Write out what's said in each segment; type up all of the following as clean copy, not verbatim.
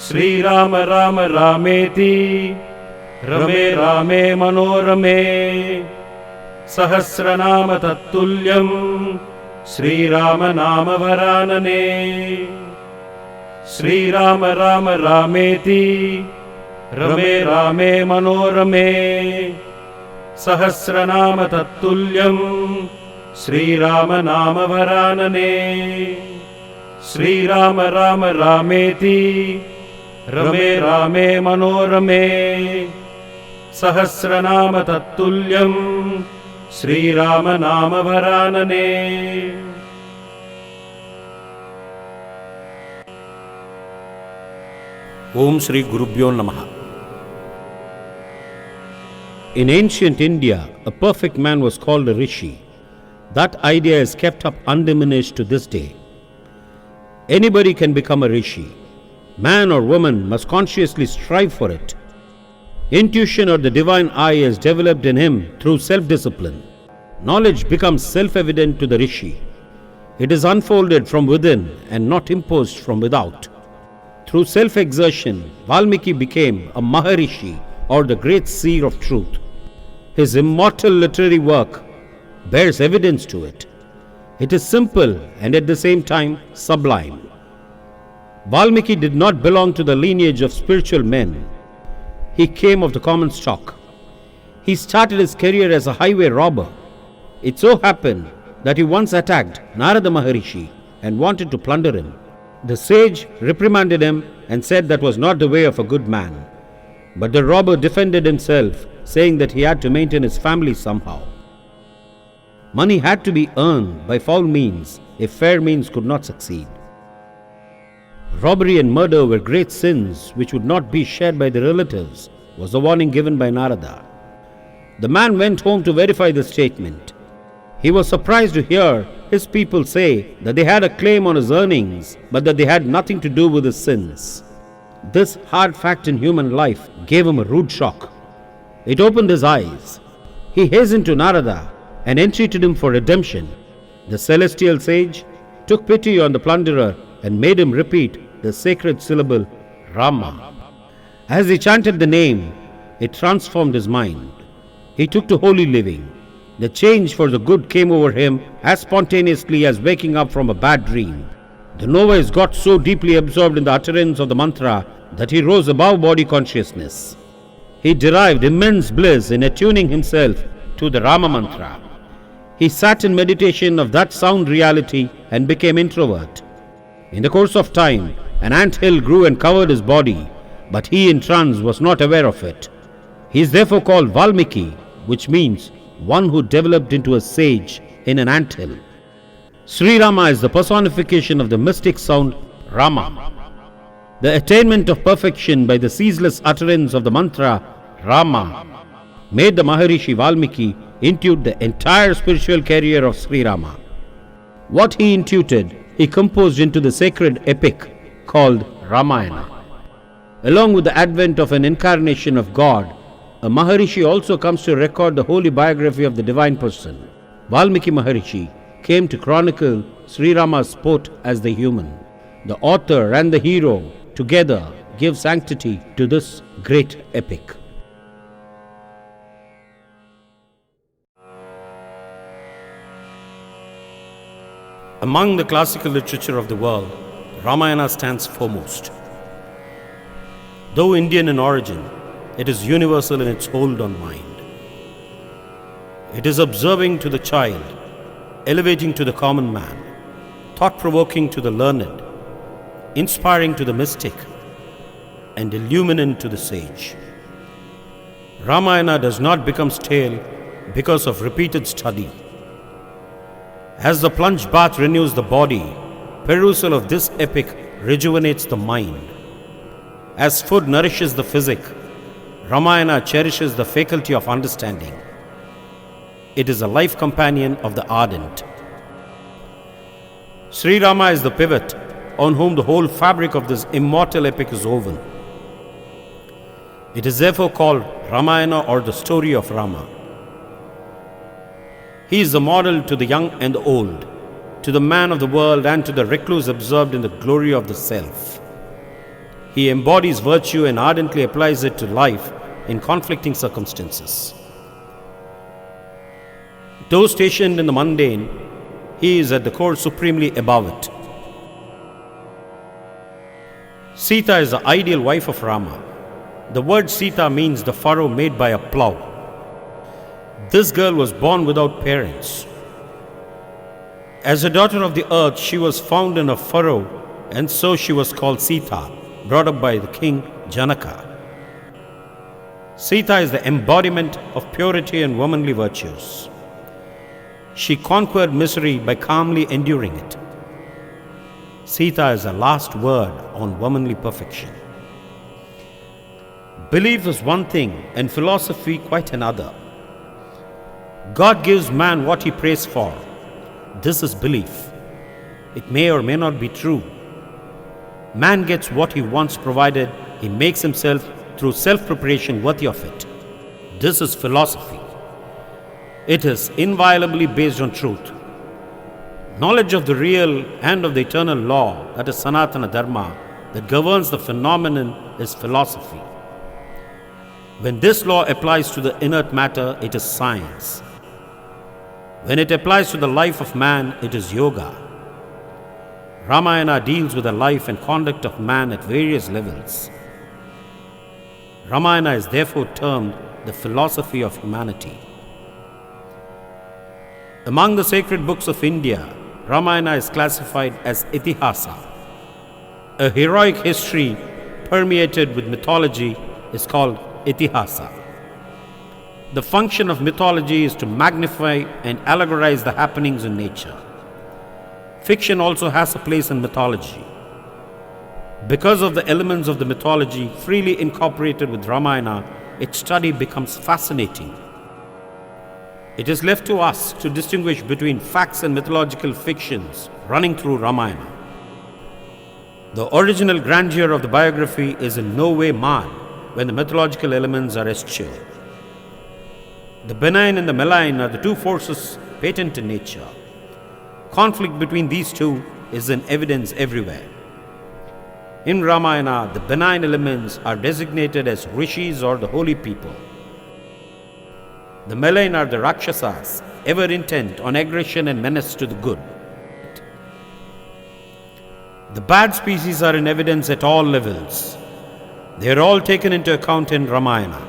श्रीराम राम रामेति रमे रामे मनोरमे सहस्रनाम तत्तुल्यं श्रीराम नाम वरानने। श्रीराम राम रामेति रमे रामे मनोरमे सहस्रनाम तत्तुल्यं श्रीराम नाम वरानने। श्रीराम राम रामेति रमे रामे मनोरमे सहस्रनाम तत्तुल्यं श्रीराम नाम वरानने। Om Shri Gurubhyo Namaha. In ancient India, a perfect man was called a rishi. That idea is kept up undiminished to this day. Anybody can become a rishi. Man or woman must consciously strive for it. Intuition or the divine eye is developed in him through self-discipline. Knowledge becomes self-evident to the rishi. It is unfolded from within and not imposed from without. Through self-exertion, Valmiki became a Maharishi, or the great seer of truth. His immortal literary work bears evidence to it. It is simple and at the same time sublime. Valmiki did not belong to the lineage of spiritual men. He came of the common stock. He started his career as a highway robber. It so happened that he once attacked Narada Maharishi and wanted to plunder him. The sage reprimanded him and said that was not the way of a good man. But the robber defended himself, saying that he had to maintain his family somehow. Money had to be earned by foul means if fair means could not succeed. Robbery and murder were great sins which would not be shared by the relatives, was the warning given by Narada. The man went home to verify the statement. He was surprised to hear his people say that they had a claim on his earnings, but that they had nothing to do with his sins. This hard fact in human life gave him a rude shock. It opened his eyes. He hastened to Narada and entreated him for redemption. The celestial sage took pity on the plunderer and made him repeat the sacred syllable Rama. As he chanted the name, it transformed his mind. He took to holy living. The change for the good came over him as spontaneously as waking up from a bad dream. The novice got so deeply absorbed in the utterance of the mantra that he rose above body consciousness. He derived immense bliss in attuning himself to the Rama mantra. He sat in meditation of that sound reality and became introvert. In the course of time, an ant-hill grew and covered his body, but he in trance was not aware of it. He is therefore called Valmiki, which means one who developed into a sage in an ant-hill. Sri Rama is the personification of the mystic sound Rama. The attainment of perfection by the ceaseless utterance of the mantra Rama made the Maharishi Valmiki intuit the entire spiritual career of Sri Rama. What he intuited, he composed into the sacred epic called Ramayana. Along with the advent of an incarnation of God, a Maharishi also comes to record the holy biography of the divine person. Valmiki Maharishi came to chronicle Sri Rama's sport as the human. The author and the hero together give sanctity to this great epic. Among the classical literature of the world, Ramayana stands foremost. Though Indian in origin, it is universal in its hold on mind. It is observing to the child, elevating to the common man, thought-provoking to the learned, inspiring to the mystic, and illuminant to the sage. Ramayana does not become stale because of repeated study. As the plunge bath renews the body, perusal of this epic rejuvenates the mind. As food nourishes the physic, Ramayana cherishes the faculty of understanding. It is a life companion of the ardent. Sri Rama is the pivot on whom the whole fabric of this immortal epic is woven. It is therefore called Ramayana, or the story of Rama. He is the model to the young and the old, to the man of the world and to the recluse absorbed in the glory of the self. He embodies virtue and ardently applies it to life in conflicting circumstances. Though stationed in the mundane, he is at the core supremely above it. Sita is the ideal wife of Rama. The word Sita means the furrow made by a plough. This girl was born without parents. As a daughter of the earth, she was found in a furrow, and so she was called Sita, brought up by the king Janaka. Sita is the embodiment of purity and womanly virtues. She conquered misery by calmly enduring it. Sita is the last word on womanly perfection. Belief is one thing and philosophy quite another. God gives man what he prays for. This is belief. It may or may not be true. Man gets what he wants provided he makes himself through self-preparation worthy of it. This is philosophy. It is inviolably based on truth. Knowledge of the real and of the eternal law, that is Sanatana Dharma, that governs the phenomenon is philosophy. When this law applies to the inert matter, it is science. When it applies to the life of man, it is yoga. Ramayana deals with the life and conduct of man at various levels. Ramayana is therefore termed the philosophy of humanity. Among the sacred books of India, Ramayana is classified as Itihasa. A heroic history permeated with mythology is called Itihasa. The function of mythology is to magnify and allegorize the happenings in nature. Fiction also has a place in mythology. Because of the elements of the mythology freely incorporated with Ramayana, its study becomes fascinating. It is left to us to distinguish between facts and mythological fictions running through Ramayana. The original grandeur of the biography is in no way marred when the mythological elements are eschewed. The benign and the malign are the two forces patent in nature. Conflict between these two is in evidence everywhere. In Ramayana, the benign elements are designated as rishis or the holy people. The malign are the rakshasas, ever intent on aggression and menace to the good. The bad species are in evidence at all levels. They are all taken into account in Ramayana.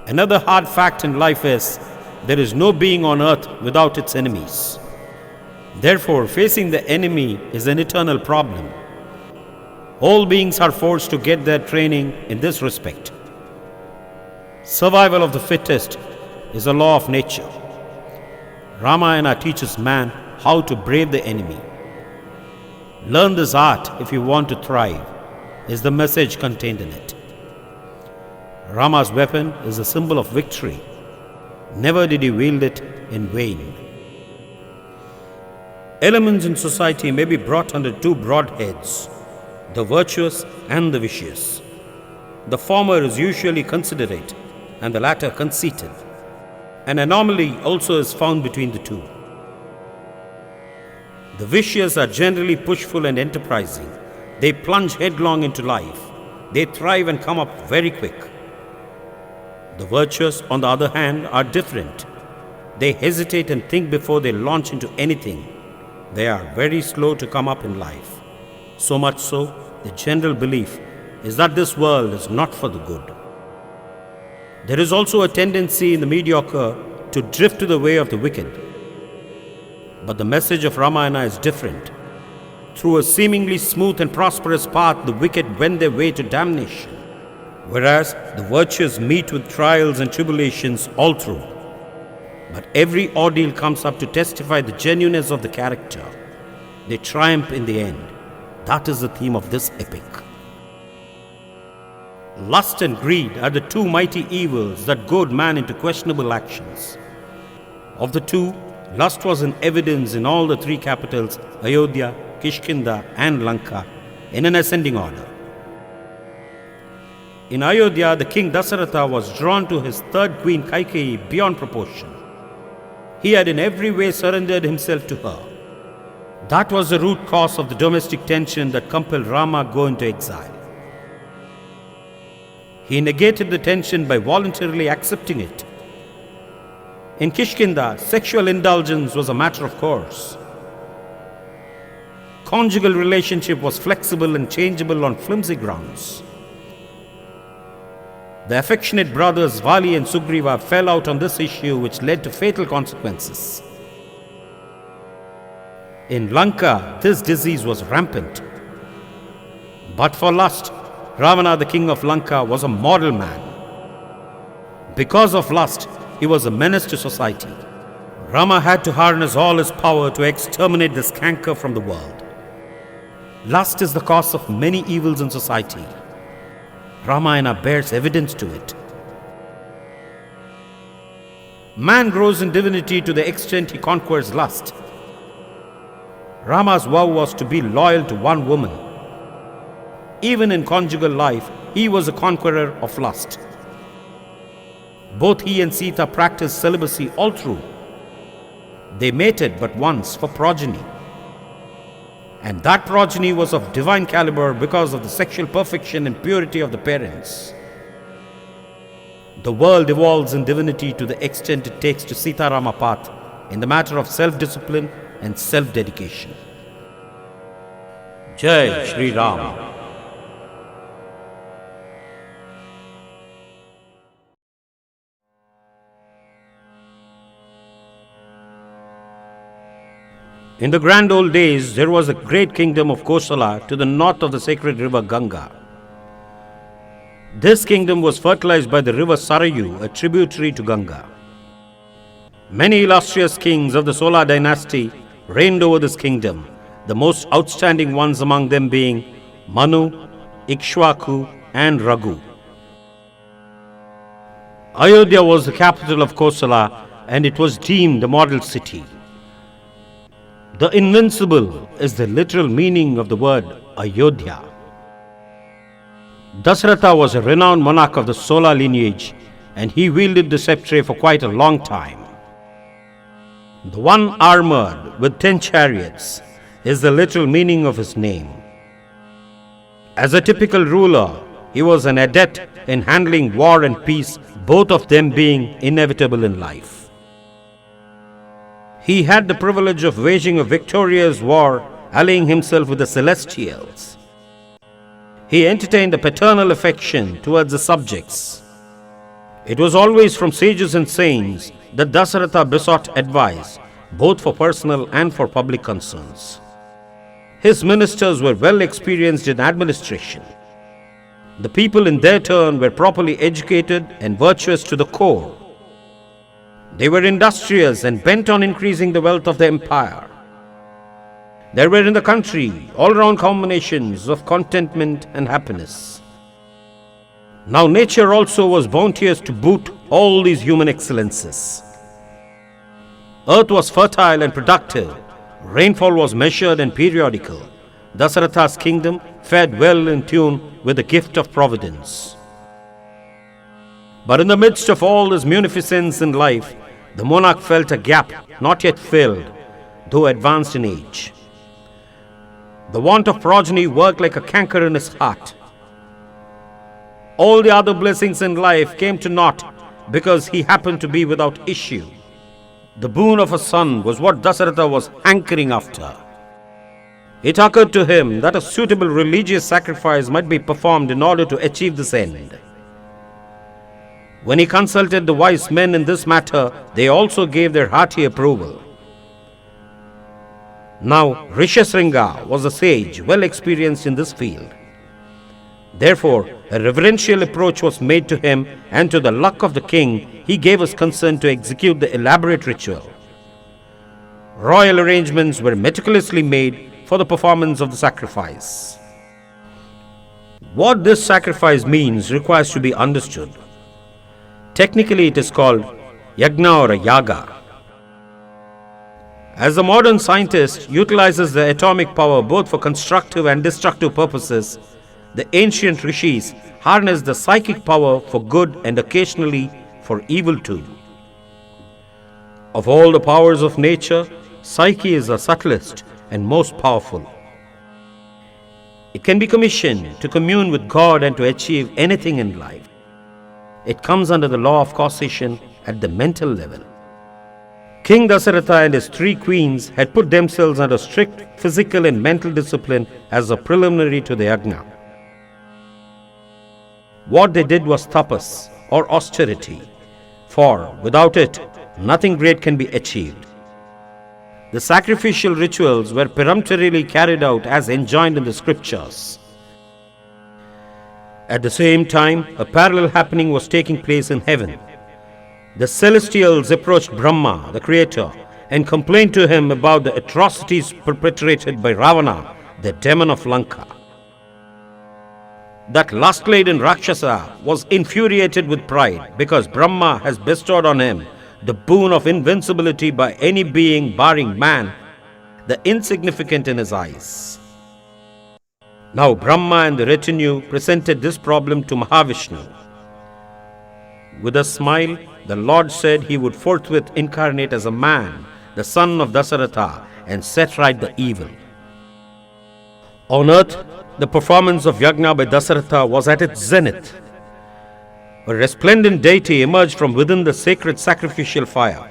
Another hard fact in life is there is no being on earth without its enemies. Therefore, facing the enemy is an eternal problem. All beings are forced to get their training in this respect. Survival of the fittest is a law of nature. Ramayana teaches man how to brave the enemy. Learn this art if you want to thrive, is the message contained in it. Rama's weapon is a symbol of victory. Never did he wield it in vain. Elements in society may be brought under two broad heads, the virtuous and the vicious. The former is usually considerate and the latter conceited. An anomaly also is found between the two. The vicious are generally pushful and enterprising. They plunge headlong into life. They thrive and come up very quick. The virtuous, on the other hand, are different. They hesitate and think before they launch into anything. They are very slow to come up in life. So much so, the general belief is that this world is not for the good. There is also a tendency in the mediocre to drift to the way of the wicked. But the message of Ramayana is different. Through a seemingly smooth and prosperous path, the wicked wend their way to damnation, whereas the virtuous meet with trials and tribulations all through. But every ordeal comes up to testify the genuineness of the character. They triumph in the end. That is the theme of this epic. Lust and greed are the two mighty evils that goad man into questionable actions. Of the two, lust was in evidence in all the three capitals, Ayodhya, Kishkinda and Lanka, in an ascending order. In Ayodhya, the king Dasaratha was drawn to his third queen Kaikeyi beyond proportion. He had in every way surrendered himself to her. That was the root cause of the domestic tension that compelled Rama go into exile. He negated the tension by voluntarily accepting it. In Kishkinda, sexual indulgence was a matter of course. Conjugal relationship was flexible and changeable on flimsy grounds. The affectionate brothers Vali and Sugriva fell out on this issue, which led to fatal consequences. In Lanka, this disease was rampant. But for lust, Ravana, the king of Lanka, was a model man. Because of lust, he was a menace to society. Rama had to harness all his power to exterminate this canker from the world. Lust is the cause of many evils in society. Ramayana bears evidence to it. Man grows in divinity to the extent he conquers lust. Rama's vow was to be loyal to one woman. Even in conjugal life, he was a conqueror of lust. Both he and Sita practiced celibacy all through. They mated but once for progeny. And that progeny was of divine caliber because of the sexual perfection and purity of the parents. The world evolves in divinity to the extent it takes to Sita Rama path in the matter of self-discipline and self-dedication. Jai Shri Ram. In the grand old days, there was a great kingdom of Kosala to the north of the sacred river Ganga. This kingdom was fertilized by the river Sarayu, a tributary to Ganga. Many illustrious kings of the Sola dynasty reigned over this kingdom, the most outstanding ones among them being Manu, Ikshwaku, and Raghu. Ayodhya was the capital of Kosala, and it was deemed a model city. The invincible is the literal meaning of the word Ayodhya. Dasharatha was a renowned monarch of the Sola lineage, and he wielded the sceptre for quite a long time. The one armored with 10 chariots is the literal meaning of his name. As a typical ruler, he was an adept in handling war and peace, both of them being inevitable in life. He had the privilege of waging a victorious war, allying himself with the celestials. He entertained a paternal affection towards the subjects. It was always from sages and saints that Dasharatha besought advice, both for personal and for public concerns. His ministers were well experienced in administration. The people in their turn were properly educated and virtuous to the core. They were industrious and bent on increasing the wealth of the empire. There were in the country all-round combinations of contentment and happiness. Now nature also was bounteous to boot all these human excellences. Earth was fertile and productive. Rainfall was measured and periodical. Dasharatha's kingdom fared well in tune with the gift of providence. But in the midst of all this munificence in life, the monarch felt a gap not yet filled, though advanced in age. The want of progeny worked like a canker in his heart. All the other blessings in life came to naught because he happened to be without issue. The boon of a son was what Dasharatha was hankering after. It occurred to him that a suitable religious sacrifice might be performed in order to achieve this end. When he consulted the wise men in this matter, they also gave their hearty approval. Now, Rishasringa was a sage well experienced in this field. Therefore, a reverential approach was made to him, and to the luck of the king, he gave his consent to execute the elaborate ritual. Royal arrangements were meticulously made for the performance of the sacrifice. What this sacrifice means requires to be understood. Technically, it is called yagna or a yaga. As the modern scientist utilizes the atomic power both for constructive and destructive purposes, the ancient rishis harnessed the psychic power for good and occasionally for evil too. Of all the powers of nature, psyche is the subtlest and most powerful. It can be commissioned to commune with God and to achieve anything in life. It comes under the law of causation at the mental level. King Dasaratha and his 3 queens had put themselves under strict physical and mental discipline as a preliminary to the yajna. What they did was tapas, or austerity, for without it, nothing great can be achieved. The sacrificial rituals were peremptorily carried out as enjoined in the scriptures. At the same time, a parallel happening was taking place in heaven. The celestials approached Brahma, the creator, and complained to him about the atrocities perpetrated by Ravana, the demon of Lanka. That lust-laden Rakshasa was infuriated with pride because Brahma has bestowed on him the boon of invincibility by any being barring man, the insignificant in his eyes. Now Brahma and the retinue presented this problem to Mahavishnu. With a smile, the Lord said he would forthwith incarnate as a man, the son of Dasaratha, and set right the evil. On earth, the performance of yajna by Dasaratha was at its zenith. A resplendent deity emerged from within the sacred sacrificial fire.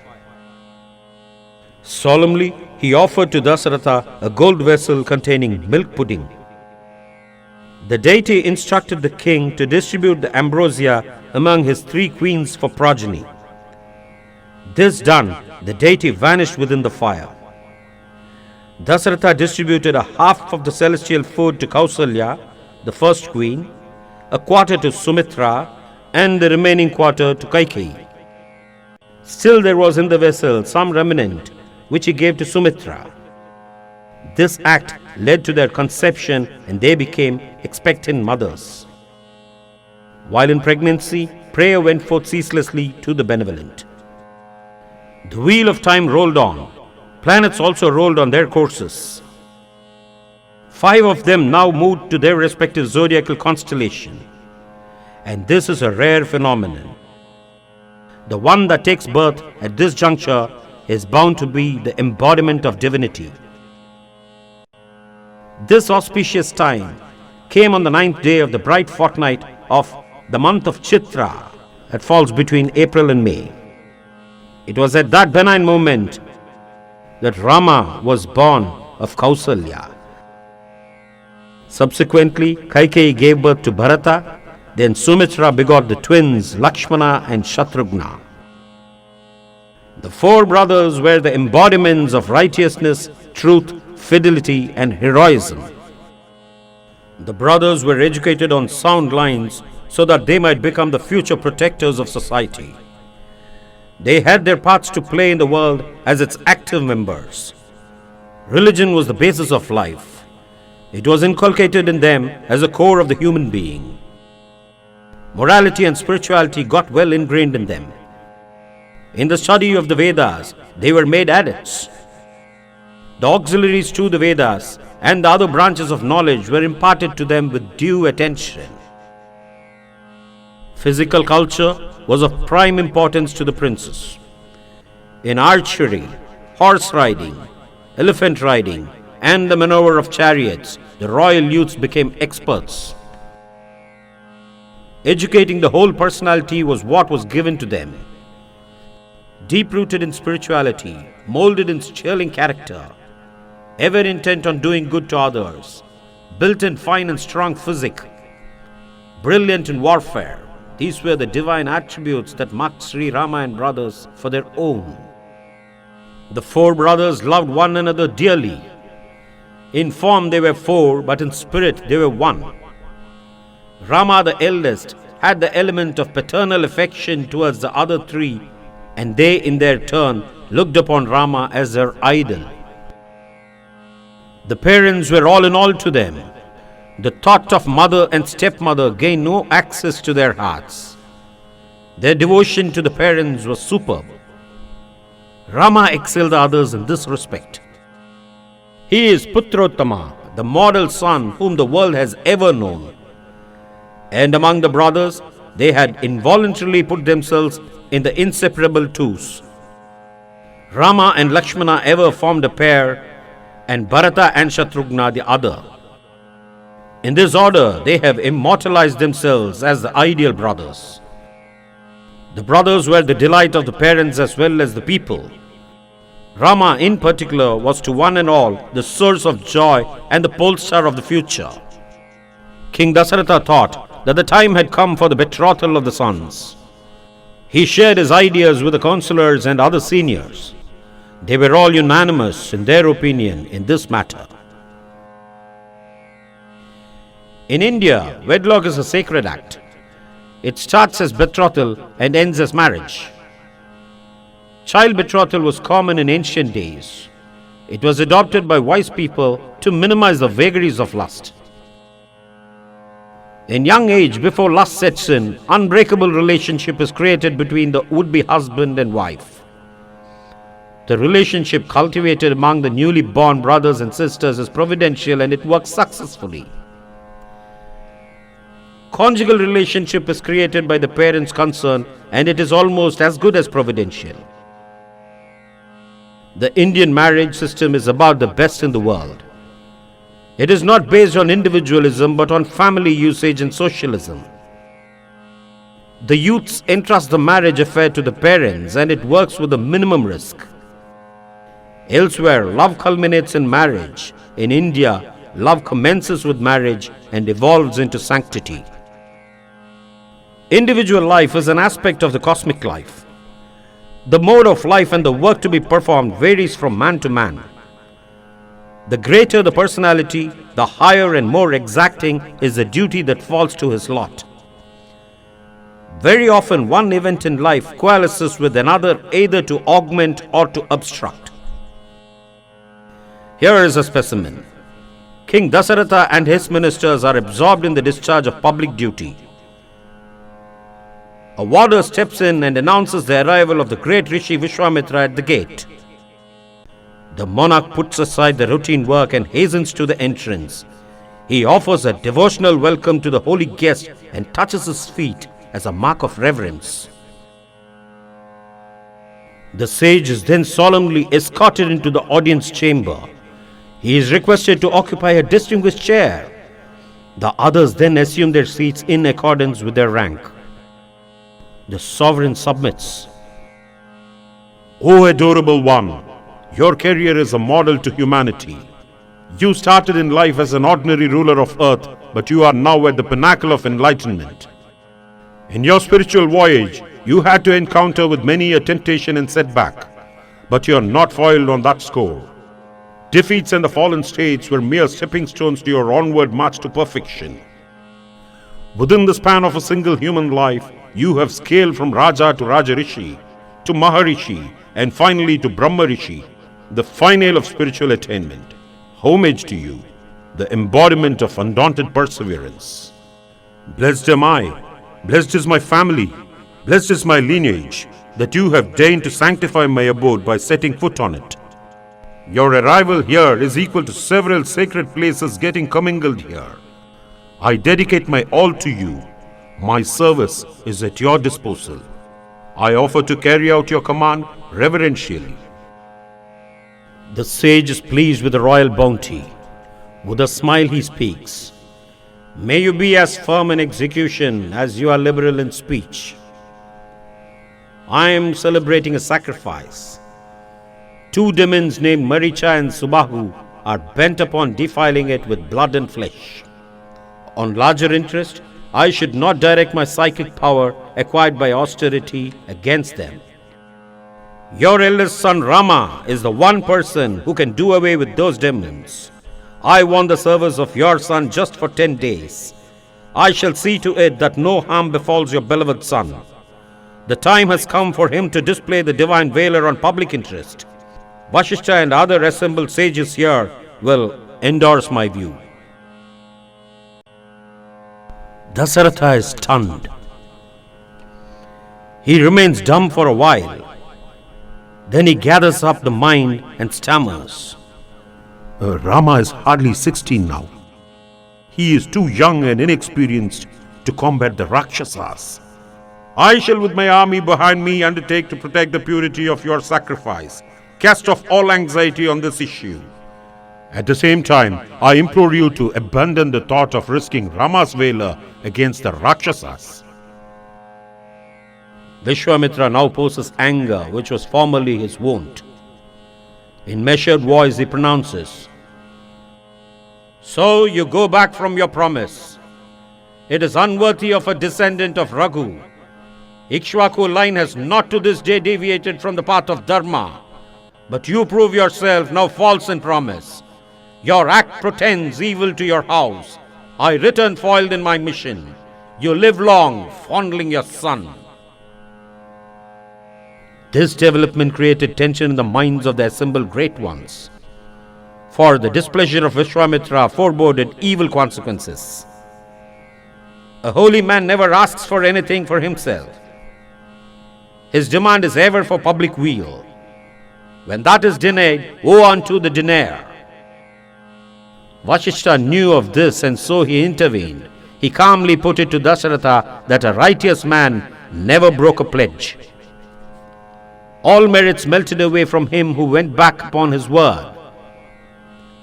Solemnly, he offered to Dasaratha a gold vessel containing milk pudding. The deity instructed the king to distribute the ambrosia among his 3 queens for progeny. This done, the deity vanished within the fire. Dasaratha distributed a half of the celestial food to Kausalya, the first queen, a quarter to Sumitra, and the remaining quarter to Kaikeyi. Still there was in the vessel some remnant, which he gave to Sumitra. This act led to their conception, and they became expectant mothers. While in pregnancy, prayer went forth ceaselessly to the benevolent. The wheel of time rolled on. Planets also rolled on their courses. 5 of them now moved to their respective zodiacal constellation. And this is a rare phenomenon. The one that takes birth at this juncture is bound to be the embodiment of divinity. This auspicious time came on the 9th day of the bright fortnight of the month of Chitra that falls between April and May. It was at that benign moment that Rama was born of Kausalya. Subsequently, Kaikeyi gave birth to Bharata, then Sumitra begot the twins Lakshmana and Shatrughna. The 4 brothers were the embodiments of righteousness, truth, fidelity, and heroism. The brothers were educated on sound lines so that they might become the future protectors of society. They had their parts to play in the world as its active members. Religion was the basis of life. It was inculcated in them as a core of the human being. Morality and spirituality got well ingrained in them. In the study of the Vedas, they were made adepts. The auxiliaries to the Vedas and the other branches of knowledge were imparted to them with due attention. Physical culture was of prime importance to the princes. In archery, horse riding, elephant riding, and the maneuver of chariots, the royal youths became experts. Educating the whole personality was what was given to them. Deep-rooted in spirituality, molded in sterling character, ever intent on doing good to others, built in fine and strong physique, brilliant in warfare. These were the divine attributes that marked Sri Rama and brothers for their own. The 4 brothers loved one another dearly. In form they were 4, but in spirit they were one. Rama, the eldest, had the element of paternal affection towards the other 3, and they in their turn looked upon Rama as their idol. The parents were all in all to them. The thought of mother and stepmother gained no access to their hearts. Their devotion to the parents was superb. Rama excelled the others in this respect. He is Putrottama, the model son whom the world has ever known. And among the brothers, they had involuntarily put themselves in the inseparable twos. Rama and Lakshmana ever formed a pair and Bharata and Shatrughna the other. In this order, they have immortalized themselves as the ideal brothers. The brothers were the delight of the parents as well as the people. Rama in particular was to one and all the source of joy and the pole star of the future. King Dasaratha thought that the time had come for the betrothal of the sons. He shared his ideas with the counselors and other seniors. They were all unanimous in their opinion in this matter. In India, wedlock is a sacred act. It starts as betrothal and ends as marriage. Child betrothal was common in ancient days. It was adopted by wise people to minimize the vagaries of lust. In young age, before lust sets in, unbreakable relationship is created between the would-be husband and wife. The relationship cultivated among the newly born brothers and sisters is providential and it works successfully. Conjugal relationship is created by the parents concerned and it is almost as good as providential. The Indian marriage system is about the best in the world. It is not based on individualism but on family usage and socialism. The youths entrust the marriage affair to the parents and it works with a minimum risk. Elsewhere, love culminates in marriage. In India, love commences with marriage and evolves into sanctity. Individual life is an aspect of the cosmic life. The mode of life and the work to be performed varies from man to man. The greater the personality, the higher and more exacting is the duty that falls to his lot. Very often, one event in life coalesces with another either to augment or to obstruct. Here is a specimen. King Dasaratha and his ministers are absorbed in the discharge of public duty. A warder steps in and announces the arrival of the great Rishi Vishwamitra at the gate. The monarch puts aside the routine work and hastens to the entrance. He offers a devotional welcome to the holy guest and touches his feet as a mark of reverence. The sage is then solemnly escorted into the audience chamber. He is requested to occupy a distinguished chair. The others then assume their seats in accordance with their rank. The sovereign submits. O adorable one, your career is a model to humanity. You started in life as an ordinary ruler of earth, but you are now at the pinnacle of enlightenment. In your spiritual voyage, you had to encounter with many a temptation and setback, but you are not foiled on that score. Defeats and the fallen states were mere stepping stones to your onward march to perfection. Within the span of a single human life, you have scaled from Raja to Rajarishi, to Maharishi, and finally to Brahmarishi, the finale of spiritual attainment. Homage to you, the embodiment of undaunted perseverance. Blessed am I, blessed is my family, blessed is my lineage, that you have deigned to sanctify my abode by setting foot on it. Your arrival here is equal to several sacred places getting commingled here. I dedicate my all to you. My service is at your disposal. I offer to carry out your command reverentially. The sage is pleased with the royal bounty. With a smile he speaks. May you be as firm in execution as you are liberal in speech. I am celebrating a sacrifice. Two demons named Maricha and Subahu are bent upon defiling it with blood and flesh. On larger interest, I should not direct my psychic power acquired by austerity against them. Your eldest son Rama is the one person who can do away with those demons. I want the service of your son just for 10 days. I shall see to it that no harm befalls your beloved son. The time has come for him to display the divine valor on public interest. Vashishta and other assembled sages here will endorse my view. Dasaratha is stunned. He remains dumb for a while. Then he gathers up the mind and stammers. Rama is hardly 16 now. He is too young and inexperienced to combat the Rakshasas. I shall with my army behind me undertake to protect the purity of your sacrifice. Cast off all anxiety on this issue. At the same time, I implore you to abandon the thought of risking Rama's valor against the Rakshasas. Vishwamitra now poses anger, which was formerly his wont. In measured voice he pronounces, "So you go back from your promise. It is unworthy of a descendant of Raghu. Ikshvaku line has not to this day deviated from the path of Dharma. But you prove yourself now false in promise. Your act portends evil to your house. I return foiled in my mission. You live long, fondling your son." This development created tension in the minds of the assembled great ones, for the displeasure of Vishwamitra foreboded evil consequences. A holy man never asks for anything for himself. His demand is ever for public weal. When that is denied, woe unto the denier. Vashishta knew of this, and so he intervened. He calmly put it to Dasharatha that a righteous man never broke a pledge. All merits melted away from him who went back upon his word.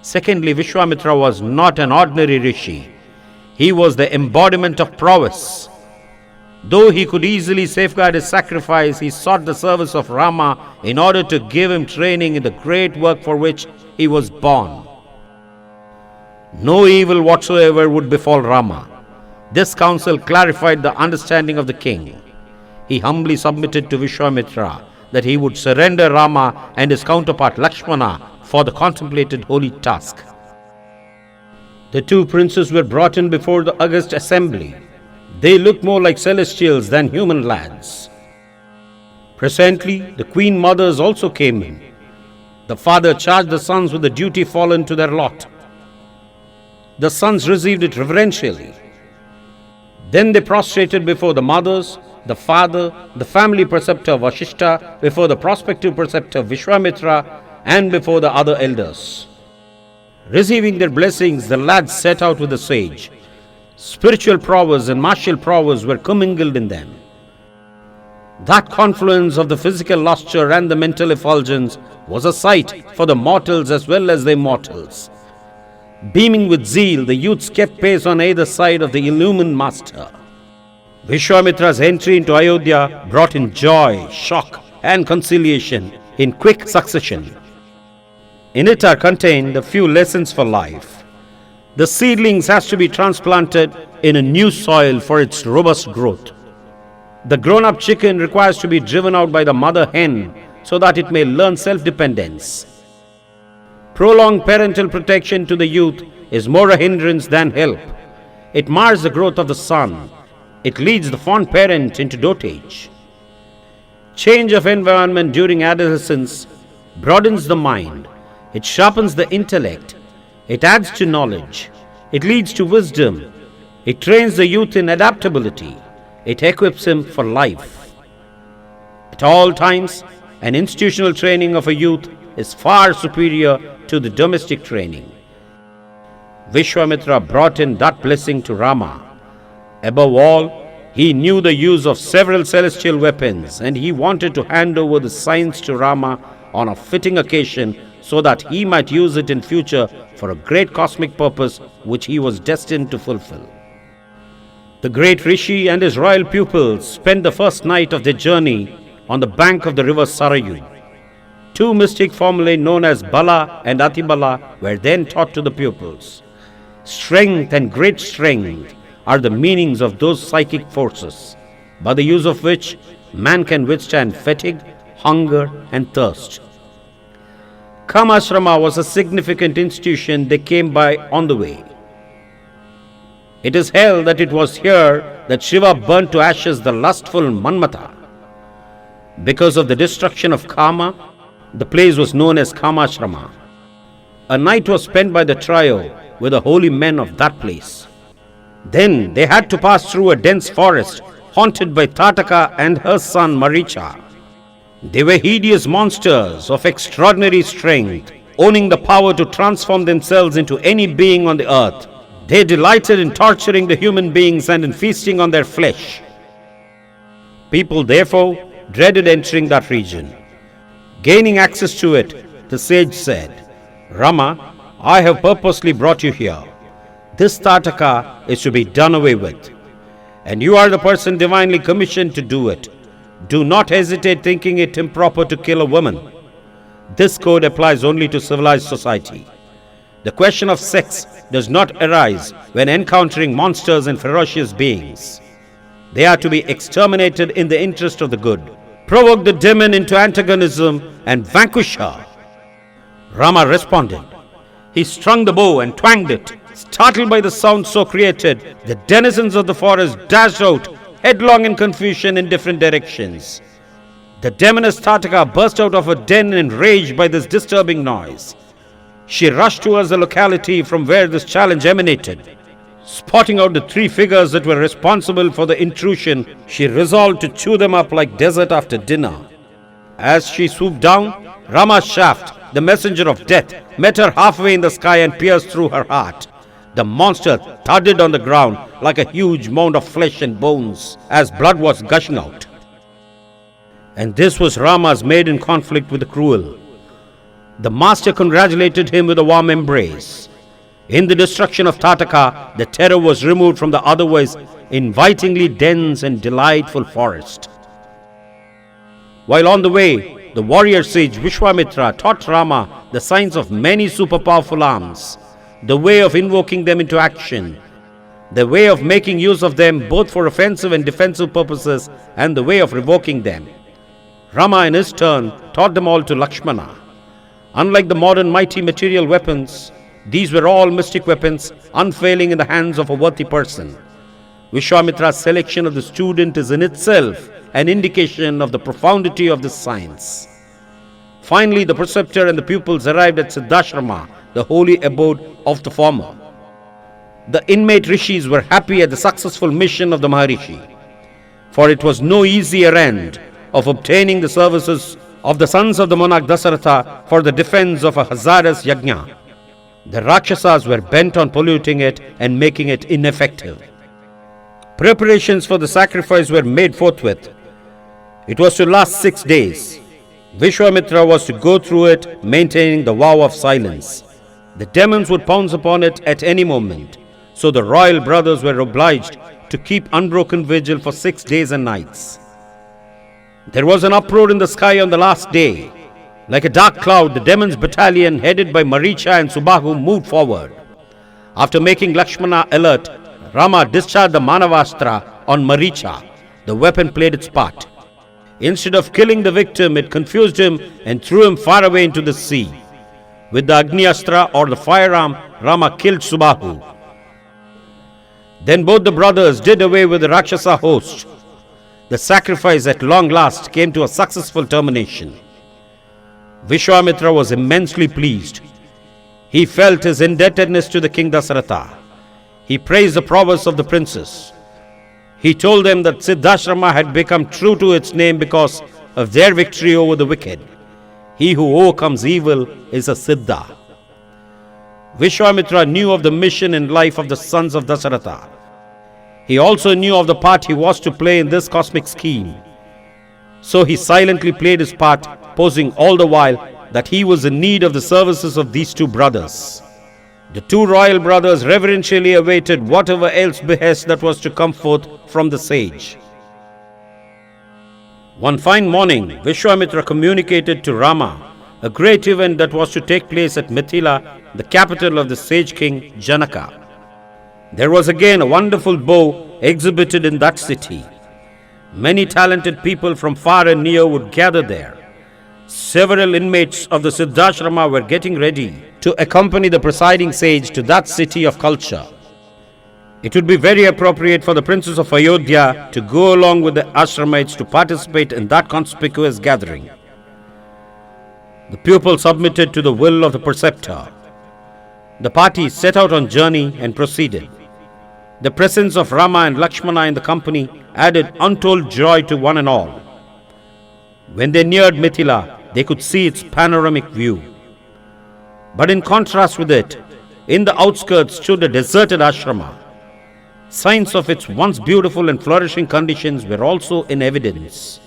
Secondly, Vishwamitra was not an ordinary rishi. He was the embodiment of prowess. Though he could easily safeguard his sacrifice, he sought the service of Rama in order to give him training in the great work for which he was born. No evil whatsoever would befall Rama. This counsel clarified the understanding of the king. He humbly submitted to Vishwamitra that he would surrender Rama and his counterpart Lakshmana for the contemplated holy task. The two princes were brought in before the august assembly. They looked more like celestials than human lads. Presently, the queen mothers also came in. The father charged the sons with the duty fallen to their lot. The sons received it reverentially. Then they prostrated before the mothers, the father, the family preceptor Vashishta, before the prospective preceptor Vishwamitra, and before the other elders. Receiving their blessings, the lads set out with the sage. Spiritual prowess and martial prowess were commingled in them. That confluence of the physical lustre and the mental effulgence was a sight for the mortals as well as the immortals. Beaming with zeal, the youths kept pace on either side of the illumined master. Vishwamitra's entry into Ayodhya brought in joy, shock, and conciliation in quick succession. In it are contained a few lessons for life. The seedlings has to be transplanted in a new soil for its robust growth. The grown-up chicken requires to be driven out by the mother hen so that it may learn self-dependence. Prolonged parental protection to the youth is more a hindrance than help. It mars the growth of the son. It leads the fond parent into dotage. Change of environment during adolescence broadens the mind. It sharpens the intellect. It adds to knowledge. It leads to wisdom. It trains the youth in adaptability. It equips him for life. At all times, an institutional training of a youth is far superior to the domestic training. Vishwamitra brought in that blessing to Rama. Above all, he knew the use of several celestial weapons, and he wanted to hand over the science to Rama on a fitting occasion so that he might use it in future for a great cosmic purpose which he was destined to fulfill. The great Rishi and his royal pupils spent the first night of their journey on the bank of the river Sarayu. Two mystic formulae known as Bala and Atibala were then taught to the pupils. Strength and great strength are the meanings of those psychic forces, by the use of which man can withstand fatigue, hunger, and thirst. Kamashrama was a significant institution they came by on the way. It is held that it was here that Shiva burnt to ashes the lustful Manmatha. Because of the destruction of Kama, the place was known as Kamashrama. A night was spent by the trio with the holy men of that place. Then they had to pass through a dense forest haunted by Tataka and her son Maricha. They were hideous monsters of extraordinary strength, owning the power to transform themselves into any being on the earth. They delighted in torturing the human beings and in feasting on their flesh. People therefore dreaded entering that region. Gaining access to it, the sage said, "Rama, I have purposely brought you here. This Tataka is to be done away with. And you are the person divinely commissioned to do it. Do not hesitate thinking it improper to kill a woman. This code applies only to civilized society. The question of sex does not arise when encountering monsters and ferocious beings. They are to be exterminated in the interest of the good. Provoke the demon into antagonism and vanquish her. Rama responded. He strung the bow and twanged it. Startled by the sound so created, the denizens of the forest dashed out, headlong in confusion in different directions. The demoness Tataka burst out of her den enraged by this disturbing noise. She rushed towards the locality from where this challenge emanated. Spotting out the three figures that were responsible for the intrusion, she resolved to chew them up like dessert after dinner. As she swooped down, Rama's shaft, the messenger of death, met her halfway in the sky and pierced through her heart. The monster thudded on the ground like a huge mound of flesh and bones as blood was gushing out. And this was Rama's maiden conflict with the cruel. The master congratulated him with a warm embrace. In the destruction of Tataka, the terror was removed from the otherwise invitingly dense and delightful forest. While on the way, the warrior sage Vishwamitra taught Rama the science of many super powerful arms, the way of invoking them into action, the way of making use of them both for offensive and defensive purposes, and the way of revoking them. Rama in his turn taught them all to Lakshmana. Unlike the modern mighty material weapons, these were all mystic weapons, unfailing in the hands of a worthy person. Vishwamitra's selection of the student is in itself an indication of the profundity of this science. Finally, the preceptor and the pupils arrived at Siddhashrama, the holy abode of the former. The inmate rishis were happy at the successful mission of the Maharishi, for it was no easy errand of obtaining the services of the sons of the monarch Dasaratha for the defense of a Hazaras Yajna. The Rakshasas were bent on polluting it and making it ineffective. Preparations for the sacrifice were made forthwith. It was to last 6 days. Vishwamitra was to go through it, maintaining the vow of silence. The demons would pounce upon it at any moment, so the royal brothers were obliged to keep unbroken vigil for 6 days and nights. There was an uproar in the sky on the last day. Like a dark cloud, the demons' battalion headed by Maricha and Subahu moved forward. After making Lakshmana alert, Rama discharged the Manavastra on Maricha. The weapon played its part. Instead of killing the victim, it confused him and threw him far away into the sea. With the Agniastra or the firearm, Rama killed Subahu. Then both the brothers did away with the Rakshasa host. The sacrifice at long last came to a successful termination. Vishwamitra was immensely pleased. He felt his indebtedness to the king Dasaratha. He praised the prowess of the princes. He told them that Siddhashrama had become true to its name because of their victory over the wicked. He who overcomes evil is a Siddha. Vishwamitra knew of the mission and life of the sons of Dasaratha. He also knew of the part he was to play in this cosmic scheme. So he silently played his part, posing all the while that he was in need of the services of these two brothers. The two royal brothers reverentially awaited whatever else behest that was to come forth from the sage. One fine morning, Vishwamitra communicated to Rama a great event that was to take place at Mithila, the capital of the sage king Janaka. There was again a wonderful bow exhibited in that city. Many talented people from far and near would gather there. Several inmates of the Siddhashrama were getting ready to accompany the presiding sage to that city of culture. It would be very appropriate for the princes of Ayodhya to go along with the ashramites to participate in that conspicuous gathering. The pupils submitted to the will of the preceptor. The party set out on journey and proceeded. The presence of Rama and Lakshmana in the company added untold joy to one and all. When they neared Mithila, they could see its panoramic view. But in contrast with it, in the outskirts stood a deserted ashrama. Signs of its once beautiful and flourishing conditions were also in evidence.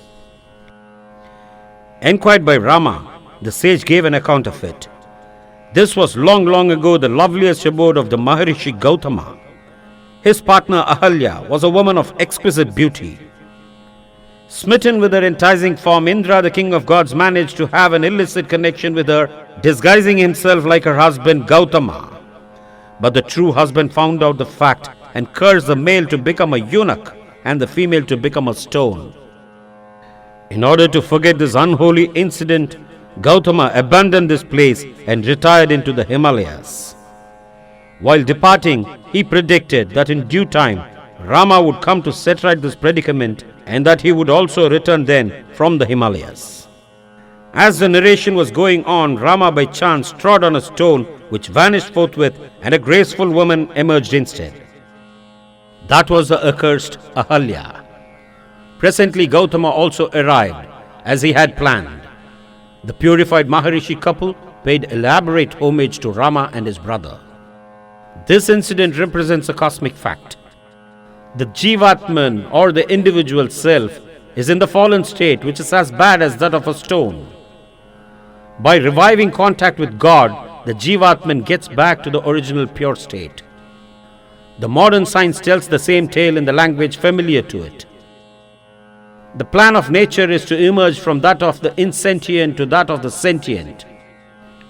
Enquired by Rama, the sage gave an account of it. This was long ago the loveliest abode of the Maharishi Gautama. His partner Ahalya was a woman of exquisite beauty. Smitten with her enticing form, Indra, the king of gods, managed to have an illicit connection with her, disguising himself like her husband Gautama. But the true husband found out the fact and cursed the male to become a eunuch and the female to become a stone. In order to forget this unholy incident, Gautama abandoned this place and retired into the Himalayas. While departing, he predicted that in due time, Rama would come to set right this predicament and that he would also return then from the Himalayas. As the narration was going on, Rama by chance trod on a stone which vanished forthwith and a graceful woman emerged instead. That was the accursed Ahalya. Presently Gautama also arrived as he had planned. The purified Maharishi couple paid elaborate homage to Rama and his brother. This incident represents a cosmic fact. The Jivatman or the individual self is in the fallen state which is as bad as that of a stone. By reviving contact with God, the Jivatman gets back to the original pure state. The modern science tells the same tale in the language familiar to it. The plan of nature is to emerge from that of the insentient to that of the sentient.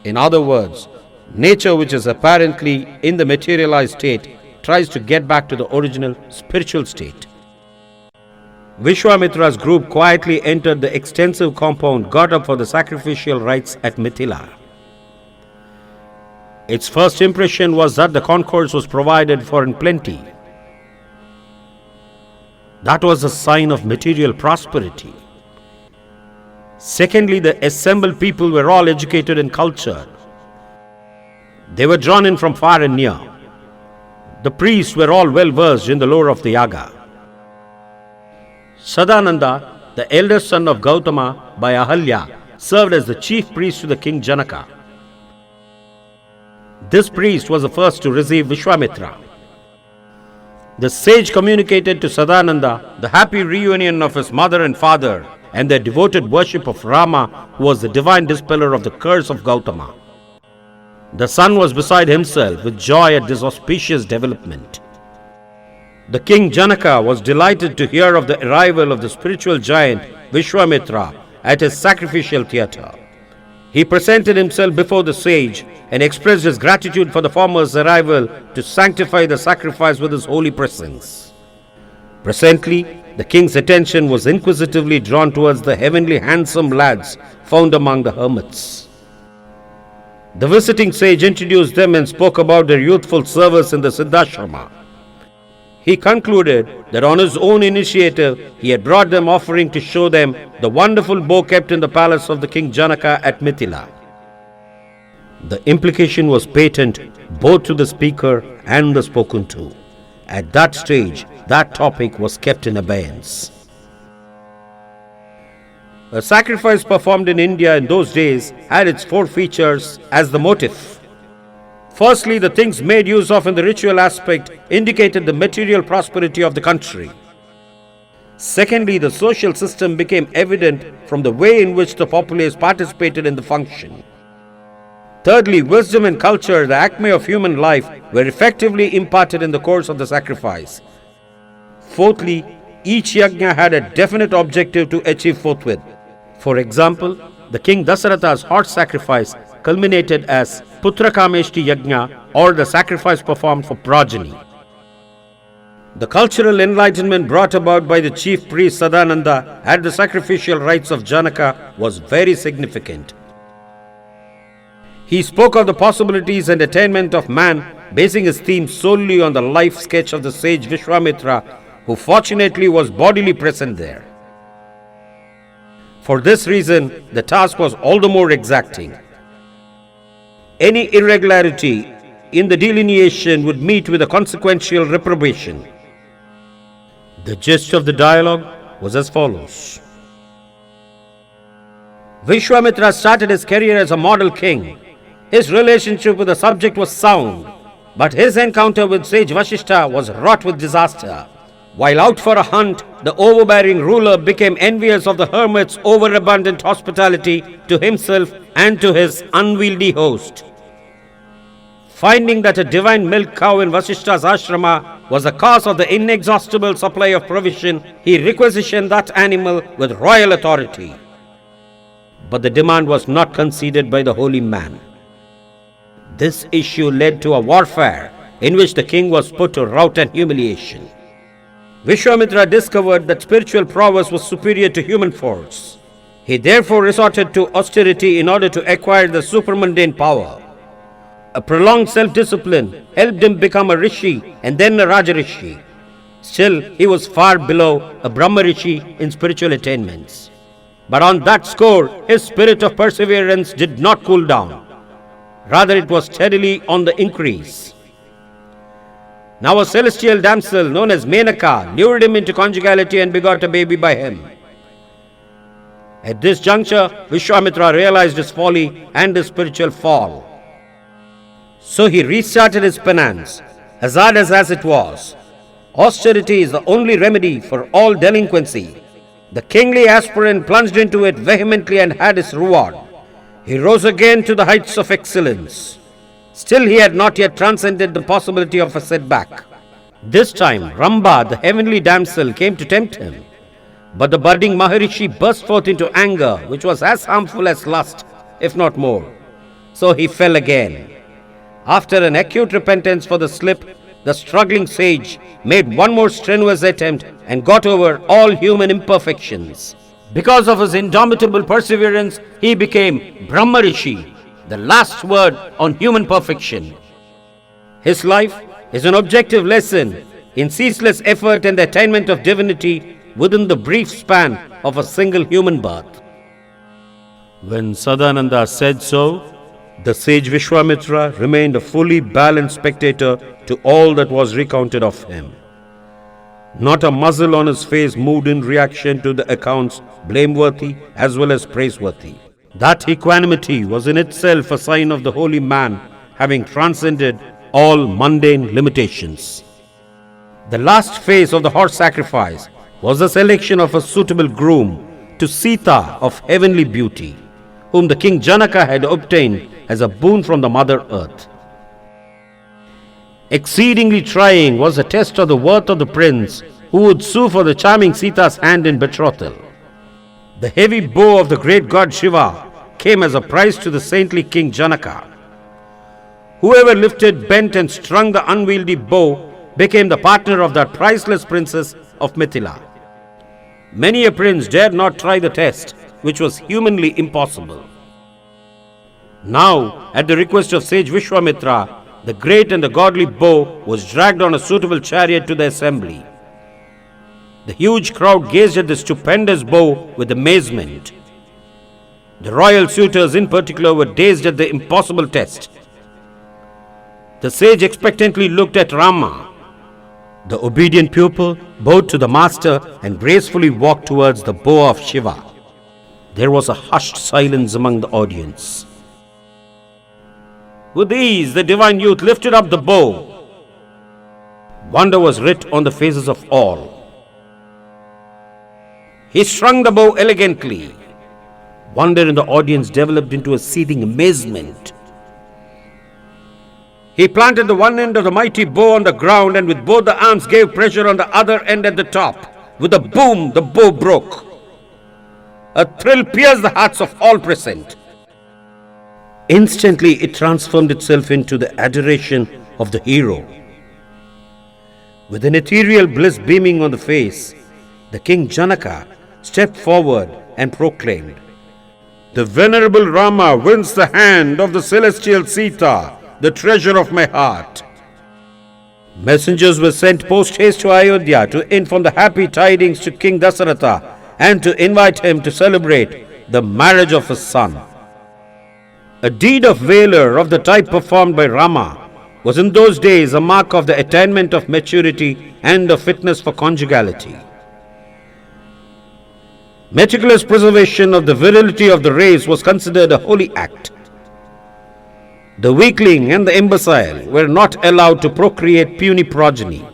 In other words, nature, which is apparently in the materialized state, tries to get back to the original spiritual state. Vishwamitra's group quietly entered the extensive compound got up for the sacrificial rites at Mithila. Its first impression was that the concourse was provided for in plenty. That was a sign of material prosperity. Secondly, the assembled people were all educated and cultured. They were drawn in from far and near. The priests were all well versed in the lore of the yaga. Sadananda, the eldest son of Gautama by Ahalya, served as the chief priest to the king Janaka. This priest was the first to receive Vishwamitra. The sage communicated to Sadananda the happy reunion of his mother and father and their devoted worship of Rama, who was the divine dispeller of the curse of Gautama. The son was beside himself with joy at this auspicious development. The king Janaka was delighted to hear of the arrival of the spiritual giant Vishwamitra at his sacrificial theatre. He presented himself before the sage and expressed his gratitude for the former's arrival to sanctify the sacrifice with his holy presence. Presently, the king's attention was inquisitively drawn towards the heavenly handsome lads found among the hermits. The visiting sage introduced them and spoke about their youthful service in the Siddhashrama. He concluded that on his own initiative, he had brought them offering to show them the wonderful bow kept in the palace of the king Janaka at Mithila. The implication was patent both to the speaker and the spoken to. At that stage, that topic was kept in abeyance. A sacrifice performed in India in those days had its four features as the motive. Firstly, the things made use of in the ritual aspect indicated the material prosperity of the country. Secondly, the social system became evident from the way in which the populace participated in the function. Thirdly, wisdom and culture, the acme of human life, were effectively imparted in the course of the sacrifice. Fourthly, each yajna had a definite objective to achieve forthwith. For example, the king Dasaratha's horse sacrifice culminated as Putrakameshti Yajna, or the sacrifice performed for progeny. The cultural enlightenment brought about by the chief priest Sadananda at the sacrificial rites of Janaka was very significant. He spoke of the possibilities and attainment of man, basing his theme solely on the life sketch of the sage Vishwamitra, who fortunately was bodily present there. For this reason, the task was all the more exacting. Any irregularity in the delineation would meet with a consequential reprobation. The gist of the dialogue was as follows. Vishwamitra started his career as a model king. His relationship with the subject was sound, but his encounter with sage Vashishta was wrought with disaster. While out for a hunt, the overbearing ruler became envious of the hermit's overabundant hospitality to himself and to his unwieldy host. Finding that a divine milk cow in Vasishta's ashrama was the cause of the inexhaustible supply of provision, he requisitioned that animal with royal authority. But the demand was not conceded by the holy man. This issue led to a warfare in which the king was put to rout and humiliation. Vishwamitra discovered that spiritual prowess was superior to human force. He therefore resorted to austerity in order to acquire the supermundane power. A prolonged self-discipline helped him become a rishi and then a Rajarishi. Still, he was far below a Brahma Rishi in spiritual attainments. But on that score, his spirit of perseverance did not cool down. Rather, it was steadily on the increase. Now a celestial damsel known as Menaka lured him into conjugality and begot a baby by him. At this juncture, Vishwamitra realized his folly and his spiritual fall. So he restarted his penance, hazardous as it was. Austerity is the only remedy for all delinquency. The kingly aspirant plunged into it vehemently and had his reward. He rose again to the heights of excellence. Still, he had not yet transcended the possibility of a setback. This time, Ramba, the heavenly damsel, came to tempt him. But the budding Maharishi burst forth into anger, which was as harmful as lust, if not more. So he fell again. After an acute repentance for the slip, the struggling sage made one more strenuous attempt and got over all human imperfections. Because of his indomitable perseverance, he became Brahma Rishi, the last word on human perfection. His life is an objective lesson in ceaseless effort and the attainment of divinity within the brief span of a single human birth. When Sadananda said so, the sage Vishwamitra remained a fully balanced spectator to all that was recounted of him. Not a muscle on his face moved in reaction to the accounts blameworthy as well as praiseworthy. That equanimity was in itself a sign of the holy man having transcended all mundane limitations. The last phase of the horse sacrifice was the selection of a suitable groom to Sita of heavenly beauty, whom the king Janaka had obtained as a boon from the Mother Earth. Exceedingly trying was the test of the worth of the prince who would sue for the charming Sita's hand in betrothal. The heavy bow of the great god Shiva came as a prize to the saintly king Janaka. Whoever lifted, bent and strung the unwieldy bow became the partner of that priceless princess of Mithila. Many a prince dared not try the test, which was humanly impossible. Now, at the request of sage Vishwamitra, the great and the godly bow was dragged on a suitable chariot to the assembly. The huge crowd gazed at the stupendous bow with amazement. The royal suitors in particular were dazed at the impossible test. The sage expectantly looked at Rama. The obedient pupil bowed to the master and gracefully walked towards the bow of Shiva. There was a hushed silence among the audience. With ease, the divine youth lifted up the bow. Wonder was writ on the faces of all. He strung the bow elegantly. Wonder in the audience developed into a seething amazement. He planted the one end of the mighty bow on the ground and with both the arms gave pressure on the other end at the top. With a boom, the bow broke. A thrill pierced the hearts of all present. Instantly, it transformed itself into the adoration of the hero. With an ethereal bliss beaming on the face, the king Janaka stepped forward and proclaimed, "The venerable Rama wins the hand of the celestial Sita, the treasure of my heart." Messengers were sent post-haste to Ayodhya to inform the happy tidings to King Dasaratha and to invite him to celebrate the marriage of his son. A deed of valor of the type performed by Rama was in those days a mark of the attainment of maturity and of fitness for conjugality. Meticulous preservation of the virility of the race was considered a holy act. The weakling and the imbecile were not allowed to procreate puny progeny.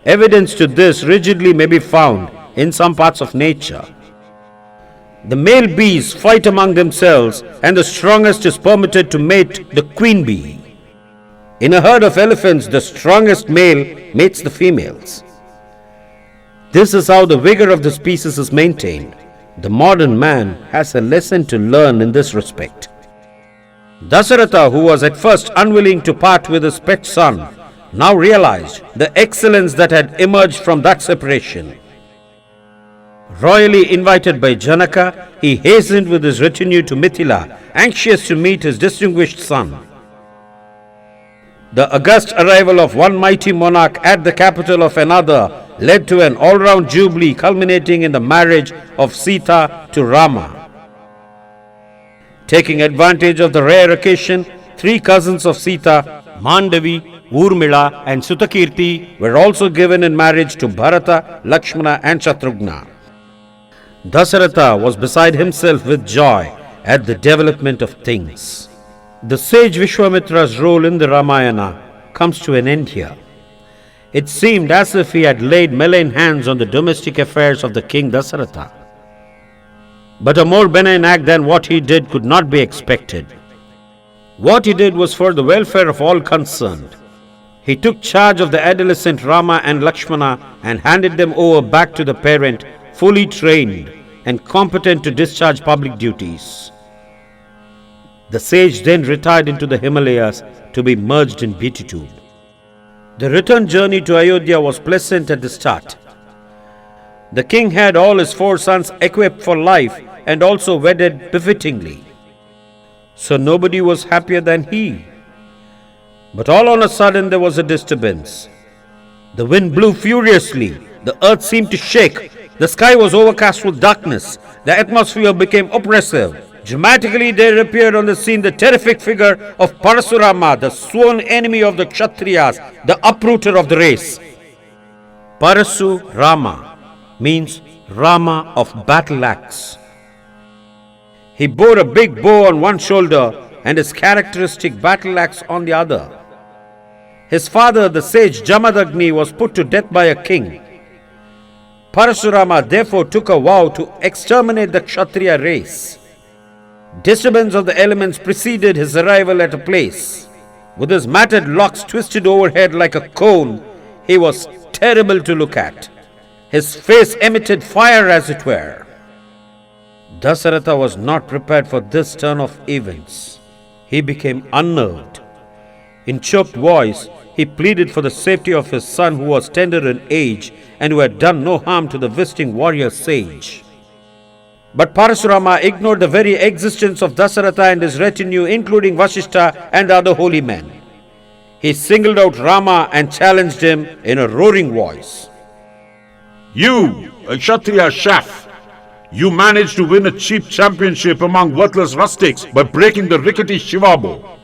Evidence to this rigidly may be found in some parts of nature. The male bees fight among themselves and the strongest is permitted to mate the queen bee. In a herd of elephants, the strongest male mates the females. This is how the vigor of the species is maintained. The modern man has a lesson to learn in this respect. Dasaratha, who was at first unwilling to part with his pet son, now realized the excellence that had emerged from that separation. Royally invited by Janaka, he hastened with his retinue to Mithila, anxious to meet his distinguished son. The august arrival of one mighty monarch at the capital of another led to an all-round jubilee culminating in the marriage of Sita to Rama. Taking advantage of the rare occasion, 3 cousins of Sita, Mandavi, Urmila and Sutakirti, were also given in marriage to Bharata, Lakshmana and Shatrughna. Dasaratha was beside himself with joy at the development of things. The sage Vishwamitra's role in the Ramayana comes to an end here. It seemed as if he had laid malign hands on the domestic affairs of the king Dasaratha. But a more benign act than what he did could not be expected. What he did was for the welfare of all concerned. He took charge of the adolescent Rama and Lakshmana and handed them over back to the parent, fully trained and competent to discharge public duties. The sage then retired into the Himalayas to be merged in beatitude. The return journey to Ayodhya was pleasant at the start. The king had all his 4 sons equipped for life and also wedded befittingly. So nobody was happier than he. But all on a sudden there was a disturbance. The wind blew furiously, the earth seemed to shake, the sky was overcast with darkness, the atmosphere became oppressive. Dramatically there appeared on the scene the terrific figure of Parasurama, the sworn enemy of the Kshatriyas, the uprooter of the race. Parasurama means Rama of battle axe. He bore a big bow on one shoulder and his characteristic battle axe on the other. His father, the sage Jamadagni, was put to death by a king. Parasurama therefore took a vow to exterminate the Kshatriya race. Disturbance of the elements preceded his arrival at a place. With his matted locks twisted overhead like a cone, he was terrible to look at. His face emitted fire as it were. Dasaratha was not prepared for this turn of events. He became unnerved. In choked voice, he pleaded for the safety of his son who was tender in age and who had done no harm to the visiting warrior sage. But Parasurama ignored the very existence of Dasaratha and his retinue, including Vasishtha and the other holy men. He singled out Rama and challenged him in a roaring voice. You, a Kshatriya chef, you managed to win a cheap championship among worthless rustics by breaking the rickety Shiva bow.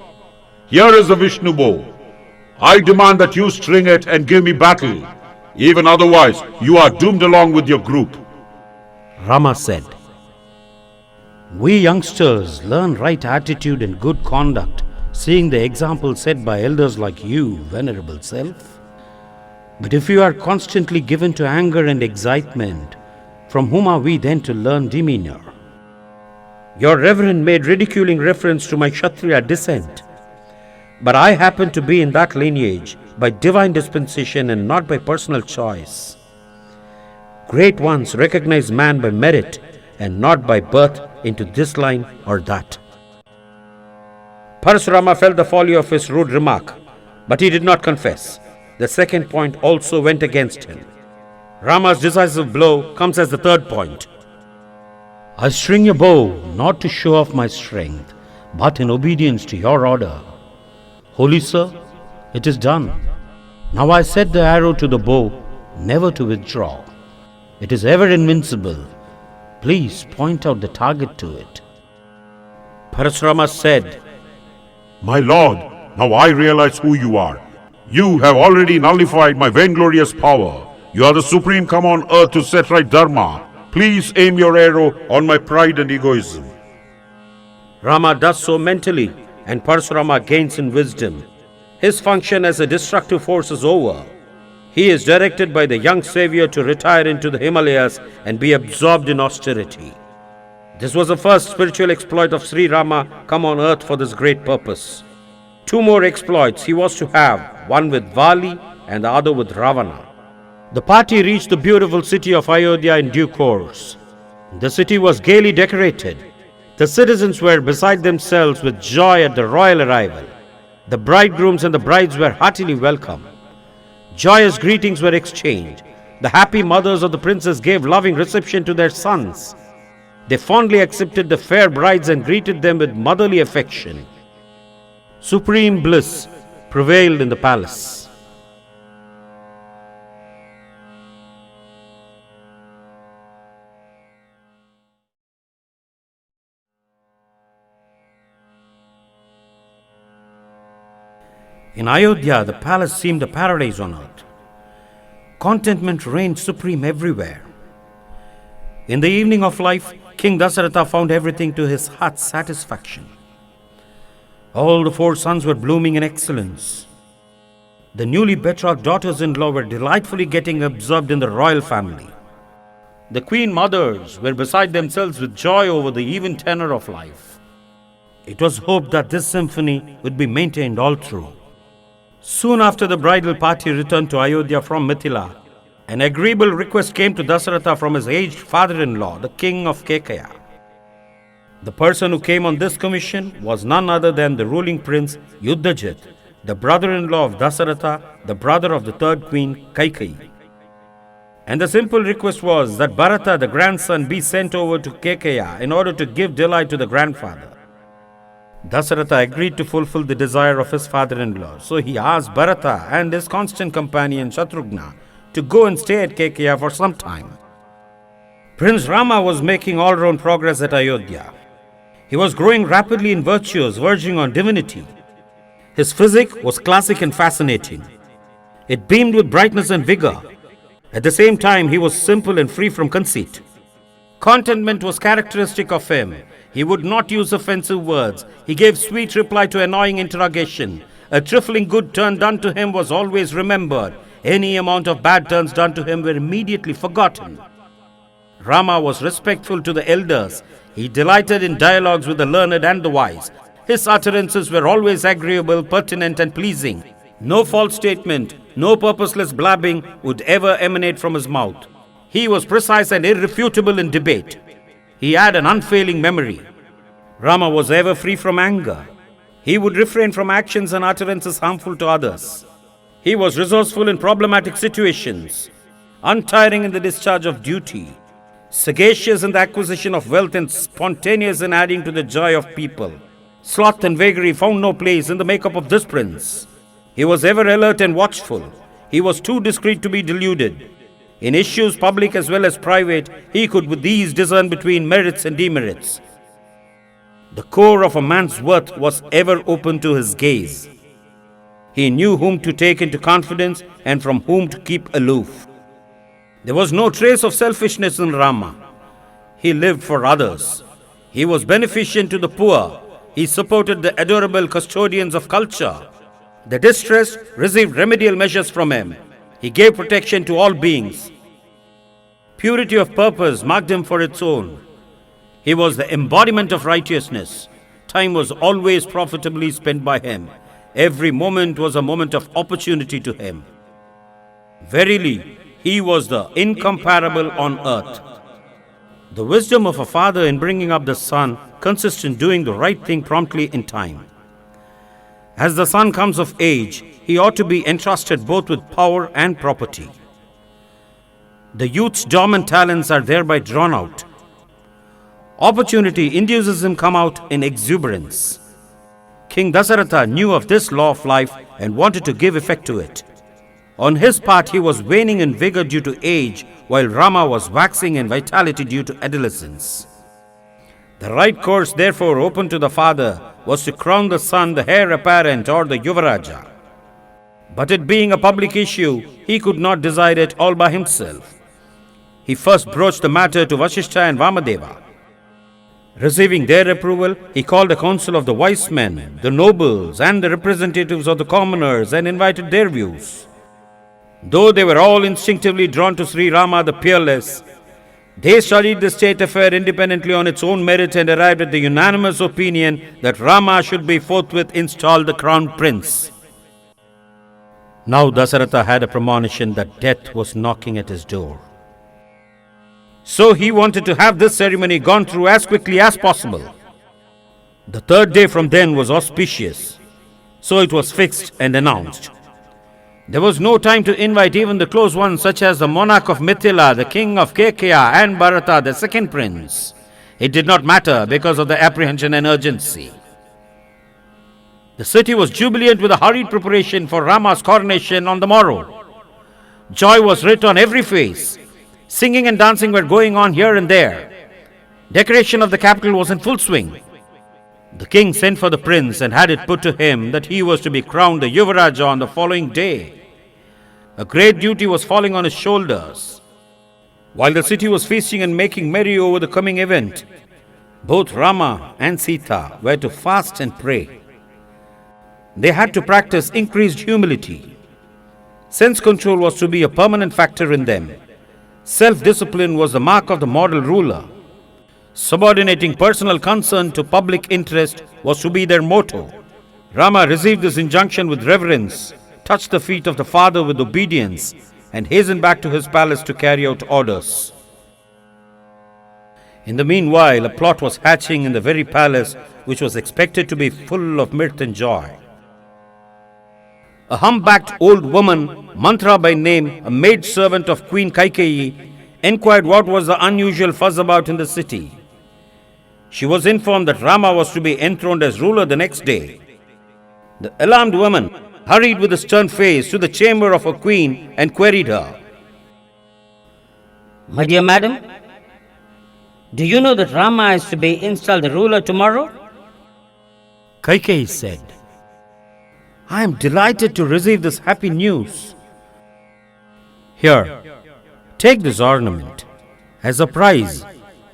Here is the Vishnu bow. I demand that you string it and give me battle. Even otherwise, you are doomed along with your group. Rama said, "We youngsters learn right attitude and good conduct, seeing the example set by elders like you, venerable self. But if you are constantly given to anger and excitement, from whom are we then to learn demeanor?" Your reverend made ridiculing reference to my Kshatriya descent. But I happen to be in that lineage by divine dispensation and not by personal choice. Great ones recognize man by merit and not by birth into this line or that. Parasurama felt the folly of his rude remark, but he did not confess. The second point also went against him. Rama's decisive blow comes as the third point. I string your bow not to show off my strength, but in obedience to your order. Holy sir, it is done. Now I set the arrow to the bow, never to withdraw. It is ever invincible. Please point out the target to it. Parasurama said, My lord, now I realize who you are. You have already nullified my vainglorious power. You are the supreme come on earth to set right dharma. Please aim your arrow on my pride and egoism. Rama does so mentally, and Parasurama gains in wisdom. His function as a destructive force is over. He is directed by the young savior to retire into the Himalayas and be absorbed in austerity. This was the first spiritual exploit of Sri Rama come on earth for this great purpose. Two more exploits he was to have, one with Vali and the other with Ravana. The party reached the beautiful city of Ayodhya in due course. The city was gaily decorated. The citizens were beside themselves with joy at the royal arrival. The bridegrooms and the brides were heartily welcome. Joyous greetings were exchanged. The happy mothers of the princes gave loving reception to their sons. They fondly accepted the fair brides and greeted them with motherly affection. Supreme bliss prevailed in the palace. In Ayodhya, the palace seemed a paradise on earth. Contentment reigned supreme everywhere. In the evening of life, King Dasaratha found everything to his heart's satisfaction. All the four sons were blooming in excellence. The newly betrothed daughters-in-law were delightfully getting absorbed in the royal family. The queen mothers were beside themselves with joy over the even tenor of life. It was hoped that this symphony would be maintained all through. Soon after the bridal party returned to Ayodhya from Mithila, an agreeable request came to Dasaratha from his aged father-in-law, the king of Kekaya. The person who came on this commission was none other than the ruling prince Yuddhajit, the brother-in-law of Dasaratha, the brother of the third queen Kaikeyi. And the simple request was that Bharata, the grandson, be sent over to Kekaya in order to give delight to the grandfather. Dasaratha agreed to fulfill the desire of his father-in-law, so he asked Bharata and his constant companion Shatrughna to go and stay at Kekaya for some time. Prince Rama was making all-round progress at Ayodhya. He was growing rapidly in virtues, verging on divinity. His physique was classic and fascinating. It beamed with brightness and vigor. At the same time, he was simple and free from conceit. Contentment was characteristic of him. He would not use offensive words. He gave sweet reply to annoying interrogation. A trifling good turn done to him was always remembered. Any amount of bad turns done to him were immediately forgotten. Rama was respectful to the elders. He delighted in dialogues with the learned and the wise. His utterances were always agreeable, pertinent and pleasing. No false statement, no purposeless blabbing would ever emanate from his mouth. He was precise and irrefutable in debate. He had an unfailing memory. Rama was ever free from anger. He would refrain from actions and utterances harmful to others. He was resourceful in problematic situations, untiring in the discharge of duty, sagacious in the acquisition of wealth and spontaneous in adding to the joy of people. Sloth and vagary found no place in the makeup of this prince. He was ever alert and watchful. He was too discreet to be deluded. In issues public as well as private, he could with ease discern between merits and demerits. The core of a man's worth was ever open to his gaze. He knew whom to take into confidence and from whom to keep aloof. There was no trace of selfishness in Rama. He lived for others. He was beneficent to the poor. He supported the adorable custodians of culture. The distressed received remedial measures from him. He gave protection to all beings. Purity of purpose marked him for its own. He was the embodiment of righteousness. Time was always profitably spent by him. Every moment was a moment of opportunity to him. Verily, he was the incomparable on earth. The wisdom of a father in bringing up the son consists in doing the right thing promptly in time. As the son comes of age, he ought to be entrusted both with power and property. The youth's dormant talents are thereby drawn out. Opportunity induces him come out in exuberance. King Dasaratha knew of this law of life and wanted to give effect to it. On his part, he was waning in vigor due to age, while Rama was waxing in vitality due to adolescence. The right course therefore open to the father was to crown the son the heir apparent or the Yuvaraja. But it being a public issue, he could not decide it all by himself. He first broached the matter to Vasishtha and Vamadeva. Receiving their approval, he called a council of the wise men, the nobles and the representatives of the commoners and invited their views. Though they were all instinctively drawn to Sri Rama the Peerless, They studied the state affair independently on its own merit and arrived at the unanimous opinion that Rama should be forthwith installed the crown prince. Now Dasaratha had a premonition that death was knocking at his door. So he wanted to have this ceremony gone through as quickly as possible. The third day from then was auspicious, so it was fixed and announced. There was no time to invite even the close ones such as the monarch of Mithila, the king of Kekaya, and Bharata, the second prince. It did not matter because of the apprehension and urgency. The city was jubilant with a hurried preparation for Rama's coronation on the morrow. Joy was writ on every face. Singing and dancing were going on here and there. Decoration of the capital was in full swing. The king sent for the prince and had it put to him that he was to be crowned the Yuvaraja on the following day. A great duty was falling on his shoulders. While the city was feasting and making merry over the coming event, both Rama and Sita were to fast and pray. They had to practice increased humility. Sense control was to be a permanent factor in them. Self-discipline was the mark of the model ruler. Subordinating personal concern to public interest was to be their motto. Rama received this injunction with reverence, touched the feet of the father with obedience, and hastened back to his palace to carry out orders. In the meanwhile, a plot was hatching in the very palace which was expected to be full of mirth and joy. A humpbacked old woman, Mantra by name, a maid-servant of Queen Kaikeyi, inquired what was the unusual fuss about in the city. She was informed that Rama was to be enthroned as ruler the next day. The alarmed woman hurried with a stern face to the chamber of her queen and queried her. My dear madam, do you know that Rama is to be installed the ruler tomorrow? Kaikeyi said, I am delighted to receive this happy news. Here, take this ornament as a prize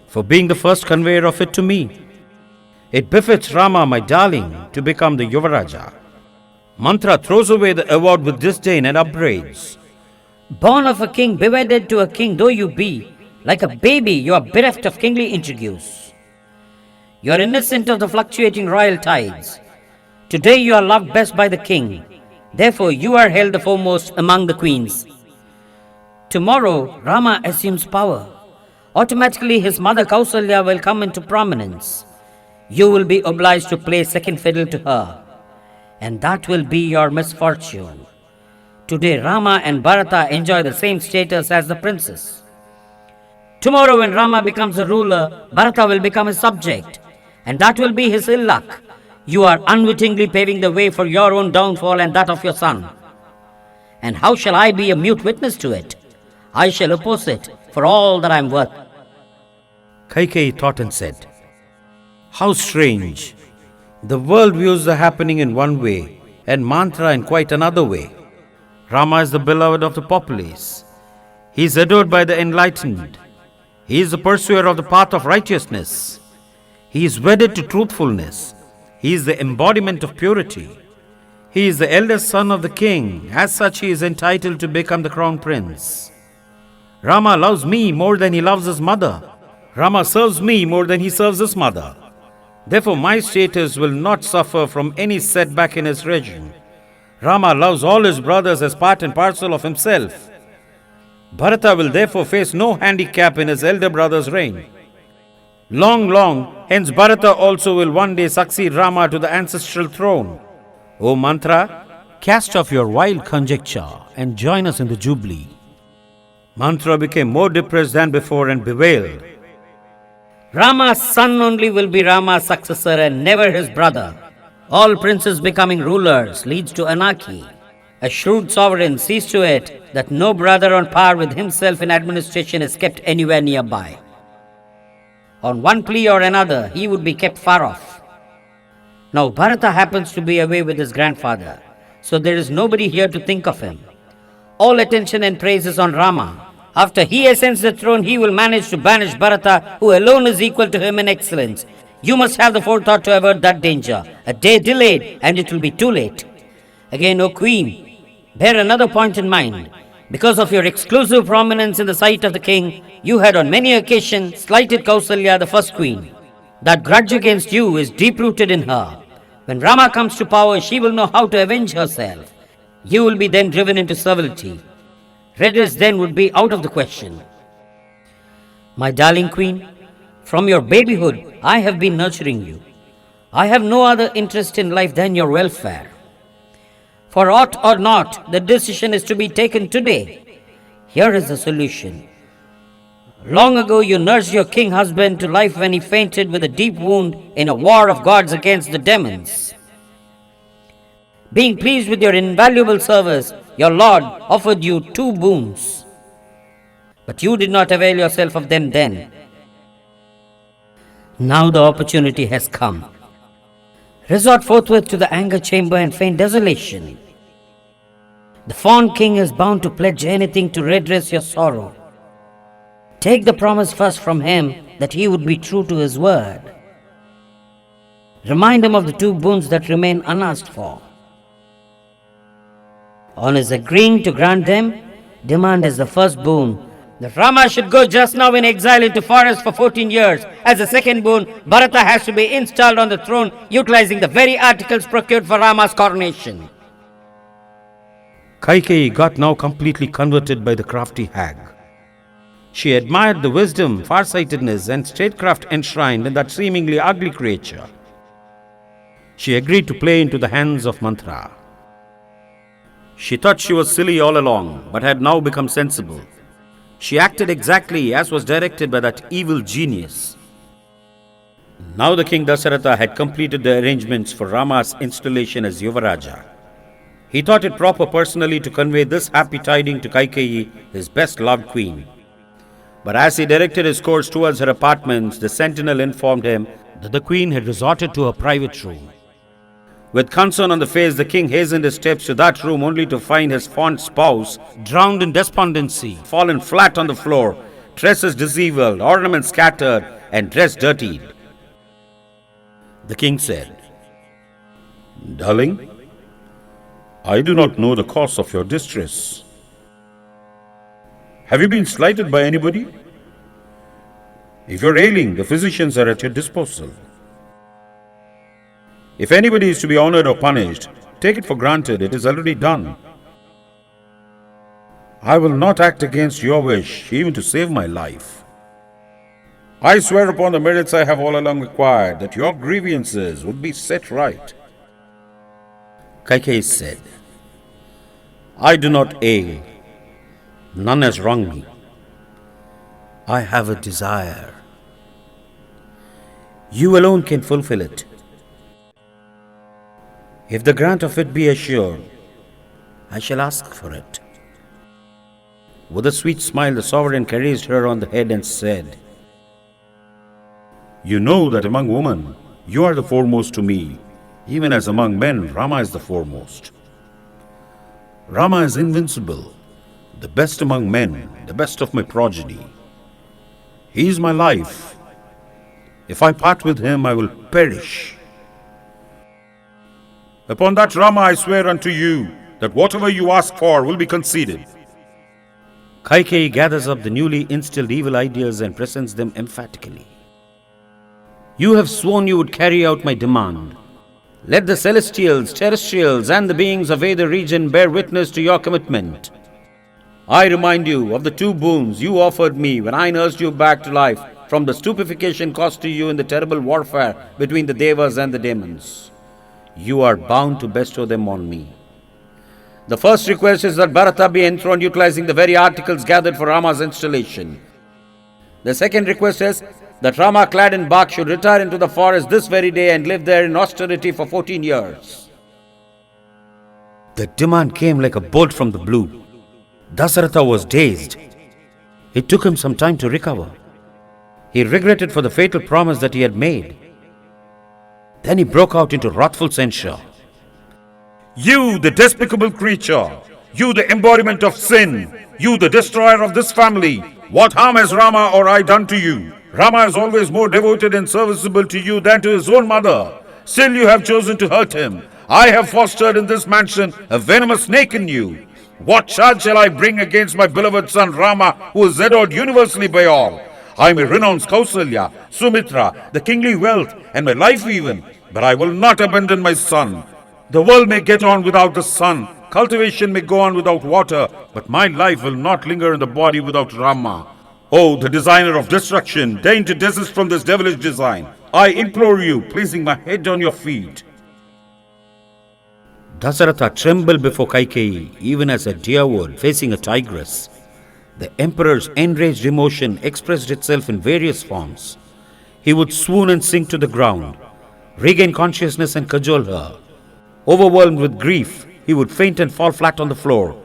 for being the first conveyor of it to me. It befits Rama, my darling, to become the Yuvaraja. Mantra throws away the award with disdain and upbraids. Born of a king, bewedded to a king though you be, like a baby you are bereft of kingly interviews. You are innocent of the fluctuating royal tides. Today you are loved best by the king. Therefore you are held the foremost among the queens. Tomorrow Rama assumes power. Automatically his mother Kausalya will come into prominence. You will be obliged to play second fiddle to her. And that will be your misfortune. Today Rama and Bharata enjoy the same status as the princess. Tomorrow when Rama becomes a ruler, Bharata will become a subject. And that will be his ill luck. You are unwittingly paving the way for your own downfall and that of your son. And how shall I be a mute witness to it? I shall oppose it for all that I am worth. Kaikeyi thought and said, How strange! The world views the happening in one way and Mantra in quite another way. Rama is the beloved of the populace. He is adored by the enlightened. He is the pursuer of the path of righteousness. He is wedded to truthfulness. He is the embodiment of purity. He is the eldest son of the king. As such, he is entitled to become the crown prince. Rama loves me more than he loves his mother. Rama serves me more than he serves his mother. Therefore, my status will not suffer from any setback in his regime. Rama loves all his brothers as part and parcel of himself. Bharata will therefore face no handicap in his elder brother's reign. Long, hence Bharata also will one day succeed Rama to the ancestral throne. O Mantra, cast off your wild conjecture and join us in the jubilee. Mantra became more depressed than before and bewailed. Rama's son only will be Rama's successor and never his brother. All princes becoming rulers leads to anarchy. A shrewd sovereign sees to it that no brother on par with himself in administration is kept anywhere nearby. On one plea or another, he would be kept far off. Now Bharata happens to be away with his grandfather, so there is nobody here to think of him. All attention and praise is on Rama. After he ascends the throne, he will manage to banish Bharata, who alone is equal to him in excellence. You must have the forethought to avert that danger. A day delayed, and it will be too late. Again, O Queen, bear another point in mind. Because of your exclusive prominence in the sight of the king, you had on many occasions slighted Kausalya, the first queen. That grudge against you is deep-rooted in her. When Rama comes to power, she will know how to avenge herself. You will be then driven into servility. Redress then would be out of the question. My darling queen, from your babyhood, I have been nurturing you. I have no other interest in life than your welfare. For aught or not, the decision is to be taken today. Here is the solution. Long ago, you nursed your king husband to life when he fainted with a deep wound in a war of gods against the demons. Being pleased with your invaluable service, your lord offered you 2 boons. But you did not avail yourself of them then. Now the opportunity has come. Resort forthwith to the anger chamber and feign desolation. The fond king is bound to pledge anything to redress your sorrow. Take the promise first from him that he would be true to his word. Remind him of the 2 boons that remain unasked for. On his agreeing to grant them, demand as the first boon that Rama should go just now in exile into forest for 14 years. As the second boon, Bharata has to be installed on the throne utilizing the very articles procured for Rama's coronation. Kaikeyi got now completely converted by the crafty hag. She admired the wisdom, farsightedness and statecraft enshrined in that seemingly ugly creature. She agreed to play into the hands of Mantra. She thought she was silly all along, but had now become sensible. She acted exactly as was directed by that evil genius. Now the king Dasaratha had completed the arrangements for Rama's installation as Yuvaraja. He thought it proper personally to convey this happy tiding to Kaikeyi, his best loved queen. But as he directed his course towards her apartments, the sentinel informed him that the queen had resorted to her private room. With concern on the face, the king hastened his steps to that room only to find his fond spouse drowned in despondency, fallen flat on the floor, tresses disheveled, ornaments scattered, and dress dirtied. The king said, Darling, I do not know the cause of your distress. Have you been slighted by anybody? If you're ailing, the physicians are at your disposal. If anybody is to be honored or punished, take it for granted it is already done. I will not act against your wish, even to save my life. I swear upon the merits I have all along acquired that your grievances would be set right. Kaikeyi said, I do not ail. None has wronged me. I have a desire. You alone can fulfill it. If the grant of it be assured, I shall ask for it. With a sweet smile, the sovereign caressed her on the head and said, You know that among women, you are the foremost to me. Even as among men, Rama is the foremost. Rama is invincible, the best among men, the best of my progeny. He is my life. If I part with him, I will perish. Upon that Rama I swear unto you that whatever you ask for will be conceded. Kaikeyi gathers up the newly instilled evil ideas and presents them emphatically. You have sworn you would carry out my demand. Let the celestials, terrestrials, and the beings of either region bear witness to your commitment. I remind you of the 2 boons you offered me when I nursed you back to life from the stupefaction caused to you in the terrible warfare between the Devas and the demons. You are bound to bestow them on me. The first request is that Bharata be enthroned utilizing the very articles gathered for Rama's installation. The second request is that Rama, clad in bark, should retire into the forest this very day and live there in austerity for 14 years. The demand came like a bolt from the blue. Dasaratha was dazed. It took him some time to recover. He regretted for the fatal promise that he had made. Then he broke out into wrathful censure. You, the despicable creature! You, the embodiment of sin! You, the destroyer of this family! What harm has Rama or I done to you? Rama is always more devoted and serviceable to you than to his own mother. Still you have chosen to hurt him. I have fostered in this mansion a venomous snake in you. What charge shall I bring against my beloved son Rama, who is adored universally by all? I may renounce Kausalya, Sumitra, the kingly wealth, and my life even, but I will not abandon my son. The world may get on without the sun, cultivation may go on without water, but my life will not linger in the body without Rama. Oh, the designer of destruction, deign to desist from this devilish design. I implore you, placing my head on your feet. Dasaratha trembled before Kaikeyi, even as a deer would facing a tigress. The emperor's enraged emotion expressed itself in various forms. He would swoon and sink to the ground, regain consciousness and cajole her. Overwhelmed with grief, he would faint and fall flat on the floor.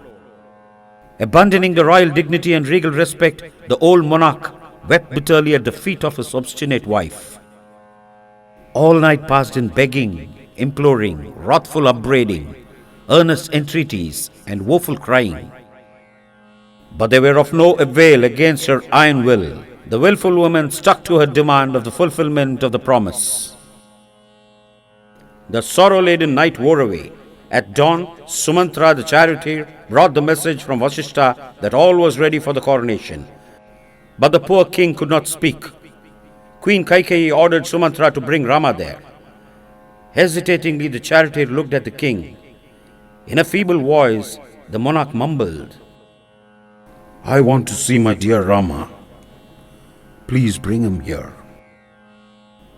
Abandoning the royal dignity and regal respect, the old monarch wept bitterly at the feet of his obstinate wife. All night passed in begging, imploring, wrathful upbraiding, earnest entreaties, and woeful crying. But they were of no avail against her iron will. The willful woman stuck to her demand of the fulfillment of the promise. The sorrow-laden night wore away. At dawn, Sumantra the charioteer brought the message from Vasishtha that all was ready for the coronation. But the poor king could not speak. Queen Kaikeyi ordered Sumantra to bring Rama there. Hesitatingly, the charioteer looked at the king. In a feeble voice, the monarch mumbled, I want to see my dear Rama. Please bring him here.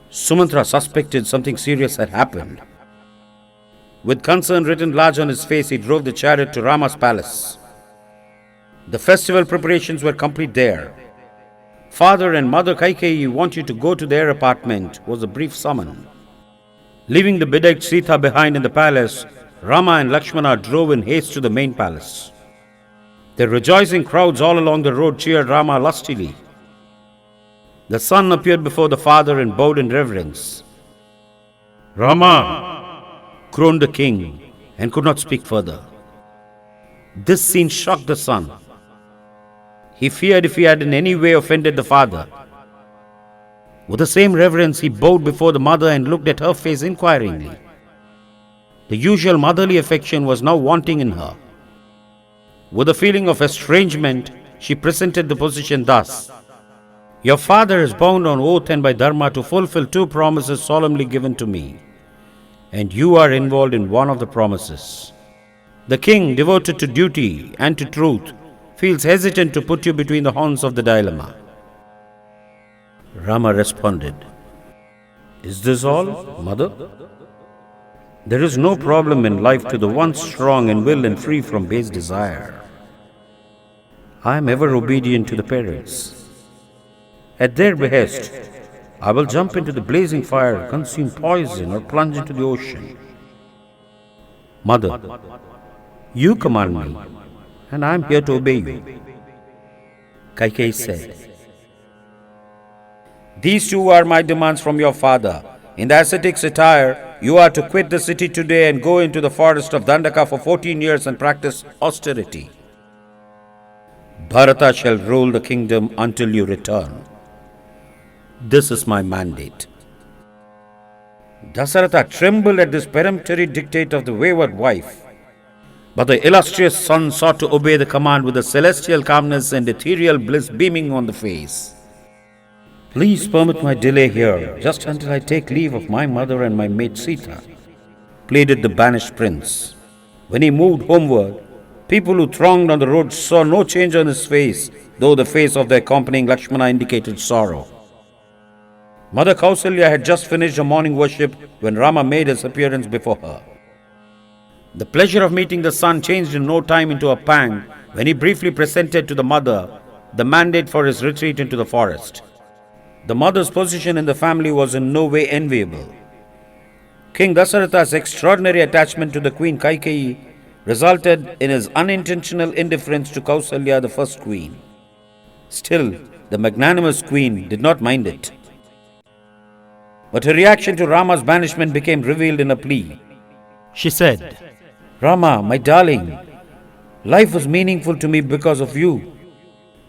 Sumantra suspected something serious had happened. With concern written large on his face, he drove the chariot to Rama's palace. The festival preparations were complete there. Father and Mother Kaikeyi want you to go to their apartment, was a brief summon. Leaving the bedecked Sita behind in the palace, Rama and Lakshmana drove in haste to the main palace. The rejoicing crowds all along the road cheered Rama lustily. The son appeared before the father and bowed in reverence. Rama! Groaned the king and could not speak further. This scene shocked the son. He feared if he had in any way offended the father. With the same reverence, he bowed before the mother and looked at her face inquiringly. The usual motherly affection was now wanting in her. With a feeling of estrangement, she presented the position thus. Your father is bound on oath and by dharma to fulfill 2 promises solemnly given to me, and you are involved in one of the promises. The king, devoted to duty and to truth, feels hesitant to put you between the horns of the dilemma. Rama responded, Is this all, mother? There is no problem in life to the one strong in will and free from base desire. I am ever obedient to the parents. At their behest, I will jump into the blazing fire, consume poison, or plunge into the ocean. Mother, you command me, and I am here to obey you. Kaikeyi said, These 2 are my demands from your father. In the ascetic satire, you are to quit the city today and go into the forest of Dandaka for 14 years and practice austerity. Bharata shall rule the kingdom until you return. This is my mandate. Dasaratha trembled at this peremptory dictate of the wayward wife. But the illustrious son sought to obey the command with a celestial calmness and ethereal bliss beaming on the face. Please permit my delay here, just until I take leave of my mother and my maid Sita, pleaded the banished prince. When he moved homeward, people who thronged on the road saw no change on his face, though the face of the accompanying Lakshmana indicated sorrow. Mother Kausalya had just finished her morning worship when Rama made his appearance before her. The pleasure of meeting the son changed in no time into a pang when he briefly presented to the mother the mandate for his retreat into the forest. The mother's position in the family was in no way enviable. King Dasaratha's extraordinary attachment to the Queen Kaikeyi resulted in his unintentional indifference to Kausalya, the first queen. Still, the magnanimous queen did not mind it. But her reaction to Rama's banishment became revealed in a plea. She said, Rama, my darling, life was meaningful to me because of you.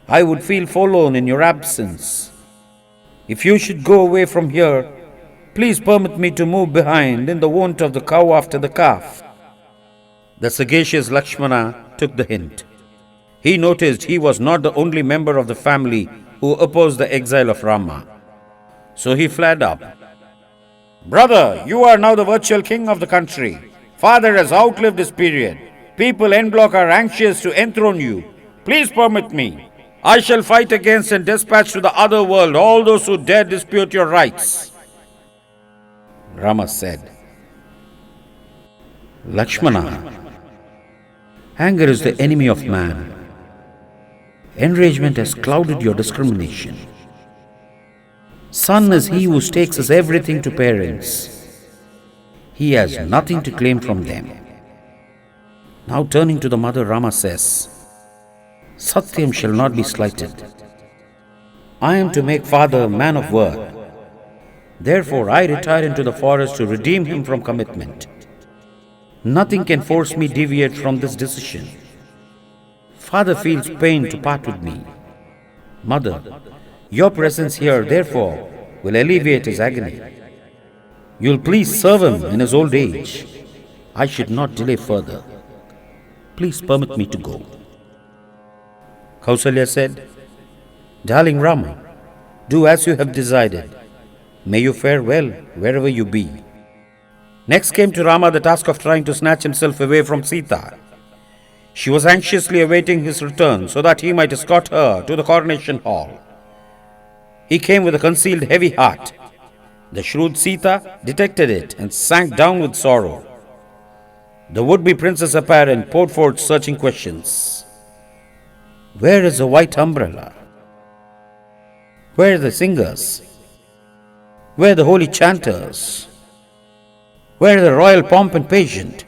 I would feel forlorn in your absence. If you should go away from here, please permit me to move behind in the want of the cow after the calf. The sagacious Lakshmana took the hint. He noticed he was not the only member of the family who opposed the exile of Rama. So he flared up. Brother, you are now the virtual king of the country. Father has outlived his period. People en bloc are anxious to enthrone you. Please permit me. I shall fight against and dispatch to the other world all those who dare dispute your rights. Rama said, Lakshmana, anger is the enemy of man. Enragement has clouded your discrimination. Son is he who takes his everything to parents. He has nothing to claim from them. Now turning to the mother, Rama says, Satyam shall not be slighted. I am to make father a man of worth. Therefore I retire into the forest to redeem him from commitment. Nothing can force me deviate from this decision. Father feels pain to part with me. Mother, your presence here, therefore, will alleviate his agony. You'll please serve him in his old age. I should not delay further. Please permit me to go. Kausalya said, Darling Rama, do as you have decided. May you fare well wherever you be. Next came to Rama the task of trying to snatch himself away from Sita. She was anxiously awaiting his return so that he might escort her to the coronation hall. He came with a concealed heavy heart. The shrewd Sita detected it and sank down with sorrow. The would-be princess apparent poured forth searching questions. Where is the white umbrella? Where are the singers? Where are the holy chanters? Where are the royal pomp and pageant?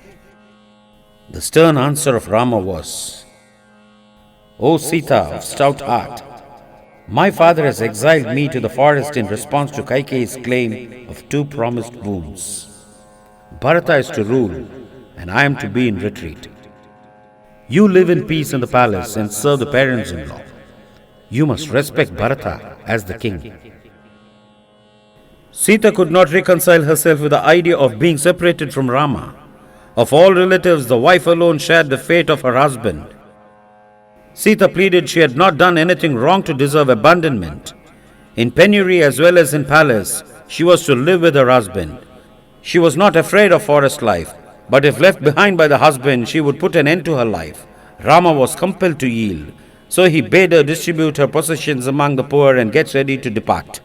The stern answer of Rama was, O Sita of stout heart, my father has exiled me to the forest in response to Kaikeyi's claim of 2 promised boons. Bharata is to rule, and I am to be in retreat. You live in peace in the palace and serve the parents-in-law. You must respect Bharata as the king. Sita could not reconcile herself with the idea of being separated from Rama. Of all relatives, the wife alone shared the fate of her husband. Sita pleaded she had not done anything wrong to deserve abandonment. In penury as well as in palace, she was to live with her husband. She was not afraid of forest life, but if left behind by the husband, she would put an end to her life. Rama was compelled to yield, so he bade her distribute her possessions among the poor and get ready to depart.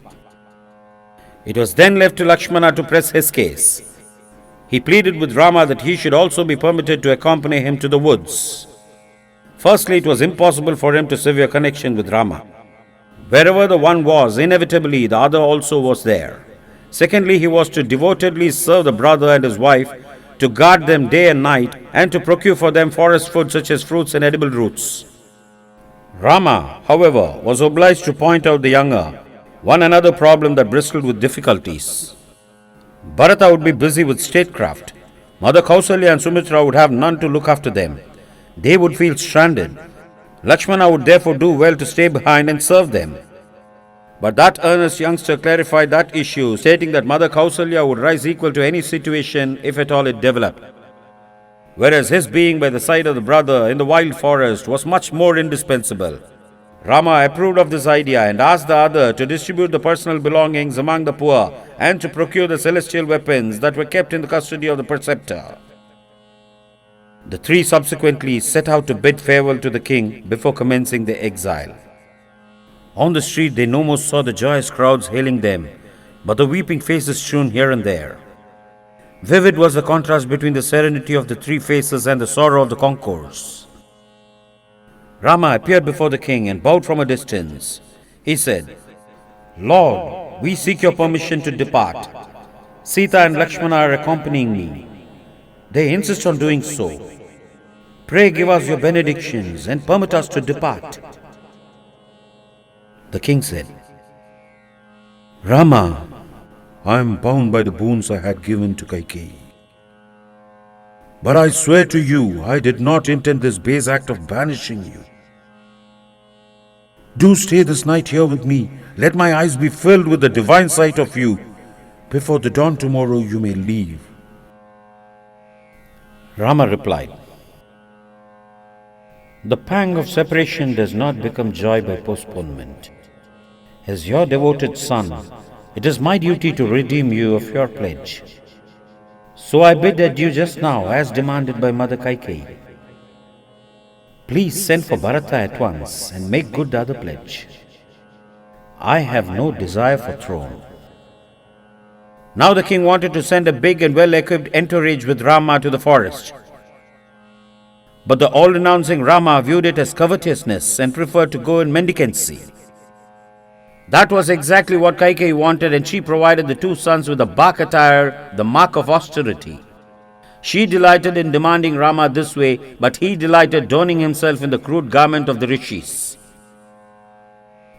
It was then left to Lakshmana to press his case. He pleaded with Rama that he should also be permitted to accompany him to the woods. Firstly, it was impossible for him to sever a connection with Rama. Wherever the one was, inevitably the other also was there. Secondly, he was to devotedly serve the brother and his wife, to guard them day and night, and to procure for them forest food such as fruits and edible roots. Rama, however, was obliged to point out the younger one another problem that bristled with difficulties. Bharata would be busy with statecraft. Mother Kausalya and Sumitra would have none to look after them. They would feel stranded. Lakshmana would therefore do well to stay behind and serve them. But that earnest youngster clarified that issue, stating that Mother Kausalya would rise equal to any situation if at all it developed. Whereas his being by the side of the brother in the wild forest was much more indispensable. Rama approved of this idea and asked the other to distribute the personal belongings among the poor and to procure the celestial weapons that were kept in the custody of the preceptor. The 3 subsequently set out to bid farewell to the king before commencing their exile. On the street they no more saw the joyous crowds hailing them, but the weeping faces strewn here and there. Vivid was the contrast between the serenity of the 3 faces and the sorrow of the concourse. Rama appeared before the king and bowed from a distance. He said, Lord, we seek your permission to depart. Sita and Lakshmana are accompanying me. They insist on doing so. Pray give us your benedictions and permit us to depart. The king said, Rama, I am bound by the boons I had given to Kaikeyi. But I swear to you, I did not intend this base act of banishing you. Do stay this night here with me. Let my eyes be filled with the divine sight of you. Before the dawn tomorrow you may leave. Rama replied, The pang of separation does not become joy by postponement. As your devoted son, it is my duty to redeem you of your pledge. So I bid adieu just now, as demanded by Mother Kaikeyi. Please send for Bharata at once and make good the other pledge. I have no desire for throne. Now the king wanted to send a big and well-equipped entourage with Rama to the forest. But the all-renouncing Rama viewed it as covetousness and preferred to go in mendicancy. That was exactly what Kaikeyi wanted, and she provided the two sons with a bark attire, the mark of austerity. She delighted in demanding Rama this way, but he delighted donning himself in the crude garment of the rishis.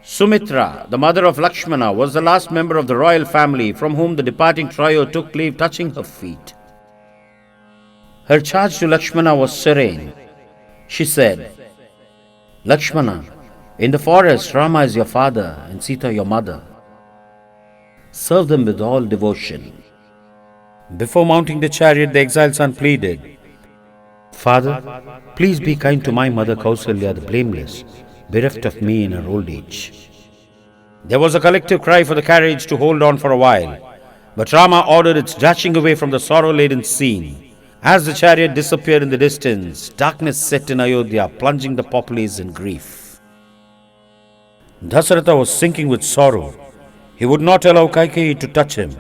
Sumitra, the mother of Lakshmana, was the last member of the royal family from whom the departing trio took leave, touching her feet. Her charge to Lakshmana was serene. She said, "Lakshmana, in the forest Rama is your father and Sita your mother. Serve them with all devotion." Before mounting the chariot, the exiled son pleaded, "Father, please be kind to my mother Kausalya, the blameless, bereft of me in her old age." There was a collective cry for the carriage to hold on for a while, but Rama ordered its dashing away from the sorrow-laden scene. As the chariot disappeared in the distance, darkness set in Ayodhya, plunging the populace in grief. Dasaratha was sinking with sorrow. He would not allow Kaikeyi to touch him.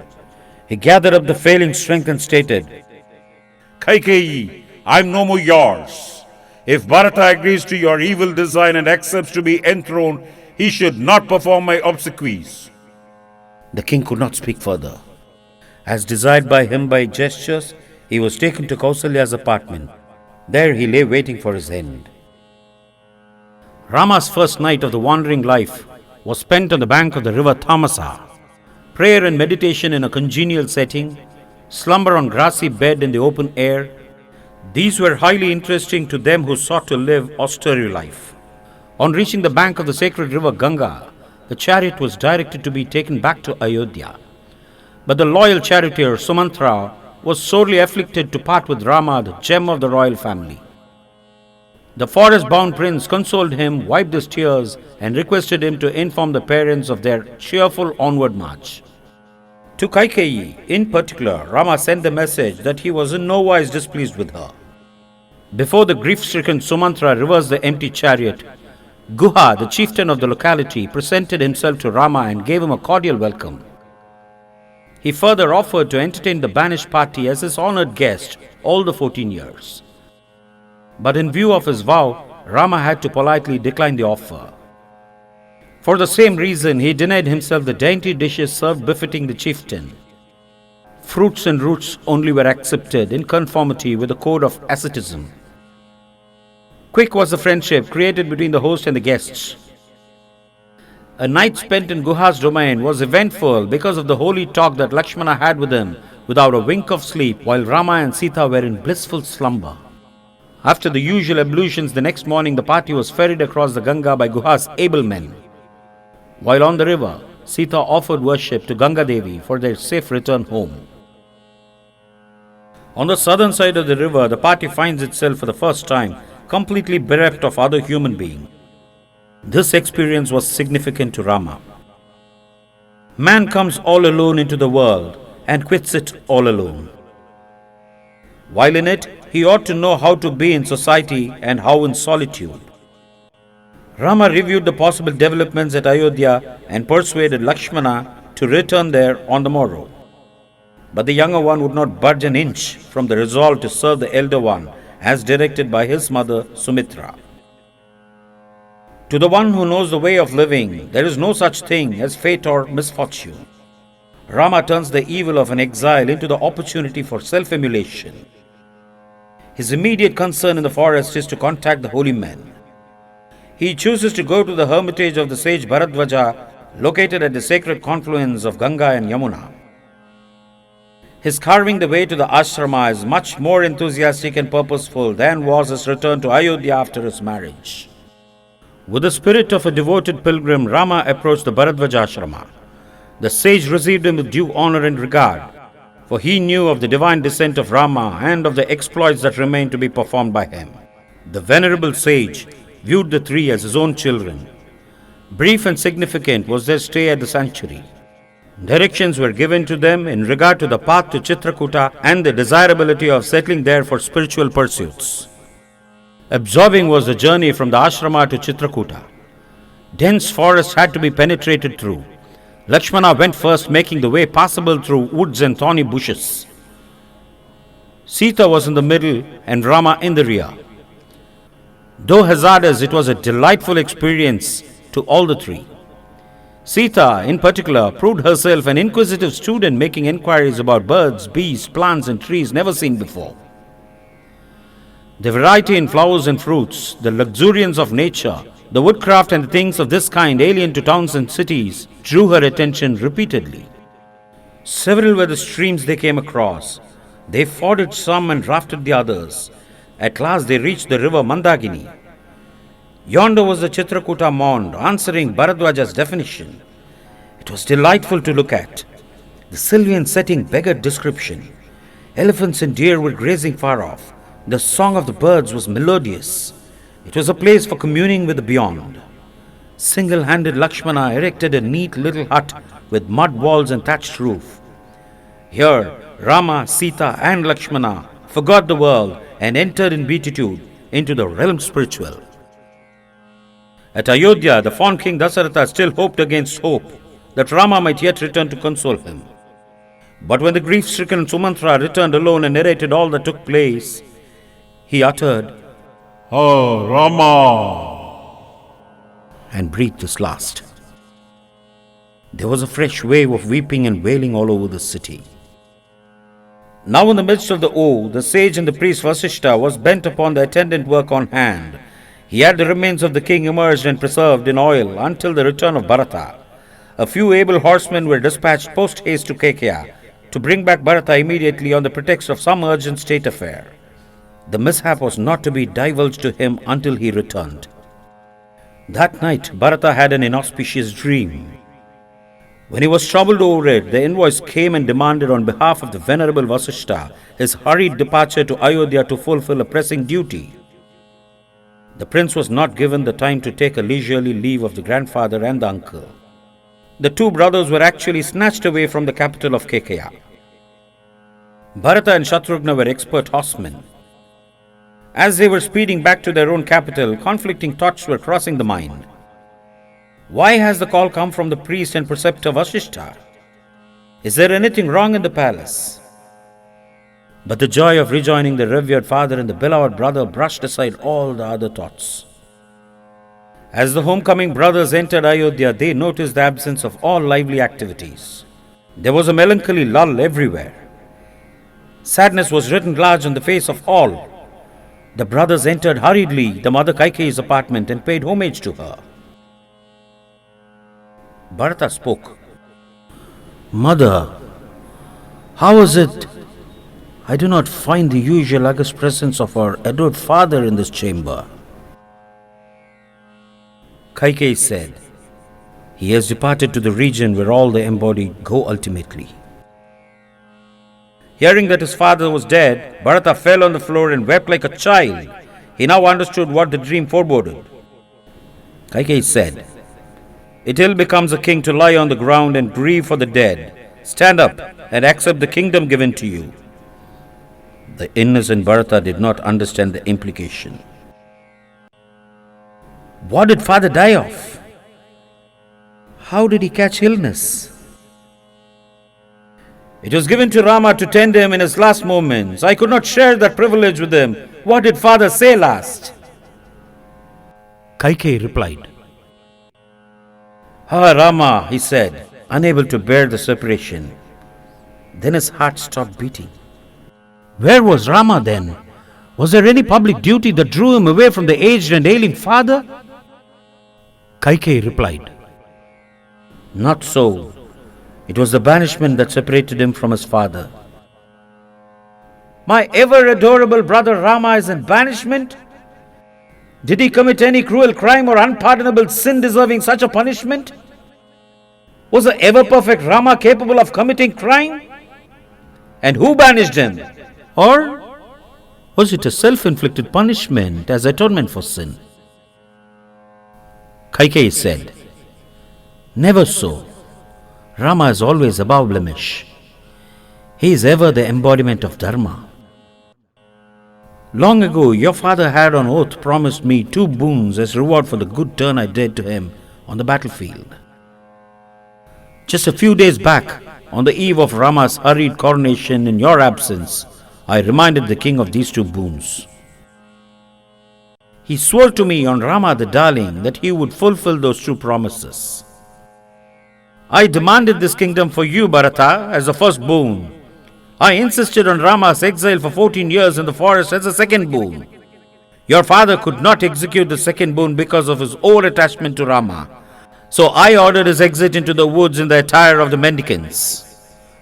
He gathered up the failing strength and stated, Kaikeyi, I am no more yours. If Bharata agrees to your evil design and accepts to be enthroned, he should not perform my obsequies. The king could not speak further. As desired by him by gestures, he was taken to Kausalya's apartment. There he lay waiting for his end. Rama's first night of the wandering life was spent on the bank of the river Tamasa. Prayer and meditation in a congenial setting, slumber on grassy bed in the open air, these were highly interesting to them who sought to live austere life. On reaching the bank of the sacred river Ganga, the chariot was directed to be taken back to Ayodhya. But the loyal charioteer Sumantra was sorely afflicted to part with Rama, the gem of the royal family. The forest-bound prince consoled him, wiped his tears, and requested him to inform the parents of their cheerful onward march. To Kaikeyi, in particular, Rama sent the message that he was in no wise displeased with her. Before the grief-stricken Sumantra reversed the empty chariot, Guha, the chieftain of the locality, presented himself to Rama and gave him a cordial welcome. He further offered to entertain the banished party as his honored guest all the 14 years. But in view of his vow, Rama had to politely decline the offer. For the same reason, he denied himself the dainty dishes served befitting the chieftain. Fruits and roots only were accepted in conformity with the code of asceticism. Quick was the friendship created between the host and the guests. A night spent in Guha's domain was eventful because of the holy talk that Lakshmana had with him without a wink of sleep, while Rama and Sita were in blissful slumber. After the usual ablutions, the next morning the party was ferried across the Ganga by Guha's able men. While on the river, Sita offered worship to Ganga Devi for their safe return home. On the southern side of the river, the party finds itself for the first time completely bereft of other human being. This experience was significant to Rama. Man comes all alone into the world and quits it all alone. While in it, he ought to know how to be in society and how in solitude. Rama reviewed the possible developments at Ayodhya and persuaded Lakshmana to return there on the morrow. But the younger one would not budge an inch from the resolve to serve the elder one as directed by his mother Sumitra. To the one who knows the way of living, there is no such thing as fate or misfortune. Rama turns the evil of an exile into the opportunity for self-emulation. His immediate concern in the forest is to contact the holy men. He chooses to go to the hermitage of the sage Bharadwaja, located at the sacred confluence of Ganga and Yamuna. His carving the way to the ashrama is much more enthusiastic and purposeful than was his return to Ayodhya after his marriage. With the spirit of a devoted pilgrim, Rama approached the Bharadwaja ashrama. The sage received him with due honor and regard, for he knew of the divine descent of Rama and of the exploits that remained to be performed by him. The venerable sage viewed the three as his own children. Brief and significant was their stay at the sanctuary. Directions were given to them in regard to the path to Chitrakuta and the desirability of settling there for spiritual pursuits. Absorbing was the journey from the ashrama to Chitrakuta. Dense forest had to be penetrated through. Lakshmana went first, making the way passable through woods and thorny bushes. Sita was in the middle and Rama in the rear. Though hazardous, it was a delightful experience to all the three. Sita, in particular, proved herself an inquisitive student, making inquiries about birds, bees, plants and trees never seen before. The variety in flowers and fruits, the luxuriance of nature, the woodcraft and things of this kind alien to towns and cities drew her attention repeatedly. Several were the streams they came across. They forded some and rafted the others. At last they reached the river Mandagini. Yonder was the Chitrakuta mound, answering Bharadwaja's definition. It was delightful to look at. The sylvan setting beggared description. Elephants and deer were grazing far off. The song of the birds was melodious. It was a place for communing with the beyond. Single-handed Lakshmana erected a neat little hut with mud walls and thatched roof. Here, Rama, Sita and Lakshmana forgot the world and entered in beatitude into the realm spiritual. At Ayodhya, the fond king Dasaratha still hoped against hope that Rama might yet return to console him. But when the grief-stricken Sumantra returned alone and narrated all that took place, he uttered, "Oh, Rama!" and breathed his last. There was a fresh wave of weeping and wailing all over the city. Now in the midst of the O, the sage and the priest Vasishta was bent upon the attendant work on hand. He had the remains of the king immersed and preserved in oil until the return of Bharata. A few able horsemen were dispatched post-haste to Kekeya to bring back Bharata immediately on the pretext of some urgent state affair. The mishap was not to be divulged to him until he returned. That night, Bharata had an inauspicious dream. When he was troubled over it, the envoys came and demanded on behalf of the venerable Vasishta his hurried departure to Ayodhya to fulfill a pressing duty. The prince was not given the time to take a leisurely leave of the grandfather and the uncle. The two brothers were actually snatched away from the capital of Kekeya. Bharata and Shatrugna were expert horsemen. As they were speeding back to their own capital, conflicting thoughts were crossing the mind. Why has the call come from the priest and preceptor Vasishta? Is there anything wrong in the palace? But the joy of rejoining the revered father and the beloved brother brushed aside all the other thoughts. As the homecoming brothers entered Ayodhya, they noticed the absence of all lively activities. There was a melancholy lull everywhere. Sadness was written large on the face of all. The brothers entered hurriedly the mother Kaikeyi's apartment and paid homage to her. Bharata spoke. "Mother, how is it I do not find the usual august presence of our adored father in this chamber?" Kaikeyi said, "He has departed to the region where all the embodied go ultimately." Hearing that his father was dead, Bharata fell on the floor and wept like a child. He now understood what the dream foreboded. Kaikeyi said, "It ill becomes a king to lie on the ground and grieve for the dead. Stand up and accept the kingdom given to you." The innocent Bharata did not understand the implication. What did father die of? How did he catch illness? It was given to Rama to tend him in his last moments. I could not share that privilege with him. What did father say last? Kaikeyi replied. "Ah, Rama," he said, unable to bear the separation. Then his heart stopped beating. Where was Rama then? Was there any public duty that drew him away from the aged and ailing father? Kaikeyi replied, "Not so. It was the banishment that separated him from his father." My ever adorable brother Rama is in banishment? Did he commit any cruel crime or unpardonable sin deserving such a punishment? Was the ever perfect Rama capable of committing crime? And who banished him? Or Was it a self-inflicted punishment as atonement for sin? Kaikeyi said, "Never so. Rama is always above blemish. He is ever the embodiment of Dharma. Long ago, your father had on oath promised me 2 boons as reward for the good turn I did to him on the battlefield. Just a few days back, on the eve of Rama's hurried coronation in your absence, I reminded the king of these 2 boons. He swore to me on Rama the darling that he would fulfill those 2 promises. I demanded this kingdom for you, Bharata, as the first boon. I insisted on Rama's exile for 14 years in the forest as a second boon. Your father could not execute the second boon because of his over-attachment to Rama. So I ordered his exit into the woods in the attire of the mendicants.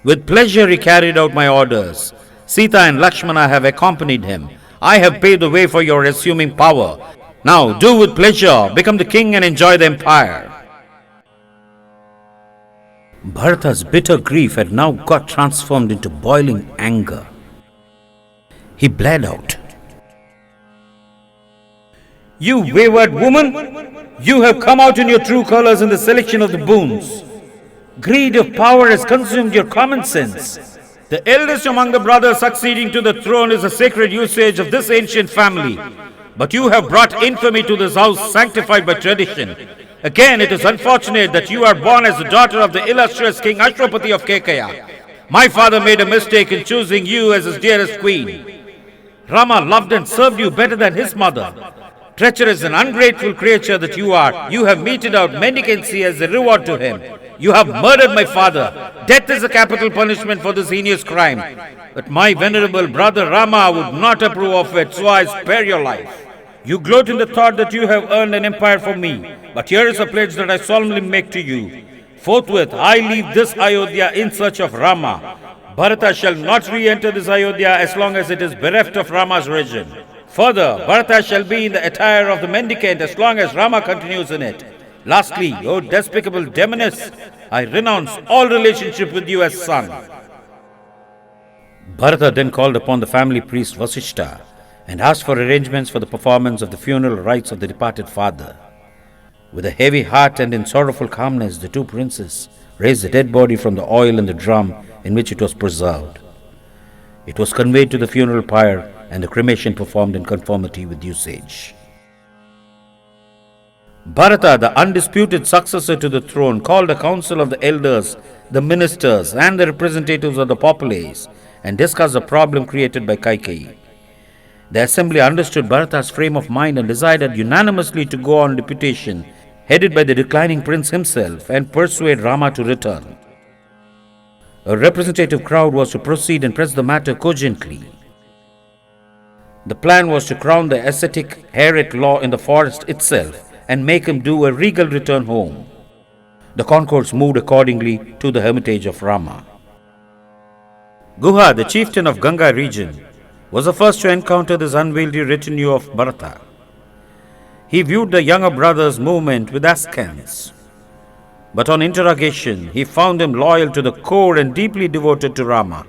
With pleasure he carried out my orders. Sita and Lakshmana have accompanied him. I have paved the way for your assuming power. Now do with pleasure, become the king and enjoy the empire." Bharata's bitter grief had now got transformed into boiling anger. He bled out, "You wayward woman! You have come out in your true colors in the selection of the boons. Greed of power has consumed your common sense. The eldest among the brothers succeeding to the throne is a sacred usage of this ancient family. But you have brought infamy to this house sanctified by tradition. Again, it is unfortunate that you are born as the daughter of the illustrious King Ashwapati of Kekaya. My father made a mistake in choosing you as his dearest queen. Rama loved and served you better than his mother. Treacherous and ungrateful creature that you are, you have meted out mendicancy as a reward to him. You have murdered my father. Death is a capital punishment for this heinous crime. But my venerable brother Rama would not approve of it, so I spare your life. You gloat in the thought that you have earned an empire for me. But here is a pledge that I solemnly make to you. Forthwith, I leave this Ayodhya in search of Rama. Bharata shall not re-enter this Ayodhya as long as it is bereft of Rama's region. Further, Bharata shall be in the attire of the mendicant as long as Rama continues in it. Lastly, O despicable demoness, I renounce all relationship with you as son." Bharata then called upon the family priest Vasishta and asked for arrangements for the performance of the funeral rites of the departed father. With a heavy heart and in sorrowful calmness, the 2 princes raised the dead body from the oil in the drum in which it was preserved. It was conveyed to the funeral pyre and the cremation performed in conformity with usage. Bharata, the undisputed successor to the throne, called a council of the elders, the ministers, and the representatives of the populace and discussed the problem created by Kaikeyi. The assembly understood Bharata's frame of mind and decided unanimously to go on deputation, headed by the declining prince himself, and persuade Rama to return. A representative crowd was to proceed and press the matter cogently. The plan was to crown the ascetic Herit-law in the forest itself and make him do a regal return home. The concourse moved accordingly to the hermitage of Rama. Guha, the chieftain of Ganga region, was the first to encounter this unwieldy retinue of Bharata. He viewed the younger brother's movement with askance. But on interrogation, he found him loyal to the core and deeply devoted to Rama.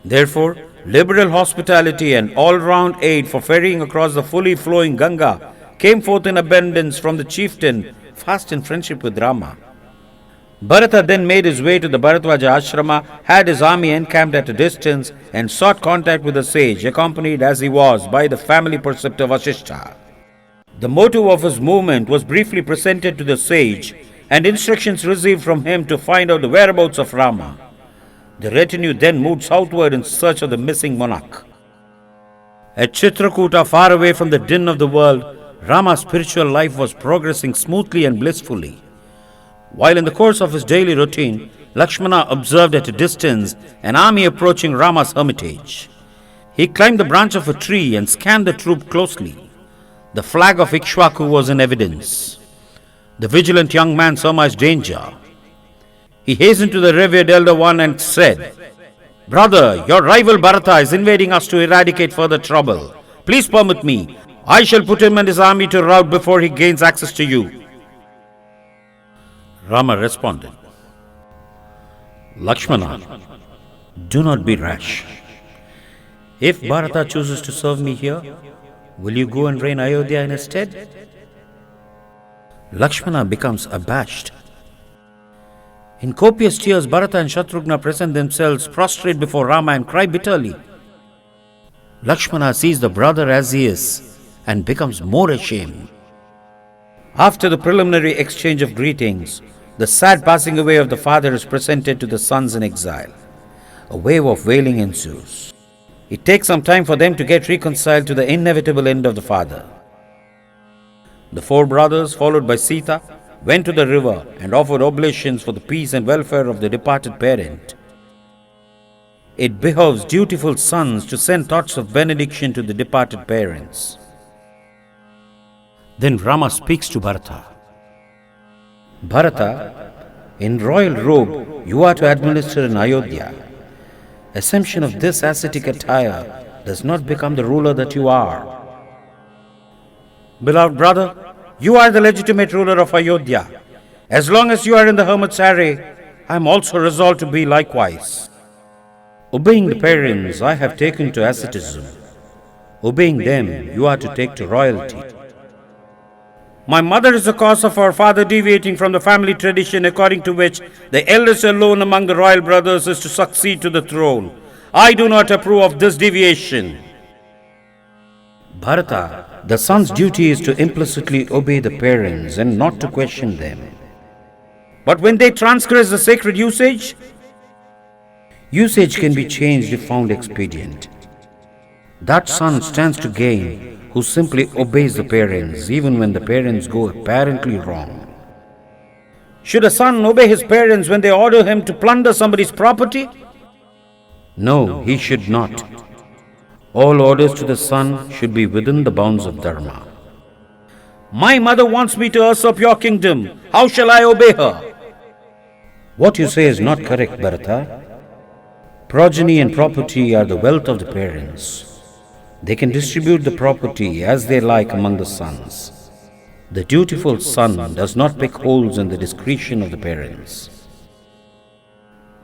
Therefore, liberal hospitality and all-round aid for ferrying across the fully flowing Ganga came forth in abundance from the chieftain, fast in friendship with Rama. Bharata then made his way to the Bharadwaja ashrama, had his army encamped at a distance, and sought contact with the sage, accompanied as he was by the family preceptor Vasishta. The motive of his movement was briefly presented to the sage, and instructions received from him to find out the whereabouts of Rama. The retinue then moved southward in search of the missing monarch. At Chitrakuta, far away from the din of the world, Rama's spiritual life was progressing smoothly and blissfully. While in the course of his daily routine, Lakshmana observed at a distance an army approaching Rama's hermitage. He climbed the branch of a tree and scanned the troop closely. The flag of Ikshvaku was in evidence. The vigilant young man surmised danger. He hastened to the revered elder one and said, "Brother, your rival Bharata is invading us to eradicate further trouble. Please permit me. I shall put him and his army to rout before he gains access to you." Rama responded, "Lakshmana, do not be rash. If Bharata chooses to serve me here, will you go and reign Ayodhya in his stead? Lakshmana becomes abashed. In copious tears, Bharata and Shatrughna present themselves prostrate before Rama and cry bitterly. Lakshmana sees the brother as he is and becomes more ashamed. After the preliminary exchange of greetings, the sad passing away of the father is presented to the sons in exile. A wave of wailing ensues. It takes some time for them to get reconciled to the inevitable end of the father. The four brothers, followed by Sita, went to the river and offered oblations for the peace and welfare of the departed parent. It behoves dutiful sons to send thoughts of benediction to the departed parents. Then Rama speaks to Bharata. Bharata, in royal robe, you are to administer in Ayodhya. Assumption of this ascetic attire does not become the ruler that you are. Beloved brother, you are the legitimate ruler of Ayodhya. As long as you are in the hermit's array, I am also resolved to be likewise. Obeying the parents, I have taken to asceticism. Obeying them, you are to take to royalty. My mother is the cause of our father deviating from the family tradition according to which the eldest alone among the royal brothers is to succeed to the throne. I do not approve of this deviation. Bharata, the son's duty is to implicitly obey the parents and not to question them. But when they transgress the sacred usage? Usage can be changed if found expedient. That son stands to gain who simply obeys the parents even when the parents go apparently wrong. Should a son obey his parents when they order him to plunder somebody's property? No, he should not. All orders to the son should be within the bounds of Dharma. My mother wants me to usurp your kingdom. How shall I obey her? What you say is not correct, Bharata. Progeny and property are the wealth of the parents. They can distribute the property as they like among the sons. The dutiful son does not pick holes in the discretion of the parents.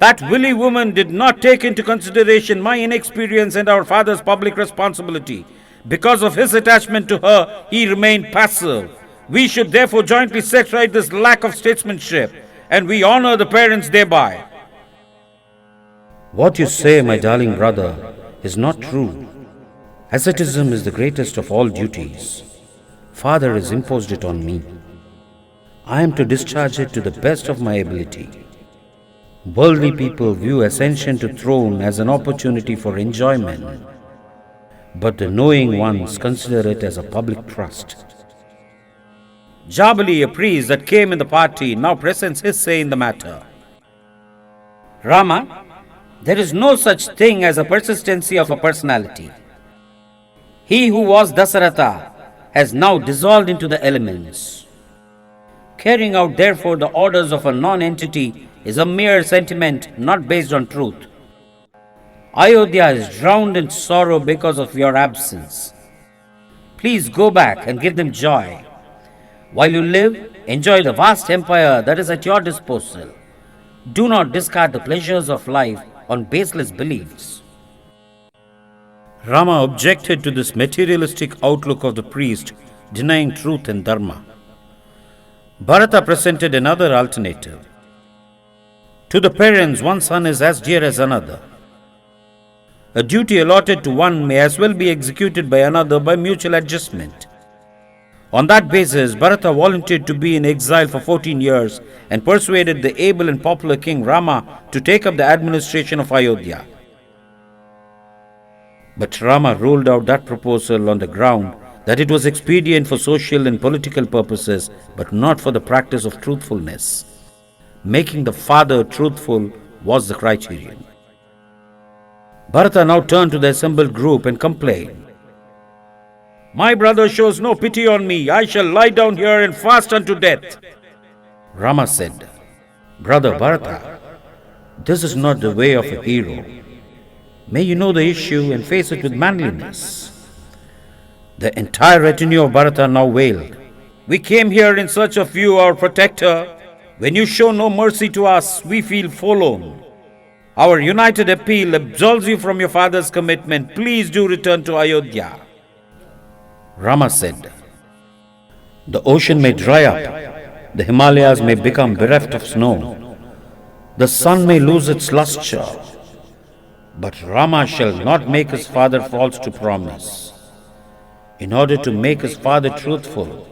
That willy woman did not take into consideration my inexperience and our father's public responsibility. Because of his attachment to her, he remained passive. We should therefore jointly set right this lack of statesmanship, and we honor the parents thereby. What you say, my darling brother, is not true. Asceticism is the greatest of all duties. Father has imposed it on me. I am to discharge it to the best of my ability. Worldly people view ascension to throne as an opportunity for enjoyment, but the knowing ones consider it as a public trust. Jabali, a priest that came in the party, now presents his say in the matter. Rama, there is no such thing as a persistency of a personality. He who was Dasaratha has now dissolved into the elements. Carrying out therefore the orders of a non-entity is a mere sentiment not based on truth. Ayodhya is drowned in sorrow because of your absence. Please go back and give them joy. While you live, enjoy the vast empire that is at your disposal. Do not discard the pleasures of life on baseless beliefs. Rama objected to this materialistic outlook of the priest, denying truth and dharma. Bharata presented another alternative. To the parents, one son is as dear as another. A duty allotted to one may as well be executed by another by mutual adjustment. On that basis, Bharata volunteered to be in exile for 14 years and persuaded the able and popular king Rama to take up the administration of Ayodhya. But Rama ruled out that proposal on the ground that it was expedient for social and political purposes, but not for the practice of truthfulness. Making the father truthful was the criterion. Bharata now turned to the assembled group and complained. My brother shows no pity on me. I shall lie down here and fast unto death. Rama said, Brother Bharata, this is not the way of a hero. May you know the issue and face it with manliness. The entire retinue of Bharata now wailed. We came here in search of you, our protector. When you show no mercy to us, we feel forlorn. Our united appeal absolves you from your father's commitment. Please do return to Ayodhya. Rama said, "The ocean may dry up, the Himalayas may become bereft of snow, the sun may lose its luster, but Rama shall not make his father false to promise. In order to make his father truthful,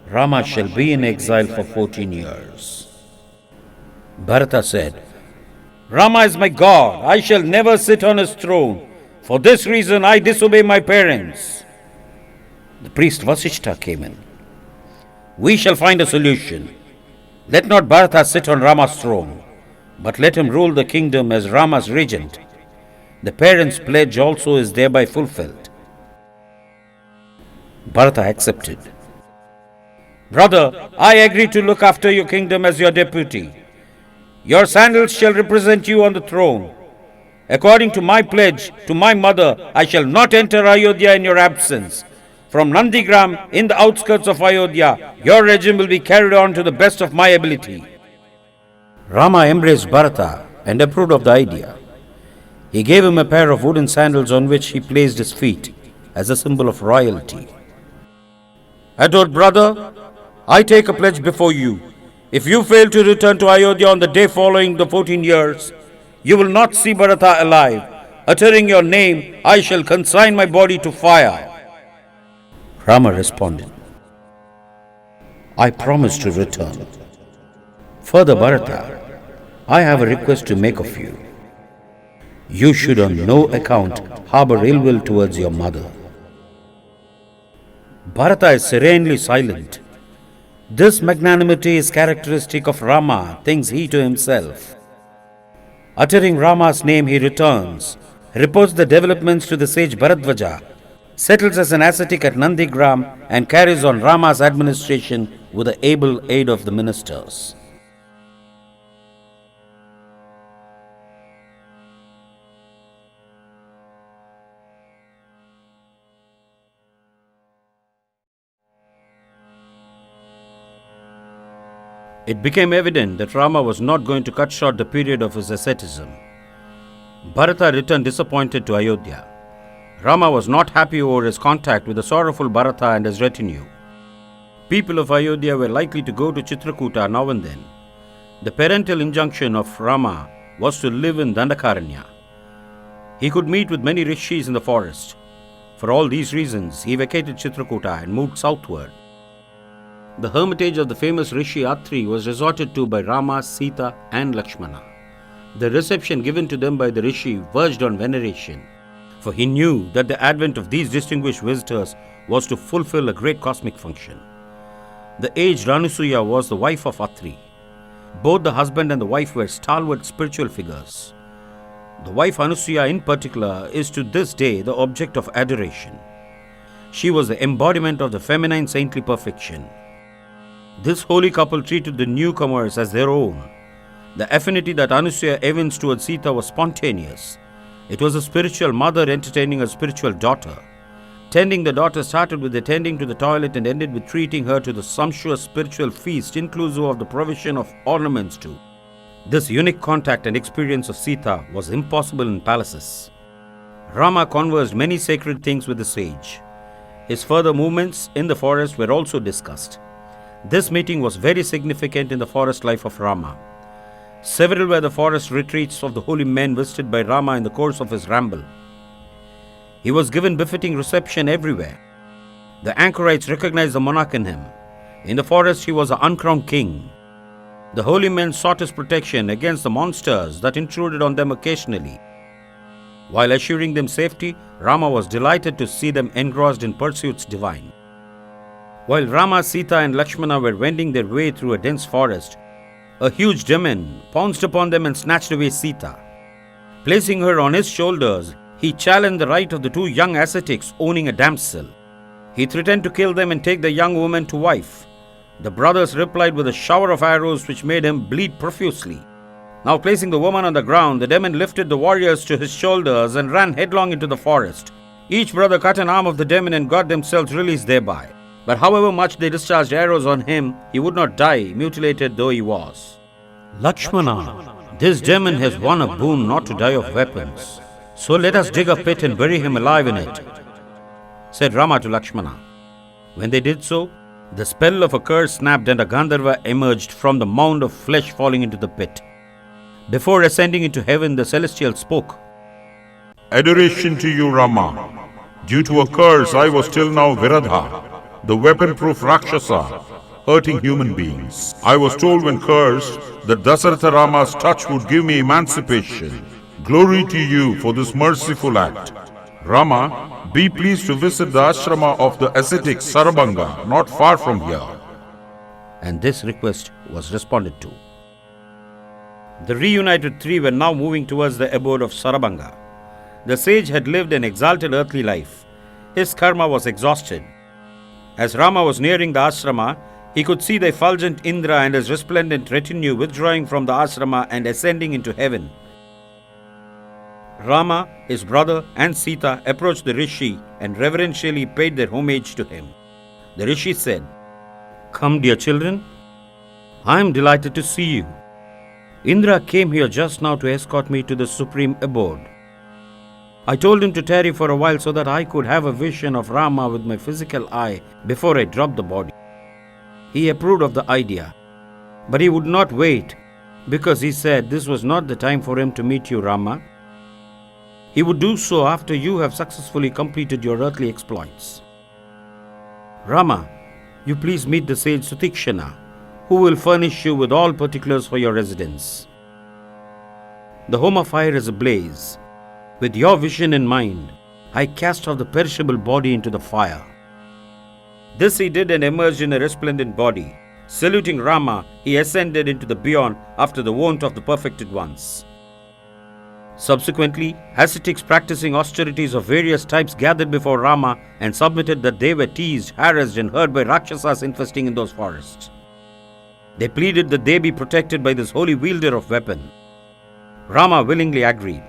Rama shall be in exile for 14 years. Bharata said, Rama is my God. I shall never sit on his throne. For this reason I disobey my parents. The priest Vasishta came in. We shall find a solution. Let not Bharata sit on Rama's throne, but let him rule the kingdom as Rama's regent. The parents' pledge also is thereby fulfilled. Bharata accepted. Brother, I agree to look after your kingdom as your deputy. Your sandals shall represent you on the throne. According to my pledge to my mother, I shall not enter Ayodhya in your absence. From Nandigram, in the outskirts of Ayodhya, your regime will be carried on to the best of my ability. Rama embraced Bharata and approved of the idea. He gave him a pair of wooden sandals on which he placed his feet as a symbol of royalty. Adored brother, I take a pledge before you. If you fail to return to Ayodhya on the day following the 14 years, you will not see Bharata alive. Uttering your name, I shall consign my body to fire. Rama responded, I promise to return. Further, Bharata, I have a request to make of you. You should on no account harbor ill will towards your mother. Bharata is serenely silent. This magnanimity is characteristic of Rama, thinks he to himself. Uttering Rama's name, he returns, reports the developments to the sage Bharadvaja, settles as an ascetic at Nandigram, and carries on Rama's administration with the able aid of the ministers. It became evident that Rama was not going to cut short the period of his asceticism. Bharata returned disappointed to Ayodhya. Rama was not happy over his contact with the sorrowful Bharata and his retinue. People of Ayodhya were likely to go to Chitrakuta now and then. The parental injunction of Rama was to live in Dandakaranya. He could meet with many rishis in the forest. For all these reasons, he vacated Chitrakuta and moved southward. The hermitage of the famous Rishi Atri was resorted to by Rama, Sita and Lakshmana. The reception given to them by the Rishi verged on veneration, for he knew that the advent of these distinguished visitors was to fulfill a great cosmic function. The aged Ranusuya was the wife of Atri. Both the husband and the wife were stalwart spiritual figures. The wife Anusuya in particular is to this day the object of adoration. She was the embodiment of the feminine saintly perfection. This holy couple treated the newcomers as their own. The affinity that Anusuya evinced towards Sita was spontaneous. It was a spiritual mother entertaining a spiritual daughter. Tending the daughter started with attending to the toilet and ended with treating her to the sumptuous spiritual feast inclusive of the provision of ornaments too. This unique contact and experience of Sita was impossible in palaces. Rama conversed many sacred things with the sage. His further movements in the forest were also discussed. This meeting was very significant in the forest life of Rama. Several were the forest retreats of the holy men visited by Rama in the course of his ramble. He was given befitting reception everywhere. The anchorites recognized the monarch in him. In the forest he was an uncrowned king. The holy men sought his protection against the monsters that intruded on them occasionally. While assuring them safety, Rama was delighted to see them engrossed in pursuits divine. While Rama, Sita and Lakshmana were wending their way through a dense forest, a huge demon pounced upon them and snatched away Sita. Placing her on his shoulders, he challenged the right of the two young ascetics owning a damsel. He threatened to kill them and take the young woman to wife. The brothers replied with a shower of arrows which made him bleed profusely. Now placing the woman on the ground, the demon lifted the warriors to his shoulders and ran headlong into the forest. Each brother cut an arm of the demon and got themselves released thereby. But however much they discharged arrows on him, he would not die, mutilated though he was. Lakshmana, This demon has won a boon not to die of weapons. So let us dig a pit and bury him alive in it, said Rama to Lakshmana. When they did so, the spell of a curse snapped and a Gandharva emerged from the mound of flesh falling into the pit. Before ascending into heaven, the celestial spoke. Adoration to you, Rama. Due to a curse, I was till now Viradha, the weapon-proof Rakshasa, hurting human beings. I was told when cursed that Dasaratha Rama's touch would give me emancipation. Glory to you for this merciful act. Rama, be pleased to visit the ashrama of the ascetic Sarabanga, not far from here. And this request was responded to. The reunited three were now moving towards the abode of Sarabanga. The sage had lived an exalted earthly life. His karma was exhausted. As Rama was nearing the ashrama, he could see the effulgent Indra and his resplendent retinue withdrawing from the ashrama and ascending into heaven. Rama, his brother, and Sita approached the rishi and reverentially paid their homage to him. The rishi said, "Come, dear children, I am delighted to see you. Indra came here just now to escort me to the supreme abode. I told him to tarry for a while so that I could have a vision of Rama with my physical eye before I dropped the body. He approved of the idea, but he would not wait because he said this was not the time for him to meet you, Rama. He would do so after you have successfully completed your earthly exploits. Rama, you please meet the sage Sutikshana, who will furnish you with all particulars for your residence. The home of fire is ablaze. With your vision in mind, I cast off the perishable body into the fire." This he did and emerged in a resplendent body. Saluting Rama, he ascended into the beyond after the wont of the perfected ones. Subsequently, ascetics practicing austerities of various types gathered before Rama and submitted that they were teased, harassed and hurt by Rakshasas infesting in those forests. They pleaded that they be protected by this holy wielder of weapon. Rama willingly agreed.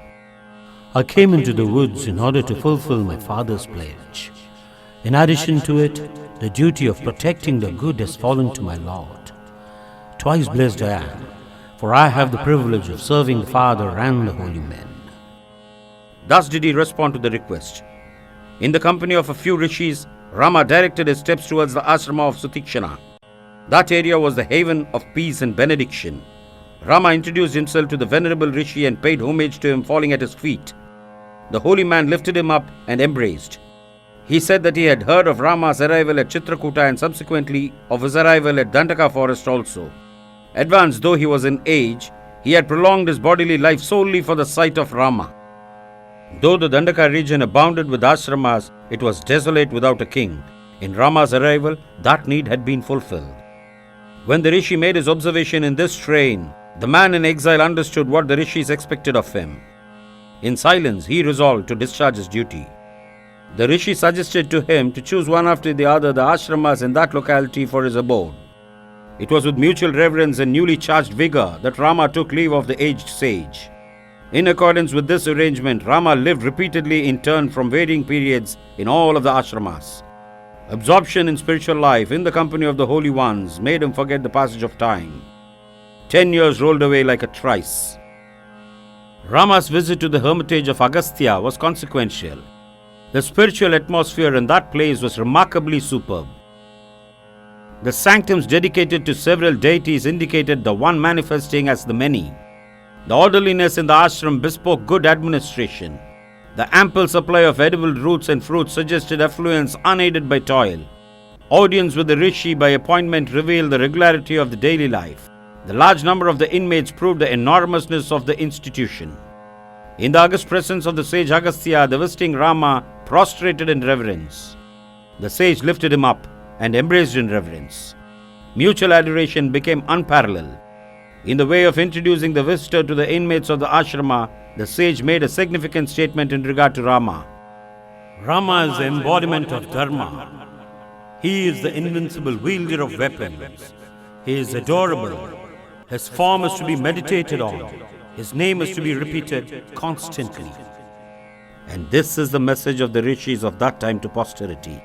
I came into the woods in order to fulfill my father's pledge. In addition to it, the duty of protecting the good has fallen to my lord. Twice blessed I am, for I have the privilege of serving the Father and the holy men. Thus did he respond to the request. In the company of a few rishis, Rama directed his steps towards the ashrama of Sutikshana. That area was the haven of peace and benediction. Rama introduced himself to the venerable rishi and paid homage to him, falling at his feet. The holy man lifted him up and embraced. He said that he had heard of Rama's arrival at Chitrakuta and subsequently of his arrival at Dandaka forest also. Advanced though he was in age, he had prolonged his bodily life solely for the sight of Rama. Though the Dandaka region abounded with ashramas, it was desolate without a king. In Rama's arrival, that need had been fulfilled. When the rishi made his observation in this strain, the man in exile understood what the rishis expected of him. In silence, he resolved to discharge his duty. The rishi suggested to him to choose one after the other the ashramas in that locality for his abode. It was with mutual reverence and newly charged vigor that Rama took leave of the aged sage. In accordance with this arrangement, Rama lived repeatedly in turn from varying periods in all of the ashramas. Absorption in spiritual life in the company of the holy ones made him forget the passage of time. 10 years rolled away like a trice. Rama's visit to the hermitage of Agastya was consequential. The spiritual atmosphere in that place was remarkably superb. The sanctums dedicated to several deities indicated the one manifesting as the many. The orderliness in the ashram bespoke good administration. The ample supply of edible roots and fruits suggested affluence unaided by toil. Audience with the rishi by appointment revealed the regularity of the daily life. The large number of the inmates proved the enormousness of the institution. In the august presence of the sage Agastya, the visiting Rama prostrated in reverence. The sage lifted him up and embraced in reverence. Mutual adoration became unparalleled. In the way of introducing the visitor to the inmates of the ashrama, the sage made a significant statement in regard to Rama. Rama is the embodiment of Dharma. He is the invincible wielder of weapons. He is adorable. His form is to be meditated on. His name is to be repeated constantly. And this is the message of the rishis of that time to posterity.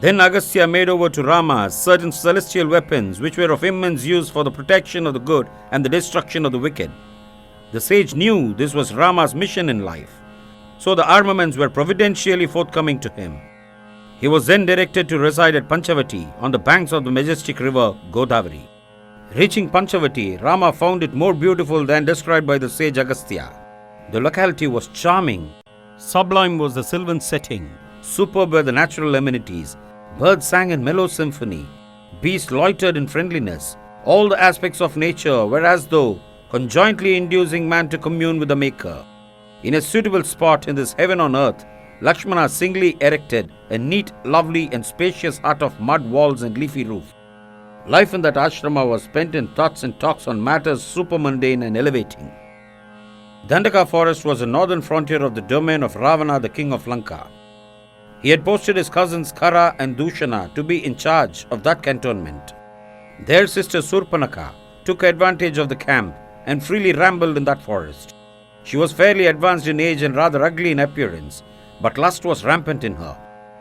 Then Agastya made over to Rama certain celestial weapons which were of immense use for the protection of the good and the destruction of the wicked. The sage knew this was Rama's mission in life, so the armaments were providentially forthcoming to him. He was then directed to reside at Panchavati on the banks of the majestic river Godavari. Reaching Panchavati, Rama found it more beautiful than described by the sage Agastya. The locality was charming. Sublime was the sylvan setting. Superb were the natural amenities. Birds sang in mellow symphony. Beasts loitered in friendliness. All the aspects of nature were as though conjointly inducing man to commune with the Maker. In a suitable spot in this heaven on earth, Lakshmana singly erected a neat, lovely and spacious hut of mud walls and leafy roof. Life in that ashrama was spent in thoughts and talks on matters supermundane and elevating. Dandaka forest was the northern frontier of the domain of Ravana, the king of Lanka. He had posted his cousins Kara and Dushana to be in charge of that cantonment. Their sister Surpanaka took advantage of the camp and freely rambled in that forest. She was fairly advanced in age and rather ugly in appearance, but lust was rampant in her.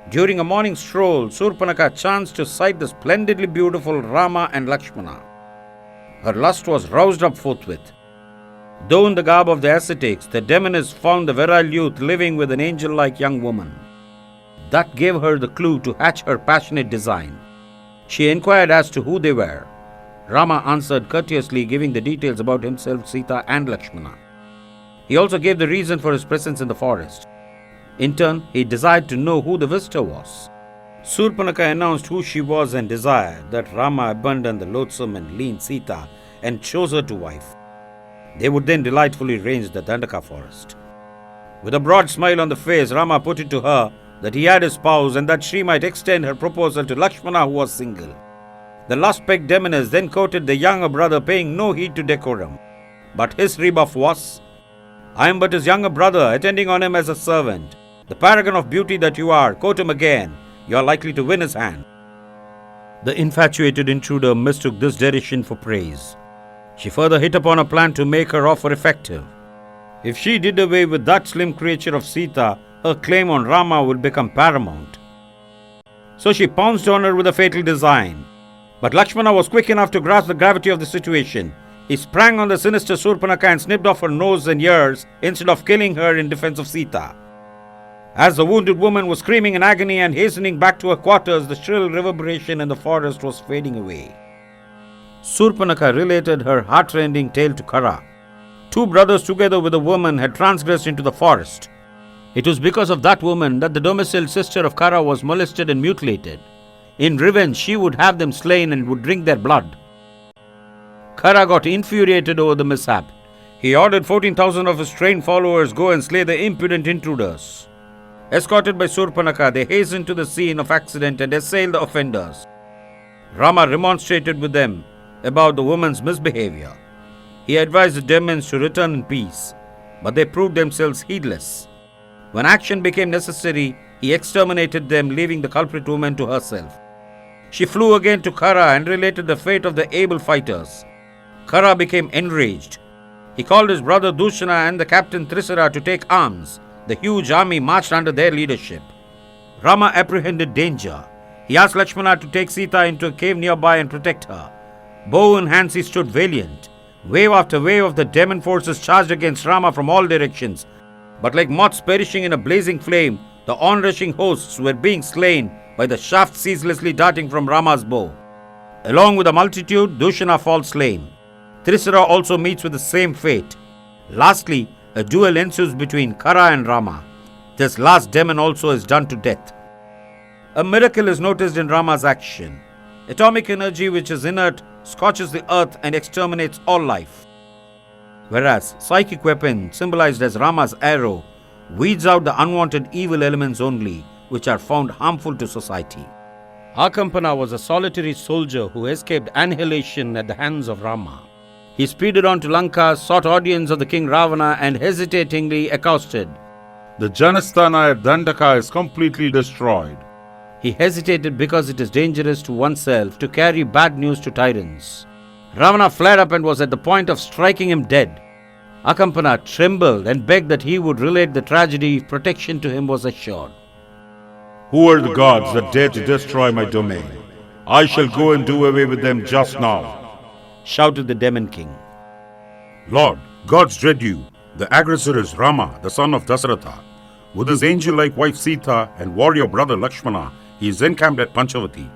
During a morning stroll, Surpanaka chanced to sight the splendidly beautiful Rama and Lakshmana. Her lust was roused up forthwith. Though in the garb of the ascetics, the demoness found the virile youth living with an angel-like young woman. That gave her the clue to hatch her passionate design. She inquired as to who they were. Rama answered courteously, giving the details about himself, Sita and Lakshmana. He also gave the reason for his presence in the forest. In turn, he desired to know who the visitor was. Surpanaka announced who she was and desired that Rama abandon the loathsome and lean Sita and chose her to wife. They would then delightfully range the Dandaka forest. With a broad smile on the face, Rama put it to her that he had a spouse and that she might extend her proposal to Lakshmana, who was single. The lust-pegged demoness then quoted the younger brother, paying no heed to decorum. But his rebuff was, "I am but his younger brother, attending on him as a servant. The paragon of beauty that you are, quote him again. You are likely to win his hand." The infatuated intruder mistook this derision for praise. She further hit upon a plan to make her offer effective. If she did away with that slim creature of Sita, her claim on Rama would become paramount. So she pounced on her with a fatal design. But Lakshmana was quick enough to grasp the gravity of the situation. He sprang on the sinister Surpanaka and snipped off her nose and ears instead of killing her in defense of Sita. As the wounded woman was screaming in agony and hastening back to her quarters, the shrill reverberation in the forest was fading away. Surpanaka related her heart-rending tale to Kara. Two brothers together with a woman had transgressed into the forest. It was because of that woman that the domiciled sister of Kara was molested and mutilated. In revenge, she would have them slain and would drink their blood. Kara got infuriated over the mishap. He ordered 14,000 of his trained followers go and slay the impudent intruders. Escorted by Surpanaka, they hastened to the scene of accident and assailed the offenders. Rama remonstrated with them about the woman's misbehavior. He advised the demons to return in peace, but they proved themselves heedless. When action became necessary, he exterminated them, leaving the culprit woman to herself. She flew again to Kara and related the fate of the able fighters. Kara became enraged. He called his brother Dushana and the captain Trisara to take arms. The huge army marched under their leadership. Rama apprehended danger. He asked Lakshmana to take Sita into a cave nearby and protect her. Bow in hands, he stood valiant. Wave after wave of the demon forces charged against Rama from all directions. But like moths perishing in a blazing flame, the onrushing hosts were being slain by the shaft ceaselessly darting from Rama's bow. Along with the multitude, Dushana falls slain. Trisara also meets with the same fate. Lastly, a duel ensues between Kara and Rama. This last demon also is done to death. A miracle is noticed in Rama's action. Atomic energy, which is inert, scorches the earth and exterminates all life. Whereas psychic weapon, symbolized as Rama's arrow, weeds out the unwanted evil elements only, which are found harmful to society. Akampana was a solitary soldier who escaped annihilation at the hands of Rama. He speeded on to Lanka, sought audience of the king Ravana, and hesitatingly accosted. The Janasthana at Dandaka is completely destroyed. He hesitated because it is dangerous to oneself to carry bad news to tyrants. Ravana flared up and was at the point of striking him dead. Akampana trembled and begged that he would relate the tragedy if protection to him was assured. Who are the gods that dare to destroy my domain? I shall go and do away with them just now. Shouted the demon king. Lord, Gods dread you. The aggressor is Rama, the son of Dasaratha. With his angel-like wife Sita and warrior brother Lakshmana, he is encamped at Panchavati.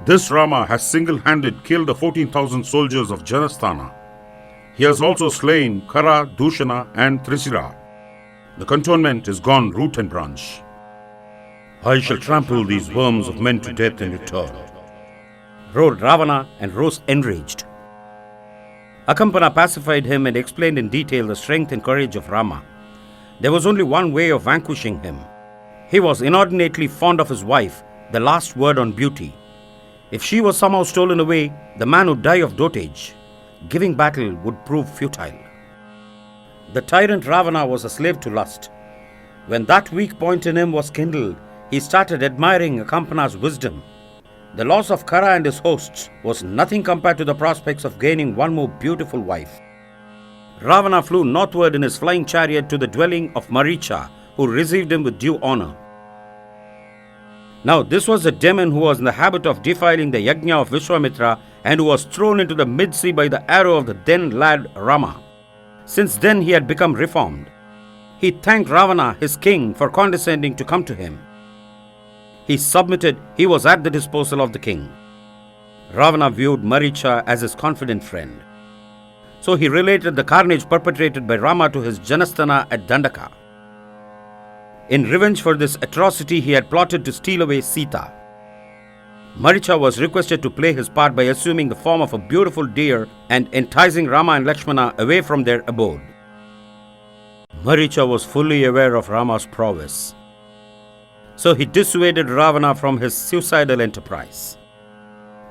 This Rama has single-handed killed the 14,000 soldiers of Janasthana. He has also slain Kara, Dushana and Trisira. The cantonment is gone root and branch. I shall trample these worms of men to death in return, roared Ravana and rose enraged. Akampana pacified him and explained in detail the strength and courage of Rama. There was only one way of vanquishing him. He was inordinately fond of his wife, the last word on beauty. If she was somehow stolen away, the man would die of dotage. Giving battle would prove futile. The tyrant Ravana was a slave to lust. When that weak point in him was kindled, he started admiring Akampana's wisdom. The loss of Kara and his hosts was nothing compared to the prospects of gaining one more beautiful wife. Ravana flew northward in his flying chariot to the dwelling of Maricha, who received him with due honor. Now this was a demon who was in the habit of defiling the yajna of Vishwamitra and who was thrown into the mid-sea by the arrow of the then lad Rama. Since then he had become reformed. He thanked Ravana, his king, for condescending to come to him. He submitted. He was at the disposal of the king. Ravana viewed Maricha as his confident friend. So he related the carnage perpetrated by Rama to his Janasthana at Dandaka. In revenge for this atrocity, he had plotted to steal away Sita. Maricha was requested to play his part by assuming the form of a beautiful deer and enticing Rama and Lakshmana away from their abode. Maricha was fully aware of Rama's prowess. So he dissuaded Ravana from his suicidal enterprise.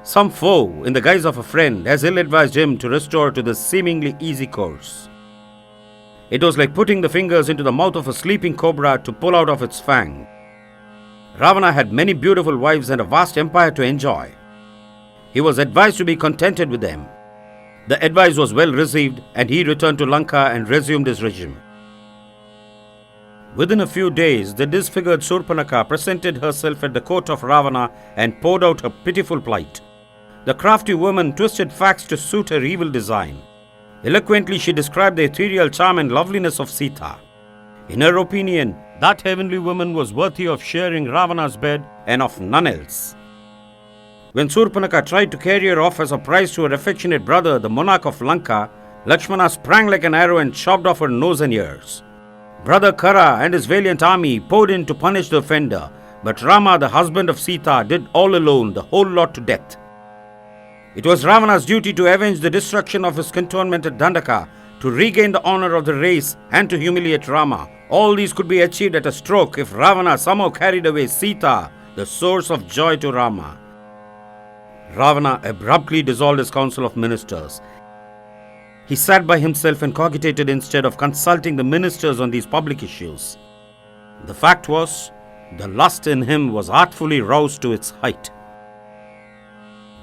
Some foe, in the guise of a friend, has ill-advised him to restore to this seemingly easy course. It was like putting the fingers into the mouth of a sleeping cobra to pull out of its fang. Ravana had many beautiful wives and a vast empire to enjoy. He was advised to be contented with them. The advice was well received and he returned to Lanka and resumed his regime. Within a few days, the disfigured Surpanaka presented herself at the court of Ravana and poured out her pitiful plight. The crafty woman twisted facts to suit her evil design. Eloquently, she described the ethereal charm and loveliness of Sita. In her opinion, that heavenly woman was worthy of sharing Ravana's bed and of none else. When Surpanaka tried to carry her off as a prize to her affectionate brother, the monarch of Lanka, Lakshmana sprang like an arrow and chopped off her nose and ears. Brother Kara and his valiant army poured in to punish the offender, but Rama, the husband of Sita, did all alone the whole lot to death. It was Ravana's duty to avenge the destruction of his cantonment at Dandaka, to regain the honor of the race and to humiliate Rama. All these could be achieved at a stroke if Ravana somehow carried away Sita, the source of joy to Rama. Ravana abruptly dissolved his council of ministers. He sat by himself and cogitated instead of consulting the ministers on these public issues. The fact was, the lust in him was artfully roused to its height.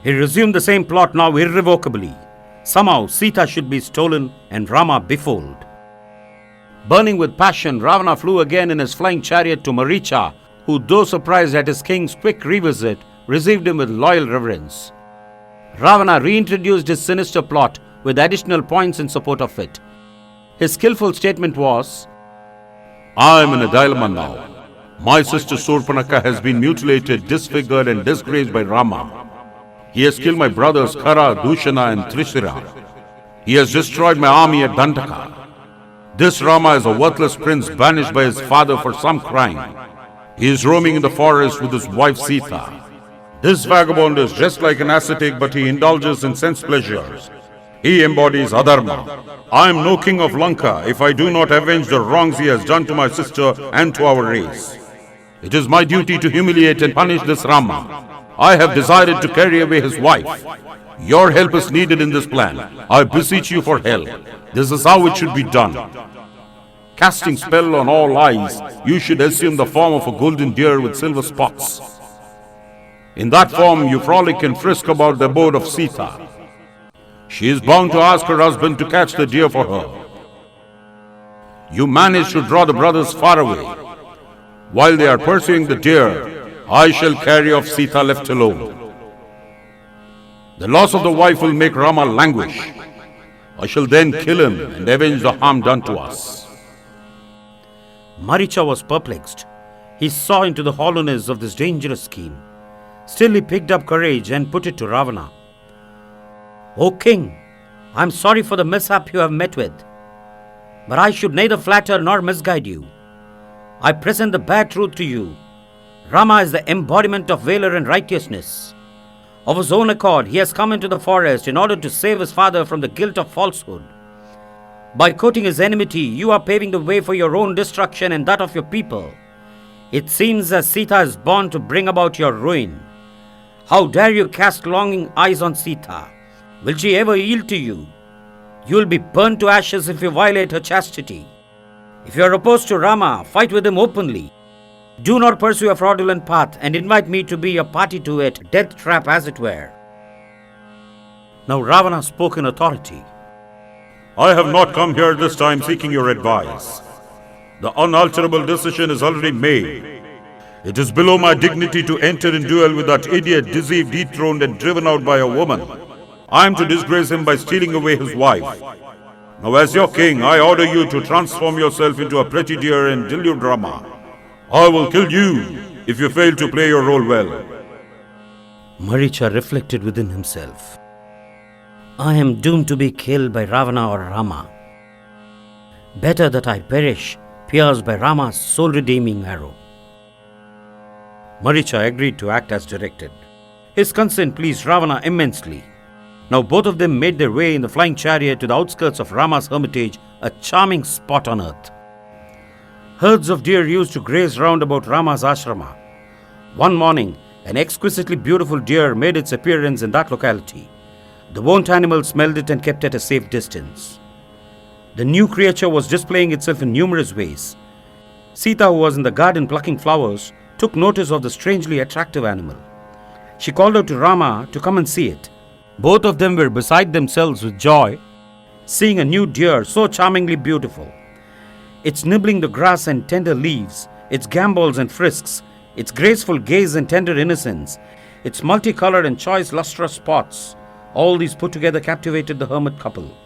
He resumed the same plot now irrevocably. Somehow Sita should be stolen and Rama befooled. Burning with passion, Ravana flew again in his flying chariot to Maricha, who, though surprised at his king's quick revisit, received him with loyal reverence. Ravana reintroduced his sinister plot with additional points in support of it. His skillful statement was, I am in a dilemma now. My sister Surpanaka has been mutilated, disfigured and disgraced by Rama. He has killed my brothers Kara, Dushana and Trisira. He has destroyed my army at Dandaka. This Rama is a worthless prince banished by his father for some crime. He is roaming in the forest with his wife Sita. This vagabond is dressed like an ascetic, but he indulges in sense pleasures. He embodies adharma. I am no king of Lanka if I do not avenge the wrongs he has done to my sister and to our race. It is my duty to humiliate and punish this Rama. I have decided to carry away his wife. Your help is needed in this plan. I beseech you for help. This is how it should be done. Casting spell on all eyes, you should assume the form of a golden deer with silver spots. In that form, you frolic and frisk about the abode of Sita. She is bound to ask her husband to catch the deer for her. You manage to draw the brothers far away. While they are pursuing the deer, I shall carry off Sita left alone. The loss of the wife will make Rama languish. I shall then kill him and avenge the harm done to us. Maricha was perplexed. He saw into the hollowness of this dangerous scheme. Still he picked up courage and put it to Ravana. O king, I am sorry for the mishap you have met with, but I should neither flatter nor misguide you. I present the bare truth to you. Rama is the embodiment of valor and righteousness. Of his own accord, he has come into the forest in order to save his father from the guilt of falsehood. By courting his enmity, you are paving the way for your own destruction and that of your people. It seems as Sita is born to bring about your ruin. How dare you cast longing eyes on Sita? Will she ever yield to you? You will be burnt to ashes if you violate her chastity. If you are opposed to Rama, fight with him openly. Do not pursue a fraudulent path and invite me to be a party to it, death trap as it were. Now Ravana spoke in authority. I have not come here this time seeking your advice. The unalterable decision is already made. It is below my dignity to enter in duel with that idiot deceived, dethroned and driven out by a woman. I am to disgrace him by stealing away his wife. Now as your king, I order you to transform yourself into a pretty deer and delude Rama. I will kill you if you fail to play your role well. Maricha reflected within himself. I am doomed to be killed by Ravana or Rama. Better that I perish, pierced by Rama's soul-redeeming arrow. Maricha agreed to act as directed. His consent pleased Ravana immensely. Now both of them made their way in the flying chariot to the outskirts of Rama's hermitage, a charming spot on earth. Herds of deer used to graze round about Rama's ashrama. One morning, an exquisitely beautiful deer made its appearance in that locality. The wont animal smelled it and kept at a safe distance. The new creature was displaying itself in numerous ways. Sita, who was in the garden plucking flowers, took notice of the strangely attractive animal. She called out to Rama to come and see it. Both of them were beside themselves with joy, seeing a new deer so charmingly beautiful. Its nibbling the grass and tender leaves, its gambols and frisks, its graceful gaze and tender innocence, its multicolored and choice lustrous spots, all these put together captivated the hermit couple.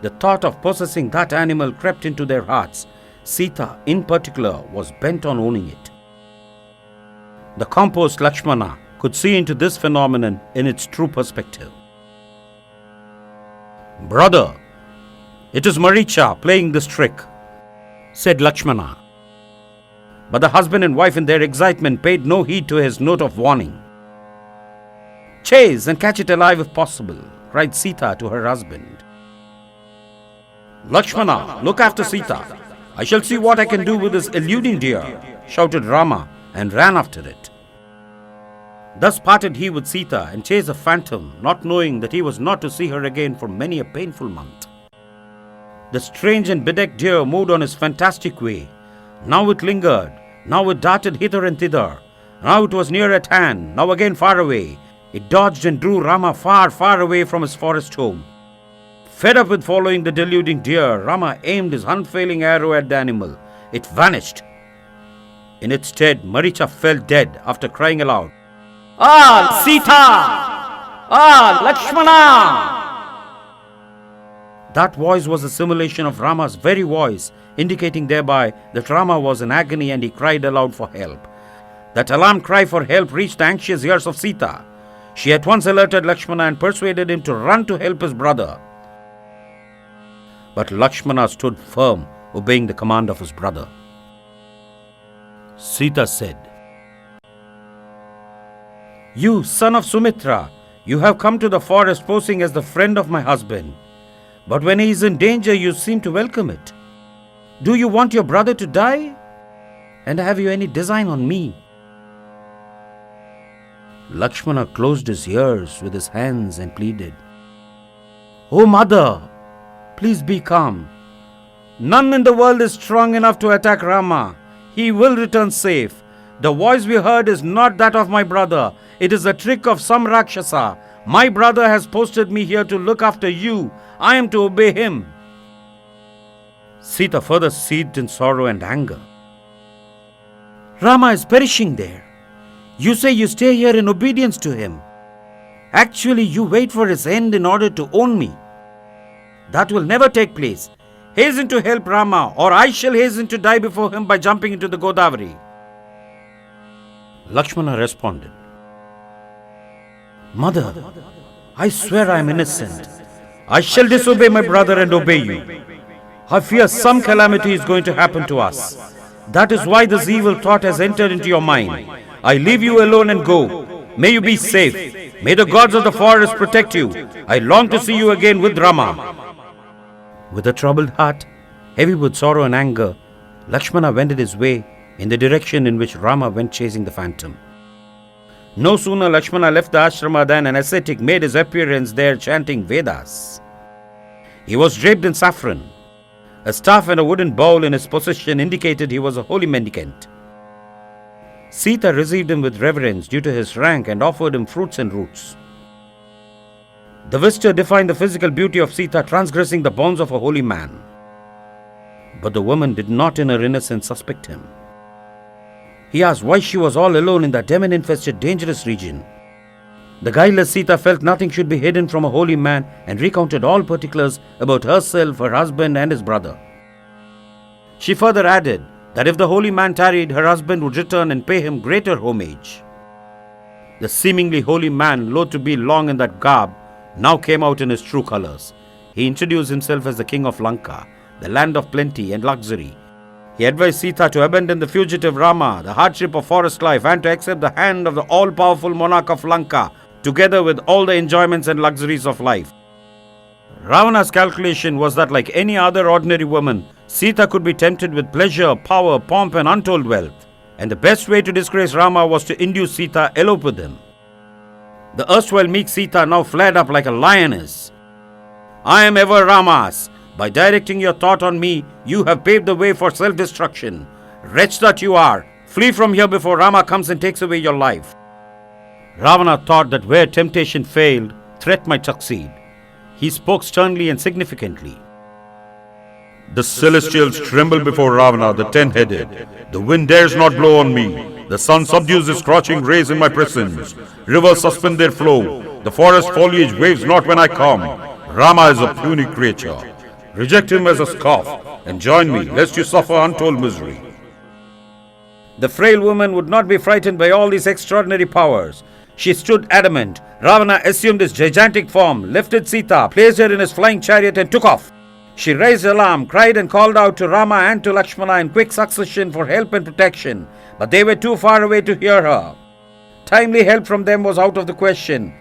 The thought of possessing that animal crept into their hearts. Sita, in particular, was bent on owning it. The composed Lakshmana could see into this phenomenon in its true perspective. Brother, it is Maricha playing this trick, said Lakshmana. But the husband and wife in their excitement paid no heed to his note of warning. Chase and catch it alive if possible, cried Sita to her husband. Lakshmana, look after Sita. I shall see what I can do with this eluding deer, shouted Rama and ran after it. Thus parted he with Sita and chased a phantom, not knowing that he was not to see her again for many a painful month. The strange and bedecked deer moved on his fantastic way. Now it lingered, now it darted hither and thither. Now it was near at hand, now again far away. It dodged and drew Rama far, far away from his forest home. Fed up with following the deluding deer, Rama aimed his unfailing arrow at the animal. It vanished. In its stead, Maricha fell dead after crying aloud, "Ah, Sita! Ah, Lakshmana!" That voice was a simulation of Rama's very voice, indicating thereby that Rama was in agony and he cried aloud for help. That alarm cry for help reached the anxious ears of Sita. She at once alerted Lakshmana and persuaded him to run to help his brother. But Lakshmana stood firm, obeying the command of his brother. Sita said, "You, son of Sumitra, you have come to the forest posing as the friend of my husband. But when he is in danger, you seem to welcome it. Do you want your brother to die? And have you any design on me?" Lakshmana closed his ears with his hands and pleaded, "O mother, please be calm. None in the world is strong enough to attack Rama. He will return safe. The voice we heard is not that of my brother. It is a trick of some Rakshasa. My brother has posted me here to look after you. I am to obey him." Sita further seethed in sorrow and anger. "Rama is perishing there. You say you stay here in obedience to him. Actually, you wait for his end in order to own me. That will never take place. Hasten to help Rama, or I shall hasten to die before him by jumping into the Godavari. Lakshmana responded, Mother, I swear I am innocent. I shall disobey my brother and obey you. I fear some calamity is going to happen to us. That is why this evil thought has entered into your mind. I leave you alone and go. May you be safe. May the gods of the forest protect you. I long to see you again with Rama. With a troubled heart, heavy with sorrow and anger, Lakshmana wended his way in the direction in which Rama went chasing the phantom. No sooner Lakshmana left the ashrama than an ascetic made his appearance there chanting Vedas. He was draped in saffron. A staff and a wooden bowl in his possession indicated he was a holy mendicant. Sita received him with reverence due to his rank and offered him fruits and roots. The visitor defined the physical beauty of Sita, transgressing the bounds of a holy man. But the woman did not in her innocence suspect him. He asked why she was all alone in that demon-infested, dangerous region. The guileless Sita felt nothing should be hidden from a holy man and recounted all particulars about herself, her husband and his brother. She further added that if the holy man tarried, her husband would return and pay him greater homage. The seemingly holy man, loath to be long in that garb, now came out in his true colors. He introduced himself as the king of Lanka, the land of plenty and luxury. He advised Sita to abandon the fugitive Rama, the hardship of forest life, and to accept the hand of the all-powerful monarch of Lanka, together with all the enjoyments and luxuries of life. Ravana's calculation was that like any other ordinary woman, Sita could be tempted with pleasure, power, pomp and untold wealth. And the best way to disgrace Rama was to induce Sita elope with him. The erstwhile meek Sita now flared up like a lioness. I am ever Rama's. By directing your thought on me, you have paved the way for self-destruction. Wretch that you are, flee from here before Rama comes and takes away your life. Ravana thought that where temptation failed, threat might succeed. He spoke sternly and significantly. The celestials tremble before Ravana, the ten-headed. The wind dares not blow on me. The sun subdues his scorching rays in my presence. Rivers suspend their flow. The forest foliage waves not when I come. Rama is a puny creature. Reject him as a scoff and join me, lest you suffer untold misery. The frail woman would not be frightened by all these extraordinary powers. She stood adamant. Ravana assumed his gigantic form, lifted Sita, placed her in his flying chariot and took off. She raised alarm, cried and called out to Rama and to Lakshmana in quick succession for help and protection, but they were too far away to hear her. Timely help from them was out of the question.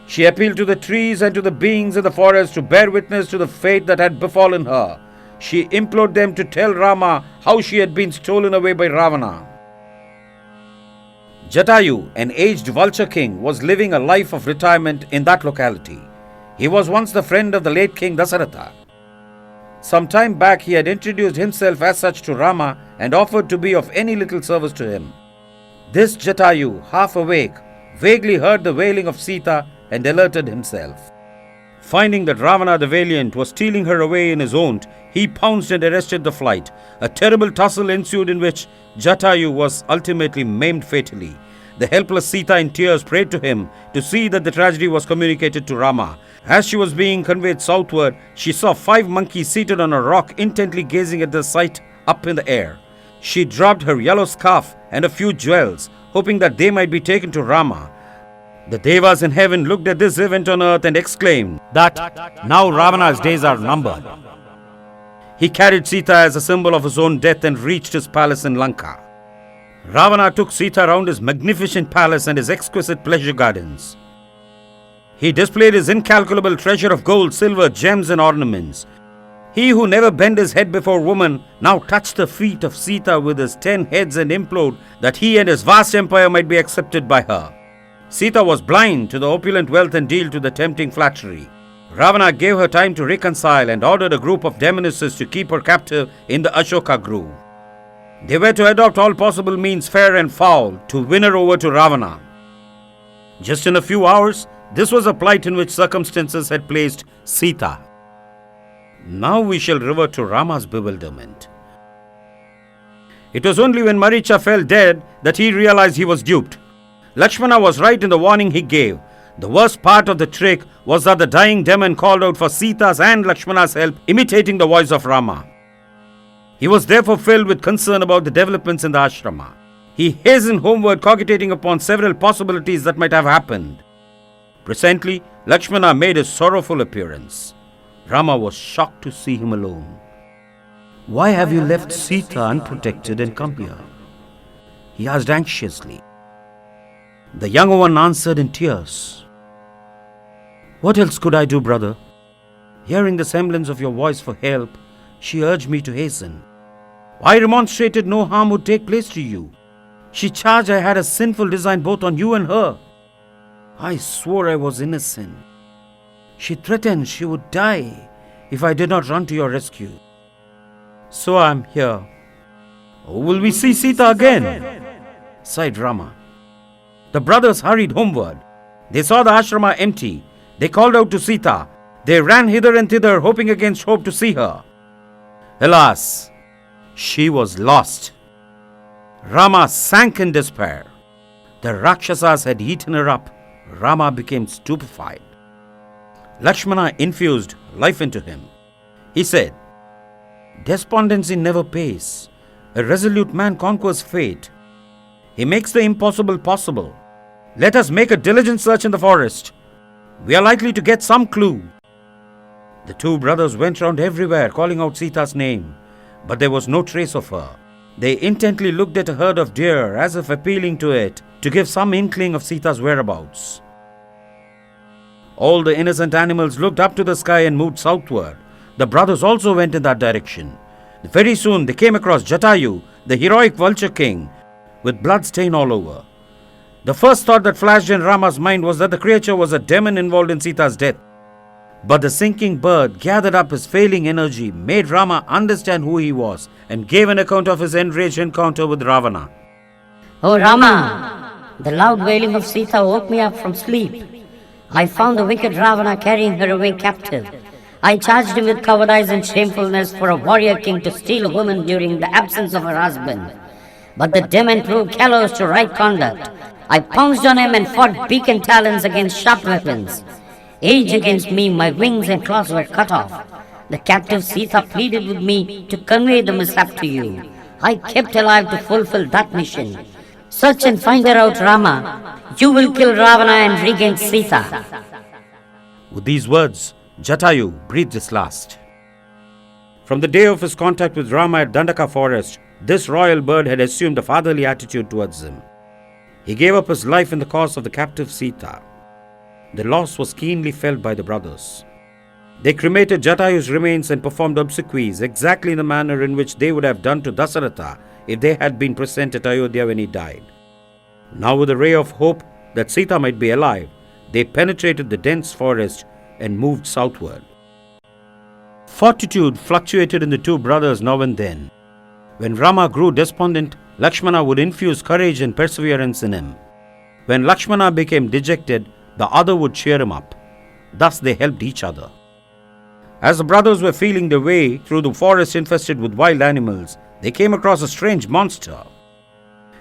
She appealed to the trees and to the beings in the forest to bear witness to the fate that had befallen her. She implored them to tell Rama how she had been stolen away by Ravana. Jatayu, an aged vulture king, was living a life of retirement in that locality. He was once the friend of the late king Dasaratha. Some time back he had introduced himself as such to Rama and offered to be of any little service to him. This Jatayu, half awake, vaguely heard the wailing of Sita and alerted himself. Finding that Ravana the valiant was stealing her away in his own, he pounced and arrested the flight. A terrible tussle ensued in which Jatayu was ultimately maimed fatally. The helpless Sita in tears prayed to him to see that the tragedy was communicated to Rama. As she was being conveyed southward, she saw 5 monkeys seated on a rock intently gazing at the sight up in the air. She dropped her yellow scarf and a few jewels, hoping that they might be taken to Rama. The Devas in heaven looked at this event on earth and exclaimed that now Ravana's days are numbered. He carried Sita as a symbol of his own death and reached his palace in Lanka. Ravana took Sita around his magnificent palace and his exquisite pleasure gardens. He displayed his incalculable treasure of gold, silver, gems and ornaments. He who never bent his head before woman now touched the feet of Sita with his 10 heads and implored that he and his vast empire might be accepted by her. Sita was blind to the opulent wealth and yield to the tempting flattery. Ravana gave her time to reconcile and ordered a group of demonesses to keep her captive in the Ashoka grove. They were to adopt all possible means, fair and foul, to win her over to Ravana. Just in a few hours, this was a plight in which circumstances had placed Sita. Now we shall revert to Rama's bewilderment. It was only when Maricha fell dead that he realized he was duped. Lakshmana was right in the warning he gave. The worst part of the trick was that the dying demon called out for Sita's and Lakshmana's help, imitating the voice of Rama. He was therefore filled with concern about the developments in the ashrama. He hastened homeward, cogitating upon several possibilities that might have happened. Presently, Lakshmana made a sorrowful appearance. Rama was shocked to see him alone. Why have you left Sita unprotected and come here? He asked anxiously. The younger one answered in tears. What else could I do, brother? Hearing the semblance of your voice for help, she urged me to hasten. I remonstrated no harm would take place to you. She charged I had a sinful design both on you and her. I swore I was innocent. She threatened she would die if I did not run to your rescue. So I am here. Oh, will we see Sita again? Sighed Rama. The brothers hurried homeward. They saw the ashrama empty. They called out to Sita. They ran hither and thither, hoping against hope to see her. Alas, she was lost. Rama sank in despair. The Rakshasas had eaten her up. Rama became stupefied. Lakshmana infused life into him. He said, "Despondency never pays. A resolute man conquers fate. He makes the impossible possible. Let us make a diligent search in the forest. We are likely to get some clue." The two brothers went round everywhere calling out Sita's name, but there was no trace of her. They intently looked at a herd of deer as if appealing to it to give some inkling of Sita's whereabouts. All the innocent animals looked up to the sky and moved southward. The brothers also went in that direction. Very soon they came across Jatayu, the heroic vulture king, with blood stain all over. The first thought that flashed in Rama's mind was that the creature was a demon involved in Sita's death. But the sinking bird gathered up his failing energy, made Rama understand who he was, and gave an account of his enraged encounter with Ravana. "Oh Rama, the loud wailing of Sita woke me up from sleep. I found the wicked Ravana carrying her away captive. I charged him with cowardice and shamefulness for a warrior king to steal a woman during the absence of her husband. But the demon proved callous to right conduct. I pounced on him and fought beak and talons against sharp weapons. Age against me, my wings and claws were cut off. The captive Sita pleaded with me to convey the mishap to you. I kept alive to fulfill that mission. Search and find her out, Rama. You will kill Ravana and regain Sita." With these words, Jatayu breathed his last. From the day of his contact with Rama at Dandaka forest, this royal bird had assumed a fatherly attitude towards him. He gave up his life in the cause of the captive Sita. The loss was keenly felt by the brothers. They cremated Jatayu's remains and performed obsequies exactly in the manner in which they would have done to Dasaratha if they had been present at Ayodhya when he died. Now, with a ray of hope that Sita might be alive, they penetrated the dense forest and moved southward. Fortitude fluctuated in the two brothers now and then. When Rama grew despondent, Lakshmana would infuse courage and perseverance in him. When Lakshmana became dejected, the other would cheer him up. Thus they helped each other. As the brothers were feeling their way through the forest infested with wild animals, they came across a strange monster.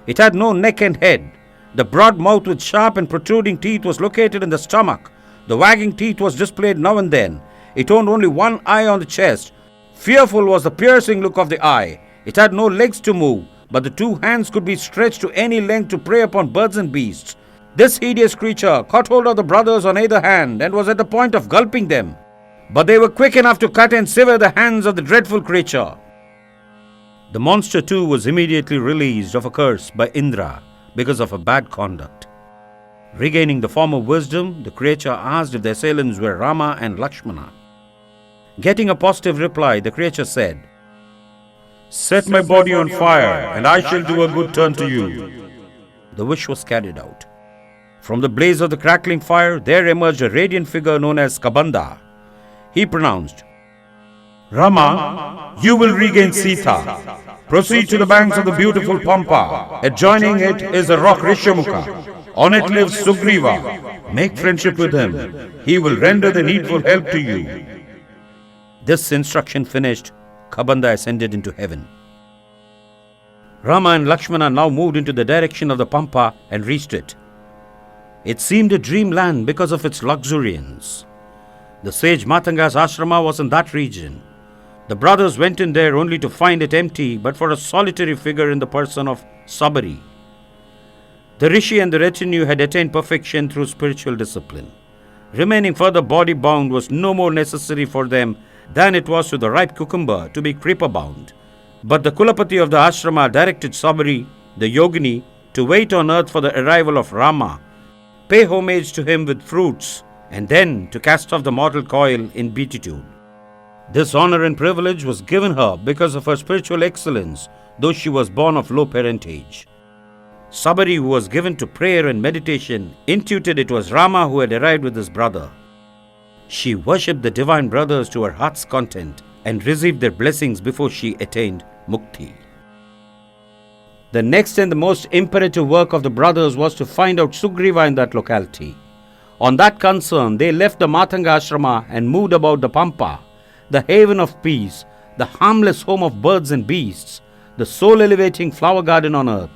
It had no neck and head. The broad mouth with sharp and protruding teeth was located in the stomach. The wagging teeth was displayed now and then. It owned only one eye on the chest. Fearful was the piercing look of the eye. It had no legs to move, but the two hands could be stretched to any length to prey upon birds and beasts. This hideous creature caught hold of the brothers on either hand and was at the point of gulping them. But they were quick enough to cut and sever the hands of the dreadful creature. The monster too was immediately released of a curse by Indra because of her bad conduct. Regaining the form of wisdom, the creature asked if the assailants were Rama and Lakshmana. Getting a positive reply, the creature said, Set my body on fire, and I shall do a good turn to you. The wish was carried out. From the blaze of the crackling fire, there emerged a radiant figure known as Kabanda. He pronounced, Rama, you will regain Sita. Proceed to the banks of the beautiful Pampa. Adjoining it is the rock Rishamukha. On it lives Sugriva. Make friendship with him. He will render the needful help to you. This instruction finished, Kabanda ascended into heaven. Rama and Lakshmana now moved into the direction of the Pampa and reached it. It seemed a dreamland because of its luxuriance. The sage Matanga's ashrama was in that region. The brothers went in there only to find it empty, but for a solitary figure in the person of Sabari. The rishi and the retinue had attained perfection through spiritual discipline. Remaining further body-bound was no more necessary for them than it was to the ripe cucumber to be creeper-bound. But the Kulapati of the ashrama directed Sabari, the yogini, to wait on earth for the arrival of Rama, pay homage to him with fruits, and then to cast off the mortal coil in beatitude. This honor and privilege was given her because of her spiritual excellence, though she was born of low parentage. Sabari, who was given to prayer and meditation, intuited it was Rama who had arrived with his brother. She worshipped the divine brothers to her heart's content and received their blessings before she attained mukti. The next and the most imperative work of the brothers was to find out Sugriva in that locality. On that concern, they left the Matanga ashrama and moved about the Pampa, the haven of peace, the harmless home of birds and beasts, the soul-elevating flower garden on earth.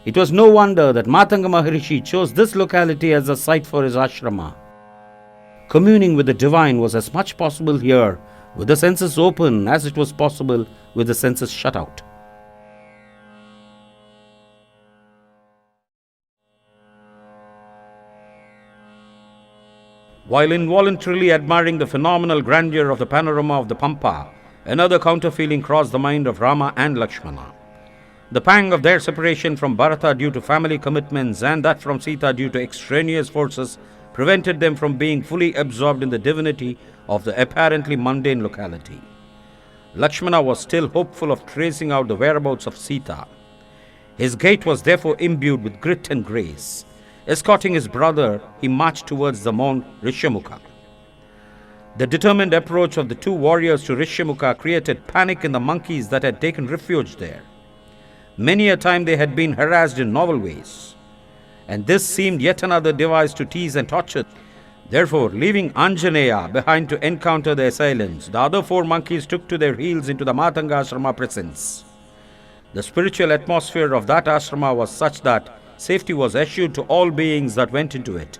It was no wonder that Matanga Maharishi chose this locality as a site for his ashrama. Communing with the divine was as much possible here with the senses open as it was possible with the senses shut out. While involuntarily admiring the phenomenal grandeur of the panorama of the Pampa, another counter-feeling crossed the mind of Rama and Lakshmana. The pang of their separation from Bharata due to family commitments and that from Sita due to extraneous forces prevented them from being fully absorbed in the divinity of the apparently mundane locality. Lakshmana was still hopeful of tracing out the whereabouts of Sita. His gait was therefore imbued with grit and grace. Escorting his brother, he marched towards the Mount Rishyamukha. The determined approach of the two warriors to Rishyamukha created panic in the monkeys that had taken refuge there. Many a time they had been harassed in novel ways, and this seemed yet another device to tease and torture. Therefore, leaving Anjaneya behind to encounter the assailants, the other four monkeys took to their heels into the Matanga ashrama presence. The spiritual atmosphere of that ashrama was such that safety was assured to all beings that went into it.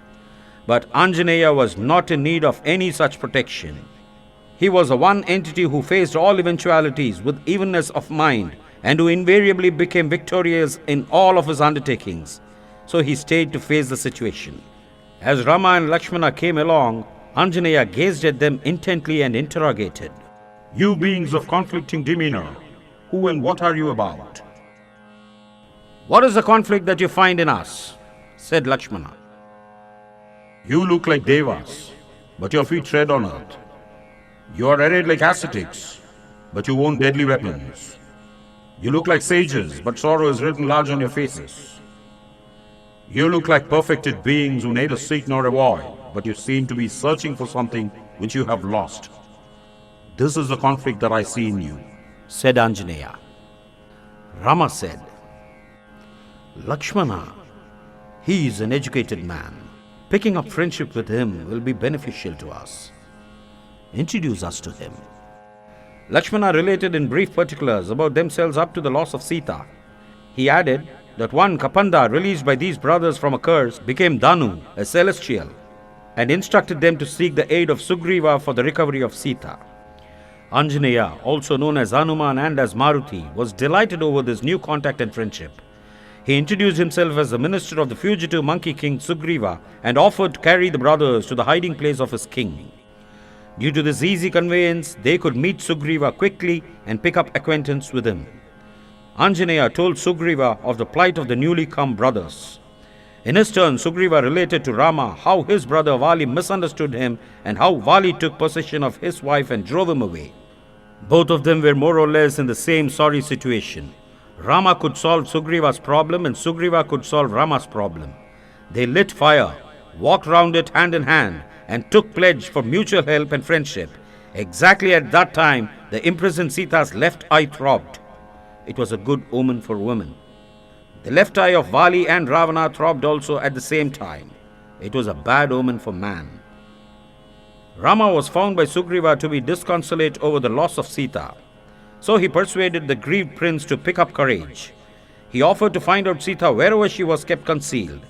But Anjaneya was not in need of any such protection. He was the one entity who faced all eventualities with evenness of mind and who invariably became victorious in all of his undertakings. So he stayed to face the situation. As Rama and Lakshmana came along, Anjaneya gazed at them intently and interrogated. You beings of conflicting demeanor, who and what are you about? What is the conflict that you find in us? Said Lakshmana. You look like devas, but your feet tread on earth. You are arrayed like ascetics, but you own deadly weapons. You look like sages, but sorrow is written large on your faces. You look like perfected beings who neither seek nor avoid, but you seem to be searching for something which you have lost. This is the conflict that I see in you, said Anjaneya. Rama said, Lakshmana, he is an educated man. Picking up friendship with him will be beneficial to us. Introduce us to him. Lakshmana related in brief particulars about themselves up to the loss of Sita. He added that one Kapanda released by these brothers from a curse became Danu, a celestial, and instructed them to seek the aid of Sugriva for the recovery of Sita. Anjaneya, also known as Hanuman and as Maruti, was delighted over this new contact and friendship. He introduced himself as the minister of the fugitive monkey king Sugriva and offered to carry the brothers to the hiding place of his king. Due to this easy conveyance, they could meet Sugriva quickly and pick up acquaintance with him. Anjaneya told Sugriva of the plight of the newly come brothers. In his turn, Sugriva related to Rama how his brother Vali misunderstood him and how Vali took possession of his wife and drove him away. Both of them were more or less in the same sorry situation. Rama could solve Sugriva's problem and Sugriva could solve Rama's problem. They lit fire, walked round it hand in hand, and took pledge for mutual help and friendship. Exactly at that time, the imprisoned Sita's left eye throbbed. It was a good omen for women. The left eye of Vali and Ravana throbbed also at the same time. It was a bad omen for man. Rama was found by Sugriva to be disconsolate over the loss of Sita. So he persuaded the grieved prince to pick up courage. He offered to find out Sita wherever she was kept concealed.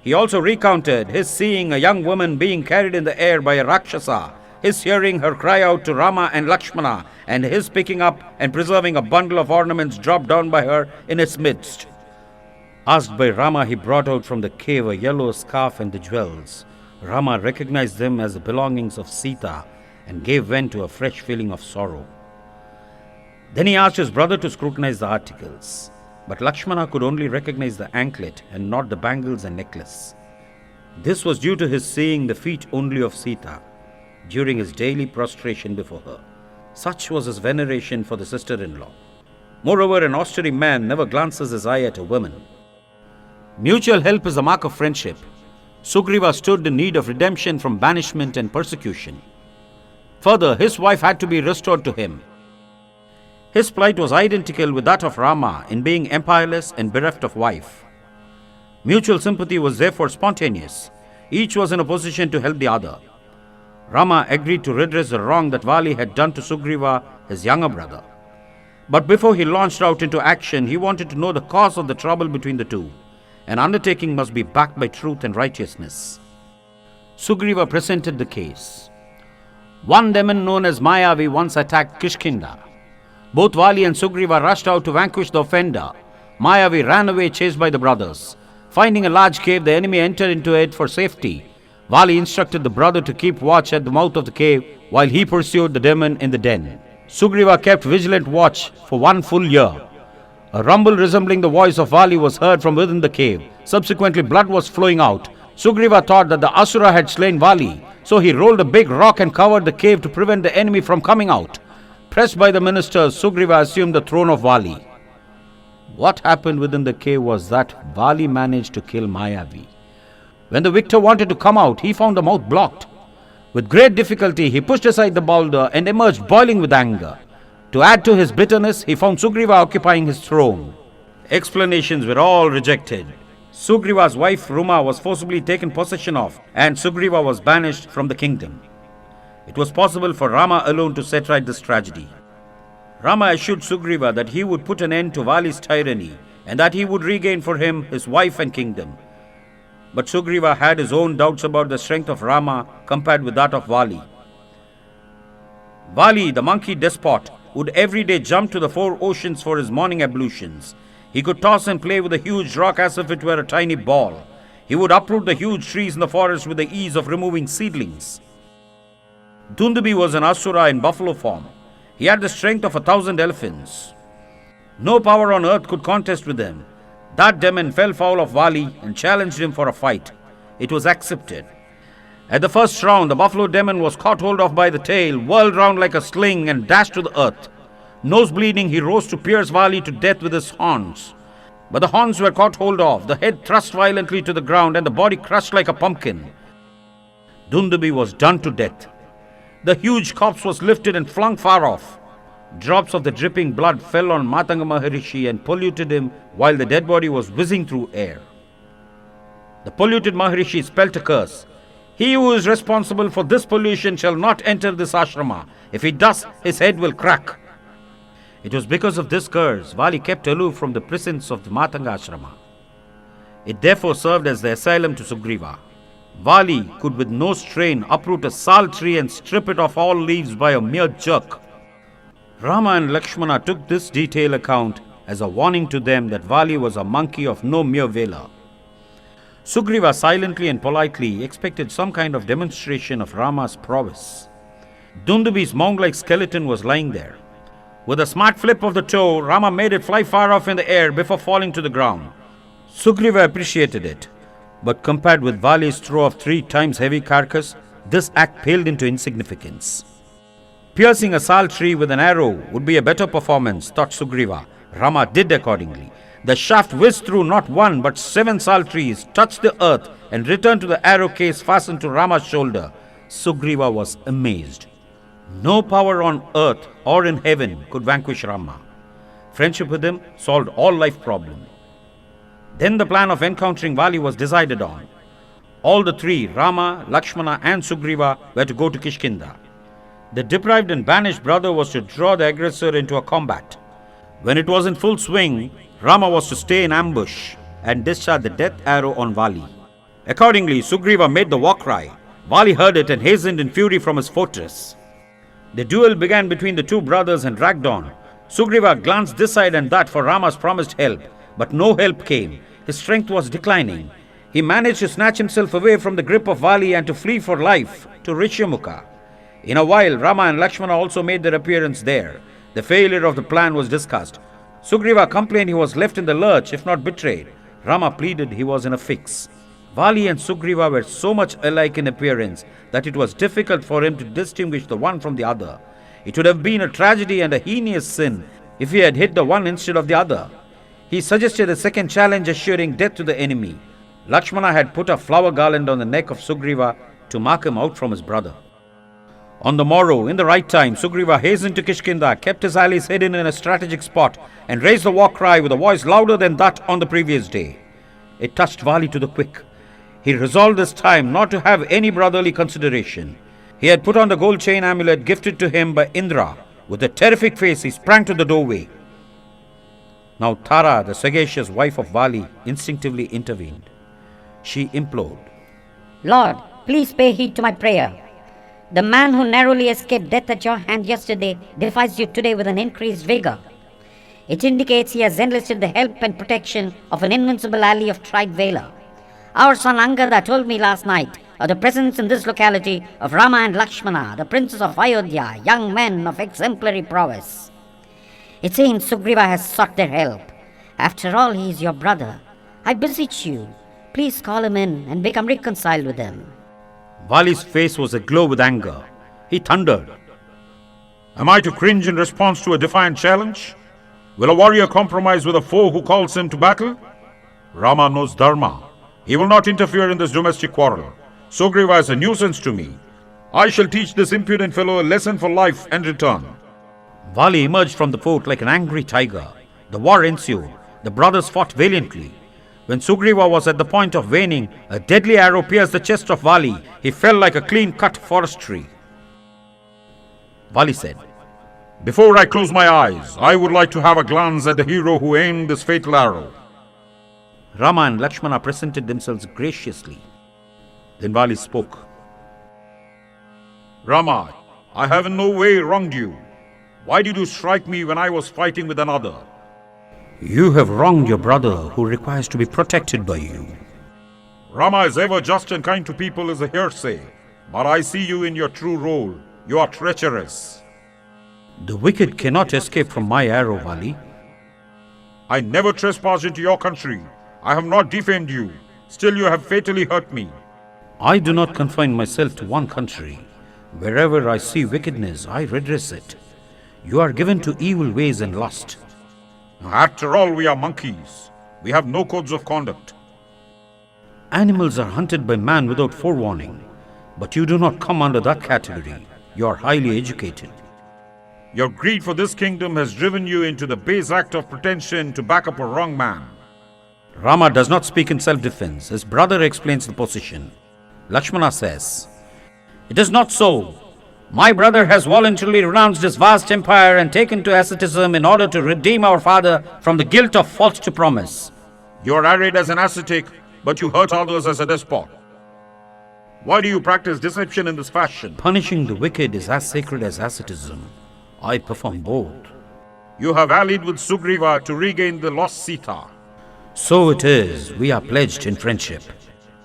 He also recounted his seeing a young woman being carried in the air by a Rakshasa, his hearing her cry out to Rama and Lakshmana, and his picking up and preserving a bundle of ornaments dropped down by her in its midst. Asked by Rama, he brought out from the cave a yellow scarf and the jewels. Rama recognized them as the belongings of Sita and gave vent to a fresh feeling of sorrow. Then he asked his brother to scrutinize the articles. But Lakshmana could only recognize the anklet and not the bangles and necklace. This was due to his seeing the feet only of Sita during his daily prostration before her. Such was his veneration for the sister-in-law. Moreover, an austere man never glances his eye at a woman. Mutual help is a mark of friendship. Sugriva stood in need of redemption from banishment and persecution. Further, his wife had to be restored to him. His plight was identical with that of Rama in being empireless and bereft of wife. Mutual sympathy was therefore spontaneous. Each was in a position to help the other. Rama agreed to redress the wrong that Vali had done to Sugriva, his younger brother. But before he launched out into action, he wanted to know the cause of the trouble between the two. An undertaking must be backed by truth and righteousness. Sugriva presented the case. One demon known as Mayavi once attacked Kishkinda. Both Vali and Sugriva rushed out to vanquish the offender. Mayavi ran away chased by the brothers. Finding a large cave, the enemy entered into it for safety. Vali instructed the brother to keep watch at the mouth of the cave while he pursued the demon in the den. Sugriva kept vigilant watch for 1 full year. A rumble resembling the voice of Vali was heard from within the cave. Subsequently, blood was flowing out. Sugriva thought that the Asura had slain Vali, so he rolled a big rock and covered the cave to prevent the enemy from coming out. Pressed by the ministers, Sugriva assumed the throne of Vali. What happened within the cave was that Vali managed to kill Mayavi. When the victor wanted to come out, he found the mouth blocked. With great difficulty, he pushed aside the boulder and emerged boiling with anger. To add to his bitterness, he found Sugriva occupying his throne. Explanations were all rejected. Sugriva's wife Ruma was forcibly taken possession of, and Sugriva was banished from the kingdom. It was possible for Rama alone to set right this tragedy. Rama assured Sugriva that he would put an end to Vali's tyranny and that he would regain for him his wife and kingdom. But Sugriva had his own doubts about the strength of Rama compared with that of Vali. Vali, the monkey despot, would every day jump to the 4 oceans for his morning ablutions. He could toss and play with a huge rock as if it were a tiny ball. He would uproot the huge trees in the forest with the ease of removing seedlings. Dundubi was an Asura in buffalo form. He had the strength of 1,000 elephants. No power on earth could contest with him. That demon fell foul of Vali and challenged him for a fight. It was accepted. At the first round, the buffalo demon was caught hold of by the tail, whirled round like a sling and dashed to the earth. Nose bleeding, he rose to pierce Vali to death with his horns. But the horns were caught hold of, the head thrust violently to the ground, and the body crushed like a pumpkin. Dundubi was done to death. The huge corpse was lifted and flung far off. Drops of the dripping blood fell on Matanga Maharishi and polluted him while the dead body was whizzing through air. The polluted Maharishi spelt a curse. He who is responsible for this pollution shall not enter this ashrama. If he does, his head will crack. It was because of this curse Vali kept aloof from the presence of the Matanga ashrama. It therefore served as the asylum to Sugriva. Vali could with no strain uproot a sal tree and strip it of all leaves by a mere jerk. Rama and Lakshmana took this detailed account as a warning to them that Vali was a monkey of no mere valor. Sugriva silently and politely expected some kind of demonstration of Rama's prowess. Dundubi's mound-like skeleton was lying there. With a smart flip of the toe, Rama made it fly far off in the air before falling to the ground. Sugriva appreciated it, but compared with Vali's throw of 3 times heavy carcass, this act paled into insignificance. Piercing a sal tree with an arrow would be a better performance, thought Sugriva. Rama did accordingly. The shaft whizzed through not 1 but 7 sal trees, touched the earth, and returned to the arrow case fastened to Rama's shoulder. Sugriva was amazed. No power on earth or in heaven could vanquish Rama. Friendship with him solved all life problems. Then the plan of encountering Vali was decided on. All the 3, Rama, Lakshmana and Sugriva, were to go to Kishkinda. The deprived and banished brother was to draw the aggressor into a combat. When it was in full swing, Rama was to stay in ambush and discharge the death arrow on Vali. Accordingly, Sugriva made the war cry. Vali heard it and hastened in fury from his fortress. The duel began between the two brothers and dragged on. Sugriva glanced this side and that for Rama's promised help, but no help came. His strength was declining. He managed to snatch himself away from the grip of Vali and to flee for life to Rishyamukha. In a while, Rama and Lakshmana also made their appearance there. The failure of the plan was discussed. Sugriva complained he was left in the lurch, if not betrayed. Rama pleaded he was in a fix. Vali and Sugriva were so much alike in appearance that it was difficult for him to distinguish the one from the other. It would have been a tragedy and a heinous sin if he had hit the one instead of the other. He suggested a second challenge, assuring death to the enemy. Lakshmana had put a flower garland on the neck of Sugriva to mark him out from his brother. On the morrow, in the right time, Sugriva hastened to Kishkinda, kept his allies hidden in a strategic spot, and raised the war cry with a voice louder than that on the previous day. It touched Vali to the quick. He resolved this time not to have any brotherly consideration. He had put on the gold chain amulet gifted to him by Indra. With a terrific face, he sprang to the doorway. Now Tara, the sagacious wife of Vali, instinctively intervened. She implored, Lord, please pay heed to my prayer. The man who narrowly escaped death at your hand yesterday defies you today with an increased vigor. It indicates he has enlisted the help and protection of an invincible ally of tried valor. Our son Angada told me last night of the presence in this locality of Rama and Lakshmana, the princes of Ayodhya, young men of exemplary prowess. It seems Sugriva has sought their help. After all, he is your brother. I beseech you, please call him in and become reconciled with him. Vali's face was aglow with anger. He thundered, Am I to cringe in response to a defiant challenge? Will a warrior compromise with a foe who calls him to battle? Rama knows Dharma. He will not interfere in this domestic quarrel. Sugriva is a nuisance to me. I shall teach this impudent fellow a lesson for life and return. Vali emerged from the fort like an angry tiger. The war ensued. The brothers fought valiantly. When Sugriva was at the point of waning, a deadly arrow pierced the chest of Vali. He fell like a clean-cut forest tree. Vali said, Before I close my eyes, I would like to have a glance at the hero who aimed this fatal arrow. Rama and Lakshmana presented themselves graciously. Then Vali spoke. Rama, I have in no way wronged you. Why did you strike me when I was fighting with another? You have wronged your brother who requires to be protected by you. Rama is ever just and kind to people is a hearsay, but I see you in your true role. You are treacherous. The wicked cannot escape from my arrow, Vali. I never trespassed into your country. I have not defamed you. Still you have fatally hurt me. I do not confine myself to one country. Wherever I see wickedness, I redress it. You are given to evil ways and lust. After all, we are monkeys. We have no codes of conduct. Animals are hunted by man without forewarning. But you do not come under that category. You are highly educated. Your greed for this kingdom has driven you into the base act of pretension to back up a wrong man. Rama does not speak in self-defense. His brother explains the position. Lakshmana says, It is not so. My brother has voluntarily renounced his vast empire and taken to asceticism in order to redeem our father from the guilt of false to promise. You are arrayed as an ascetic, but you hurt others as a despot. Why do you practice deception in this fashion? Punishing the wicked is as sacred as asceticism. I perform both. You have allied with Sugriva to regain the lost Sita. So it is. We are pledged in friendship.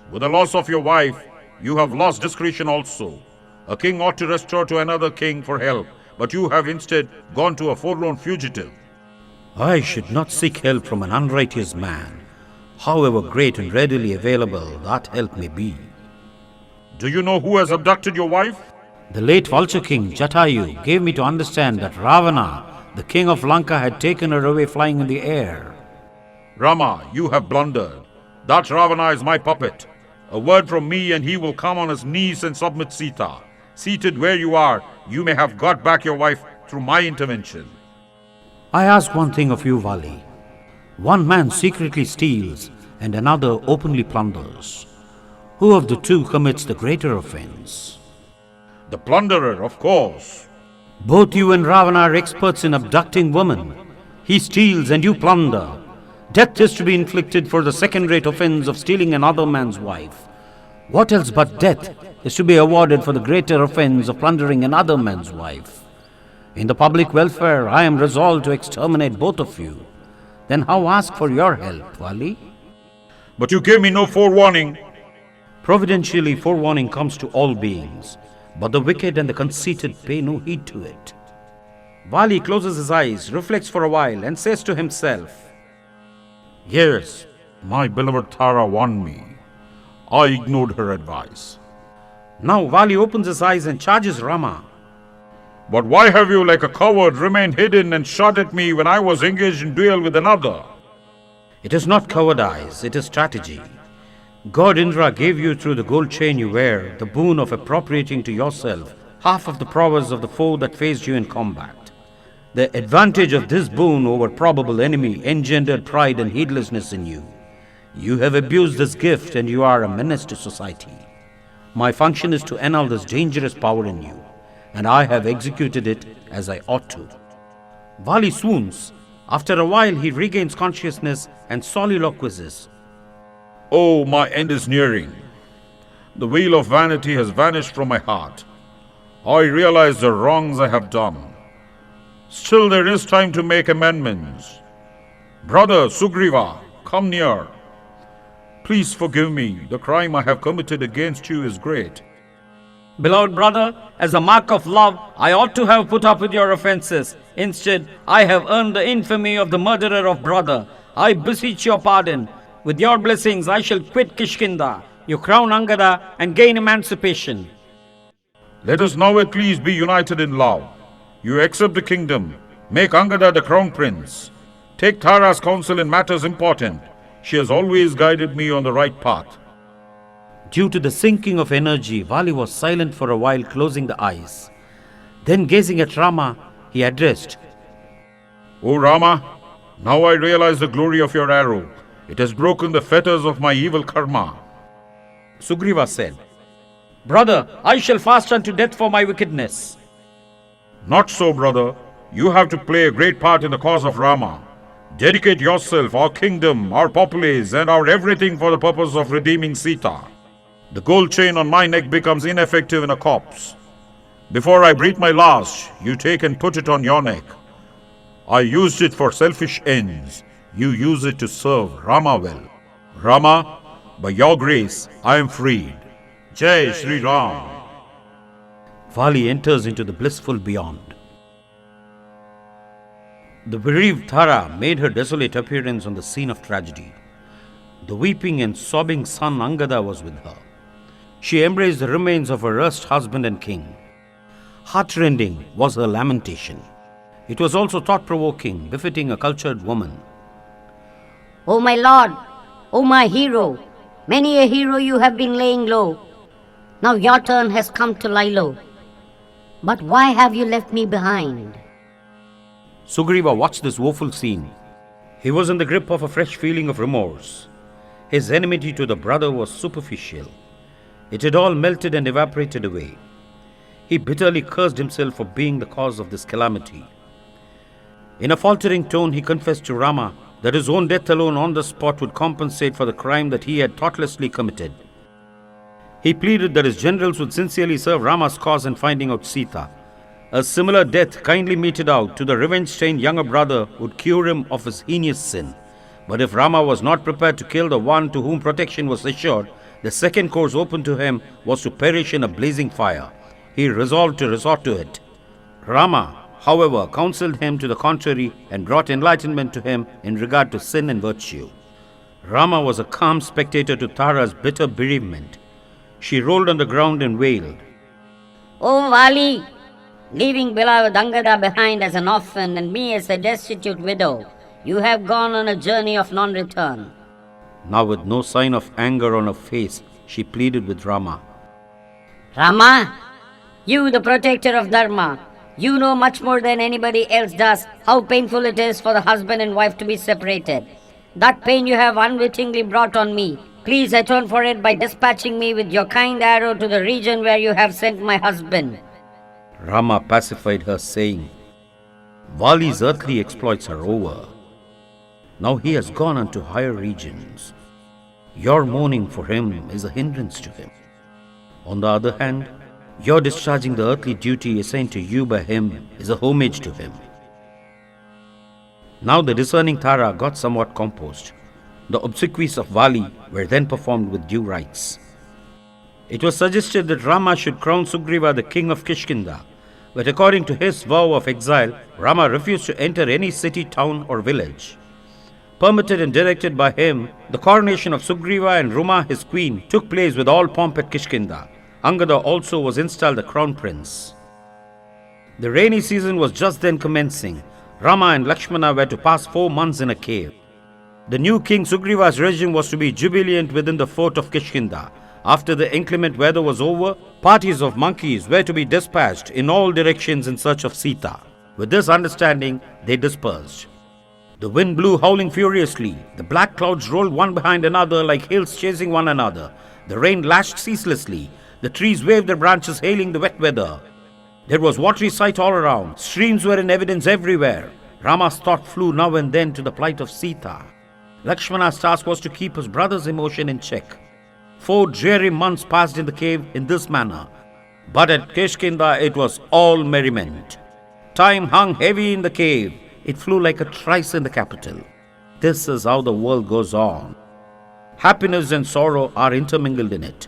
With the loss of your wife, you have lost discretion also. A king ought to restore to another king for help, but you have instead gone to a forlorn fugitive. I should not seek help from an unrighteous man, however great and readily available that help may be. Do you know who has abducted your wife? The late vulture king Jatayu gave me to understand that Ravana, the king of Lanka, had taken her away flying in the air. Rama, you have blundered. That Ravana is my puppet. A word from me and he will come on his knees and submit Sita. Seated where you are, you may have got back your wife through my intervention. I ask one thing of you, Vali. One man secretly steals and another openly plunders. Who of the two commits the greater offense? The plunderer, of course. Both you and Ravana are experts in abducting women. He steals and you plunder. Death is to be inflicted for the second-rate offense of stealing another man's wife. What else but death is to be awarded for the greater offense of plundering another man's wife? In the public welfare, I am resolved to exterminate both of you. Then how ask for your help, Vali? But you gave me no forewarning. Providentially, forewarning comes to all beings, but the wicked and the conceited pay no heed to it. Vali closes his eyes, reflects for a while, and says to himself, Yes, my beloved Tara warned me. I ignored her advice. Now Vali opens his eyes and charges Rama. But why have you, like a coward, remained hidden and shot at me when I was engaged in duel with another? It is not cowardice, it is strategy. God Indra gave you through the gold chain you wear the boon of appropriating to yourself half of the prowess of the foe that faced you in combat. The advantage of this boon over probable enemy engendered pride and heedlessness in you. You have abused this gift and you are a menace to society. My function is to annul this dangerous power in you, and I have executed it as I ought to. Vali swoons. After a while he regains consciousness and soliloquizes. Oh, my end is nearing. The wheel of vanity has vanished from my heart. I realize the wrongs I have done. Still there is time to make amendments. Brother Sugriva, come near. Please forgive me. The crime I have committed against you is great. Beloved brother, as a mark of love, I ought to have put up with your offenses. Instead, I have earned the infamy of the murderer of brother. I beseech your pardon. With your blessings, I shall quit Kishkinda, you crown Angada, and gain emancipation. Let us now at least be united in love. You accept the kingdom. Make Angada the crown prince. Take Tara's counsel in matters important. She has always guided me on the right path. Due to the sinking of energy, Vali was silent for a while, closing the eyes. Then gazing at Rama, he addressed, O Rama, now I realize the glory of your arrow. It has broken the fetters of my evil karma. Sugriva said, Brother, I shall fast unto death for my wickedness. Not so, brother. You have to play a great part in the cause of Rama. Dedicate yourself, our kingdom, our populace, and our everything for the purpose of redeeming Sita. The gold chain on my neck becomes ineffective in a corpse. Before I breathe my last, you take and put it on your neck. I used it for selfish ends. You use it to serve Rama well. Rama, by your grace, I am freed. Jai Sri Ram. Vali enters into the blissful beyond. The bereaved Tara made her desolate appearance on the scene of tragedy. The weeping and sobbing son Angada was with her. She embraced the remains of her erst husband and king. Heartrending was her lamentation. It was also thought-provoking, befitting a cultured woman. O my lord, O my hero, many a hero you have been laying low. Now your turn has come to lie low. But why have you left me behind? Sugriva watched this woeful scene. He was in the grip of a fresh feeling of remorse. His enmity to the brother was superficial. It had all melted and evaporated away. He bitterly cursed himself for being the cause of this calamity. In a faltering tone, he confessed to Rama that his own death alone on the spot would compensate for the crime that he had thoughtlessly committed. He pleaded that his generals would sincerely serve Rama's cause in finding out Sita. A similar death, kindly meted out to the revenge-stained younger brother, would cure him of his heinous sin. But if Rama was not prepared to kill the one to whom protection was assured, the second course open to him was to perish in a blazing fire. He resolved to resort to it. Rama, however, counseled him to the contrary and brought enlightenment to him in regard to sin and virtue. Rama was a calm spectator to Tara's bitter bereavement. She rolled on the ground and wailed, O Vali, leaving beloved Angada behind as an orphan and me as a destitute widow, you have gone on a journey of non-return. Now with no sign of anger on her face, she pleaded with Rama. Rama, you the protector of Dharma, you know much more than anybody else does how painful it is for the husband and wife to be separated. That pain you have unwittingly brought on me. Please atone for it by dispatching me with your kind arrow to the region where you have sent my husband. Rama pacified her, saying, Vali's earthly exploits are over. Now he has gone unto higher regions. Your mourning for him is a hindrance to him. On the other hand, your discharging the earthly duty assigned to you by him is a homage to him. Now the discerning Tara got somewhat composed. The obsequies of Vali were then performed with due rites. It was suggested that Rama should crown Sugriva the king of Kishkinda, but according to his vow of exile, Rama refused to enter any city, town or village. Permitted and directed by him, the coronation of Sugriva and Ruma his queen took place with all pomp at Kishkinda. Angada also was installed the crown prince. The rainy season was just then commencing. Rama and Lakshmana were to pass 4 months in a cave. The new king Sugriva's regime was to be jubilant within the fort of Kishkinda. After the inclement weather was over, parties of monkeys were to be dispatched in all directions in search of Sita. With this understanding, they dispersed. The wind blew howling furiously. The black clouds rolled one behind another like hills chasing one another. The rain lashed ceaselessly. The trees waved their branches hailing the wet weather. There was watery sight all around. Streams were in evidence everywhere. Rama's thought flew now and then to the plight of Sita. Lakshmana's task was to keep his brother's emotion in check. 4 dreary months passed in the cave in this manner. But at Kishkinda it was all merriment. Time hung heavy in the cave. It flew like a trice in the capital. This is how the world goes on. Happiness and sorrow are intermingled in it.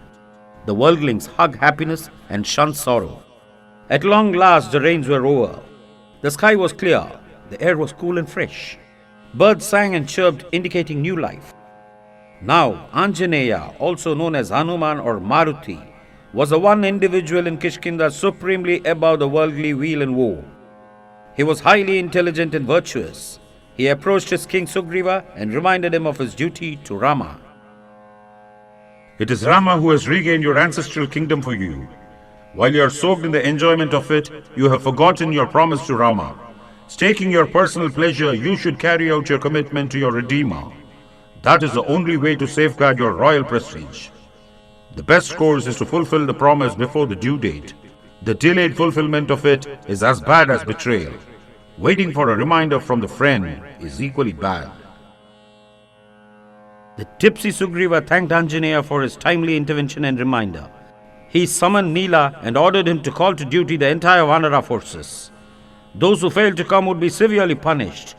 The worldlings hug happiness and shun sorrow. At long last the rains were over. The sky was clear. The air was cool and fresh. Birds sang and chirped, indicating new life. Now Anjaneya, also known as Hanuman or Maruti, was the one individual in Kishkinda supremely above the worldly weal and woe. He was highly intelligent and virtuous. He approached his king Sugriva and reminded him of his duty to Rama. It is Rama who has regained your ancestral kingdom for you. While you are soaked in the enjoyment of it, you have forgotten your promise to Rama. Staking your personal pleasure, you should carry out your commitment to your Redeemer. That is the only way to safeguard your royal prestige. The best course is to fulfill the promise before the due date. The delayed fulfillment of it is as bad as betrayal. Waiting for a reminder from the friend is equally bad. The tipsy Sugriva thanked Anjaneya for his timely intervention and reminder. He summoned Nila and ordered him to call to duty the entire Vanara forces. Those who failed to come would be severely punished.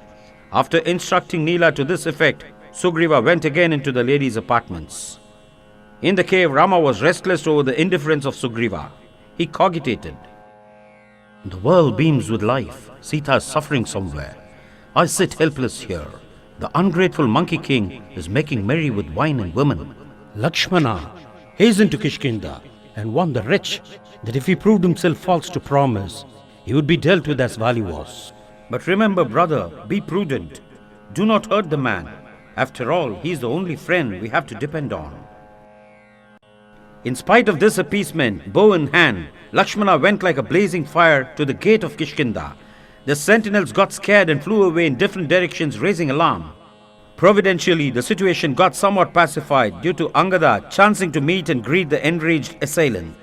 After instructing Nila to this effect, Sugriva went again into the lady's apartments. In the cave, Rama was restless over the indifference of Sugriva. He cogitated. The world beams with life. Sita is suffering somewhere. I sit helpless here. The ungrateful monkey king is making merry with wine and women. Lakshmana hastened to Kishkinda and warned the wretch that if he proved himself false to promise, he would be dealt with as Vali was. But remember, brother, be prudent. Do not hurt the man. After all, he is the only friend we have to depend on. In spite of this appeasement, bow in hand, Lakshmana went like a blazing fire to the gate of Kishkinda. The sentinels got scared and flew away in different directions, raising alarm. Providentially, the situation got somewhat pacified due to Angada chancing to meet and greet the enraged assailant.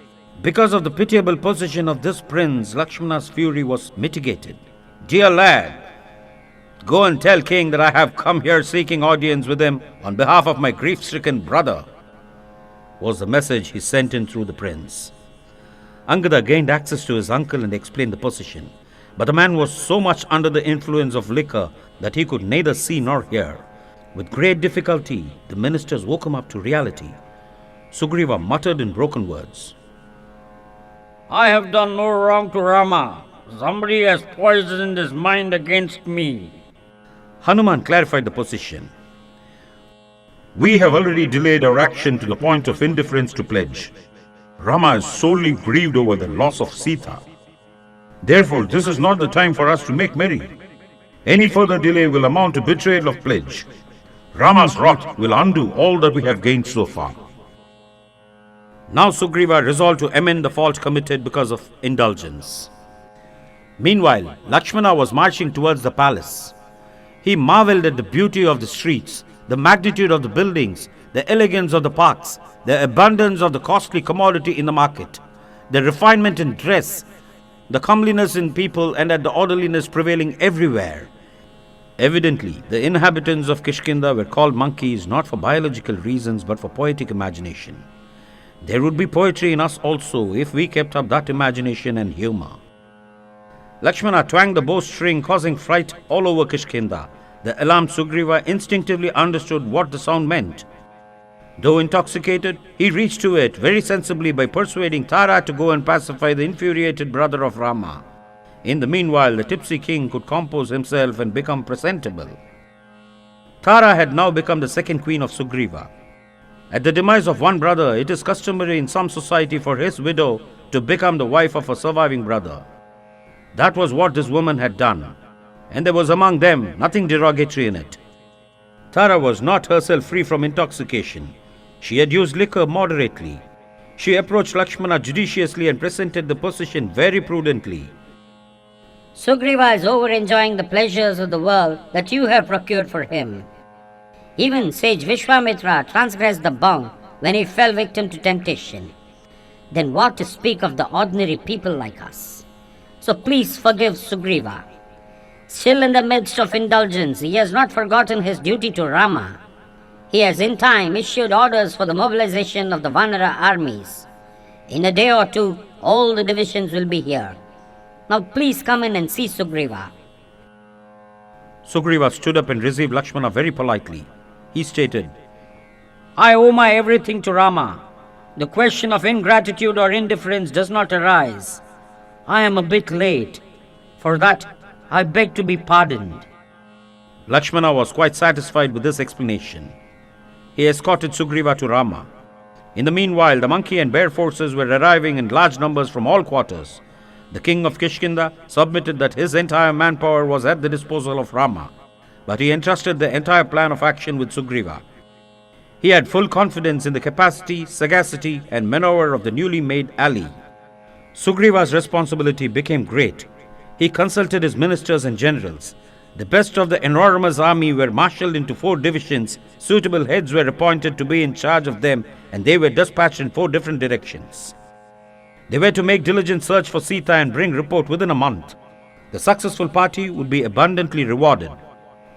Because of the pitiable position of this prince, Lakshmana's fury was mitigated. Dear lad, go and tell king that I have come here seeking audience with him on behalf of my grief-stricken brother, was the message he sent in through the prince. Angada gained access to his uncle and explained the position. But the man was so much under the influence of liquor that he could neither see nor hear. With great difficulty, the ministers woke him up to reality. Sugriva muttered in broken words. I have done no wrong to Rama. Somebody has poisoned his mind against me. Hanuman clarified the position. We have already delayed our action to the point of indifference to pledge. Rama is sorely grieved over the loss of Sita. Therefore, this is not the time for us to make merry. Any further delay will amount to betrayal of pledge. Rama's wrath will undo all that we have gained so far. Now Sugriva resolved to amend the fault committed because of indulgence. Meanwhile, Lakshmana was marching towards the palace. He marveled at the beauty of the streets, the magnitude of the buildings, the elegance of the parks, the abundance of the costly commodity in the market, the refinement in dress, the comeliness in people, and at the orderliness prevailing everywhere. Evidently, the inhabitants of Kishkinda were called monkeys not for biological reasons but for poetic imagination. There would be poetry in us also if we kept up that imagination and humor. Lakshmana twanged the bowstring, causing fright all over Kishkinda. The alarmed Sugriva instinctively understood what the sound meant. Though intoxicated, he reached to it very sensibly by persuading Tara to go and pacify the infuriated brother of Rama. In the meanwhile, the tipsy king could compose himself and become presentable. Tara had now become the second queen of Sugriva. At the demise of one brother, it is customary in some society for his widow to become the wife of a surviving brother. That was what this woman had done, and there was among them nothing derogatory in it. Tara was not herself free from intoxication. She had used liquor moderately. She approached Lakshmana judiciously and presented the position very prudently. Sugriva is over enjoying the pleasures of the world that you have procured for him. Even sage Vishwamitra transgressed the bound when he fell victim to temptation. Then what to speak of the ordinary people like us? So please forgive Sugriva. Still in the midst of indulgence, he has not forgotten his duty to Rama. He has in time issued orders for the mobilization of the Vanara armies. In a day or two, all the divisions will be here. Now please come in and see Sugriva. Sugriva stood up and received Lakshmana very politely. He stated, I owe my everything to Rama. The question of ingratitude or indifference does not arise. I am a bit late. For that, I beg to be pardoned. Lakshmana was quite satisfied with this explanation. He escorted Sugriva to Rama. In the meanwhile, the monkey and bear forces were arriving in large numbers from all quarters. The king of Kishkinda submitted that his entire manpower was at the disposal of Rama, but he entrusted the entire plan of action with Sugriva. He had full confidence in the capacity, sagacity, and maneuver of the newly made ally. Sugriva's responsibility became great. He consulted his ministers and generals. The best of the enormous army were marshaled into 4 divisions. Suitable heads were appointed to be in charge of them, and they were dispatched in 4 different directions. They were to make diligent search for Sita and bring report within a month. The successful party would be abundantly rewarded.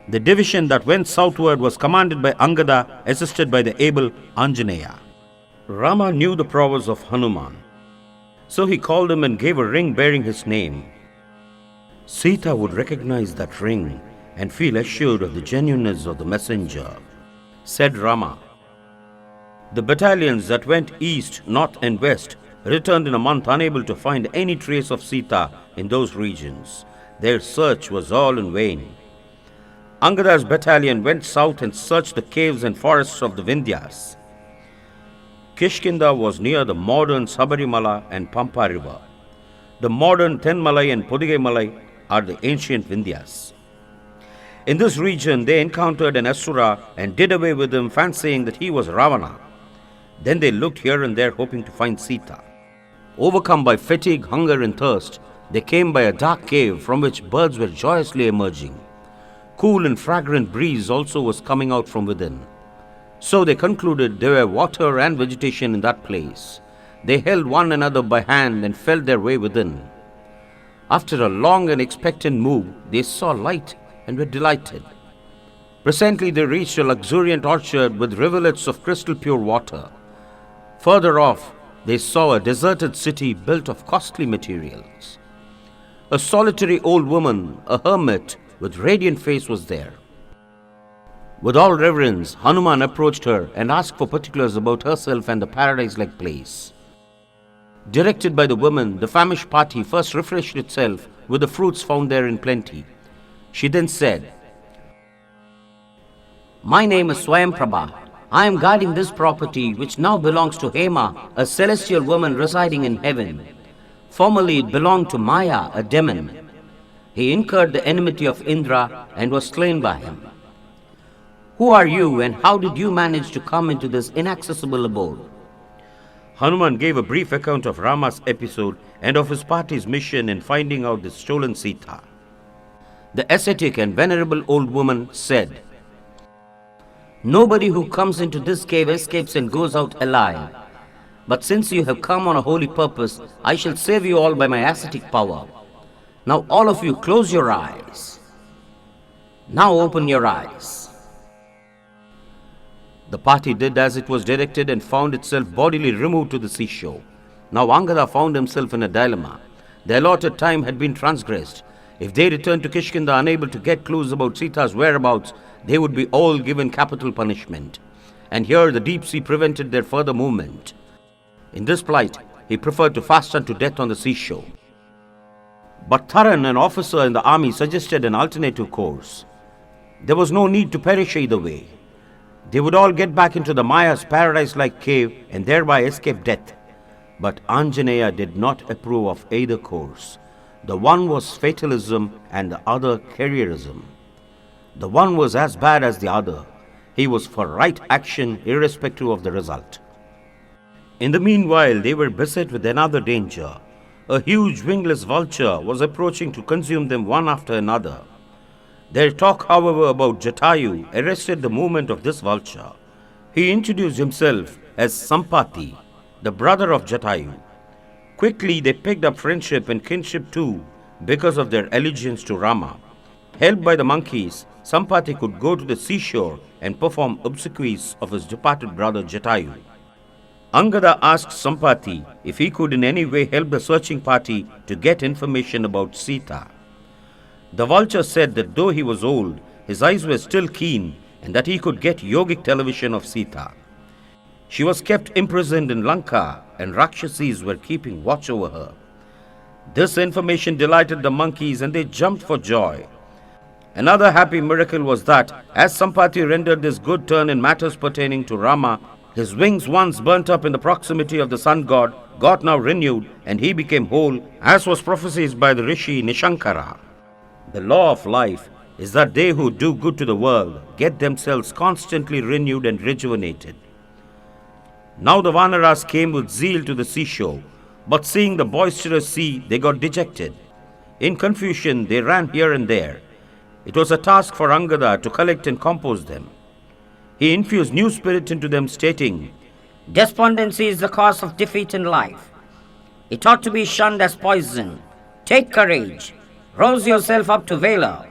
The division that went southward was commanded by Angada, assisted by the able Anjaneya. Rama knew the prowess of Hanuman. So he called him and gave a ring bearing his name. Sita would recognize that ring and feel assured of the genuineness of the messenger, said Rama. The battalions that went east, north and west returned in a month unable to find any trace of Sita in those regions. Their search was all in vain. Angada's battalion went south and searched the caves and forests of the Vindhyas. Kishkinda was near the modern Sabarimala and Pampa river. The modern Tenmalai and Podigai are the ancient Vindhyas. In this region they encountered an Asura and did away with him, fancying that he was Ravana. Then they looked here and there hoping to find Sita. Overcome by fatigue, hunger and thirst, they came by a dark cave from which birds were joyously emerging. Cool and fragrant breeze also was coming out from within. So they concluded there were water and vegetation in that place. They held one another by hand and felt their way within. After a long and expectant move, they saw light and were delighted. Presently they reached a luxuriant orchard with rivulets of crystal pure water. Further off, they saw a deserted city built of costly materials. A solitary old woman, a hermit, with radiant face was there. With all reverence, Hanuman approached her and asked for particulars about herself and the paradise-like place. Directed by the woman, the famished party first refreshed itself with the fruits found there in plenty. She then said, My name is Swayamprabha. I am guarding this property which now belongs to Hema, a celestial woman residing in heaven. Formerly it belonged to Maya, a demon. He incurred the enmity of Indra and was slain by him. Who are you and how did you manage to come into this inaccessible abode? Hanuman gave a brief account of Rama's episode and of his party's mission in finding out the stolen Sita. The ascetic and venerable old woman said, Nobody who comes into this cave escapes and goes out alive. But since you have come on a holy purpose, I shall save you all by my ascetic power. Now all of you close your eyes. Now open your eyes. The party did as it was directed and found itself bodily removed to the seashore. Now Angada found himself in a dilemma. The allotted time had been transgressed. If they returned to Kishkinda unable to get clues about Sita's whereabouts, they would be all given capital punishment. And here the deep sea prevented their further movement. In this plight, he preferred to fast unto death on the seashore. But Tharan, an officer in the army, suggested an alternative course. There was no need to perish either way. They would all get back into the Maya's paradise-like cave and thereby escape death. But Anjaneya did not approve of either course. The one was fatalism and the other careerism. The one was as bad as the other. He was for right action irrespective of the result. In the meanwhile, they were beset with another danger. A huge wingless vulture was approaching to consume them one after another. Their talk, however, about Jatayu arrested the movement of this vulture. He introduced himself as Sampati, the brother of Jatayu. Quickly they picked up friendship and kinship too because of their allegiance to Rama. Helped by the monkeys, Sampati could go to the seashore and perform obsequies of his departed brother Jatayu. Angada asked Sampati if he could in any way help the searching party to get information about Sita. The vulture said that though he was old, his eyes were still keen and that he could get yogic television of Sita. She was kept imprisoned in Lanka and Rakshasis were keeping watch over her. This information delighted the monkeys and they jumped for joy. Another happy miracle was that, as Sampati rendered this good turn in matters pertaining to Rama, his wings once burnt up in the proximity of the sun god got now renewed and he became whole, as was prophesied by the Rishi Nishankara. The law of life is that they who do good to the world get themselves constantly renewed and rejuvenated. Now the Vanaras came with zeal to the seashore, but seeing the boisterous sea, they got dejected. In confusion, they ran here and there. It was a task for Angada to collect and compose them. He infused new spirit into them, stating, Despondency is the cause of defeat in life. It ought to be shunned as poison. Take courage. Rouse yourself up to valor.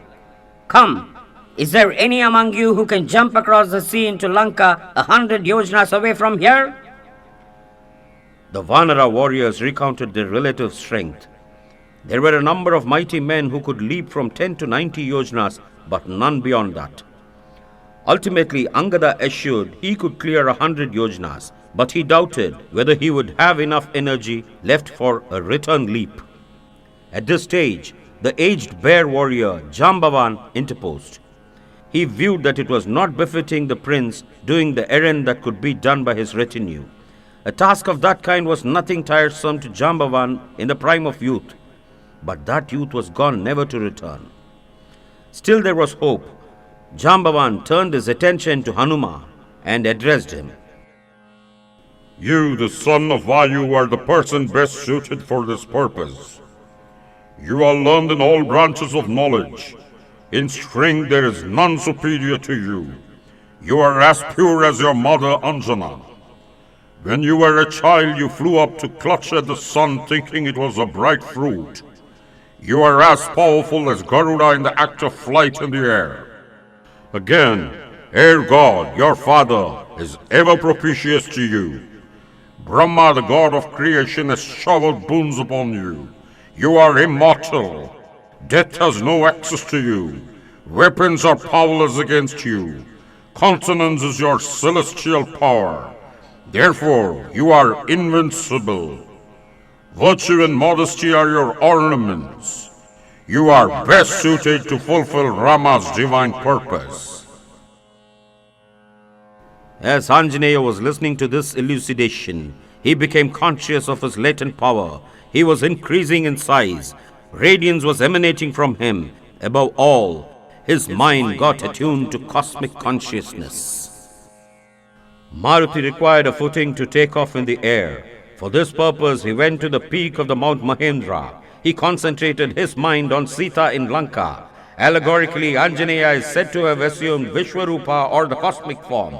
Come, is there any among you who can jump across the sea into Lanka 100 yojanas away from here? The Vanara warriors recounted their relative strength. There were a number of mighty men who could leap from 10 to 90 yojanas, but none beyond that. Ultimately, Angada assured he could clear 100 yojanas, but he doubted whether he would have enough energy left for a return leap. At this stage, the aged bear warrior Jambavan interposed. He viewed that it was not befitting the prince doing the errand that could be done by his retinue. A task of that kind was nothing tiresome to Jambavan in the prime of youth, but that youth was gone never to return. Still there was hope. Jambavan turned his attention to Hanuma and addressed him. You, the son of Vayu, are the person best suited for this purpose. You are learned in all branches of knowledge. In strength there is none superior to you. You are as pure as your mother Anjana. When you were a child, you flew up to clutch at the sun thinking it was a bright fruit. You are as powerful as Garuda in the act of flight in the air. Again, air god, your father, is ever propitious to you. Brahma, the god of creation, has showered boons upon you. You are immortal. Death has no access to you. Weapons are powerless against you. Continence is your celestial power. Therefore, you are invincible. Virtue and modesty are your ornaments. You are best suited to fulfill Rama's divine purpose. As Anjaneya was listening to this elucidation, he became conscious of his latent power. He was increasing in size. Radiance was emanating from him. Above all, his mind got attuned to cosmic consciousness. Maruti required a footing to take off in the air. For this purpose, he went to the peak of the Mount Mahendra. He concentrated his mind on Sita in Lanka. Allegorically, Anjaneya is said to have assumed Vishwarupa or the cosmic form.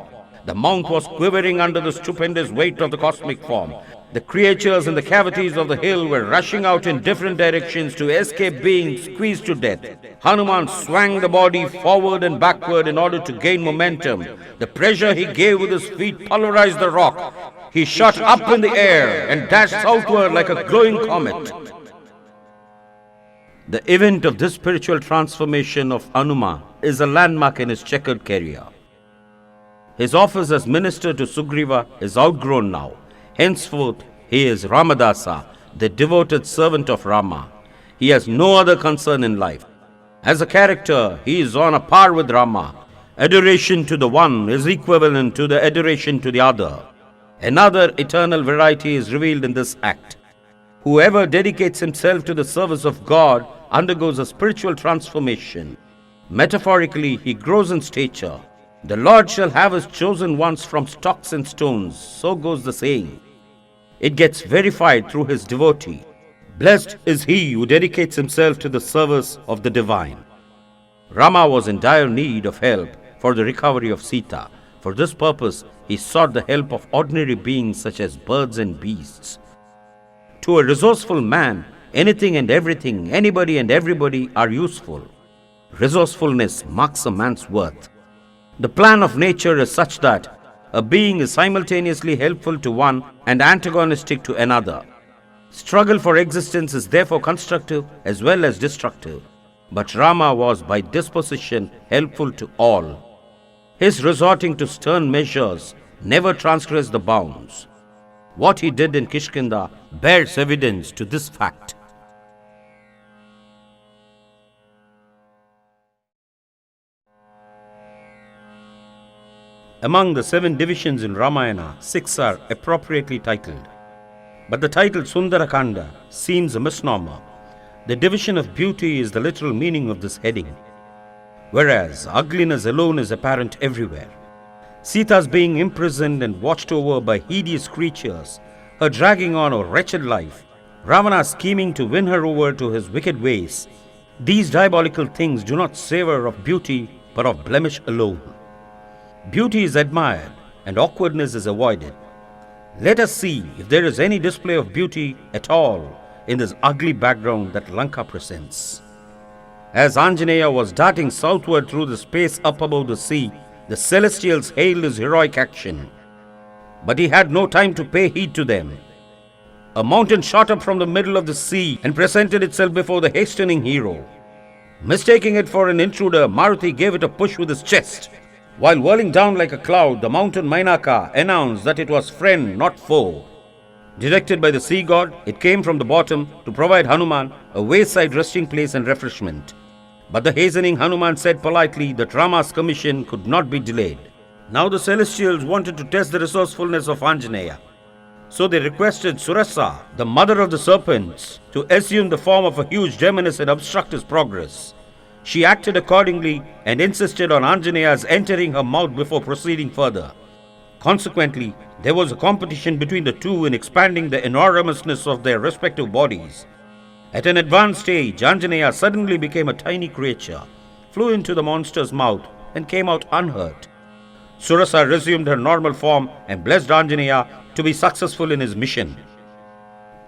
The mount was quivering under the stupendous weight of the cosmic form. The creatures in the cavities of the hill were rushing out in different directions to escape being squeezed to death. Hanuman swung the body forward and backward in order to gain momentum. The pressure he gave with his feet pulverized the rock. He shot up in the air and dashed southward like a glowing comet. The event of this spiritual transformation of Hanuman is a landmark in his checkered career. His office as minister to Sugriva is outgrown now. Henceforth, he is Ramadasa, the devoted servant of Rama. He has no other concern in life. As a character, he is on a par with Rama. Adoration to the one is equivalent to the adoration to the other. Another eternal variety is revealed in this act. Whoever dedicates himself to the service of God undergoes a spiritual transformation. Metaphorically, he grows in stature. The Lord shall have his chosen ones from stocks and stones, so goes the saying. It gets verified through his devotee. Blessed is he who dedicates himself to the service of the divine. Rama was in dire need of help for the recovery of Sita. For this purpose, he sought the help of ordinary beings such as birds and beasts. To a resourceful man, anything and everything, anybody and everybody are useful. Resourcefulness marks a man's worth. The plan of nature is such that a being is simultaneously helpful to one and antagonistic to another. Struggle for existence is therefore constructive as well as destructive. But Rama was by disposition helpful to all. His resorting to stern measures never transgressed the bounds. What he did in Kishkinda bears evidence to this fact. Among the 7 divisions in Ramayana, 6 are appropriately titled. But the title Sundarakanda seems a misnomer. The division of beauty is the literal meaning of this heading, whereas ugliness alone is apparent everywhere. Sita's being imprisoned and watched over by hideous creatures, her dragging on a wretched life, Ravana scheming to win her over to his wicked ways. These diabolical things do not savor of beauty but of blemish alone. Beauty is admired and awkwardness is avoided. Let us see if there is any display of beauty at all in this ugly background that Lanka presents. As Anjaneya was darting southward through the space up above the sea, the celestials hailed his heroic action. But he had no time to pay heed to them. A mountain shot up from the middle of the sea and presented itself before the hastening hero. Mistaking it for an intruder, Maruti gave it a push with his chest. While whirling down like a cloud, the mountain Mainaka announced that it was friend, not foe. Directed by the sea god, it came from the bottom to provide Hanuman a wayside resting place and refreshment. But the hastening Hanuman said politely that Rama's commission could not be delayed. Now the celestials wanted to test the resourcefulness of Anjaneya. So they requested Surasa, the mother of the serpents, to assume the form of a huge demoness and obstruct his progress. She acted accordingly and insisted on Anjaneya's entering her mouth before proceeding further. Consequently, there was a competition between the two in expanding the enormousness of their respective bodies. At an advanced stage, Anjaneya suddenly became a tiny creature, flew into the monster's mouth and came out unhurt. Surasa resumed her normal form and blessed Anjaneya to be successful in his mission.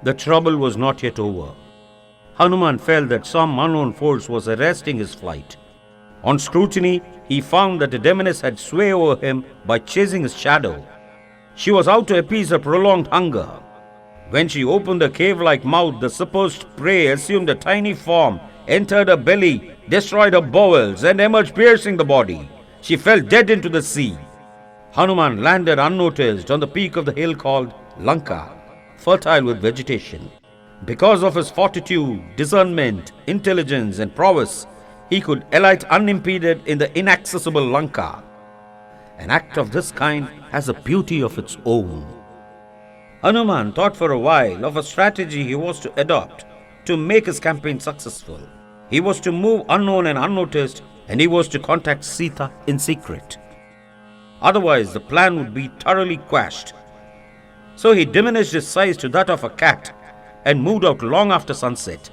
The trouble was not yet over. Hanuman felt that some unknown force was arresting his flight. On scrutiny, he found that the demoness had sway over him by chasing his shadow. She was out to appease her prolonged hunger. When she opened the cave-like mouth, the supposed prey assumed a tiny form, entered her belly, destroyed her bowels, and emerged piercing the body. She fell dead into the sea. Hanuman landed unnoticed on the peak of the hill called Lanka, fertile with vegetation. Because of his fortitude, discernment, intelligence, and prowess, he could alight unimpeded in the inaccessible Lanka. An act of this kind has a beauty of its own. Hanuman thought for a while of a strategy he was to adopt to make his campaign successful. He was to move unknown and unnoticed, and he was to contact Sita in secret. Otherwise, the plan would be thoroughly quashed. So he diminished his size to that of a cat and moved out long after sunset.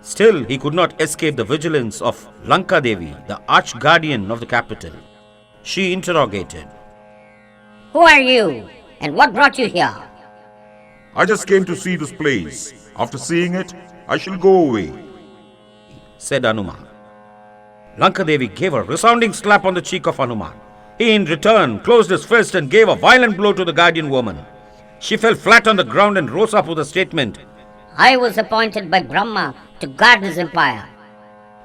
Still, he could not escape the vigilance of Lanka Devi, the arch-guardian of the capital. She interrogated. Who are you and what brought you here? I just came to see this place. After seeing it, I shall go away, said Hanuman. Lankadevi gave a resounding slap on the cheek of Hanuman. He in return closed his fist and gave a violent blow to the guardian woman. She fell flat on the ground and rose up with a statement. I was appointed by Brahma to guard his empire.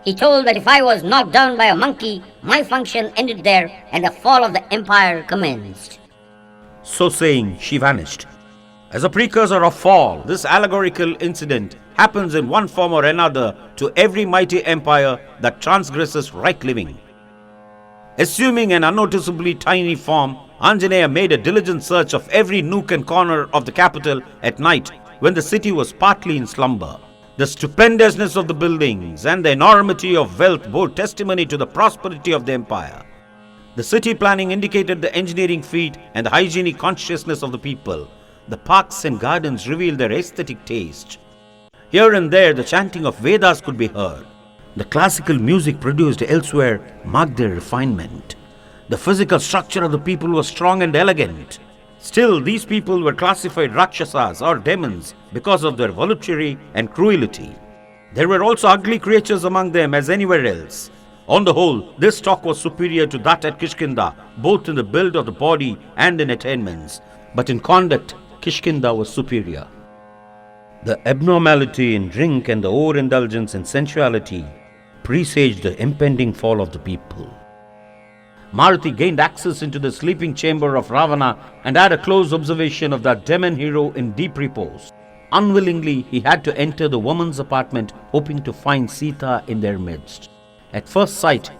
He told that if I was knocked down by a monkey, my function ended there and the fall of the empire commenced. So saying, she vanished. As a precursor of fall, this allegorical incident happens in one form or another to every mighty empire that transgresses right living. Assuming an unnoticeably tiny form, Anjaneya made a diligent search of every nook and corner of the capital at night when the city was partly in slumber. The stupendousness of the buildings and the enormity of wealth bore testimony to the prosperity of the empire. The city planning indicated the engineering feat and the hygienic consciousness of the people. The parks and gardens revealed their aesthetic taste. Here and there the chanting of Vedas could be heard. The classical music produced elsewhere marked their refinement. The physical structure of the people was strong and elegant. Still, these people were classified Rakshasas or demons because of their voluptuary and cruelty. There were also ugly creatures among them as anywhere else. On the whole, this stock was superior to that at Kishkinda, both in the build of the body and in attainments. But in conduct, Kishkinda was superior. The abnormality in drink and the overindulgence in sensuality presaged the impending fall of the people. Maruti gained access into the sleeping chamber of Ravana and had a close observation of that demon hero in deep repose. Unwillingly, he had to enter the woman's apartment, hoping to find Sita in their midst. At first sight,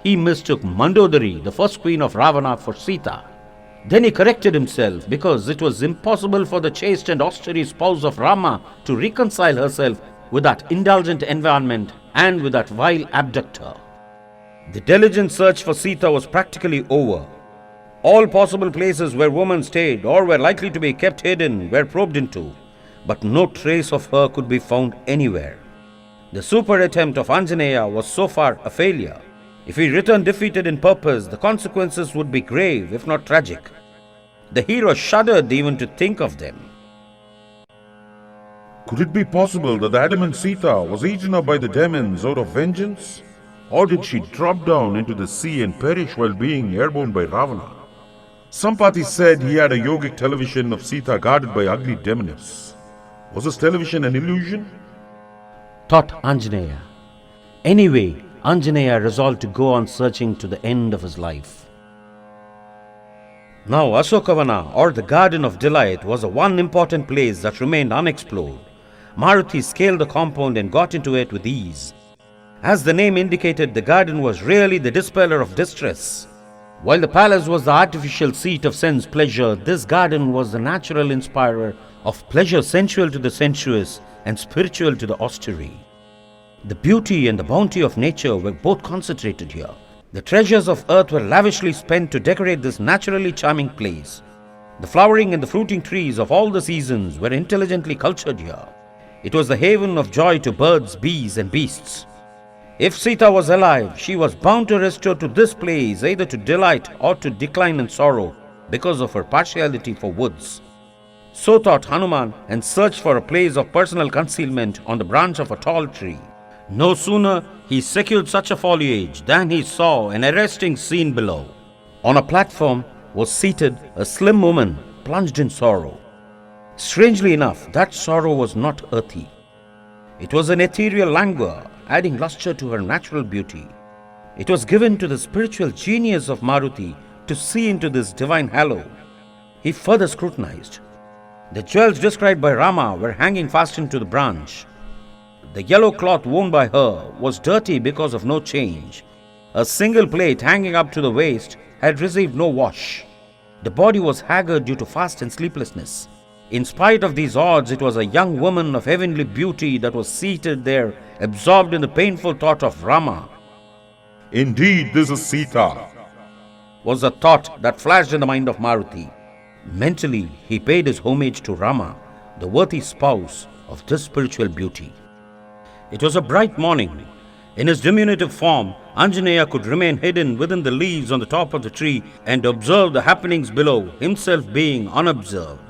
he mistook Mandodari, the first queen of Ravana, for Sita. Then he corrected himself because it was impossible for the chaste and austere spouse of Rama to reconcile herself with that indulgent environment and with that vile abductor. The diligent search for Sita was practically over. All possible places where women stayed or were likely to be kept hidden were probed into, but no trace of her could be found anywhere. The super attempt of Anjaneya was so far a failure. If he returned defeated in purpose, the consequences would be grave, if not tragic. The hero shuddered even to think of them. Could it be possible that the adamant Sita was eaten up by the demons out of vengeance? Or did she drop down into the sea and perish while being airborne by Ravana? Sampati said he had a yogic television of Sita guarded by ugly demons. Was this television an illusion? Thought Anjaneya. Anyway, Anjaneya resolved to go on searching to the end of his life. Now Ashokavana, or the Garden of Delight, was the one important place that remained unexplored. Maruti scaled the compound and got into it with ease. As the name indicated, the garden was really the dispeller of distress. While the palace was the artificial seat of sense pleasure, this garden was the natural inspirer of pleasure sensual to the sensuous and spiritual to the austere. The beauty and the bounty of nature were both concentrated here. The treasures of earth were lavishly spent to decorate this naturally charming place. The flowering and the fruiting trees of all the seasons were intelligently cultured here. It was the haven of joy to birds, bees, and beasts. If Sita was alive, she was bound to restore to this place either to delight or to decline in sorrow because of her partiality for woods. So thought Hanuman and searched for a place of personal concealment on the branch of a tall tree. No sooner he secured such a foliage than he saw an arresting scene below. On a platform was seated a slim woman plunged in sorrow. Strangely enough, that sorrow was not earthy. It was an ethereal languor, adding luster to her natural beauty. It was given to the spiritual genius of Maruti to see into this divine halo. He further scrutinized. The jewels described by Rama were hanging fastened to the branch. The yellow cloth worn by her was dirty because of no change. A single plate hanging up to the waist had received no wash. The body was haggard due to fast and sleeplessness. In spite of these odds, it was a young woman of heavenly beauty that was seated there, absorbed in the painful thought of Rama. Indeed, this is Sita, was the thought that flashed in the mind of Maruti. Mentally, he paid his homage to Rama, the worthy spouse of this spiritual beauty. It was a bright morning. In his diminutive form, Anjaneya could remain hidden within the leaves on the top of the tree and observe the happenings below, himself being unobserved.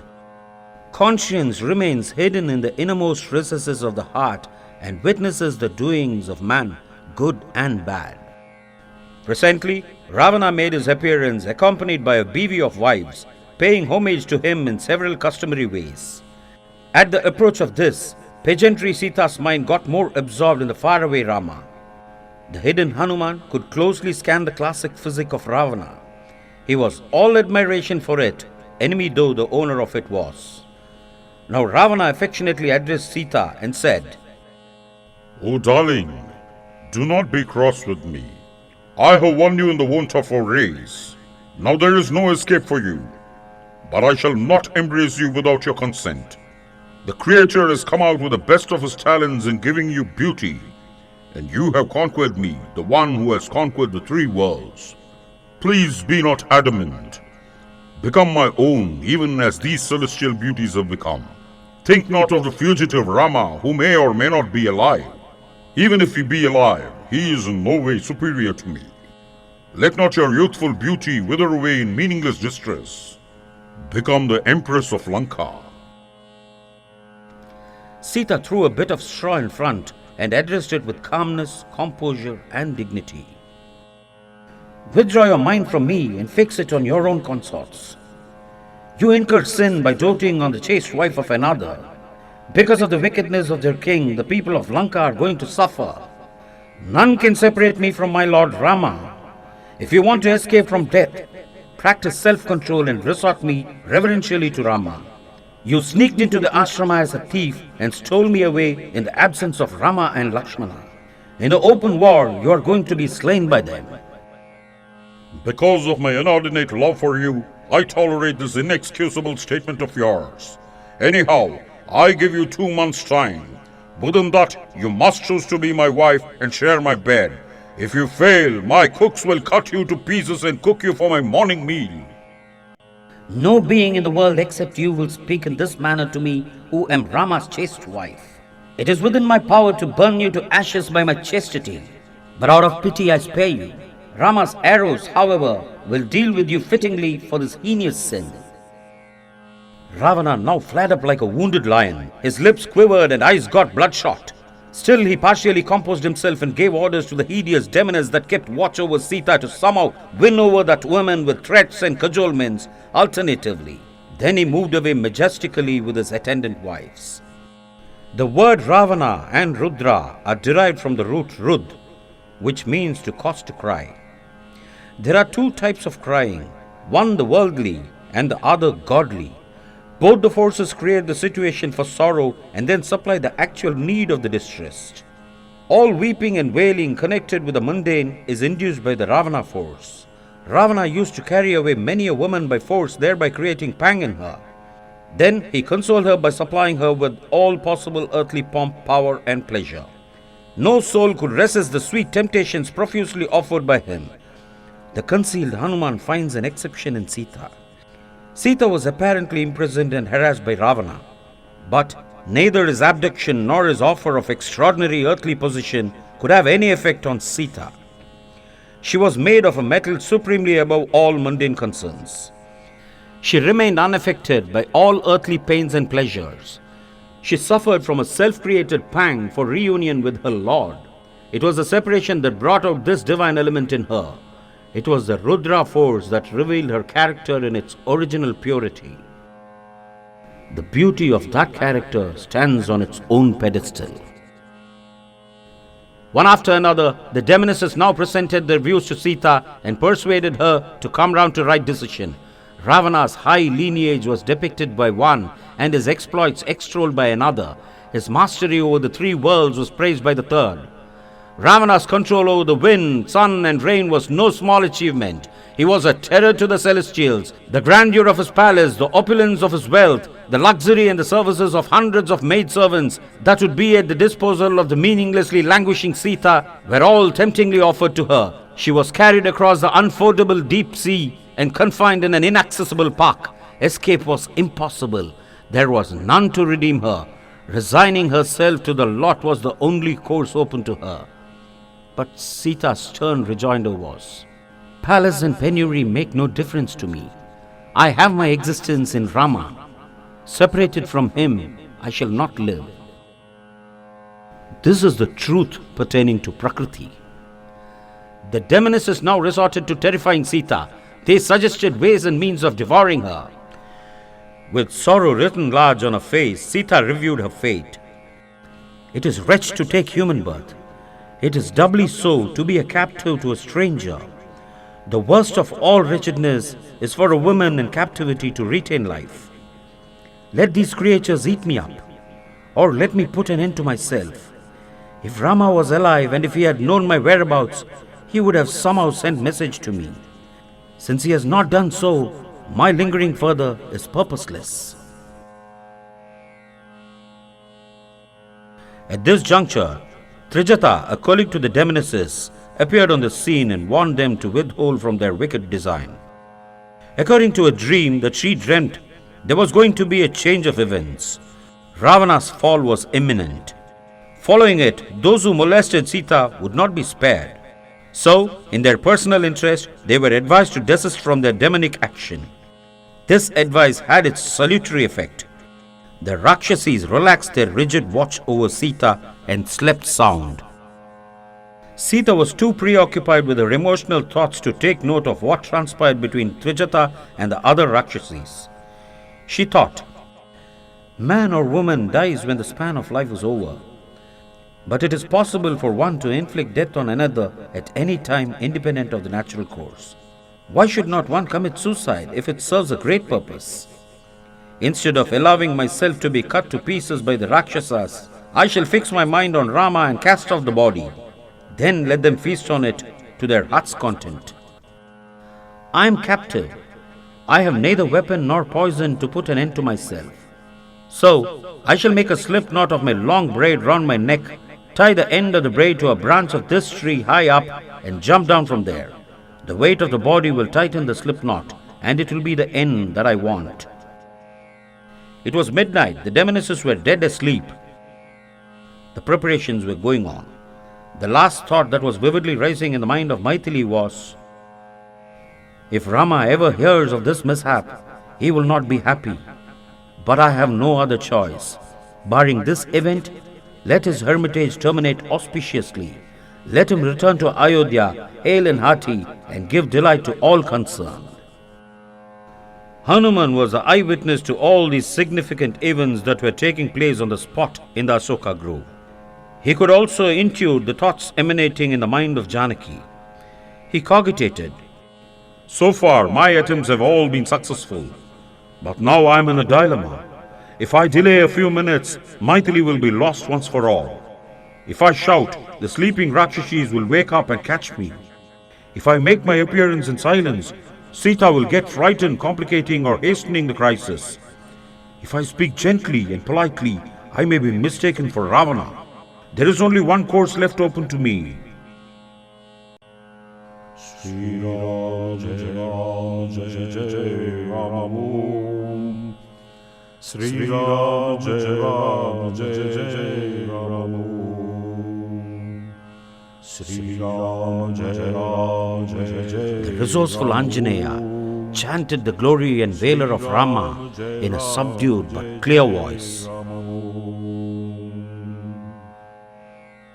Conscience remains hidden in the innermost recesses of the heart and witnesses the doings of man, good and bad. Presently, Ravana made his appearance accompanied by a bevy of wives, paying homage to him in several customary ways. At the approach of this, pageantry Sita's mind got more absorbed in the faraway Rama. The hidden Hanuman could closely scan the classic physique of Ravana. He was all admiration for it, enemy though the owner of it was. Now Ravana affectionately addressed Sita and said, Oh darling, do not be cross with me. I have won you in the want of our race. Now there is no escape for you. But I shall not embrace you without your consent. The Creator has come out with the best of his talents in giving you beauty, and you have conquered me, the one who has conquered the three worlds. Please be not adamant. Become my own, even as these celestial beauties have become. Think not of the fugitive Rama, who may or may not be alive. Even if he be alive, he is in no way superior to me. Let not your youthful beauty wither away in meaningless distress. Become the Empress of Lanka. Sita threw a bit of straw in front and addressed it with calmness, composure, and dignity. Withdraw your mind from me and fix it on your own consorts. You incurred sin by doting on the chaste wife of another. Because of the wickedness of their king, the people of Lanka are going to suffer. None can separate me from my Lord Rama. If you want to escape from death, practice self-control and resort me reverentially to Rama. You sneaked into the ashrama as a thief and stole me away in the absence of Rama and Lakshmana. In the open war, you are going to be slain by them. Because of my inordinate love for you, I tolerate this inexcusable statement of yours. Anyhow, I give you 2 months' time. Within that, you must choose to be my wife and share my bed. If you fail, my cooks will cut you to pieces and cook you for my morning meal. No being in the world except you will speak in this manner to me, who am Rama's chaste wife. It is within my power to burn you to ashes by my chastity, but out of pity I spare you. Rama's arrows, however, will deal with you fittingly for this heinous sin. Ravana now flared up like a wounded lion. His lips quivered and eyes got bloodshot. Still he partially composed himself and gave orders to the hideous demoness that kept watch over Sita to somehow win over that woman with threats and cajolements alternatively. Then he moved away majestically with his attendant wives. The word Ravana and Rudra are derived from the root Rud, which means to cause to cry. There are 2 types of crying, one the worldly and the other godly. Both the forces create the situation for sorrow and then supply the actual need of the distressed. All weeping and wailing connected with the mundane is induced by the Ravana force. Ravana used to carry away many a woman by force, thereby creating pang in her. Then he consoled her by supplying her with all possible earthly pomp, power, and pleasure. No soul could resist the sweet temptations profusely offered by him. The concealed Hanuman finds an exception in Sita. Sita was apparently imprisoned and harassed by Ravana, but neither his abduction nor his offer of extraordinary earthly position could have any effect on Sita. She was made of a metal supremely above all mundane concerns. She remained unaffected by all earthly pains and pleasures. She suffered from a self-created pang for reunion with her Lord. It was the separation that brought out this divine element in her. It was the Rudra force that revealed her character in its original purity. The beauty of that character stands on its own pedestal. One after another, the demonesses now presented their views to Sita and persuaded her to come round to right decision. Ravana's high lineage was depicted by one and his exploits extolled by another. His mastery over the 3 worlds was praised by the third. Ravana's control over the wind, sun and rain was no small achievement. He was a terror to the celestials. The grandeur of his palace, the opulence of his wealth, the luxury and the services of hundreds of maidservants that would be at the disposal of the meaninglessly languishing Sita were all temptingly offered to her. She was carried across the unfordable deep sea and confined in an inaccessible park. Escape was impossible. There was none to redeem her. Resigning herself to the lot was the only course open to her. But Sita's stern rejoinder was, "Palace and penury make no difference to me. I have my existence in Rama. Separated from him, I shall not live. This is the truth pertaining to Prakriti. The demonesses now resorted to terrifying Sita. They suggested ways and means of devouring her. With sorrow written large on her face, Sita reviewed her fate. It is wretched to take human birth. It is doubly so to be a captive to a stranger. The worst of all wretchedness is for a woman in captivity to retain life. Let these creatures eat me up, or let me put an end to myself. If Rama was alive and if he had known my whereabouts, he would have somehow sent message to me. Since he has not done so, my lingering further is purposeless. At this juncture, Trijata, a colleague to the demonesses, appeared on the scene and warned them to withhold from their wicked design. According to a dream that she dreamt, there was going to be a change of events. Ravana's fall was imminent. Following it, those who molested Sita would not be spared. So, in their personal interest, they were advised to desist from their demonic action. This advice had its salutary effect. The Rakshasis relaxed their rigid watch over Sita and slept sound. Sita was too preoccupied with her emotional thoughts to take note of what transpired between Trijata and the other Rakshasis. She thought, man or woman dies when the span of life is over. But it is possible for one to inflict death on another at any time independent of the natural course. Why should not one commit suicide if it serves a great purpose? Instead of allowing myself to be cut to pieces by the Rakshasas, I shall fix my mind on Rama and cast off the body. Then let them feast on it to their heart's content. I am captive. I have neither weapon nor poison to put an end to myself. So, I shall make a slip knot of my long braid round my neck, tie the end of the braid to a branch of this tree high up, and jump down from there. The weight of the body will tighten the slip knot, and it will be the end that I want. It was midnight. The demonesses were dead asleep. The preparations were going on. The last thought that was vividly rising in the mind of Maithili was, if Rama ever hears of this mishap, he will not be happy. But I have no other choice. Barring this event, let his hermitage terminate auspiciously. Let him return to Ayodhya, hale and hearty, and give delight to all concerned. Hanuman was the eyewitness to all these significant events that were taking place on the spot in the Asoka grove. He could also intuit the thoughts emanating in the mind of Janaki. He cogitated. So far, my attempts have all been successful. But now I am in a dilemma. If I delay a few minutes, Maithili will be lost once for all. If I shout, the sleeping Rakshashis will wake up and catch me. If I make my appearance in silence, Sita will get frightened, complicating or hastening the crisis. If I speak gently and politely, I may be mistaken for Ravana. There is only one course left open to me. SRIRANGAM The resourceful Anjaneya chanted the glory and valor of Rama in a subdued but clear voice.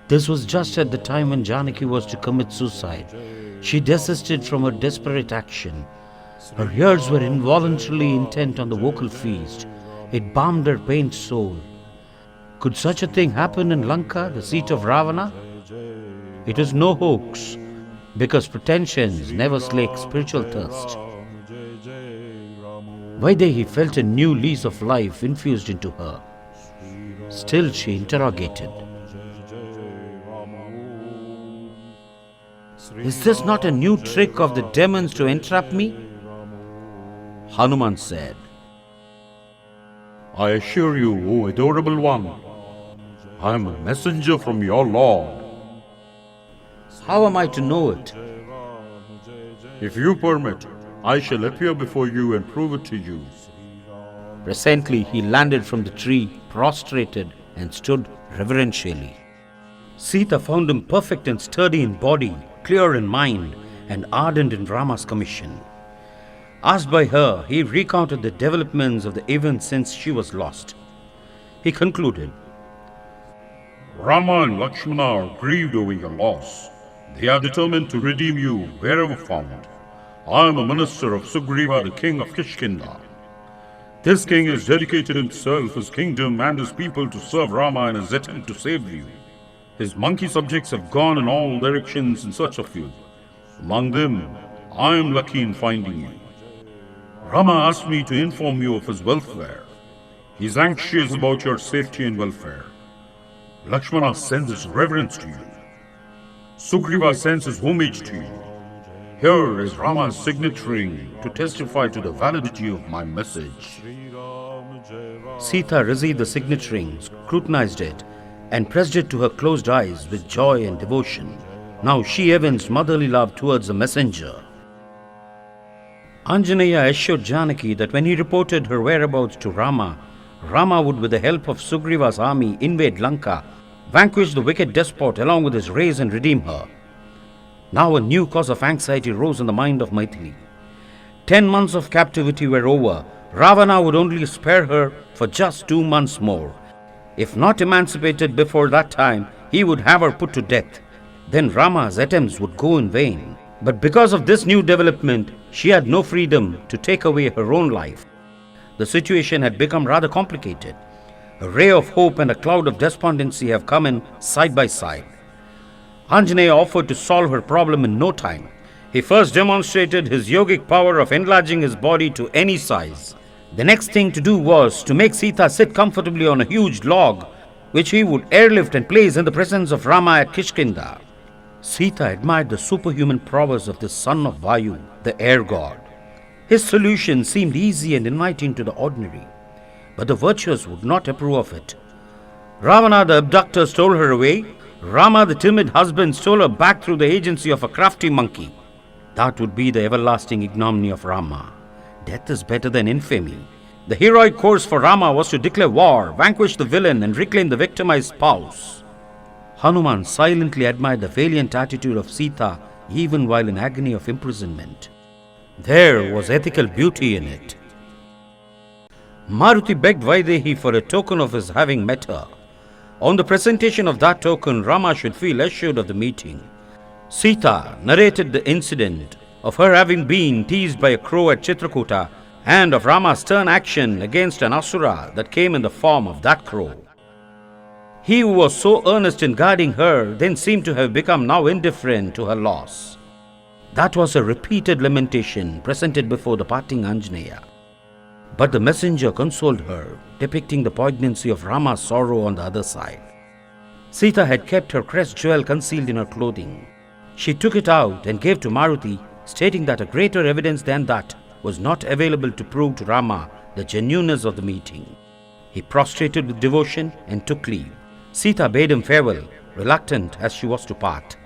This was just at the time when Janaki was to commit suicide. She desisted from her desperate action. Her ears were involuntarily intent on the vocal feast. It balmed her pained soul. Could such a thing happen in Lanka, the seat of Ravana? It was no hoax, because pretensions never slake spiritual thirst. Vaidehi felt a new lease of life infused into her. Still she interrogated, is this not a new trick of the demons to entrap me? Hanuman said, I assure you, O adorable one, I am a messenger from your Lord. how am I to know it? If you permit, I shall appear before you and prove it to you. Presently he landed from the tree, prostrated, and stood reverentially. Sita found him perfect and sturdy in body, clear in mind, and ardent in Rama's commission. Asked by her, he recounted the developments of the events since she was lost. He concluded, Rama and Lakshmana are grieved over your loss. They are determined to redeem you wherever found. I am a minister of Sugriva, the king of Kishkinda. This king has dedicated himself, his kingdom and his people to serve Rama in his attempt to save you. His monkey subjects have gone in all directions in search of you. Among them, I am lucky in finding you. Rama asked me to inform you of his welfare. He is anxious about your safety and welfare. Lakshmana sends his reverence to you. Sugriva sends his homage to you. Here is Rama's signet ring to testify to the validity of my message. Sita received the signet ring, scrutinized it, and pressed it to her closed eyes with joy and devotion. Now she evinced motherly love towards the messenger. Anjaneya assured Janaki that when he reported her whereabouts to Rama, Rama would, with the help of Sugriva's army, invade Lanka, vanquish the wicked despot along with his race and redeem her. Now a new cause of anxiety rose in the mind of Maithili. 10 months of captivity were over. Ravana would only spare her for just 2 months more. If not emancipated before that time, he would have her put to death. Then Rama's attempts would go in vain. But because of this new development, she had no freedom to take away her own life. The situation had become rather complicated. A ray of hope and a cloud of despondency have come in side by side. Anjaneya offered to solve her problem in no time. He first demonstrated his yogic power of enlarging his body to any size. The next thing to do was to make Sita sit comfortably on a huge log, which he would airlift and place in the presence of Rama at Kishkinda. Sita admired the superhuman prowess of the son of Vayu, the air god. His solution seemed easy and inviting to the ordinary, but the virtuous would not approve of it. Ravana the abductor stole her away. Rama the timid husband stole her back through the agency of a crafty monkey. That would be the everlasting ignominy of Rama. Death is better than infamy. The heroic course for Rama was to declare war, vanquish the villain, and reclaim the victimized spouse. Hanuman silently admired the valiant attitude of Sita even while in agony of imprisonment. There was ethical beauty in it. Maruti begged Vaidehi for a token of his having met her. On the presentation of that token, Rama should feel assured of the meeting. Sita narrated the incident of her having been teased by a crow at Chitrakuta and of Rama's stern action against an asura that came in the form of that crow. He who was so earnest in guarding her then seemed to have become now indifferent to her loss. That was a repeated lamentation presented before the parting Anjaneya. But the messenger consoled her, depicting the poignancy of Rama's sorrow on the other side. Sita had kept her crest jewel concealed in her clothing. She took it out and gave to Maruti, stating that a greater evidence than that was not available to prove to Rama the genuineness of the meeting. He prostrated with devotion and took leave. Sita bade him farewell, reluctant as she was to part.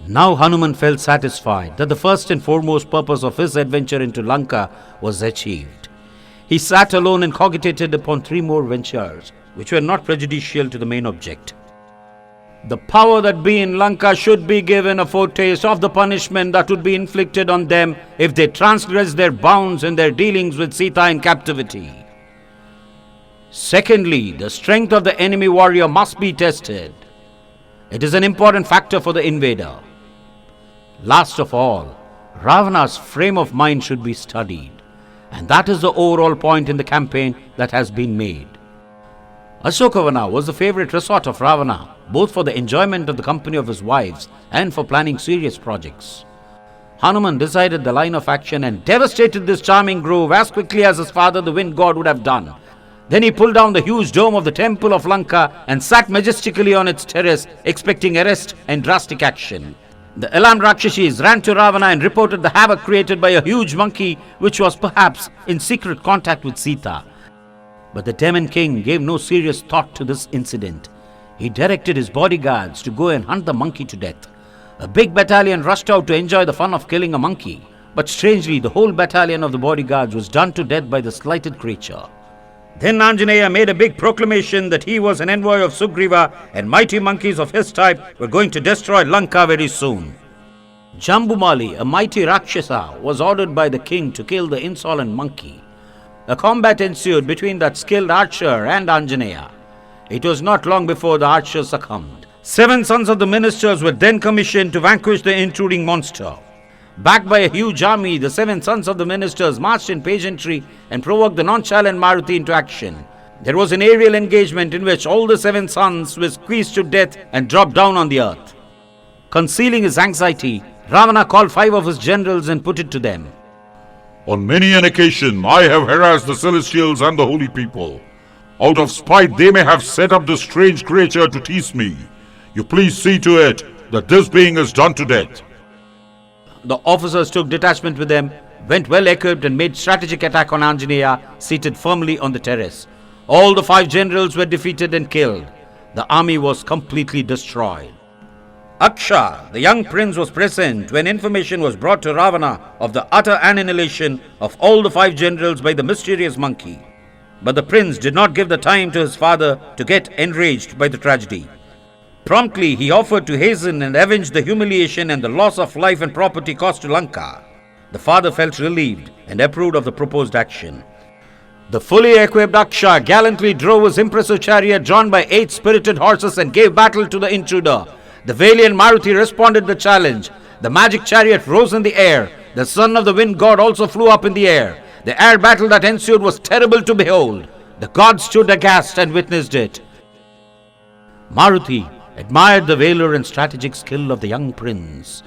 Now Hanuman felt satisfied that the first and foremost purpose of his adventure into Lanka was achieved. He sat alone and cogitated upon 3 more ventures, which were not prejudicial to the main object. The power that be in Lanka should be given a foretaste of the punishment that would be inflicted on them if they transgress their bounds in their dealings with Sita in captivity. Secondly, the strength of the enemy warrior must be tested. It is an important factor for the invader. Last of all, Ravana's frame of mind should be studied, and that is the overall point in the campaign that has been made. Ashokavana was the favorite resort of Ravana, both for the enjoyment of the company of his wives and for planning serious projects. Hanuman decided the line of action and devastated this charming grove as quickly as his father, the wind god, would have done. Then he pulled down the huge dome of the temple of Lanka and sat majestically on its terrace, expecting arrest and drastic action. The alarmed Rakshashis ran to Ravana and reported the havoc created by a huge monkey which was perhaps in secret contact with Sita. But the demon king gave no serious thought to this incident. He directed his bodyguards to go and hunt the monkey to death. A big battalion rushed out to enjoy the fun of killing a monkey. But strangely, the whole battalion of the bodyguards was done to death by the slighted creature. Then Anjaneya made a big proclamation that he was an envoy of Sugriva and mighty monkeys of his type were going to destroy Lanka very soon. Jambumali, a mighty Rakshasa, was ordered by the king to kill the insolent monkey. A combat ensued between that skilled archer and Anjaneya. It was not long before the archer succumbed. 7 sons of the ministers were then commissioned to vanquish the intruding monster. Backed by a huge army, the 7 sons of the ministers marched in pageantry and provoked the nonchalant Maruti into action. There was an aerial engagement in which all the 7 sons were squeezed to death and dropped down on the earth. Concealing his anxiety, Ravana called 5 of his generals and put it to them. On many an occasion I have harassed the celestials and the holy people. Out of spite they may have set up this strange creature to tease me. You please see to it that this being is done to death. The officers took detachment with them, went well equipped and made strategic attack on Anjaneya, seated firmly on the terrace. All the 5 generals were defeated and killed. The army was completely destroyed. Aksha, the young prince, was present when information was brought to Ravana of the utter annihilation of all the 5 generals by the mysterious monkey. But the prince did not give the time to his father to get enraged by the tragedy. Promptly, he offered to hasten and avenge the humiliation and the loss of life and property caused to Lanka. The father felt relieved and approved of the proposed action. The fully equipped Aksha gallantly drove his impressive chariot drawn by 8 spirited horses and gave battle to the intruder. The valiant Maruti responded to the challenge. The magic chariot rose in the air. The son of the wind god also flew up in the air. The air battle that ensued was terrible to behold. The gods stood aghast and witnessed it. Maruti admired the valor and strategic skill of the young prince.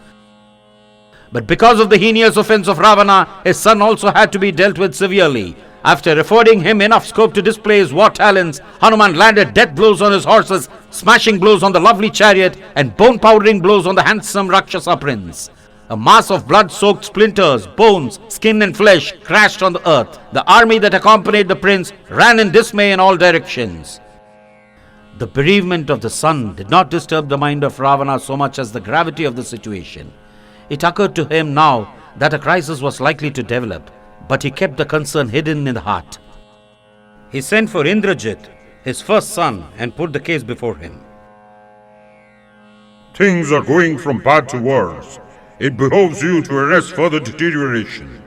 But because of the heinous offense of Ravana, his son also had to be dealt with severely. After affording him enough scope to display his war talents, Hanuman landed death blows on his horses, smashing blows on the lovely chariot, and bone-powdering blows on the handsome Rakshasa prince. A mass of blood-soaked splinters, bones, skin and flesh crashed on the earth. The army that accompanied the prince ran in dismay in all directions. The bereavement of the son did not disturb the mind of Ravana so much as the gravity of the situation. It occurred to him now that a crisis was likely to develop, but he kept the concern hidden in the heart. He sent for Indrajit, his first son, and put the case before him. Things are going from bad to worse. It behoves you to arrest further deterioration.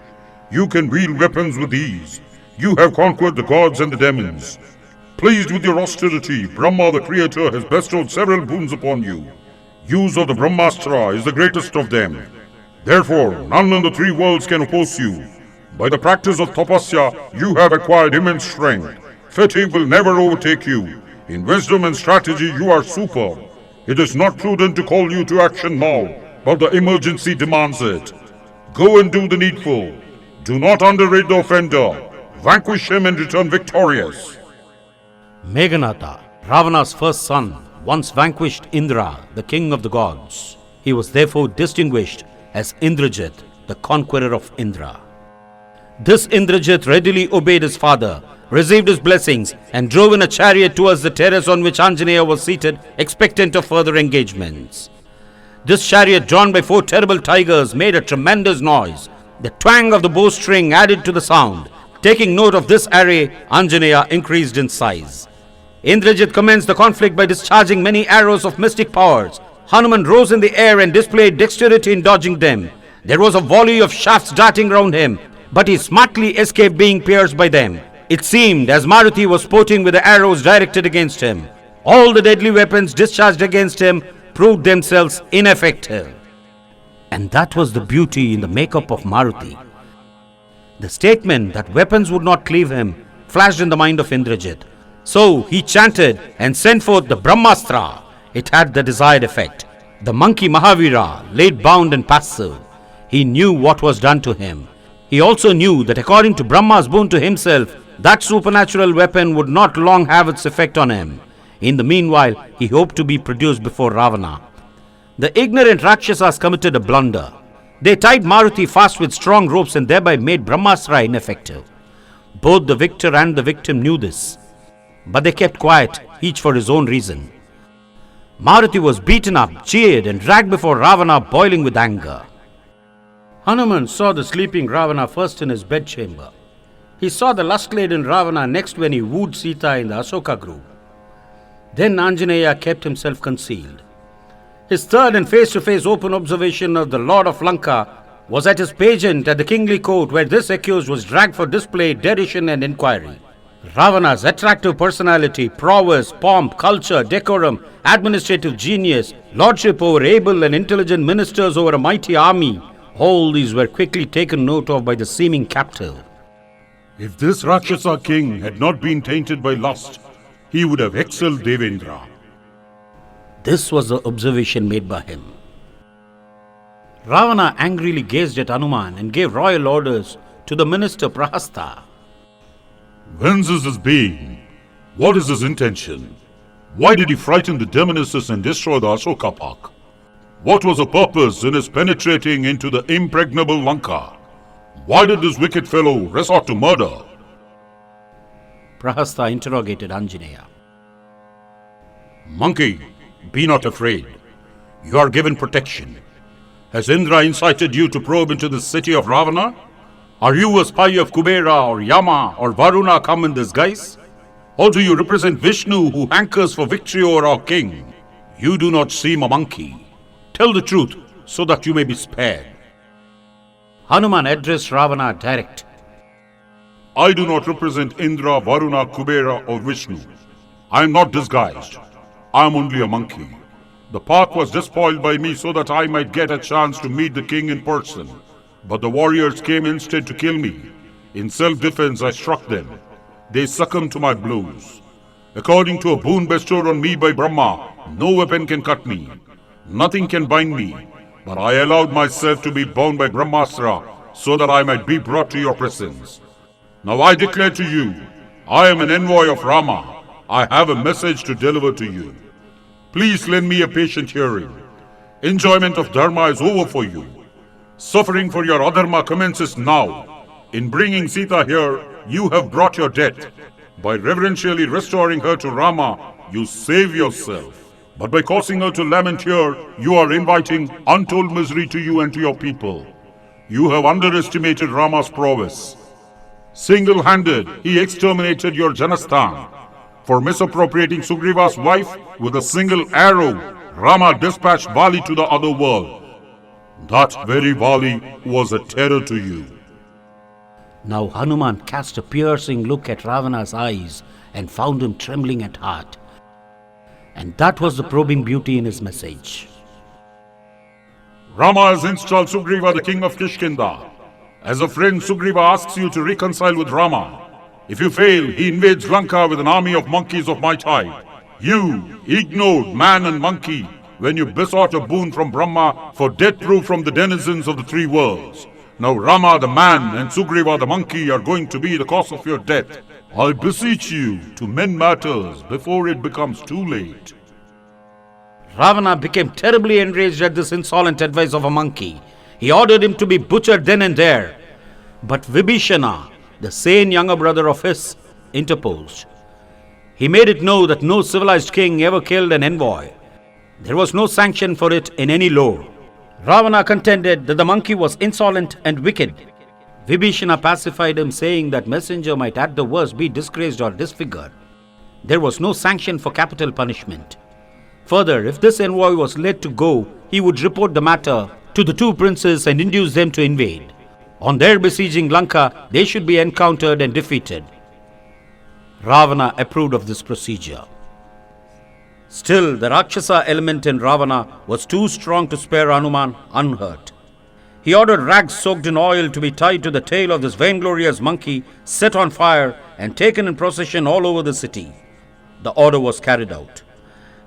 You can wield weapons with ease. You have conquered the gods and the demons. Pleased with your austerity, Brahma the Creator has bestowed several boons upon you. Use of the Brahmastra is the greatest of them. Therefore, none in the 3 worlds can oppose you. By the practice of tapasya, you have acquired immense strength. Fatigue will never overtake you. In wisdom and strategy, you are superb. It is not prudent to call you to action now, but the emergency demands it. Go and do the needful. Do not underrate the offender. Vanquish him and return victorious. Meghanatha, Ravana's first son, once vanquished Indra, the king of the gods. He was therefore distinguished as Indrajit, the conqueror of Indra. This Indrajit readily obeyed his father, received his blessings, and drove in a chariot towards the terrace on which Anjaneya was seated, expectant of further engagements. This chariot, drawn by 4 terrible tigers, made a tremendous noise. The twang of the bowstring added to the sound. Taking note of this array, Anjaneya increased in size. Indrajit commenced the conflict by discharging many arrows of mystic powers. Hanuman rose in the air and displayed dexterity in dodging them. There was a volley of shafts darting round him, but he smartly escaped being pierced by them. It seemed as Maruti was sporting with the arrows directed against him. All the deadly weapons discharged against him proved themselves ineffective. And that was the beauty in the makeup of Maruti. The statement that weapons would not cleave him flashed in the mind of Indrajit. So he chanted and sent forth the Brahmastra. It had the desired effect. The monkey Mahavira lay bound and passive. He knew what was done to him. He also knew that according to Brahma's boon to himself, that supernatural weapon would not long have its effect on him. In the meanwhile, he hoped to be produced before Ravana. The ignorant Rakshasas committed a blunder. They tied Maruti fast with strong ropes and thereby made Brahmastra ineffective. Both the victor and the victim knew this, but they kept quiet, each for his own reason. Maruti was beaten up, cheered, and dragged before Ravana, boiling with anger. Hanuman saw the sleeping Ravana first in his bedchamber. He saw the lust-laden Ravana next when he wooed Sita in the Asoka grove. Then Anjaneya kept himself concealed. His third and face-to-face open observation of the Lord of Lanka was at his pageant at the kingly court, where this accused was dragged for display, derision and inquiry. Ravana's attractive personality, prowess, pomp, culture, decorum, administrative genius, lordship over able and intelligent ministers over a mighty army, all these were quickly taken note of by the seeming captive. If this Rakshasa king had not been tainted by lust, he would have excelled Devendra. This was the observation made by him. Ravana angrily gazed at Hanuman and gave royal orders to the minister Prahasta. Whence is his being? What is his intention? Why did he frighten the Demonisses and destroy the Ashoka Park? What was the purpose in his penetrating into the impregnable Lanka? Why did this wicked fellow resort to murder? Prahasta interrogated Anjaneya. Monkey, be not afraid. You are given protection. Has Indra incited you to probe into the city of Ravana? Are you a spy of Kubera or Yama or Varuna come in disguise? Or do you represent Vishnu who hankers for victory over our king? You do not seem a monkey. Tell the truth so that you may be spared. Hanuman addressed Ravana direct. I do not represent Indra, Varuna, Kubera or Vishnu. I am not disguised. I am only a monkey. The park was despoiled by me so that I might get a chance to meet the king in person. But the warriors came instead to kill me. In self-defense I struck them. They succumbed to my blows. According to a boon bestowed on me by Brahma, no weapon can cut me. Nothing can bind me. But I allowed myself to be bound by Brahmastra so that I might be brought to your presence. Now I declare to you, I am an envoy of Rama. I have a message to deliver to you. Please lend me a patient hearing. Enjoyment of Dharma is over for you. Suffering for your adharma commences now. In bringing Sita here, you have brought your death. By reverentially restoring her to Rama, you save yourself. But by causing her to lament here, you are inviting untold misery to you and to your people. You have underestimated Rama's prowess. Single-handed, he exterminated your Janasthan. For misappropriating Sugriva's wife with a single arrow, Rama dispatched Bali to the other world. That very Bali was a terror to you. Now Hanuman cast a piercing look at Ravana's eyes and found him trembling at heart. And that was the probing beauty in his message. Rama has installed Sugriva, the king of Kishkinda. As a friend, Sugriva asks you to reconcile with Rama. If you fail, he invades Lanka with an army of monkeys of my type. You, ignored man and monkey, when you besought a boon from Brahma for death proof from the denizens of the three worlds. Now Rama the man and Sugriva the monkey are going to be the cause of your death. I beseech you to mend matters before it becomes too late. Ravana became terribly enraged at this insolent advice of a monkey. He ordered him to be butchered then and there. But Vibhishana, the sane younger brother of his, interposed. He made it known that no civilized king ever killed an envoy. There was no sanction for it in any law. Ravana contended that the monkey was insolent and wicked. Vibhishana pacified him, saying that messenger might at the worst be disgraced or disfigured. There was no sanction for capital punishment. Further, if this envoy was let to go, he would report the matter to the two princes and induce them to invade. On their besieging Lanka, they should be encountered and defeated. Ravana approved of this procedure. Still, the Rakshasa element in Ravana was too strong to spare Hanuman unhurt. He ordered rags soaked in oil to be tied to the tail of this vainglorious monkey, set on fire, and taken in procession all over the city. The order was carried out.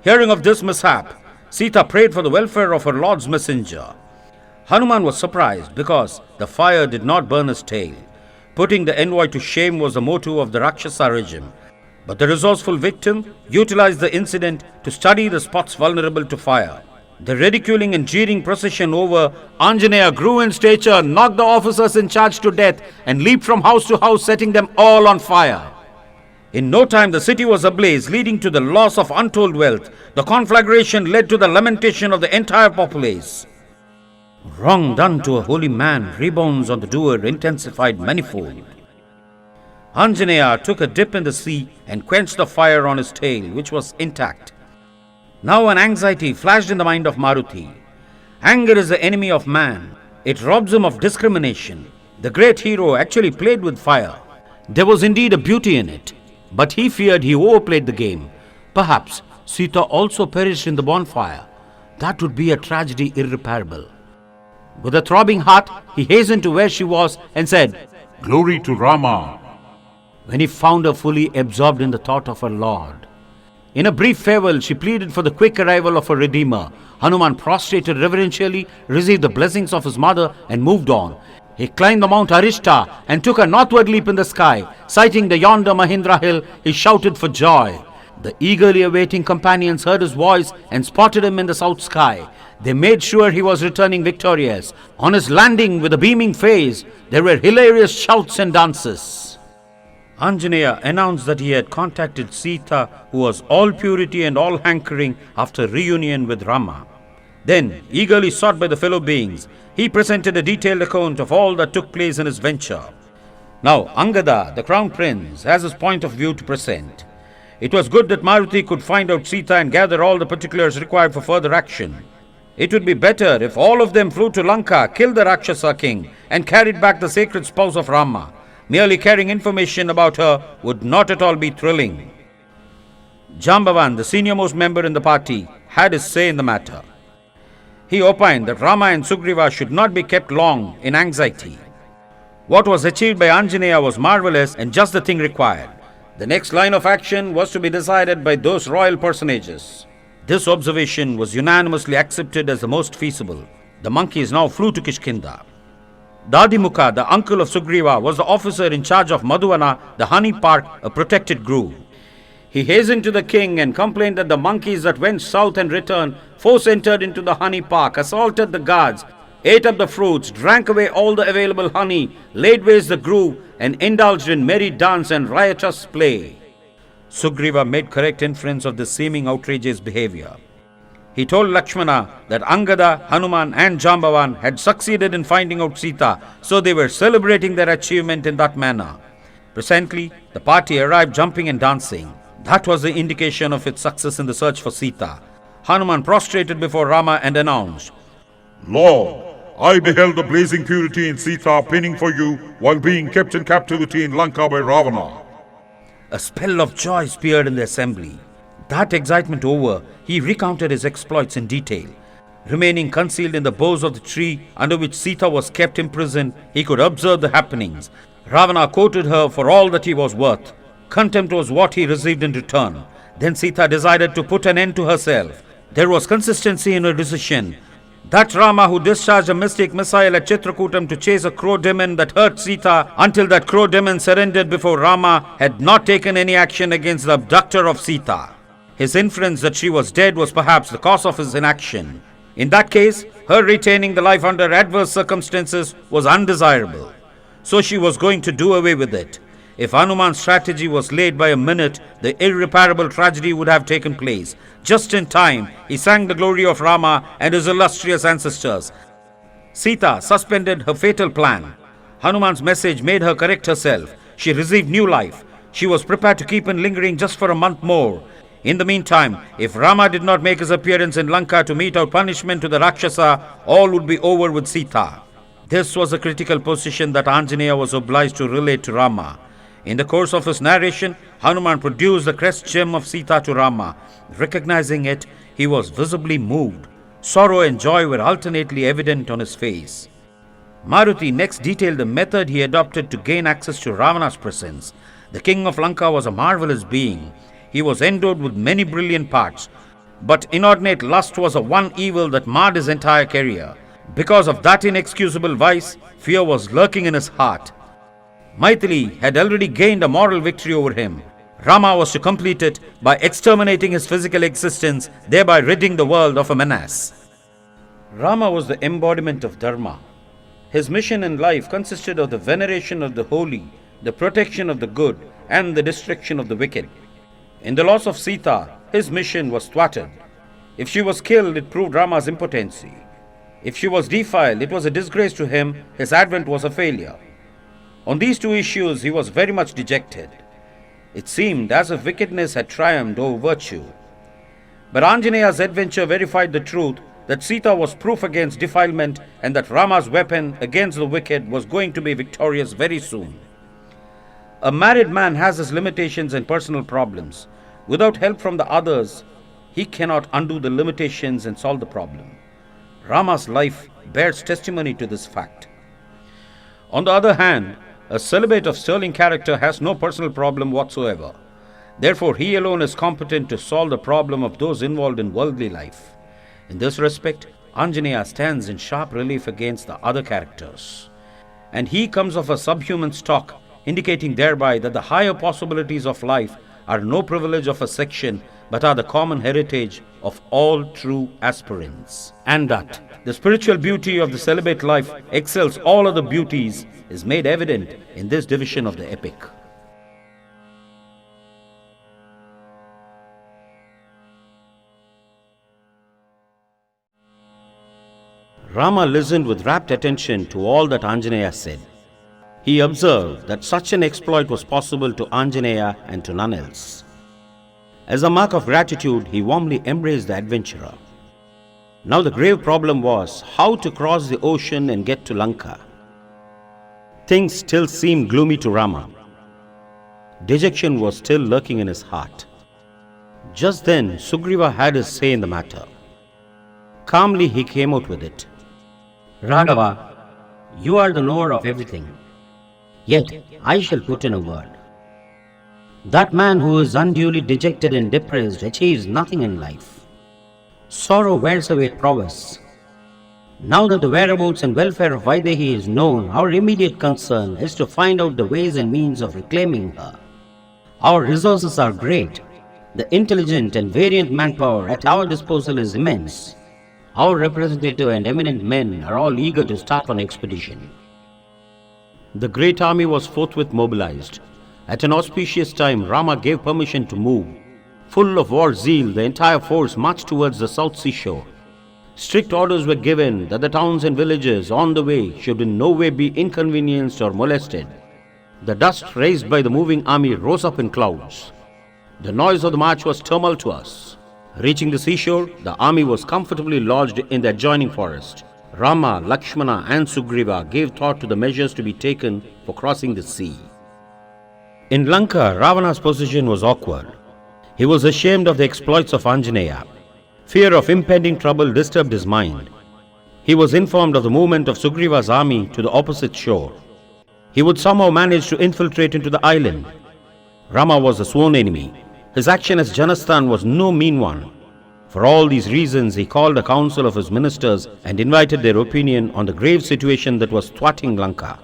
Hearing of this mishap, Sita prayed for the welfare of her Lord's messenger. Hanuman was surprised because the fire did not burn his tail. Putting the envoy to shame was the motto of the Rakshasa regime. But the resourceful victim utilized the incident to study the spots vulnerable to fire. The ridiculing and jeering procession over, Anjaneya grew in stature, knocked the officers in charge to death, and leaped from house to house, setting them all on fire. In no time, the city was ablaze, leading to the loss of untold wealth. The conflagration led to the lamentation of the entire populace. Wrong done to a holy man rebounds on the doer, intensified manifold. Anjaneya took a dip in the sea and quenched the fire on his tail, which was intact. Now an anxiety flashed in the mind of Maruti. Anger is the enemy of man. It robs him of discrimination. The great hero actually played with fire. There was indeed a beauty in it, but he feared he overplayed the game. Perhaps Sita also perished in the bonfire. That would be a tragedy irreparable. With a throbbing heart, he hastened to where she was and said, Glory to Rama. when he found her fully absorbed in the thought of her Lord. In a brief farewell, she pleaded for the quick arrival of her Redeemer. Hanuman prostrated reverentially, received the blessings of his mother, and moved on. He climbed the Mount Arishta and took a northward leap in the sky. Sighting the yonder Mahindra hill, he shouted for joy. The eagerly awaiting companions heard his voice and spotted him in the south sky. They made sure he was returning victorious. On his landing with a beaming face, there were hilarious shouts and dances. Anjaneya announced that he had contacted Sita, who was all purity and all hankering after reunion with Rama. Then, eagerly sought by the fellow beings, he presented a detailed account of all that took place in his venture. Now, Angada, the crown prince, has his point of view to present. It was good that Maruti could find out Sita and gather all the particulars required for further action. It would be better if all of them flew to Lanka, killed the Rakshasa king, and carried back the sacred spouse of Rama. Merely carrying information about her would not at all be thrilling. Jambavan, the senior-most member in the party, had his say in the matter. He opined that Rama and Sugriva should not be kept long in anxiety. What was achieved by Anjaneya was marvelous and just the thing required. The next line of action was to be decided by those royal personages. This observation was unanimously accepted as the most feasible. The monkeys now flew to Kishkinda. Dadimukha, the uncle of Sugriva, was the officer in charge of Madhuvana, the honey park, a protected grove. He hastened to the king and complained that the monkeys that went south and returned force entered into the honey park, assaulted the guards, ate up the fruits, drank away all the available honey, laid waste the grove, and indulged in merry dance and riotous play. Sugriva made correct inference of this seeming outrageous behavior. He told Lakshmana that Angada, Hanuman and Jambavan had succeeded in finding out Sita, so they were celebrating their achievement in that manner. Presently, the party arrived jumping and dancing. That was the indication of its success in the search for Sita. Hanuman prostrated before Rama and announced, Lord, I beheld the blazing purity in Sita pinning for you while being kept in captivity in Lanka by Ravana. A spell of joy appeared in the assembly. That excitement over, he recounted his exploits in detail. Remaining concealed in the boughs of the tree under which Sita was kept imprisoned, he could observe the happenings. Ravana quoted her for all that he was worth. Contempt was what he received in return. Then Sita decided to put an end to herself. There was consistency in her decision. That Rama who discharged a mystic missile at Chitrakutam to chase a crow demon that hurt Sita until that crow demon surrendered before Rama had not taken any action against the abductor of Sita. His inference that she was dead was perhaps the cause of his inaction. In that case, her retaining the life under adverse circumstances was undesirable. So she was going to do away with it. If Hanuman's strategy was laid by a minute, the irreparable tragedy would have taken place. Just in time, he sang the glory of Rama and his illustrious ancestors. Sita suspended her fatal plan. Hanuman's message made her correct herself. She received new life. She was prepared to keep on lingering just for a month more. In the meantime, if Rama did not make his appearance in Lanka to mete out punishment to the Rakshasa, all would be over with Sita. This was a critical position that Anjaneya was obliged to relate to Rama. In the course of his narration, Hanuman produced the crest gem of Sita to Rama. Recognizing it, he was visibly moved. Sorrow and joy were alternately evident on his face. Maruti next detailed the method he adopted to gain access to Ravana's presence. The king of Lanka was a marvelous being. He was endowed with many brilliant parts, but inordinate lust was the one evil that marred his entire career. Because of that inexcusable vice, fear was lurking in his heart. Maithili had already gained a moral victory over him. Rama was to complete it by exterminating his physical existence, thereby ridding the world of a menace. Rama was the embodiment of Dharma. His mission in life consisted of the veneration of the holy, the protection of the good, and the destruction of the wicked. In the loss of Sita, his mission was thwarted. If she was killed, it proved Rama's impotency. If she was defiled, it was a disgrace to him. His advent was a failure. On these two issues, he was very much dejected. It seemed as if wickedness had triumphed over virtue. But Anjaneya's adventure verified the truth that Sita was proof against defilement and that Rama's weapon against the wicked was going to be victorious very soon. A married man has his limitations and personal problems. Without help from the others, he cannot undo the limitations and solve the problem. Rama's life bears testimony to this fact. On the other hand, a celibate of sterling character has no personal problem whatsoever. Therefore, he alone is competent to solve the problem of those involved in worldly life. In this respect, Anjaneya stands in sharp relief against the other characters. And he comes of a subhuman stock, indicating thereby that the higher possibilities of life are no privilege of a section, but are the common heritage of all true aspirants. And that the spiritual beauty of the celibate life excels all other beauties is made evident in this division of the epic. Rama listened with rapt attention to all that Anjaneya said. He observed that such an exploit was possible to Anjaneya and to none else. As a mark of gratitude, he warmly embraced the adventurer. Now the grave problem was how to cross the ocean and get to Lanka. Things still seemed gloomy to Rama. Dejection was still lurking in his heart. Just then, Sugriva had his say in the matter. Calmly he came out with it. Raghava, you are the knower of everything. Yet I shall put in a word. That man who is unduly dejected and depressed achieves nothing in life. Sorrow wears away prowess. Now that the whereabouts and welfare of Vaidehi is known, our immediate concern is to find out the ways and means of reclaiming her. Our resources are great. The intelligent and variant manpower at our disposal is immense. Our representative and eminent men are all eager to start on expedition. The great army was forthwith mobilized. At an auspicious time, Rama gave permission to move. Full of war zeal, the entire force marched towards the south seashore. Strict orders were given that the towns and villages on the way should in no way be inconvenienced or molested. The dust raised by the moving army rose up in clouds. The noise of the march was tumultuous. Reaching the seashore, the army was comfortably lodged in the adjoining forest. Rama, Lakshmana and Sugriva gave thought to the measures to be taken for crossing the sea. In Lanka, Ravana's position was awkward. He was ashamed of the exploits of Anjaneya. Fear of impending trouble disturbed his mind. He was informed of the movement of Sugriva's army to the opposite shore. He would somehow manage to infiltrate into the island. Rama was a sworn enemy. His action as Janasthan was no mean one. For all these reasons, he called a council of his ministers and invited their opinion on the grave situation that was thwarting Lanka.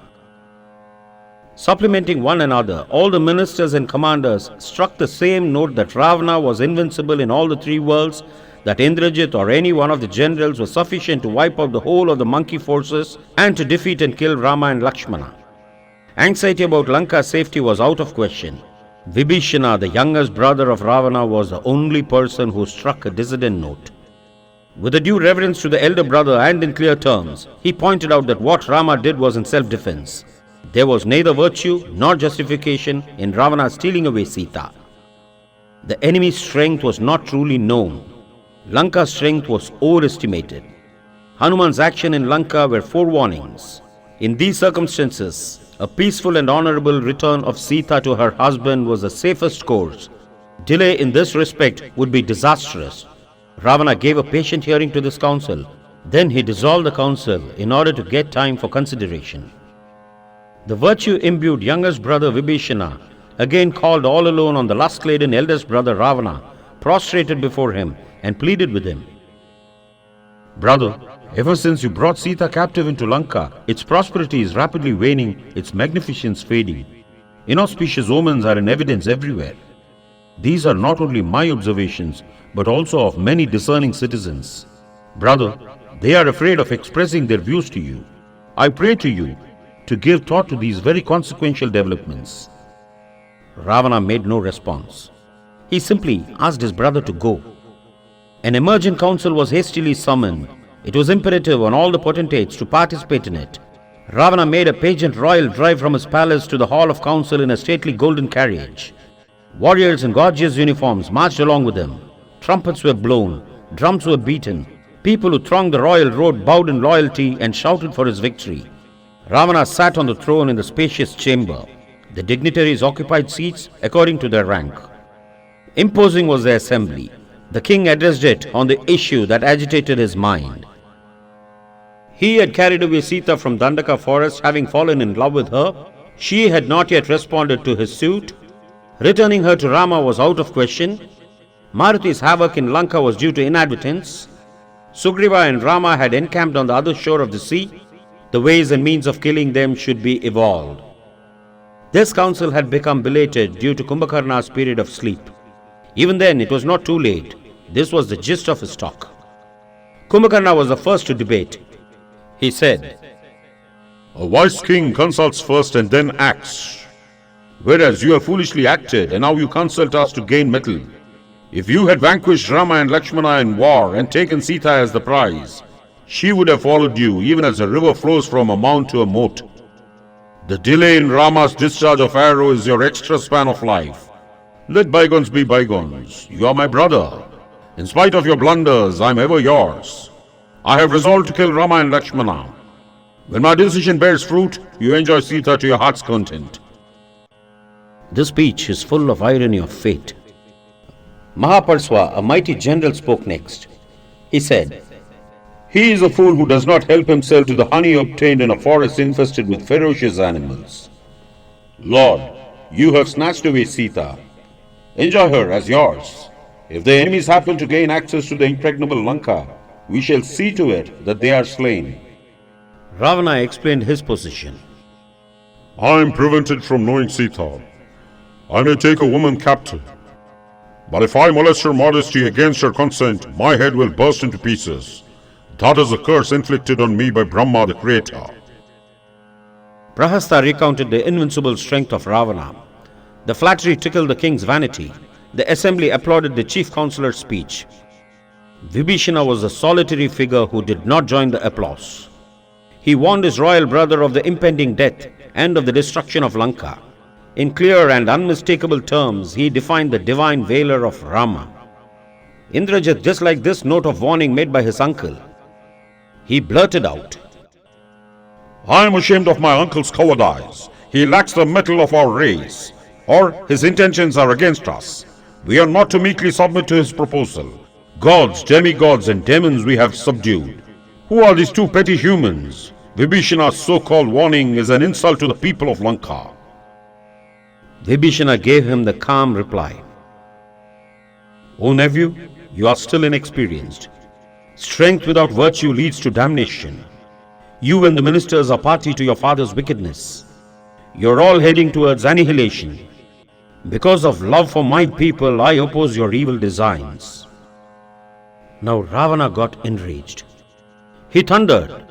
Supplementing one another, all the ministers and commanders struck the same note that Ravana was invincible in all the three worlds, that Indrajit or any one of the generals was sufficient to wipe out the whole of the monkey forces and to defeat and kill Rama and Lakshmana. Anxiety about Lanka's safety was out of question. Vibhishana, the youngest brother of Ravana, was the only person who struck a dissident note. With a due reverence to the elder brother and in clear terms, he pointed out that what Rama did was in self-defense. There was neither virtue nor justification in Ravana stealing away Sita. The enemy's strength was not truly known. Lanka's strength was overestimated. Hanuman's action in Lanka were forewarnings. In these circumstances, a peaceful and honorable return of Sita to her husband was the safest course. Delay in this respect would be disastrous. Ravana gave a patient hearing to this council. Then he dissolved the council in order to get time for consideration. The virtue-imbued youngest brother Vibhishana again called all alone on the lust-laden eldest brother Ravana, prostrated before him and pleaded with him. Brother, ever since you brought Sita captive into Lanka, its prosperity is rapidly waning, its magnificence fading. Inauspicious omens are in evidence everywhere. These are not only my observations, but also of many discerning citizens. Brother, they are afraid of expressing their views to you. I pray to you to give thought to these very consequential developments. Ravana made no response. He simply asked his brother to go. An emergent council was hastily summoned. It was imperative on all the potentates to participate in it. Ravana made a pageant royal drive from his palace to the hall of council in a stately golden carriage. Warriors in gorgeous uniforms marched along with him. Trumpets were blown, drums were beaten. People who thronged the royal road bowed in loyalty and shouted for his victory. Ravana sat on the throne in the spacious chamber. The dignitaries occupied seats according to their rank. Imposing was the assembly. The king addressed it on the issue that agitated his mind. He had carried away Sita from Dandaka forest, having fallen in love with her. She had not yet responded to his suit. Returning her to Rama was out of question. Maruti's havoc in Lanka was due to inadvertence. Sugriva and Rama had encamped on the other shore of the sea. The ways and means of killing them should be evolved. This council had become belated due to Kumbhakarna's period of sleep. Even then, it was not too late. This was the gist of his talk. Kumbhakarna was the first to debate. He said, A wise king consults first and then acts. Whereas you have foolishly acted and now you consult us to gain mettle. If you had vanquished Rama and Lakshmana in war and taken Sita as the prize, she would have followed you even as a river flows from a mount to a moat. The delay in Rama's discharge of arrow is your extra span of life. Let bygones be bygones. You are my brother. In spite of your blunders, I am ever yours. I have resolved to kill Rama and Lakshmana. When my decision bears fruit, you enjoy Sita to your heart's content. This speech is full of irony of fate. Mahaparswa, a mighty general, spoke next. He said, He is a fool who does not help himself to the honey obtained in a forest infested with ferocious animals. Lord, you have snatched away Sita. Enjoy her as yours. If the enemies happen to gain access to the impregnable Lanka, we shall see to it that they are slain. Ravana explained his position. I am prevented from knowing Sita. I may take a woman captive. But if I molest her modesty against her consent, my head will burst into pieces. That is a curse inflicted on me by Brahma the Creator. Prahasta recounted the invincible strength of Ravana. The flattery tickled the king's vanity. The assembly applauded the chief counselor's speech. Vibhishana was a solitary figure who did not join the applause. He warned his royal brother of the impending death and of the destruction of Lanka. In clear and unmistakable terms, he defined the divine valor of Rama. Indrajit disliked this note of warning made by his uncle. He blurted out, I am ashamed of my uncle's cowardice. He lacks the mettle of our race, or his intentions are against us. We are not to meekly submit to his proposal. Gods, demigods, and demons we have subdued. Who are these two petty humans? Vibhishana's so-called warning is an insult to the people of Lanka. Vibhishana gave him the calm reply. O nephew, you are still inexperienced. Strength without virtue leads to damnation. You and the ministers are party to your father's wickedness. You are all heading towards annihilation. Because of love for my people, I oppose your evil designs. Now Ravana got enraged. He thundered,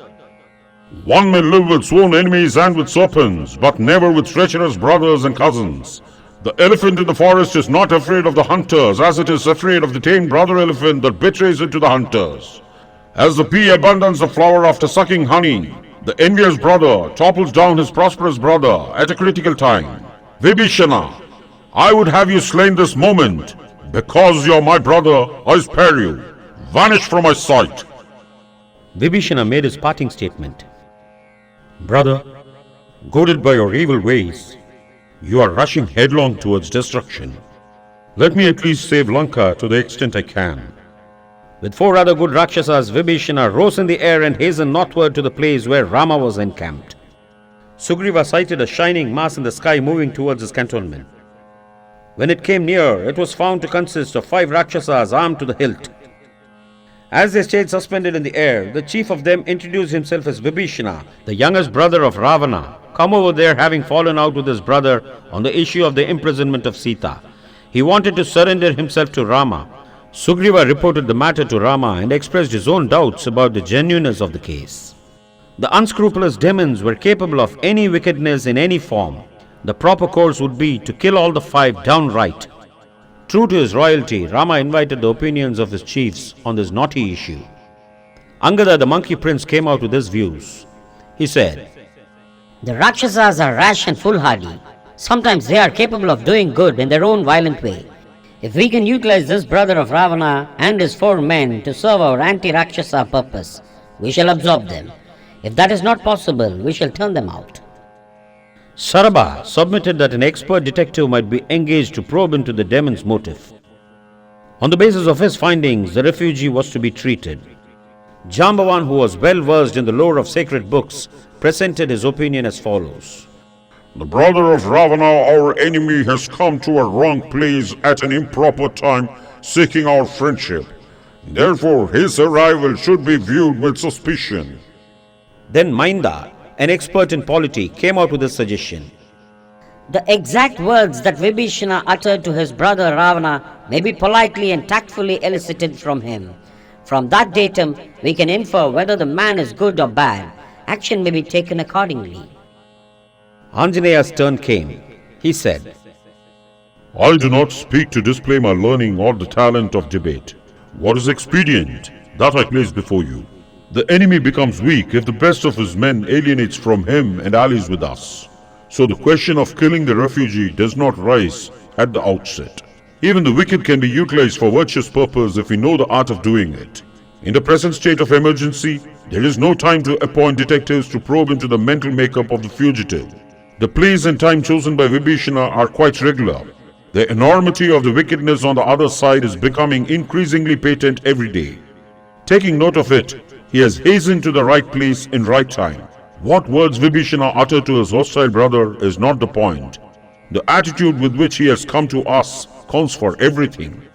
One may live with sworn enemies and with serpents, but never with treacherous brothers and cousins. The elephant in the forest is not afraid of the hunters, as it is afraid of the tame brother elephant that betrays it to the hunters. As the pea abandons the flower after sucking honey, the envious brother topples down his prosperous brother at a critical time. Vibhishana, I would have you slain this moment. Because you are my brother, I spare you. Vanish from my sight. Vibhishana made his parting statement. Brother, goaded by your evil ways, you are rushing headlong towards destruction. Let me at least save Lanka to the extent I can. With 4 other good Rakshasas, Vibhishana rose in the air and hastened northward to the place where Rama was encamped. Sugriva sighted a shining mass in the sky moving towards his cantonment. When it came near, it was found to consist of 5 Rakshasas armed to the hilt. As they stayed suspended in the air, the chief of them introduced himself as Vibhishana, the youngest brother of Ravana, come over there having fallen out with his brother on the issue of the imprisonment of Sita. He wanted to surrender himself to Rama. Sugriva reported the matter to Rama and expressed his own doubts about the genuineness of the case. The unscrupulous demons were capable of any wickedness in any form. The proper course would be to kill all the 5 downright. True to his royalty, Rama invited the opinions of his chiefs on this knotty issue. Angada, the monkey prince, came out with his views. He said, The Rakshasas are rash and foolhardy. Sometimes they are capable of doing good in their own violent way. If we can utilize this brother of Ravana and his 4 men to serve our anti-Rakshasa purpose, we shall absorb them. If that is not possible, we shall turn them out. Saraba submitted that an expert detective might be engaged to probe into the demon's motive. On the basis of his findings, the refugee was to be treated. Jambavan, who was well versed in the lore of sacred books, presented his opinion as follows. The brother of Ravana, our enemy, has come to a wrong place at an improper time, seeking our friendship. Therefore, his arrival should be viewed with suspicion. Then Mainda, an expert in polity, came out with a suggestion. The exact words that Vibhishana uttered to his brother Ravana may be politely and tactfully elicited from him. From that datum, we can infer whether the man is good or bad. Action may be taken accordingly. Anjaneya's turn came. He said, I do not speak to display my learning or the talent of debate. What is expedient, that I place before you. The enemy becomes weak if the best of his men alienates from him and allies with us. So the question of killing the refugee does not rise at the outset. Even the wicked can be utilized for virtuous purpose if we know the art of doing it. In the present state of emergency, there is no time to appoint detectives to probe into the mental makeup of the fugitive. The place and time chosen by Vibhishana are quite regular. The enormity of the wickedness on the other side is becoming increasingly patent every day. Taking note of it, he has hastened to the right place in right time. What words Vibhishana uttered to his hostile brother is not the point. The attitude with which he has come to us counts for everything.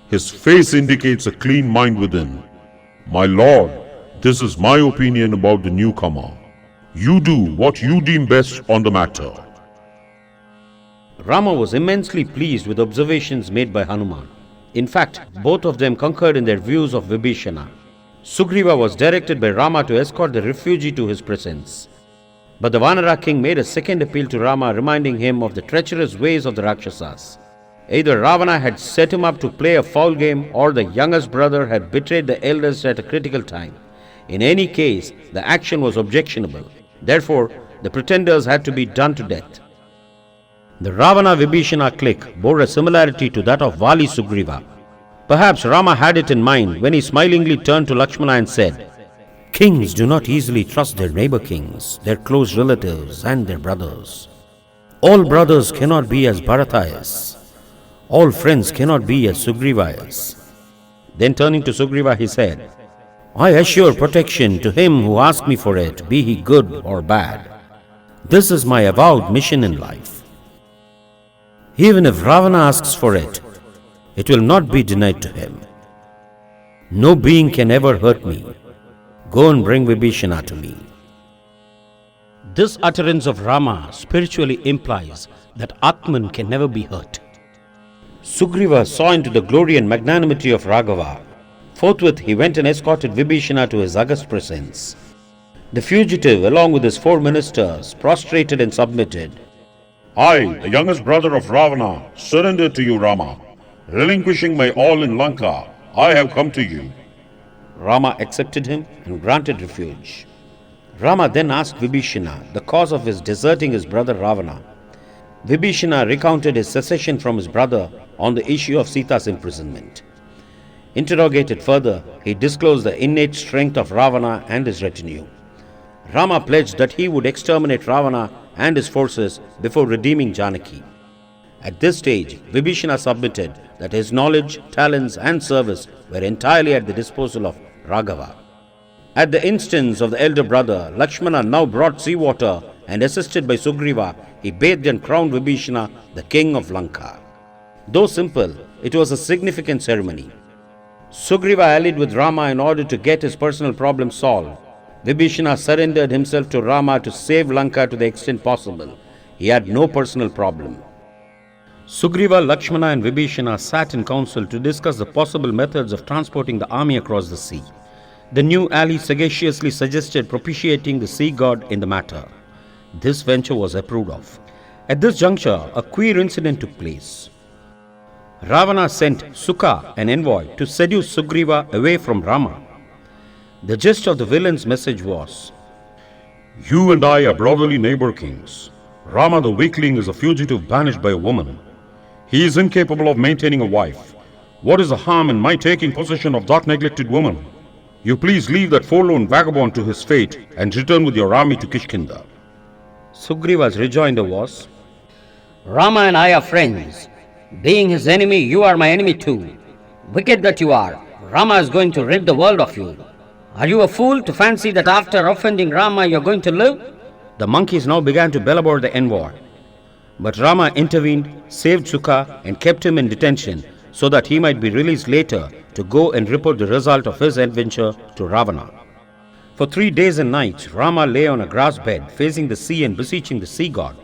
His face indicates a clean mind within. My lord, this is my opinion about the newcomer. You do what you deem best on the matter. Rama was immensely pleased with observations made by Hanuman. In fact, both of them concurred in their views of Vibhishana. Sugriva was directed by Rama to escort the refugee to his presence. But the Vanara king made a second appeal to Rama, reminding him of the treacherous ways of the Rakshasas. Either Ravana had set him up to play a foul game, or the youngest brother had betrayed the eldest at a critical time. In any case, the action was objectionable. Therefore, the pretenders had to be done to death. The Ravana-Vibhishana clique bore a similarity to that of Vali-Sugriva. Perhaps Rama had it in mind when he smilingly turned to Lakshmana and said, Kings do not easily trust their neighbor kings, their close relatives and their brothers. All brothers cannot be as Bharata is. All friends cannot be as Sugriva is. Then turning to Sugriva, he said, I assure protection to him who asks me for it, be he good or bad. This is my avowed mission in life. Even if Ravana asks for it, it will not be denied to him. No being can ever hurt me. Go and bring Vibhishana to me. This utterance of Rama spiritually implies that Atman can never be hurt. Sugriva saw into the glory and magnanimity of Raghava. Forthwith he went and escorted Vibhishana to his august presence. The fugitive, along with his 4 ministers, prostrated and submitted. I, the youngest brother of Ravana, surrender to you, Rama. Relinquishing my all in Lanka, I have come to you. Rama accepted him and granted refuge. Rama then asked Vibhishana the cause of his deserting his brother Ravana. Vibhishana recounted his secession from his brother on the issue of Sita's imprisonment. Interrogated further, he disclosed the innate strength of Ravana and his retinue. Rama pledged that he would exterminate Ravana and his forces before redeeming Janaki. At this stage, Vibhishana submitted that his knowledge, talents and service were entirely at the disposal of Raghava. At the instance of the elder brother, Lakshmana now brought seawater, and assisted by Sugriva, he bathed and crowned Vibhishana the king of Lanka. Though simple, it was a significant ceremony. Sugriva allied with Rama in order to get his personal problems solved. Vibhishana surrendered himself to Rama to save Lanka to the extent possible. He had no personal problem. Sugriva, Lakshmana and Vibhishana sat in council to discuss the possible methods of transporting the army across the sea. The new ally sagaciously suggested propitiating the sea god in the matter. This venture was approved of. At this juncture, a queer incident took place. Ravana sent Sukha, an envoy, to seduce Sugriva away from Rama. The gist of the villain's message was, You and I are brotherly neighbor kings. Rama the weakling is a fugitive banished by a woman. He is incapable of maintaining a wife. What is the harm in my taking possession of that neglected woman? You please leave that forlorn vagabond to his fate and return with your army to Kishkinda. Sugriva's rejoinder was, Rama and I are friends. Being his enemy, you are my enemy too. Wicked that you are, Rama is going to rid the world of you. Are you a fool to fancy that after offending Rama you are going to live? The monkeys now began to belabor the envoy. But Rama intervened, saved Sukha and kept him in detention so that he might be released later to go and report the result of his adventure to Ravana. For 3 days and nights, Rama lay on a grass bed facing the sea and beseeching the sea god.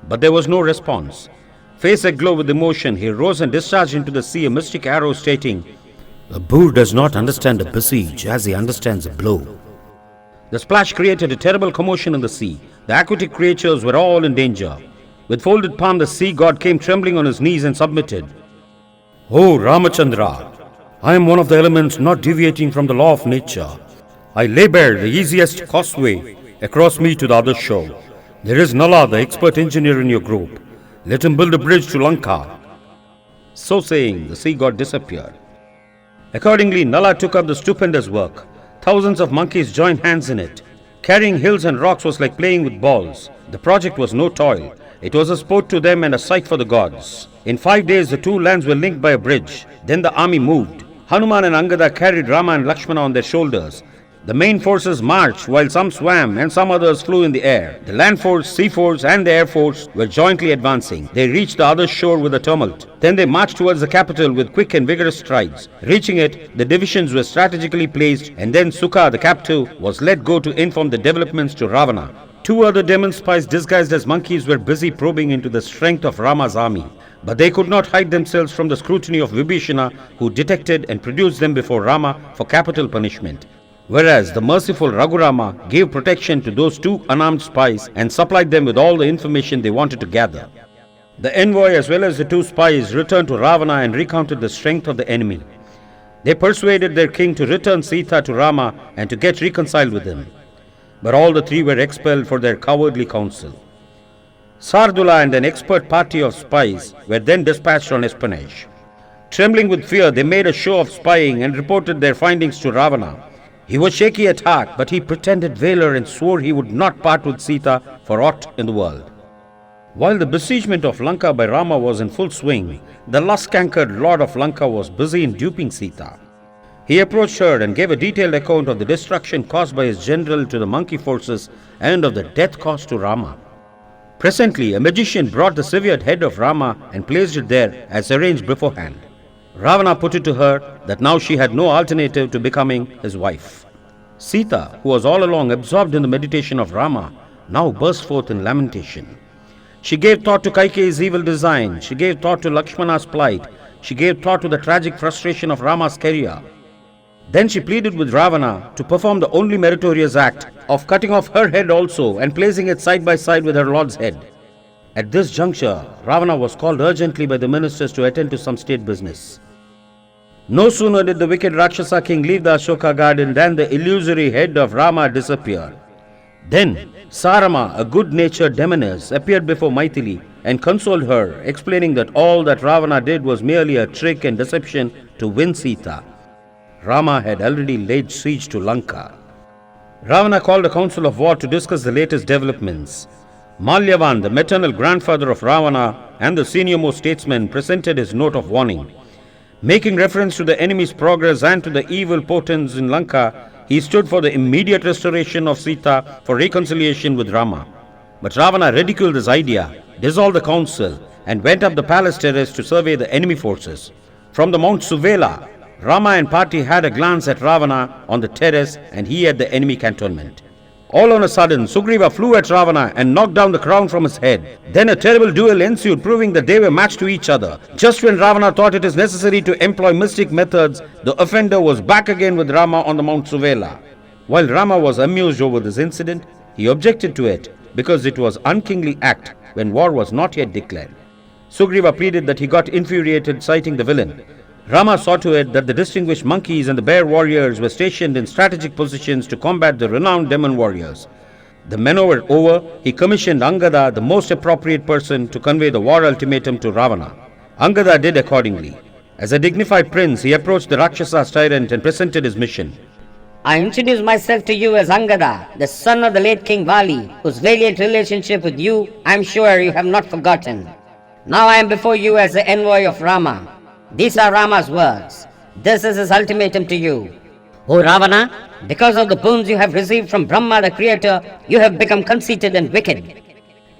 But there was no response. Face aglow with emotion, he rose and discharged into the sea a mystic arrow stating, A boor does not understand a besiege as he understands a blow. The splash created a terrible commotion in the sea. The aquatic creatures were all in danger. With folded palm, the sea god came trembling on his knees and submitted. O Ramachandra, I am one of the elements not deviating from the law of nature. I lay bare the easiest causeway across me to the other shore. There is Nala, the expert engineer in your group. Let him build a bridge to Lanka. So saying, the sea god disappeared. Accordingly, Nala took up the stupendous work. Thousands of monkeys joined hands in it. Carrying hills and rocks was like playing with balls. The project was no toil. It was a sport to them and a sight for the gods. In 5 days, the two lands were linked by a bridge. Then the army moved. Hanuman and Angada carried Rama and Lakshmana on their shoulders. The main forces marched while some swam and some others flew in the air. The land force, sea force and the air force were jointly advancing. They reached the other shore with a tumult. Then they marched towards the capital with quick and vigorous strides. Reaching it, the divisions were strategically placed and then Sukha, the captive, was let go to inform the developments to Ravana. 2 other demon spies disguised as monkeys were busy probing into the strength of Rama's army. But they could not hide themselves from the scrutiny of Vibhishana, who detected and produced them before Rama for capital punishment. Whereas the merciful Raghurama gave protection to those 2 unarmed spies and supplied them with all the information they wanted to gather. The envoy as well as the 2 spies returned to Ravana and recounted the strength of the enemy. They persuaded their king to return Sita to Rama and to get reconciled with him. But all the 3 were expelled for their cowardly counsel. Sardula and an expert party of spies were then dispatched on espionage. Trembling with fear, they made a show of spying and reported their findings to Ravana. He was shaky at heart, but he pretended valor and swore he would not part with Sita for aught in the world. While the besiegement of Lanka by Rama was in full swing, the lust-cankered lord of Lanka was busy in duping Sita. He approached her and gave a detailed account of the destruction caused by his general to the monkey forces and of the death caused to Rama. Presently, a magician brought the severed head of Rama and placed it there as arranged beforehand. Ravana put it to her that now she had no alternative to becoming his wife. Sita, who was all along absorbed in the meditation of Rama, now burst forth in lamentation. She gave thought to Kaikeyi's evil design. She gave thought to Lakshmana's plight. She gave thought to the tragic frustration of Rama's career. Then she pleaded with Ravana to perform the only meritorious act of cutting off her head also and placing it side by side with her lord's head. At this juncture, Ravana was called urgently by the ministers to attend to some state business. No sooner did the wicked Rakshasa king leave the Ashoka garden than the illusory head of Rama disappeared. Then Sarama, a good-natured demoness, appeared before Maithili and consoled her, explaining that all that Ravana did was merely a trick and deception to win Sita. Rama had already laid siege to Lanka. Ravana called a council of war to discuss the latest developments. Malyavan, the maternal grandfather of Ravana and the senior-most statesman, presented his note of warning. Making reference to the enemy's progress and to the evil portents in Lanka, he stood for the immediate restoration of Sita for reconciliation with Rama. But Ravana ridiculed this idea, dissolved the council, and went up the palace terrace to survey the enemy forces. From the Mount Suvela, Rama and party had a glance at Ravana on the terrace and he at the enemy cantonment. All on a sudden, Sugriva flew at Ravana and knocked down the crown from his head. Then a terrible duel ensued, proving that they were matched to each other. Just when Ravana thought it is necessary to employ mystic methods, the offender was back again with Rama on the Mount Suvela. While Rama was amused over this incident, he objected to it because it was unkingly act when war was not yet declared. Sugriva pleaded that he got infuriated citing the villain. Rama saw to it that the distinguished monkeys and the bear warriors were stationed in strategic positions to combat the renowned demon warriors. The maneuver over, he commissioned Angada, the most appropriate person, to convey the war ultimatum to Ravana. Angada did accordingly. As a dignified prince, he approached the Rakshasa's tyrant and presented his mission. I introduce myself to you as Angada, the son of the late King Vali, whose valiant relationship with you I am sure you have not forgotten. Now I am before you as the envoy of Rama. These are Rama's words. This is his ultimatum to you. O Ravana, because of the boons you have received from Brahma the Creator, you have become conceited and wicked.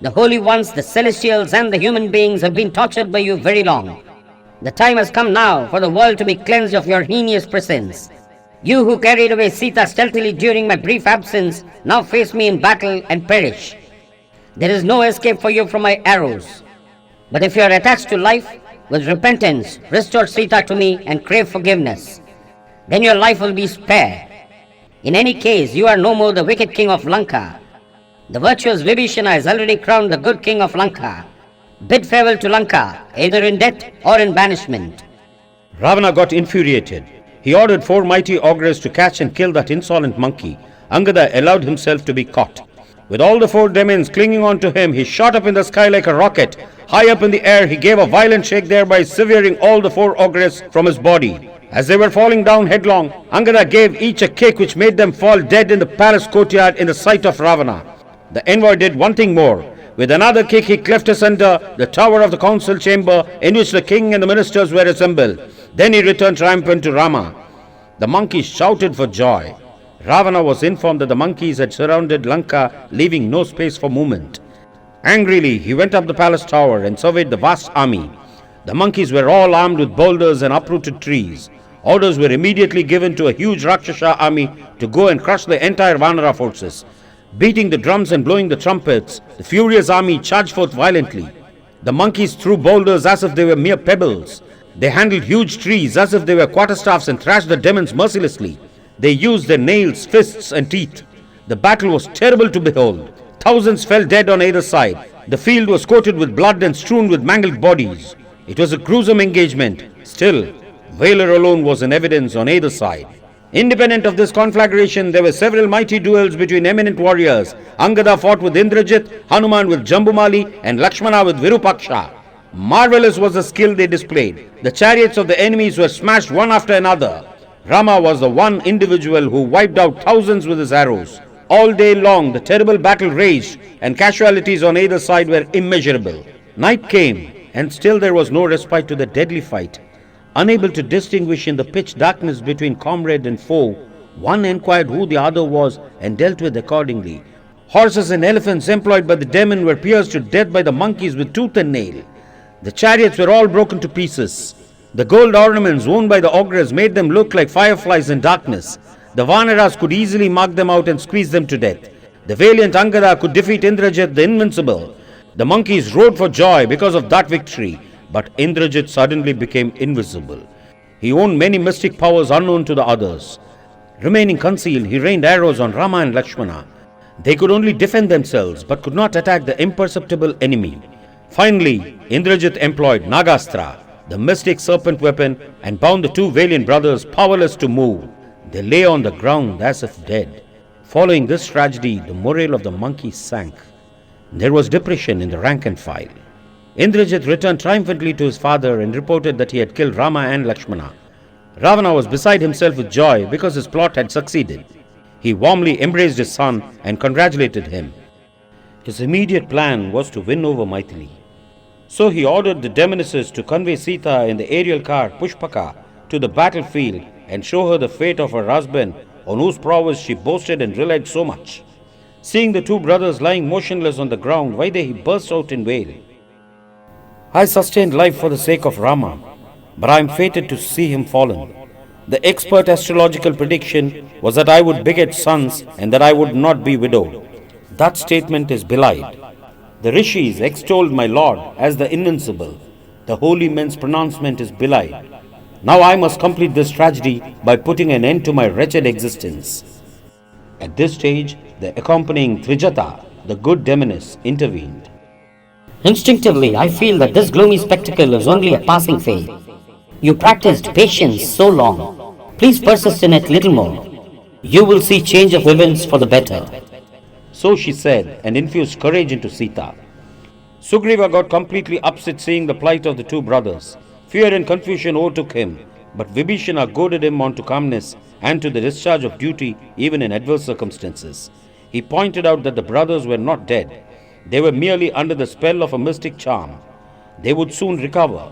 The holy ones, the celestials and the human beings have been tortured by you very long. The time has come now for the world to be cleansed of your heinous presence. You who carried away Sita stealthily during my brief absence now face me in battle and perish. There is no escape for you from my arrows. But if you are attached to life, with repentance, restore Sita to me and crave forgiveness. Then your life will be spared. In any case, you are no more the wicked king of Lanka. The virtuous Vibhishana has already crowned the good king of Lanka. Bid farewell to Lanka, either in death or in banishment. Ravana got infuriated. He ordered 4 mighty ogres to catch and kill that insolent monkey. Angada allowed himself to be caught. With all the 4 demons clinging on to him, he shot up in the sky like a rocket. High up in the air, he gave a violent shake, thereby severing all the 4 ogres from his body. As they were falling down headlong, Angada gave each a kick which made them fall dead in the palace courtyard in the sight of Ravana. The envoy did one thing more. With another kick, he cleft asunder the tower of the council chamber in which the king and the ministers were assembled. Then he returned triumphant to Rama. The monkeys shouted for joy. Ravana was informed that the monkeys had surrounded Lanka, leaving no space for movement. Angrily, he went up the palace tower and surveyed the vast army. The monkeys were all armed with boulders and uprooted trees. Orders were immediately given to a huge Rakshasa army to go and crush the entire Vanara forces. Beating the drums and blowing the trumpets, the furious army charged forth violently. The monkeys threw boulders as if they were mere pebbles. They handled huge trees as if they were quarterstaffs and thrashed the demons mercilessly. They used their nails, fists and teeth. The battle was terrible to behold. Thousands fell dead on either side. The field was coated with blood and strewn with mangled bodies. It was a gruesome engagement. Still, valor alone was in evidence on either side. Independent of this conflagration, there were several mighty duels between eminent warriors. Angada fought with Indrajit, Hanuman with Jambumali, and Lakshmana with Virupaksha. Marvelous was the skill they displayed. The chariots of the enemies were smashed one after another. Rama was the one individual who wiped out thousands with his arrows. All day long the terrible battle raged, and casualties on either side were immeasurable. Night came, and still there was no respite to the deadly fight. Unable to distinguish in the pitch darkness between comrade and foe, one inquired who the other was and dealt with accordingly. Horses and elephants employed by the demon were pierced to death by the monkeys with tooth and nail. The chariots were all broken to pieces. The gold ornaments worn by the ogres made them look like fireflies in darkness. The Vanaras could easily mark them out and squeeze them to death. The valiant Angada could defeat Indrajit the invincible. The monkeys roared for joy because of that victory. But Indrajit suddenly became invisible. He owned many mystic powers unknown to the others. Remaining concealed, he rained arrows on Rama and Lakshmana. They could only defend themselves, but could not attack the imperceptible enemy. Finally, Indrajit employed Nagastra, the mystic serpent weapon, and bound the 2 valiant brothers powerless to move. They lay on the ground as if dead. Following this tragedy, the morale of the monkeys sank. There was depression in the rank and file. Indrajit returned triumphantly to his father and reported that he had killed Rama and Lakshmana. Ravana was beside himself with joy because his plot had succeeded. He warmly embraced his son and congratulated him. His immediate plan was to win over Maithili. So he ordered the demonesses to convey Sita in the aerial car Pushpaka to the battlefield and show her the fate of her husband, on whose prowess she boasted and relied so much. Seeing the 2 brothers lying motionless on the ground, Vaidehi burst out in wail. I sustained life for the sake of Rama, but I am fated to see him fallen. The expert astrological prediction was that I would beget sons and that I would not be widowed. That statement is belied. The rishis extolled my Lord as the invincible. The holy men's pronouncement is belied. Now I must complete this tragedy by putting an end to my wretched existence. At this stage, the accompanying Trijata, the good demoness, intervened. Instinctively, I feel that this gloomy spectacle is only a passing phase. You practiced patience so long. Please persist in it little more. You will see change of events for the better. So she said and infused courage into Sita. Sugriva got completely upset seeing the plight of the two brothers. Fear and confusion overtook him, but Vibhishana goaded him on to calmness and to the discharge of duty even in adverse circumstances. He pointed out that the brothers were not dead. They were merely under the spell of a mystic charm. They would soon recover.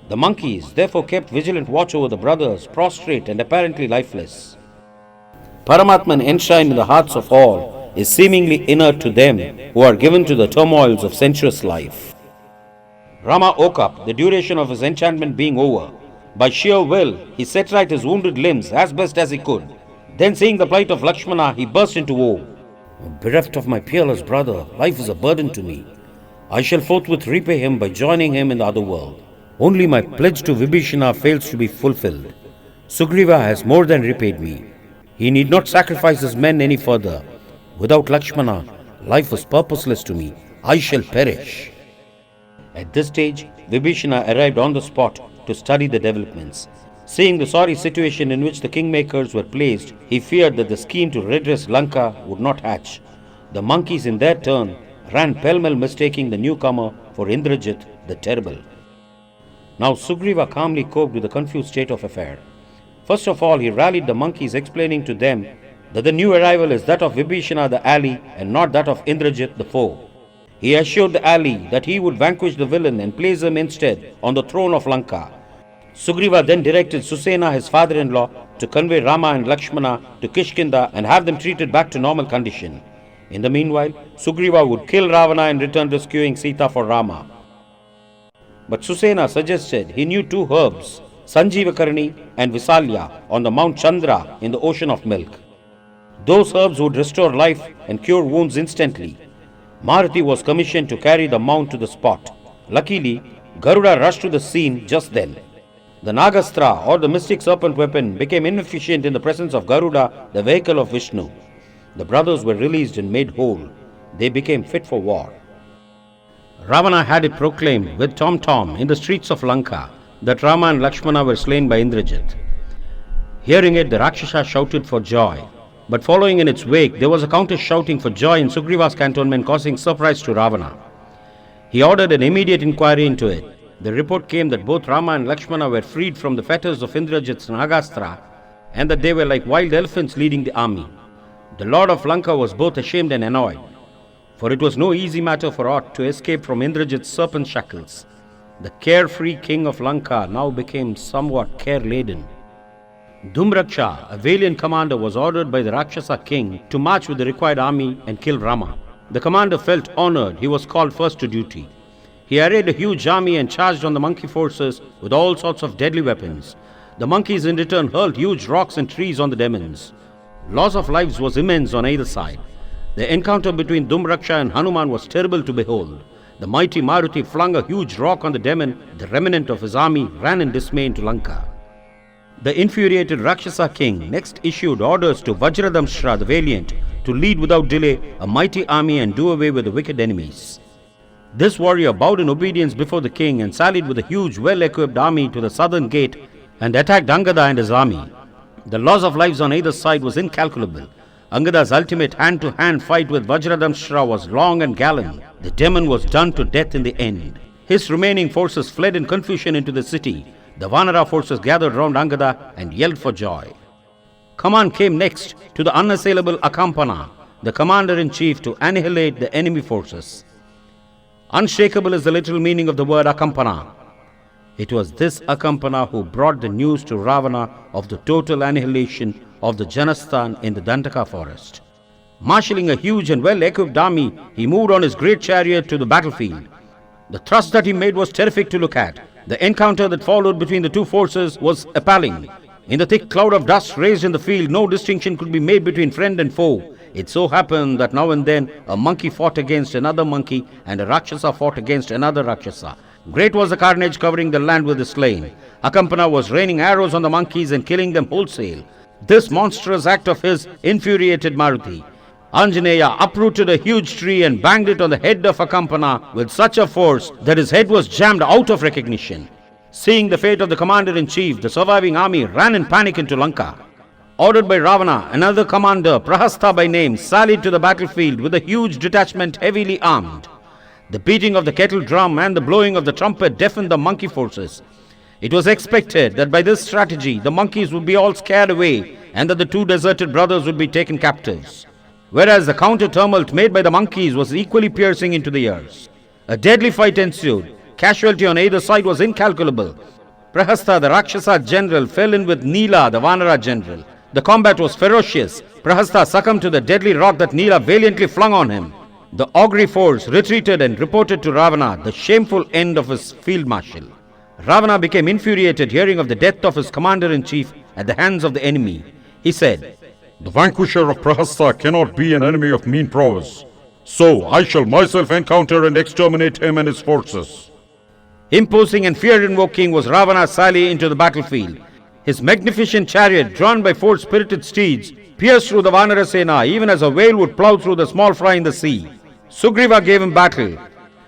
The monkeys therefore kept vigilant watch over the brothers, prostrate and apparently lifeless. Paramatman enshrined in the hearts of all is seemingly inert to them who are given to the turmoils of sensuous life. Rama woke up, the duration of his enchantment being over. By sheer will, he set right his wounded limbs as best as he could. Then seeing the plight of Lakshmana, he burst into woe. Bereft of my peerless brother, life is a burden to me. I shall forthwith repay him by joining him in the other world. Only my pledge to Vibhishana fails to be fulfilled. Sugriva has more than repaid me. He need not sacrifice his men any further. Without Lakshmana, life is purposeless to me. I shall perish. At this stage, Vibhishana arrived on the spot to study the developments. Seeing the sorry situation in which the kingmakers were placed, he feared that the scheme to redress Lanka would not hatch. The monkeys in their turn ran pell-mell mistaking the newcomer for Indrajit the Terrible. Now Sugriva calmly coped with the confused state of affair. First of all, he rallied the monkeys, explaining to them that the new arrival is that of Vibhishana the ally and not that of Indrajit the foe. He assured the ally that he would vanquish the villain and place him instead on the throne of Lanka. Sugriva then directed Susena, his father-in-law, to convey Rama and Lakshmana to Kishkinda and have them treated back to normal condition. In the meanwhile, Sugriva would kill Ravana and return rescuing Sita for Rama. But Susena suggested he knew two herbs, Sanjeevakarani and Visalya, on the Mount Chandra in the ocean of milk. Those herbs would restore life and cure wounds instantly. Maruti was commissioned to carry the mount to the spot. Luckily, Garuda rushed to the scene just then. The Nagastra, or the mystic serpent weapon, became inefficient in the presence of Garuda, the vehicle of Vishnu. The brothers were released and made whole. They became fit for war. Ravana had it proclaimed with tom-tom in the streets of Lanka that Rama and Lakshmana were slain by Indrajit. Hearing it, the Rakshasa shouted for joy. But following in its wake, there was a counter shouting for joy in Sugriva's cantonment, causing surprise to Ravana. He ordered an immediate inquiry into it. The report came that both Rama and Lakshmana were freed from the fetters of Indrajit's Nagastra and that they were like wild elephants leading the army. The Lord of Lanka was both ashamed and annoyed, for it was no easy matter for aught to escape from Indrajit's serpent shackles. The carefree king of Lanka now became somewhat care-laden. Dhumraksha, a valiant commander, was ordered by the Rakshasa king to march with the required army and kill Rama. The commander felt honored. He was called first to duty. He arrayed a huge army and charged on the monkey forces with all sorts of deadly weapons. The monkeys in return hurled huge rocks and trees on the demons. Loss of lives was immense on either side. The encounter between Dhumraksha and Hanuman was terrible to behold. The mighty Maruti flung a huge rock on the demon. The remnant of his army ran in dismay into Lanka. The infuriated Rakshasa king next issued orders to Vajradamshra the valiant to lead without delay a mighty army and do away with the wicked enemies. This warrior bowed in obedience before the king and sallied with a huge, well-equipped army to the southern gate and attacked Angada and his army. The loss of lives on either side was incalculable. Angada's ultimate hand-to-hand fight with Vajradamshra was long and gallant. The demon was done to death in the end. His remaining forces fled in confusion into the city. The Vanara forces gathered round Angada and yelled for joy. Command came next to the unassailable Akampana, the commander-in-chief, to annihilate the enemy forces. Unshakable is the literal meaning of the word Akampana. It was this Akampana who brought the news to Ravana of the total annihilation of the Janasthan in the Dandaka forest. Marshalling a huge and well-equipped army, he moved on his great chariot to the battlefield. The thrust that he made was terrific to look at. The encounter that followed between the two forces was appalling. In the thick cloud of dust raised in the field, no distinction could be made between friend and foe. It so happened that now and then a monkey fought against another monkey and a Rakshasa fought against another Rakshasa. Great was the carnage covering the land with the slain. Akampana was raining arrows on the monkeys and killing them wholesale. This monstrous act of his infuriated Maruti. Anjaneya uprooted a huge tree and banged it on the head of Akampana with such a force that his head was jammed out of recognition. Seeing the fate of the commander-in-chief, the surviving army ran in panic into Lanka. Ordered by Ravana, another commander, Prahasta by name, sallied to the battlefield with a huge detachment heavily armed. The beating of the kettle drum and the blowing of the trumpet deafened the monkey forces. It was expected that by this strategy the monkeys would be all scared away and that the two deserted brothers would be taken captives. Whereas the counter tumult made by the monkeys was equally piercing into the ears. A deadly fight ensued. Casualty on either side was incalculable. Prahasta, the Rakshasa general, fell in with Nila, the Vanara general. The combat was ferocious. Prahasta succumbed to the deadly rock that Nila valiantly flung on him. The augury force retreated and reported to Ravana the shameful end of his field marshal. Ravana became infuriated hearing of the death of his commander-in-chief at the hands of the enemy. He said, The vanquisher of Prahasta cannot be an enemy of mean prowess. So I shall myself encounter and exterminate him and his forces. Imposing and fear-invoking was Ravana's sally into the battlefield. His magnificent chariot, drawn by 4 spirited steeds, pierced through the Vanara Sena even as a whale would plow through the small fry in the sea. Sugriva gave him battle.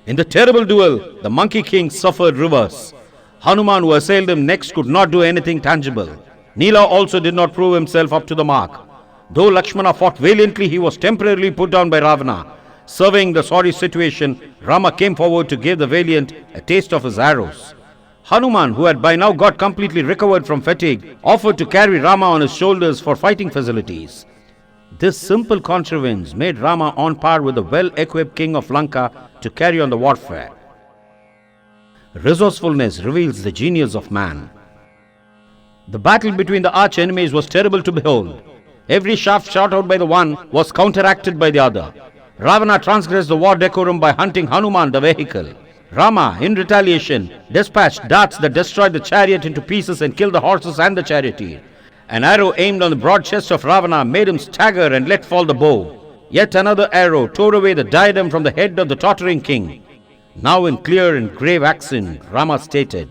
In the terrible duel, the Monkey King suffered reverse. Hanuman, who assailed him next, could not do anything tangible. Nila also did not prove himself up to the mark. Though Lakshmana fought valiantly, he was temporarily put down by Ravana. Surveying the sorry situation, Rama came forward to give the valiant a taste of his arrows. Hanuman, who had by now got completely recovered from fatigue, offered to carry Rama on his shoulders for fighting facilities. This simple contrivance made Rama on par with the well-equipped king of Lanka to carry on the warfare. Resourcefulness reveals the genius of man. The battle between the arch-enemies was terrible to behold. Every shaft shot out by the one was counteracted by the other. Ravana transgressed the war decorum by hunting Hanuman, the vehicle. Rama, in retaliation, dispatched darts that destroyed the chariot into pieces and killed the horses and the charioteer. An arrow aimed on the broad chest of Ravana made him stagger and let fall the bow. Yet another arrow tore away the diadem from the head of the tottering king. Now in clear and grave accent, Rama stated,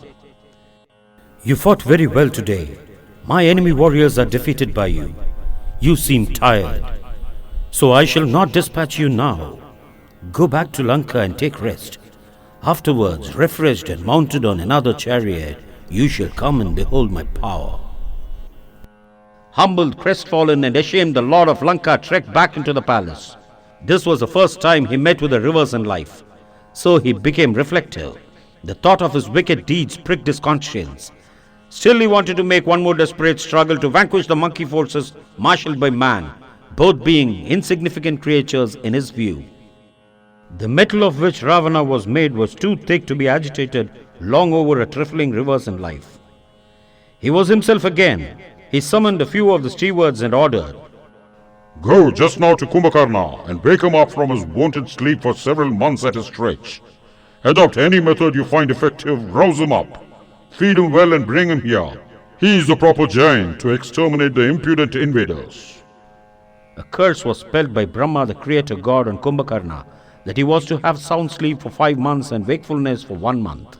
You fought very well today. My enemy warriors are defeated by you. You seem tired. So I shall not dispatch you now. Go back to Lanka and take rest. Afterwards, refreshed and mounted on another chariot, you shall come and behold my power. Humbled, crestfallen and ashamed, the Lord of Lanka trekked back into the palace. This was the first time he met with a reverse in life. So he became reflective. The thought of his wicked deeds pricked his conscience. Still he wanted to make one more desperate struggle to vanquish the monkey forces marshaled by man, both being insignificant creatures in his view. The metal of which Ravana was made was too thick to be agitated long over a trifling reverse in life. He was himself again. He summoned a few of the stewards and ordered, Go just now to Kumbhakarna and wake him up from his wonted sleep for several months at a stretch. Adopt any method you find effective, rouse him up. Feed him well and bring him here. He is the proper giant to exterminate the impudent invaders. A curse was spelled by Brahma, the creator god, on Kumbhakarna, that he was to have sound sleep for 5 months and wakefulness for 1 month.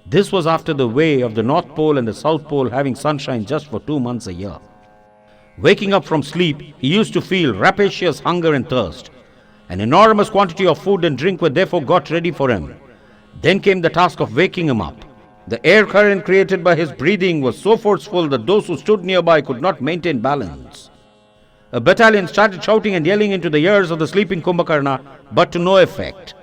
This was after the way of the North Pole and the South Pole having sunshine just for 2 months a year. Waking up from sleep, he used to feel rapacious hunger and thirst. An enormous quantity of food and drink were therefore got ready for him. Then came the task of waking him up. The air current created by his breathing was so forceful that those who stood nearby could not maintain balance. A battalion started shouting and yelling into the ears of the sleeping Kumbhakarna, but to no effect.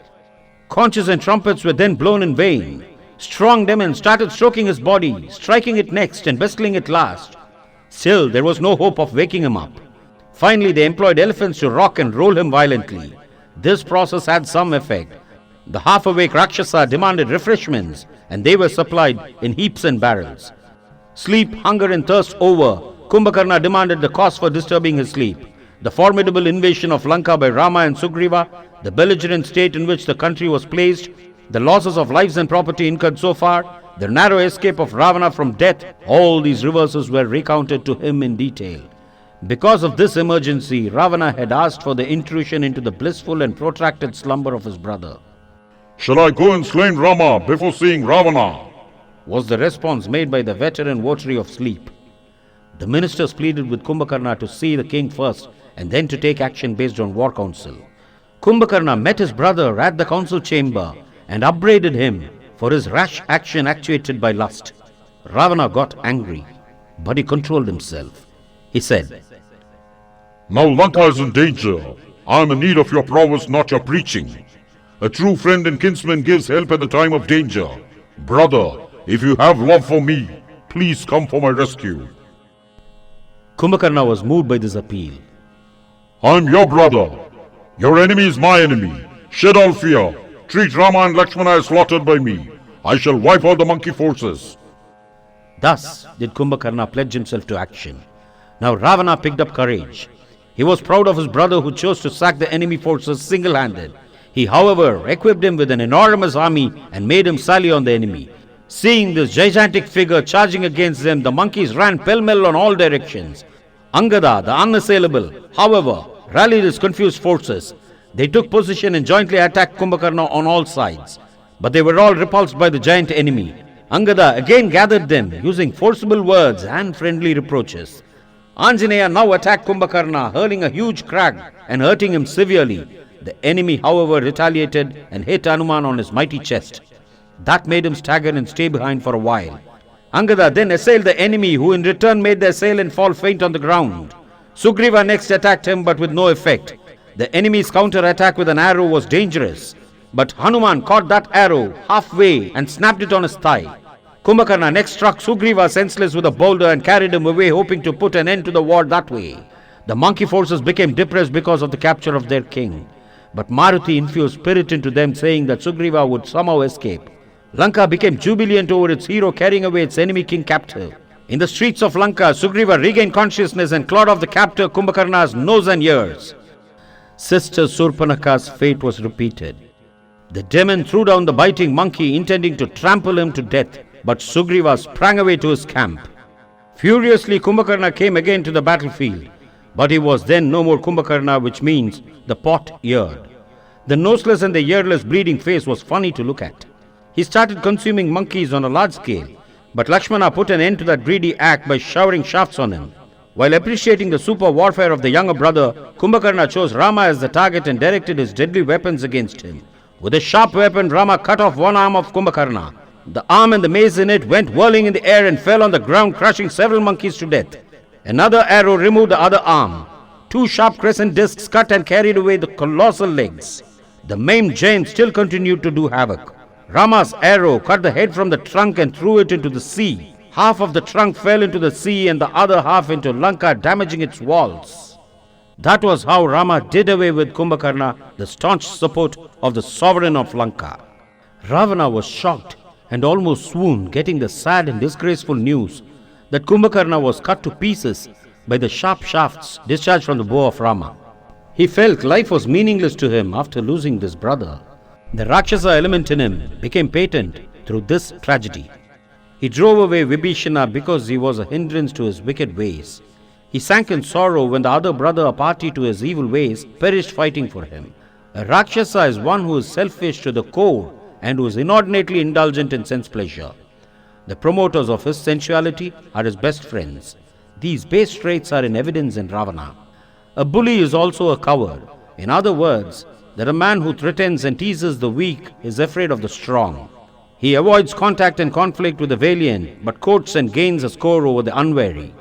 Conches and trumpets were then blown in vain. Strong demons started stroking his body, striking it next and bustling it last. Still, there was no hope of waking him up. Finally, they employed elephants to rock and roll him violently. This process had some effect. The half-awake Rakshasa demanded refreshments, and they were supplied in heaps and barrels. Sleep, hunger and thirst over, Kumbhakarna demanded the cause for disturbing his sleep. The formidable invasion of Lanka by Rama and Sugriva, the belligerent state in which the country was placed, the losses of lives and property incurred so far, the narrow escape of Ravana from death, all these reverses were recounted to him in detail. Because of this emergency, Ravana had asked for the intrusion into the blissful and protracted slumber of his brother. Shall I go and slay Rama before seeing Ravana? Was the response made by the veteran votary of sleep. The ministers pleaded with Kumbhakarna to see the king first and then to take action based on war counsel. Kumbhakarna met his brother at the council chamber and upbraided him for his rash action actuated by lust. Ravana got angry, but he controlled himself. He said, Now Lanka is in danger. I am in need of your prowess, not your preaching. A true friend and kinsman gives help at the time of danger. Brother, if you have love for me, please come for my rescue. Kumbhakarna was moved by this appeal. I'm your brother. Your enemy is my enemy. Shed all fear. Treat Rama and Lakshmana as slaughtered by me. I shall wipe out the monkey forces. Thus did Kumbhakarna pledge himself to action. Now Ravana picked up courage. He was proud of his brother who chose to sack the enemy forces single-handed. He, however, equipped him with an enormous army and made him sally on the enemy. Seeing this gigantic figure charging against them, the monkeys ran pell-mell on all directions. Angada, the unassailable, however, rallied his confused forces. They took position and jointly attacked Kumbhakarna on all sides. But they were all repulsed by the giant enemy. Angada again gathered them, using forcible words and friendly reproaches. Anjaneya now attacked Kumbhakarna, hurling a huge crag and hurting him severely. The enemy, however, retaliated and hit Hanuman on his mighty chest. That made him stagger and stay behind for a while. Angada then assailed the enemy, who in return made the assailant fall faint on the ground. Sugriva next attacked him, but with no effect. The enemy's counter-attack with an arrow was dangerous, but Hanuman caught that arrow halfway and snapped it on his thigh. Kumbhakarna next struck Sugriva senseless with a boulder and carried him away, hoping to put an end to the war that way. The monkey forces became depressed because of the capture of their king. But Maruti infused spirit into them, saying that Sugriva would somehow escape. Lanka became jubilant over its hero carrying away its enemy king captive. In the streets of Lanka, Sugriva regained consciousness and clawed off the captor Kumbhakarna's nose and ears. Sister Surpanaka's fate was repeated. The demon threw down the biting monkey, intending to trample him to death, but Sugriva sprang away to his camp. Furiously, Kumbhakarna came again to the battlefield, but he was then no more Kumbhakarna, which means the pot-eared. The noseless and the earless bleeding face was funny to look at. He started consuming monkeys on a large scale, but Lakshmana put an end to that greedy act by showering shafts on him. While appreciating the super warfare of the younger brother, Kumbhakarna chose Rama as the target and directed his deadly weapons against him. With a sharp weapon, Rama cut off one arm of Kumbhakarna. The arm and the mace in it went whirling in the air and fell on the ground, crushing several monkeys to death. Another arrow removed the other arm. Two sharp crescent discs cut and carried away the colossal legs. The maimed giant still continued to do havoc. Rama's arrow cut the head from the trunk and threw it into the sea. Half of the trunk fell into the sea and the other half into Lanka, damaging its walls. That was how Rama did away with Kumbhakarna, the staunch support of the sovereign of Lanka. Ravana was shocked and almost swooned, getting the sad and disgraceful news that Kumbhakarna was cut to pieces by the sharp shafts discharged from the bow of Rama. He felt life was meaningless to him after losing this brother. The Rakshasa element in him became patent through this tragedy. He drove away Vibhishana because he was a hindrance to his wicked ways. He sank in sorrow when the other brother, a party to his evil ways, perished fighting for him. A Rakshasa is one who is selfish to the core and who is inordinately indulgent in sense pleasure. The promoters of his sensuality are his best friends. These base traits are in evidence in Ravana. A bully is also a coward. In other words, that a man who threatens and teases the weak is afraid of the strong. He avoids contact and conflict with the valiant, but courts and gains a score over the unwary.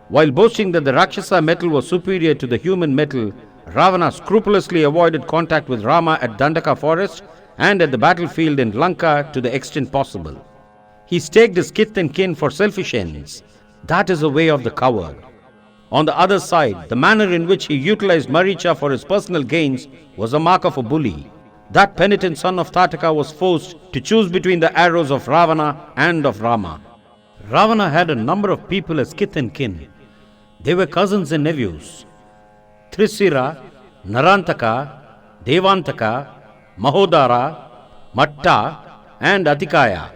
While boasting that the Rakshasa metal was superior to the human metal, Ravana scrupulously avoided contact with Rama at Dandaka forest and at the battlefield in Lanka to the extent possible. He staked his kith and kin for selfish ends. That is the way of the coward. On the other side, the manner in which he utilized Maricha for his personal gains was a mark of a bully. That penitent son of Tataka was forced to choose between the arrows of Ravana and of Rama. Ravana had a number of people as kith and kin. They were cousins and nephews. Trisira, Narantaka, Devantaka, Mahodara, Matta, and Atikaya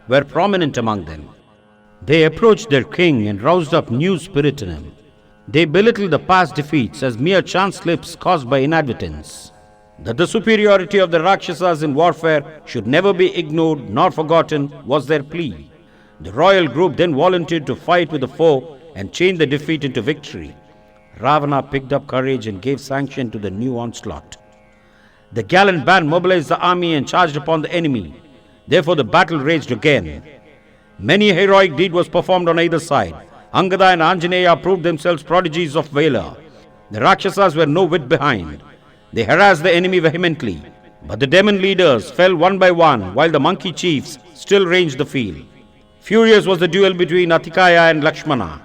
were prominent among them. They approached their king and roused up new spirit in him. They belittled the past defeats as mere chance slips caused by inadvertence. That the superiority of the Rakshasas in warfare should never be ignored nor forgotten was their plea. The royal group then volunteered to fight with the foe and change the defeat into victory. Ravana picked up courage and gave sanction to the new onslaught. The gallant band mobilized the army and charged upon the enemy. Therefore the battle raged again. Many heroic deed was performed on either side. Angada and Anjaneya proved themselves prodigies of valor. The Rakshasas were no whit behind. They harassed the enemy vehemently. But the demon leaders fell one by one, while the monkey chiefs still ranged the field. Furious was the duel between Atikaya and Lakshmana.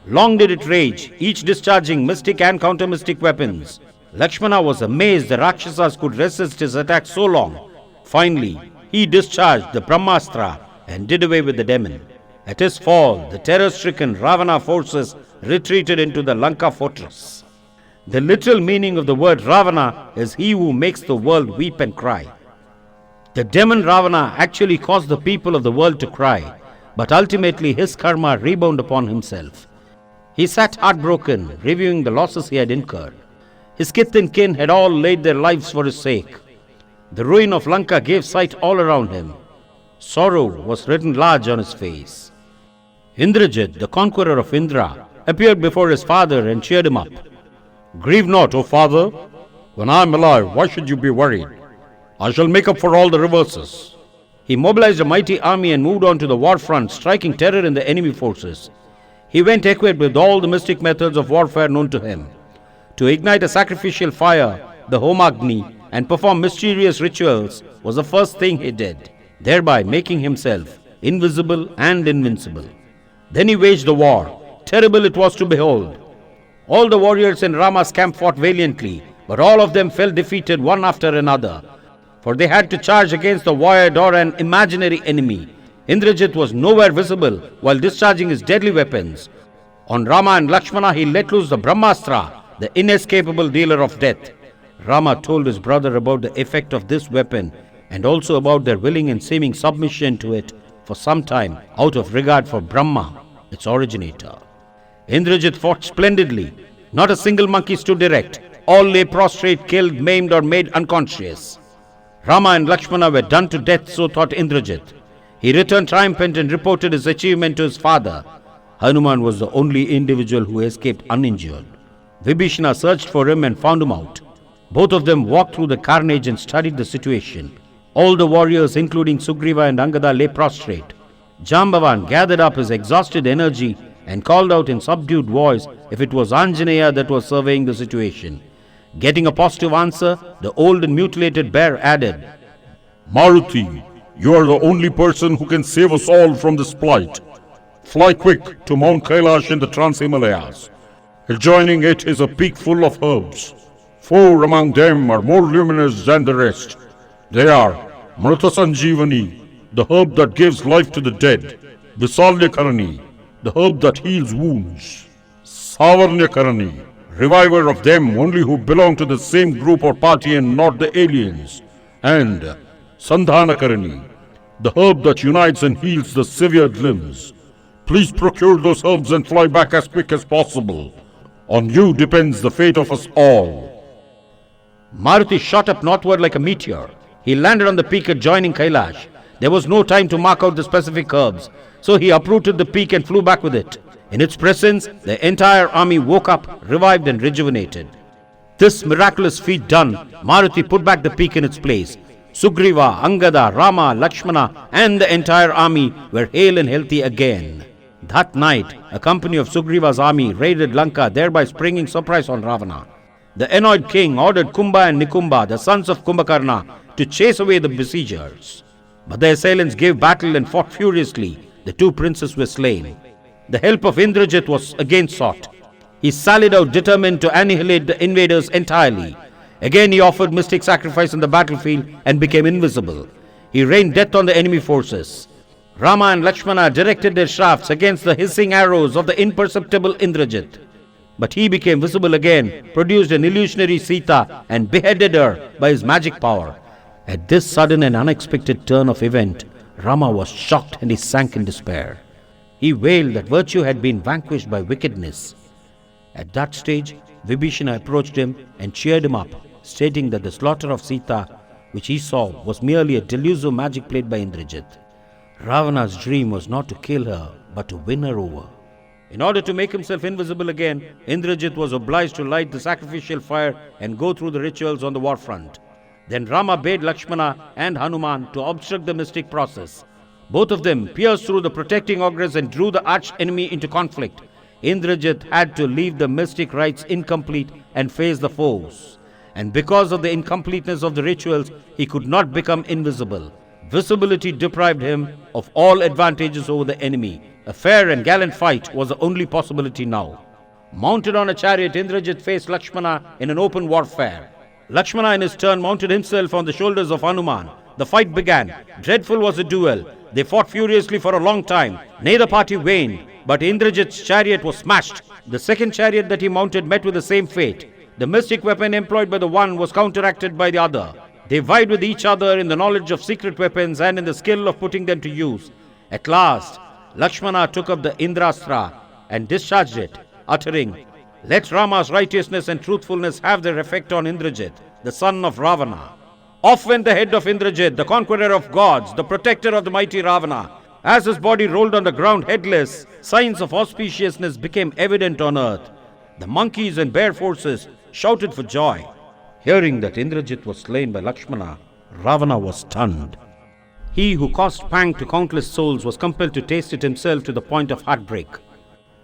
Long did it rage, each discharging mystic and counter-mystic weapons. Lakshmana was amazed the Rakshasas could resist his attack so long. Finally, he discharged the Brahmastra and did away with the demon. At his fall, the terror-stricken Ravana forces retreated into the Lanka fortress. The literal meaning of the word Ravana is he who makes the world weep and cry. The demon Ravana actually caused the people of the world to cry, but ultimately his karma rebounded upon himself. He sat heartbroken, reviewing the losses he had incurred. His kith and kin had all laid their lives for his sake. The ruin of Lanka gave sight all around him. Sorrow was written large on his face. Indrajit, the conqueror of Indra, appeared before his father and cheered him up. Grieve not, O father. When I am alive, why should you be worried? I shall make up for all the reverses. He mobilized a mighty army and moved on to the war front, striking terror in the enemy forces. He went equipped with all the mystic methods of warfare known to him. To ignite a sacrificial fire, the Homagni, and perform mysterious rituals was the first thing he did, thereby making himself invisible and invincible. Then he waged the war. Terrible it was to behold. All the warriors in Rama's camp fought valiantly, but all of them fell defeated one after another, for they had to charge against the void or an imaginary enemy. Indrajit was nowhere visible while discharging his deadly weapons. On Rama and Lakshmana he let loose the Brahmastra, the inescapable dealer of death. Rama told his brother about the effect of this weapon and also about their willing and seeming submission to it for some time out of regard for Brahma, its originator. Indrajit fought splendidly. Not a single monkey stood erect. All lay prostrate, killed, maimed or made unconscious. Rama and Lakshmana were done to death, so thought Indrajit. He returned triumphant and reported his achievement to his father. Hanuman was the only individual who escaped uninjured. Vibhishana searched for him and found him out. Both of them walked through the carnage and studied the situation. All the warriors, including Sugriva and Angada, lay prostrate. Jambavan gathered up his exhausted energy and called out in subdued voice if it was Anjaneya that was surveying the situation. Getting a positive answer, the old and mutilated bear added, Maruti, you are the only person who can save us all from this plight. Fly quick to Mount Kailash in the Trans-Himalayas. Adjoining it is a peak full of herbs. 4 among them are more luminous than the rest. They are Mrita Sanjeevani, the herb that gives life to the dead; Visalyakarani, the herb that heals wounds; Savarnyakarani, reviver of them only who belong to the same group or party and not the aliens; and Sandhanakarani, the herb that unites and heals the severed limbs. Please procure those herbs and fly back as quick as possible. On you depends the fate of us all. Maruti shot up northward like a meteor. He landed on the peak adjoining Kailash. There was no time to mark out the specific herbs, so he uprooted the peak and flew back with it. In its presence, the entire army woke up, revived and rejuvenated. This miraculous feat done, Maruti put back the peak in its place. Sugriva, Angada, Rama, Lakshmana and the entire army were hale and healthy again. That night, a company of Sugriva's army raided Lanka, thereby springing surprise on Ravana. The annoyed king ordered Kumbha and Nikumba, the sons of Kumbhakarna, to chase away the besiegers. But the assailants gave battle and fought furiously. The 2 princes were slain. The help of Indrajit was again sought. He sallied out determined to annihilate the invaders entirely. Again he offered mystic sacrifice on the battlefield and became invisible. He rained death on the enemy forces. Rama and Lakshmana directed their shafts against the hissing arrows of the imperceptible Indrajit. But he became visible again, produced an illusionary Sita and beheaded her by his magic power. At this sudden and unexpected turn of event, Rama was shocked and he sank in despair. He wailed that virtue had been vanquished by wickedness. At that stage, Vibhishana approached him and cheered him up, stating that the slaughter of Sita, which he saw, was merely a delusive magic played by Indrajit. Ravana's dream was not to kill her, but to win her over. In order to make himself invisible again, Indrajit was obliged to light the sacrificial fire and go through the rituals on the war front. Then Rama bade Lakshmana and Hanuman to obstruct the mystic process. Both of them pierced through the protecting auguries and drew the arch-enemy into conflict. Indrajit had to leave the mystic rites incomplete and face the foes. and because of the incompleteness of the rituals, he could not become invisible. Visibility deprived him of all advantages over the enemy. A fair and gallant fight was the only possibility now. Mounted on a chariot, Indrajit faced Lakshmana in an open warfare. Lakshmana in his turn mounted himself on the shoulders of Hanuman. The fight began. Dreadful was the duel. They fought furiously for a long time. Neither party waned, but Indrajit's chariot was smashed. The second chariot that he mounted met with the same fate. The mystic weapon employed by the one was counteracted by the other. They vied with each other in the knowledge of secret weapons and in the skill of putting them to use. At last, Lakshmana took up the Indrastra and discharged it, uttering, "Let Rama's righteousness and truthfulness have their effect on Indrajit, the son of Ravana." Off went the head of Indrajit, the conqueror of gods, the protector of the mighty Ravana. As his body rolled on the ground headless, signs of auspiciousness became evident on earth. The monkeys and bear forces shouted for joy. Hearing that Indrajit was slain by Lakshmana, Ravana was stunned. He who caused pang to countless souls was compelled to taste it himself to the point of heartbreak.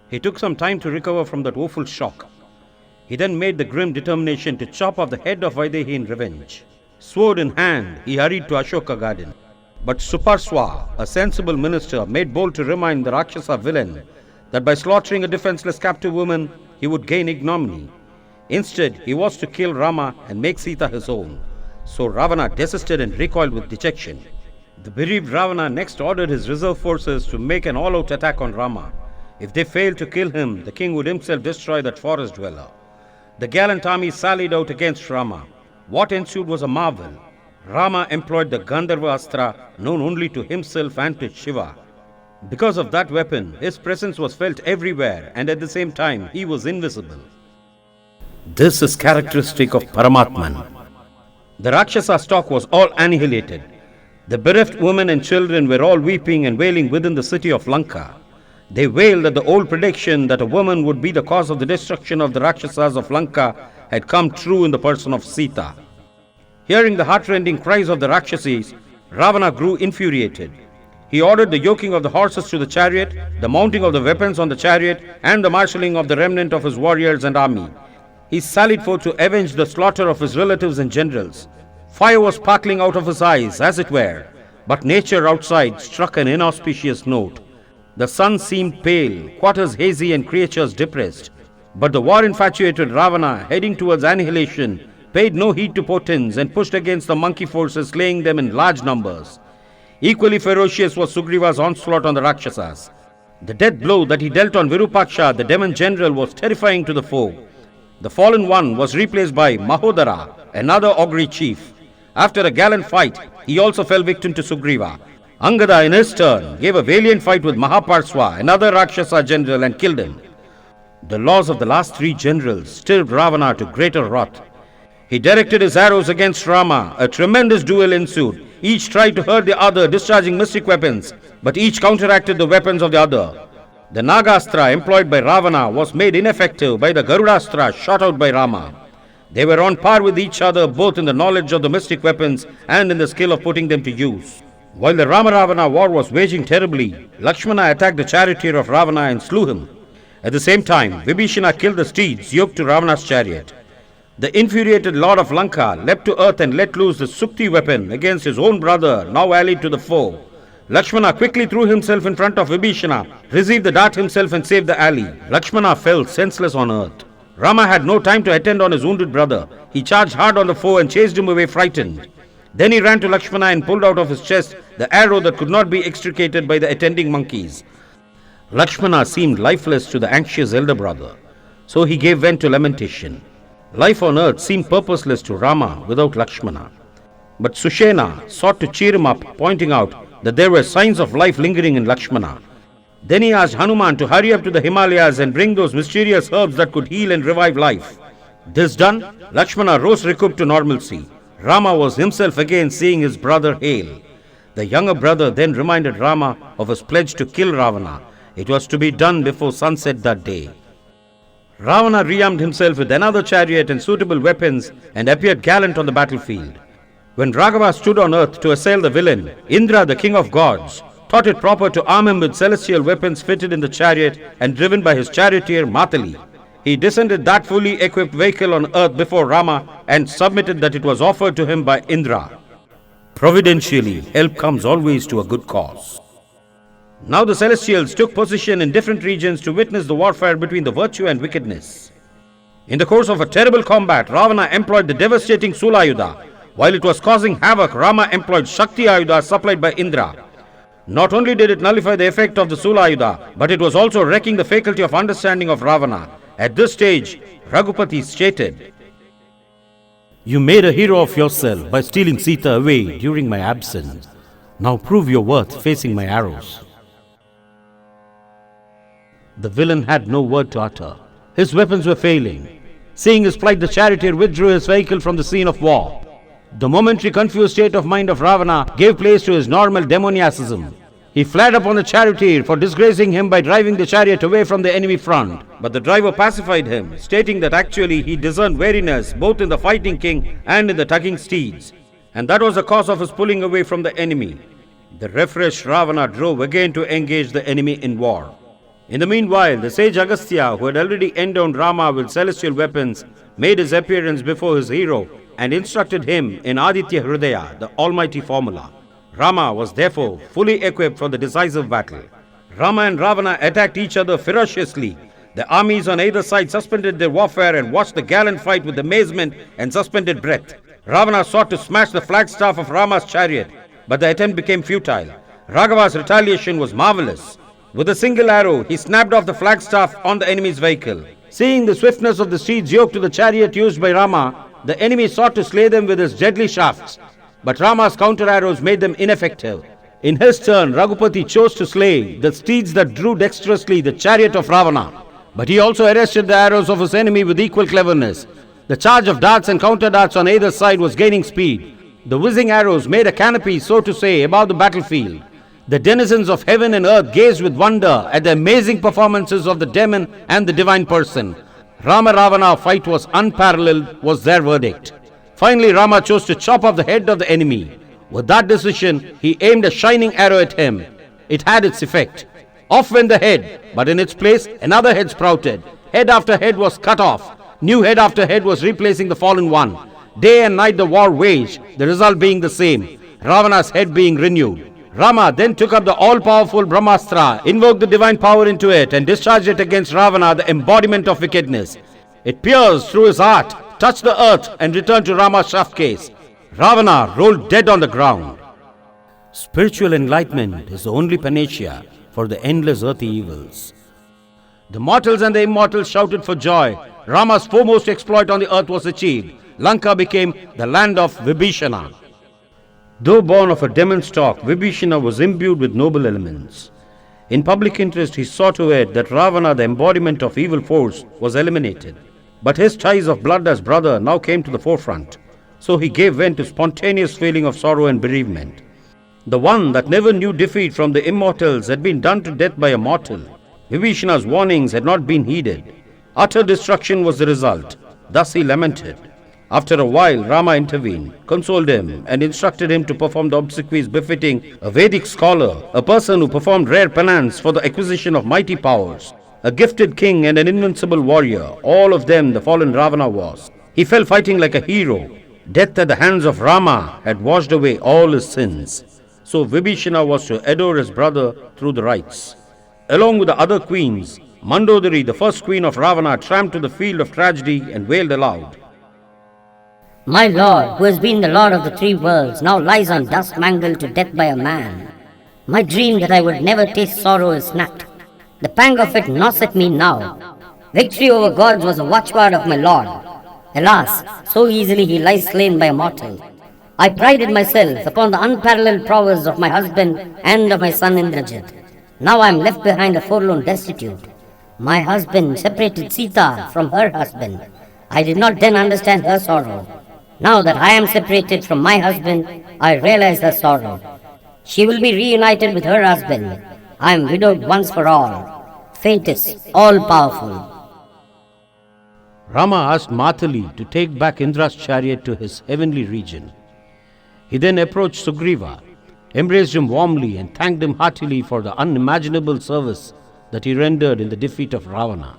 He took some time to recover from that woeful shock. He then made the grim determination to chop off the head of Vaidehi in revenge. Sword in hand, he hurried to Ashoka garden. But Suparswa, a sensible minister, made bold to remind the Rakshasa villain that by slaughtering a defenseless captive woman, he would gain ignominy. Instead, he was to kill Rama and make Sita his own. So Ravana desisted and recoiled with dejection. The bereaved Ravana next ordered his reserve forces to make an all-out attack on Rama. If they failed to kill him, the king would himself destroy that forest dweller. The gallant army sallied out against Rama. What ensued was a marvel. Rama employed the Gandharva Astra, known only to himself and to Shiva. Because of that weapon, his presence was felt everywhere, and at the same time, he was invisible. This is characteristic of Paramatman. The Rakshasa stock was all annihilated. The bereft women and children were all weeping and wailing within the city of Lanka. They wailed that the old prediction that a woman would be the cause of the destruction of the Rakshasas of Lanka had come true in the person of Sita. Hearing the heartrending cries of the Rakshasis, Ravana grew infuriated. He ordered the yoking of the horses to the chariot, the mounting of the weapons on the chariot, and the marshalling of the remnant of his warriors and army. He sallied forth to avenge the slaughter of his relatives and generals. Fire was sparkling out of his eyes, as it were, but nature outside struck an inauspicious note. The sun seemed pale, quarters hazy, and creatures depressed. But the war-infatuated Ravana, heading towards annihilation, paid no heed to portents and pushed against the monkey forces, slaying them in large numbers. Equally ferocious was Sugriva's onslaught on the Rakshasas. The death blow that he dealt on Virupaksha, the demon general, was terrifying to the foe. The fallen one was replaced by Mahodara, another augury chief. After a gallant fight, he also fell victim to Sugriva. Angada, in his turn, gave a valiant fight with Mahaparswa, another Rakshasa general, and killed him. The loss of the last three generals stirred Ravana to greater wrath. He directed his arrows against Rama. A tremendous duel ensued. Each tried to hurt the other, discharging mystic weapons, but each counteracted the weapons of the other. The Nagastra employed by Ravana was made ineffective by the Garudastra shot out by Rama. They were on par with each other both in the knowledge of the mystic weapons and in the skill of putting them to use. While the Rama-Ravana war was waging terribly, Lakshmana attacked the charioteer of Ravana and slew him. At the same time, Vibhishana killed the steeds yoked to Ravana's chariot. The infuriated lord of Lanka leapt to earth and let loose the Sukti weapon against his own brother, now allied to the foe. Lakshmana quickly threw himself in front of Vibhishana, received the dart himself and saved the ally. Lakshmana fell senseless on earth. Rama had no time to attend on his wounded brother. He charged hard on the foe and chased him away frightened. Then he ran to Lakshmana and pulled out of his chest the arrow that could not be extricated by the attending monkeys. Lakshmana seemed lifeless to the anxious elder brother, so he gave vent to lamentation. Life on earth seemed purposeless to Rama without Lakshmana. But Sushena sought to cheer him up, pointing out that there were signs of life lingering in Lakshmana. Then he asked Hanuman to hurry up to the Himalayas and bring those mysterious herbs that could heal and revive life. This done, Lakshmana rose recouped to normalcy. Rama was himself again, seeing his brother hail. The younger brother then reminded Rama of his pledge to kill Ravana. It was to be done before sunset that day. Ravana rearmed himself with another chariot and suitable weapons and appeared gallant on the battlefield. When Raghava stood on earth to assail the villain, Indra, the king of gods, thought it proper to arm him with celestial weapons fitted in the chariot and driven by his charioteer Matali. he descended that fully equipped vehicle on earth before Rama and submitted that it was offered to him by Indra. Providentially, help comes always to a good cause. Now the celestials took position in different regions to witness the warfare between the virtue and wickedness. In the course of a terrible combat, Ravana employed the devastating Sulayuda. While it was causing havoc, Rama employed Shakti Ayuda supplied by Indra. Not only did it nullify the effect of the Sulayuda, but it was also wrecking the faculty of understanding of Ravana. At this stage, Raghupati stated, You made a hero of yourself by stealing Sita away during my absence. Now prove your worth facing my arrows. The villain had no word to utter. His weapons were failing. Seeing his plight, the charioteer withdrew his vehicle from the scene of war. The momentary confused state of mind of Ravana gave place to his normal demoniacism. He fled upon the charioteer for disgracing him by driving the chariot away from the enemy front. but the driver pacified him, stating that actually he discerned weariness both in the fighting king and in the tugging steeds, and that was the cause of his pulling away from the enemy. The refreshed Ravana drove again to engage the enemy in war. In the meanwhile, the sage Agastya, who had already endowed Rama with celestial weapons, made his appearance before his hero and instructed him in Aditya Hridaya, the almighty formula. Rama was therefore fully equipped for the decisive battle. Rama and Ravana attacked each other ferociously. The armies on either side suspended their warfare and watched the gallant fight with amazement and suspended breath. Ravana sought to smash the flagstaff of Rama's chariot, but the attempt became futile. Raghava's retaliation was marvelous. With a single arrow, he snapped off the flagstaff on the enemy's vehicle. Seeing the swiftness of the steeds yoked to the chariot used by Rama, the enemy sought to slay them with his deadly shafts, but Rama's counter arrows made them ineffective. In his turn, Raghupati chose to slay the steeds that drew dexterously the chariot of Ravana, but he also arrested the arrows of his enemy with equal cleverness. The charge of darts and counter darts on either side was gaining speed. The whizzing arrows made a canopy, so to say, above the battlefield. The denizens of heaven and earth gazed with wonder at the amazing performances of the demon and the divine person. Rama-Ravana fight was unparalleled, was their verdict. Finally, Rama chose to chop off the head of the enemy. With that decision, he aimed a shining arrow at him. It had its effect. Off went the head, but in its place, another head sprouted. Head after head was cut off. New head after head was replacing the fallen one. Day and night the war waged, the result being the same, Ravana's head being renewed. Rama then took up the all-powerful Brahmastra, invoked the divine power into it, and discharged it against Ravana, the embodiment of wickedness. It pierced through his heart, touched the earth, and returned to Rama's shaft case. Ravana rolled dead on the ground. Spiritual enlightenment is the only panacea for the endless earthly evils. The mortals and the immortals shouted for joy. Rama's foremost exploit on the earth was achieved. Lanka became the land of Vibhishana. Though born of a demon stock, Vibhishana was imbued with noble elements. In public interest, he saw to it that Ravana, the embodiment of evil force, was eliminated. But his ties of blood as brother now came to the forefront. So he gave vent to spontaneous feeling of sorrow and bereavement. The one that never knew defeat from the immortals had been done to death by a mortal. Vibhishana's warnings had not been heeded. Utter destruction was the result. Thus he lamented. After a while, Rama intervened, consoled him, and instructed him to perform the obsequies befitting a Vedic scholar, a person who performed rare penance for the acquisition of mighty powers, a gifted king and an invincible warrior. All of them the fallen Ravana was. He fell fighting like a hero. Death at the hands of Rama had washed away all his sins. So Vibhishana was to adore his brother through the rites. Along with the other queens, Mandodari, the first queen of Ravana, tramped to the field of tragedy and wailed aloud. My lord, who has been the lord of the three worlds, now lies on dust mangled to death by a man. My dream that I would never taste sorrow is snapped. The pang of it gnaws at me now. Victory over gods was a watchword of my lord. Alas, so easily he lies slain by a mortal. I prided myself upon the unparalleled prowess of my husband and of my son Indrajit. Now I am left behind a forlorn destitute. My husband separated Sita from her husband. I did not then understand her sorrow. Now that I am separated from my husband, I realize her sorrow. She will be reunited with her husband. I am widowed once for all. Fate is all-powerful. Rama asked Matali to take back Indra's chariot to his heavenly region. He then approached Sugriva, embraced him warmly, and thanked him heartily for the unimaginable service that he rendered in the defeat of Ravana.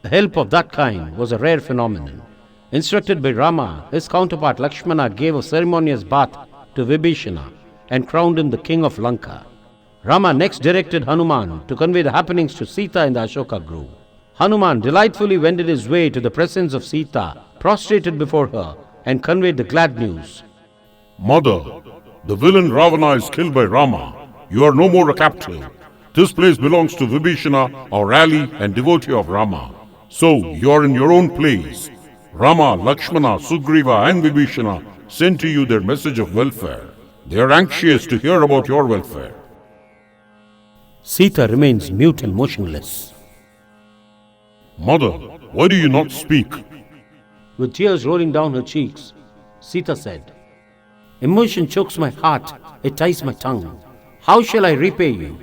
A help of that kind was a rare phenomenon. Instructed by Rama, his counterpart Lakshmana gave a ceremonious bath to Vibhishana and crowned him the king of Lanka. Rama next directed Hanuman to convey the happenings to Sita in the Ashoka grove. Hanuman delightfully wended his way to the presence of Sita, prostrated before her, and conveyed the glad news. Mother, the villain Ravana is killed by Rama. You are no more a captive. This place belongs to Vibhishana, our ally and devotee of Rama. So, you are in your own place. Rama, Lakshmana, Sugriva and Vibhishana send to you their message of welfare. They are anxious to hear about your welfare. Sita remains mute and motionless. Mother, why do you not speak? With tears rolling down her cheeks, Sita said, Emotion chokes my heart, it ties my tongue. How shall I repay you?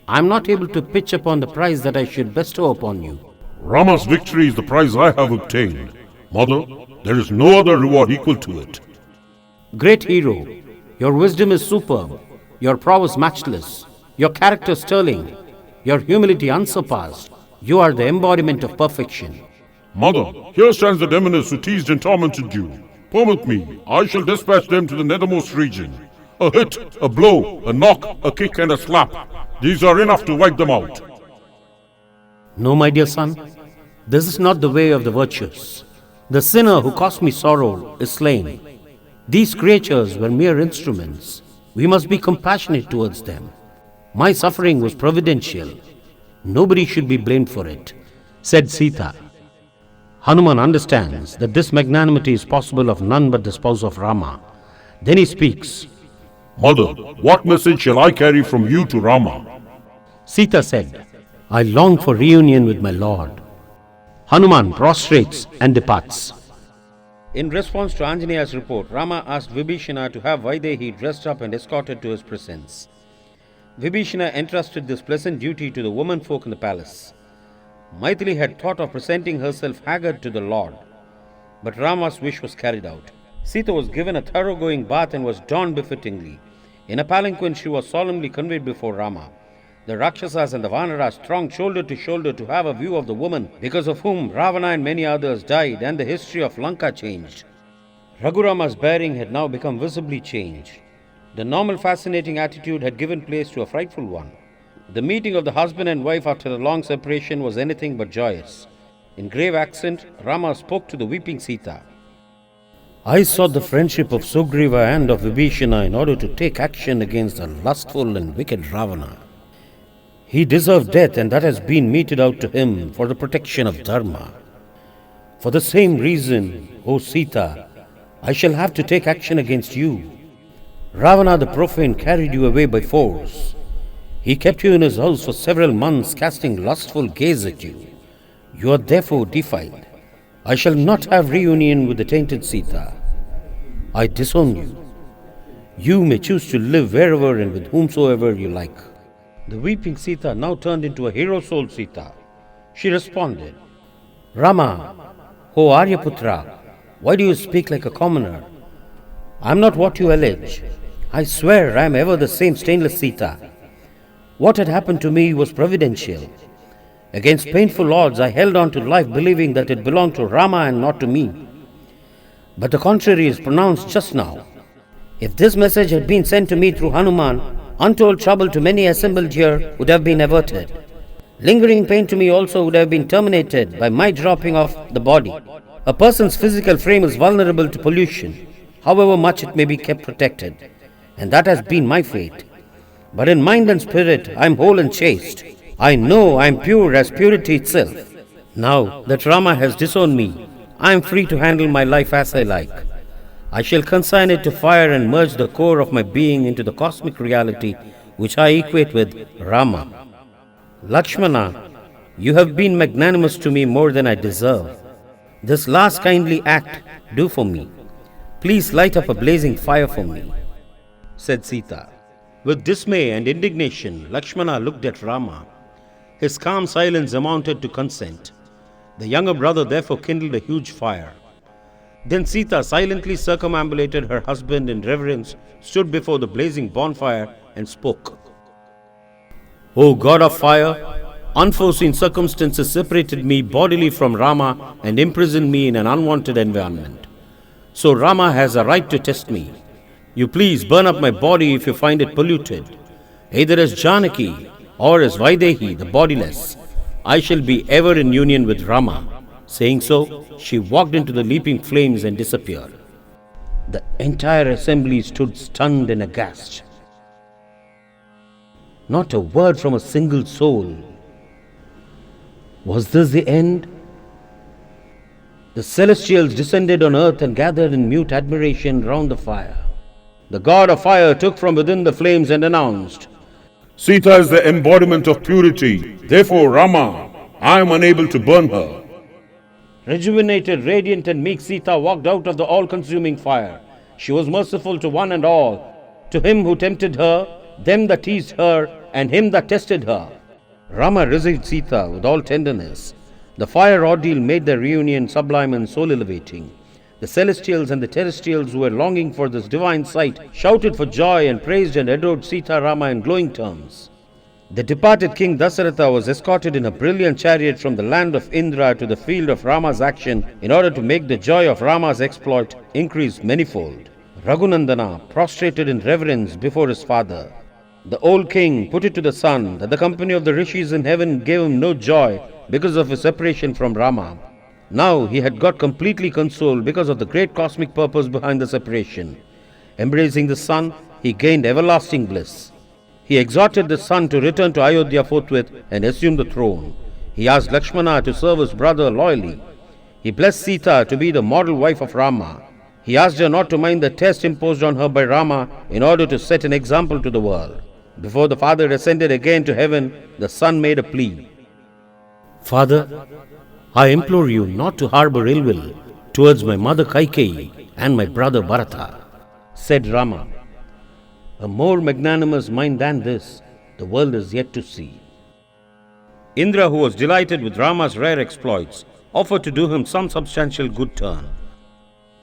I am not able to pitch upon the prize that I should bestow upon you. Rama's victory is the prize I have obtained. Mother, there is no other reward equal to it. Great hero, your wisdom is superb, your prowess matchless, your character sterling, your humility unsurpassed. You are the embodiment of perfection. Mother, here stands the demoness who teased and tormented you. Permit me, I shall dispatch them to the nethermost region. A hit, a blow, a knock, a kick and a slap. These are enough to wipe them out. No, my dear son, this is not the way of the virtuous. The sinner who caused me sorrow is slain. These creatures were mere instruments. We must be compassionate towards them. My suffering was providential. Nobody should be blamed for it, said Sita. Hanuman understands that this magnanimity is possible of none but the spouse of Rama. Then he speaks. Mother, what message shall I carry from you to Rama? Sita said, I long for reunion with my Lord. Hanuman prostrates and departs. In response to Anjaneya's report, Rama asked Vibhishana to have Vaidehi dressed up and escorted to his presence. Vibhishana entrusted this pleasant duty to the womenfolk in the palace. Maithili had thought of presenting herself haggard to the Lord, but Rama's wish was carried out. Sita was given a thoroughgoing bath and was donned befittingly. In a palanquin she was solemnly conveyed before Rama. The Rakshasas and the Vanaras thronged shoulder to shoulder to have a view of the woman because of whom Ravana and many others died and the history of Lanka changed. Raghurama's bearing had now become visibly changed. The normal fascinating attitude had given place to a frightful one. The meeting of the husband and wife after a long separation was anything but joyous. In grave accent, Rama spoke to the weeping Sita. I sought the friendship of Sugriva and of Vibhishana in order to take action against the lustful and wicked Ravana. He deserved death, and that has been meted out to him for the protection of Dharma. For the same reason, O Sita, I shall have to take action against you. Ravana the profane carried you away by force. He kept you in his house for several months, casting lustful gaze at you. You are therefore defiled. I shall not have reunion with the tainted Sita. I disown you. You may choose to live wherever and with whomsoever you like. The weeping Sita now turned into a hero-souled Sita. She responded, Rama, O Aryaputra, why do you speak like a commoner? I am not what you allege. I swear I am ever the same stainless Sita. What had happened to me was providential. Against painful odds, I held on to life believing that it belonged to Rama and not to me. But the contrary is pronounced just now. If this message had been sent to me through Hanuman, untold trouble to many assembled here would have been averted. Lingering pain to me also would have been terminated by my dropping off the body. A person's physical frame is vulnerable to pollution, however much it may be kept protected, and that has been my fate. But in mind and spirit, I am whole and chaste. I know I am pure as purity itself. Now that Rama has disowned me, I am free to handle my life as I like. I shall consign it to fire and merge the core of my being into the cosmic reality which I equate with Rama. Lakshmana, you have been magnanimous to me more than I deserve. This last kindly act do for me. Please light up a blazing fire for me, said Sita. With dismay and indignation, Lakshmana looked at Rama. His calm silence amounted to consent. The younger brother therefore kindled a huge fire. Then Sita silently circumambulated her husband in reverence, stood before the blazing bonfire and spoke. O God of fire, Unforeseen circumstances separated me bodily from Rama and imprisoned me in an unwanted environment. So Rama has a right to test me. You please burn up my body if you find it polluted. Either as Janaki or as Vaidehi, the bodiless, I shall be ever in union with Rama. Saying so, she walked into the leaping flames and disappeared. The entire assembly stood stunned and aghast. Not a word from a single soul. Was this the end? The celestials descended on earth and gathered in mute admiration round the fire. The god of fire took from within the flames and announced, Sita is the embodiment of purity. Therefore, Rama, I am unable to burn her. Rejuvenated, radiant and meek Sita walked out of the all-consuming fire. She was merciful to one and all, to him who tempted her, them that teased her, and him that tested her. Rama received Sita with all tenderness. The fire ordeal made their reunion sublime and soul-elevating. The celestials and the terrestrials who were longing for this divine sight shouted for joy and praised and adored Sita Rama in glowing terms. The departed King Dasaratha was escorted in a brilliant chariot from the land of Indra to the field of Rama's action in order to make the joy of Rama's exploit increase manifold. Raghunandana prostrated in reverence before his father. The old king put it to the son that the company of the rishis in heaven gave him no joy because of his separation from Rama. Now he had got completely consoled because of the great cosmic purpose behind the separation. Embracing the son, he gained everlasting bliss. He exhorted the son to return to Ayodhya forthwith and assume the throne. He asked Lakshmana to serve his brother loyally. He blessed Sita to be the model wife of Rama. He asked her not to mind the test imposed on her by Rama in order to set an example to the world. Before the father ascended again to heaven, the son made a plea. Father, I implore you not to harbor ill will towards my mother Kaikeyi and my brother Bharata, said Rama. A more magnanimous mind than this, the world is yet to see. Indra, who was delighted with Rama's rare exploits, offered to do him some substantial good turn.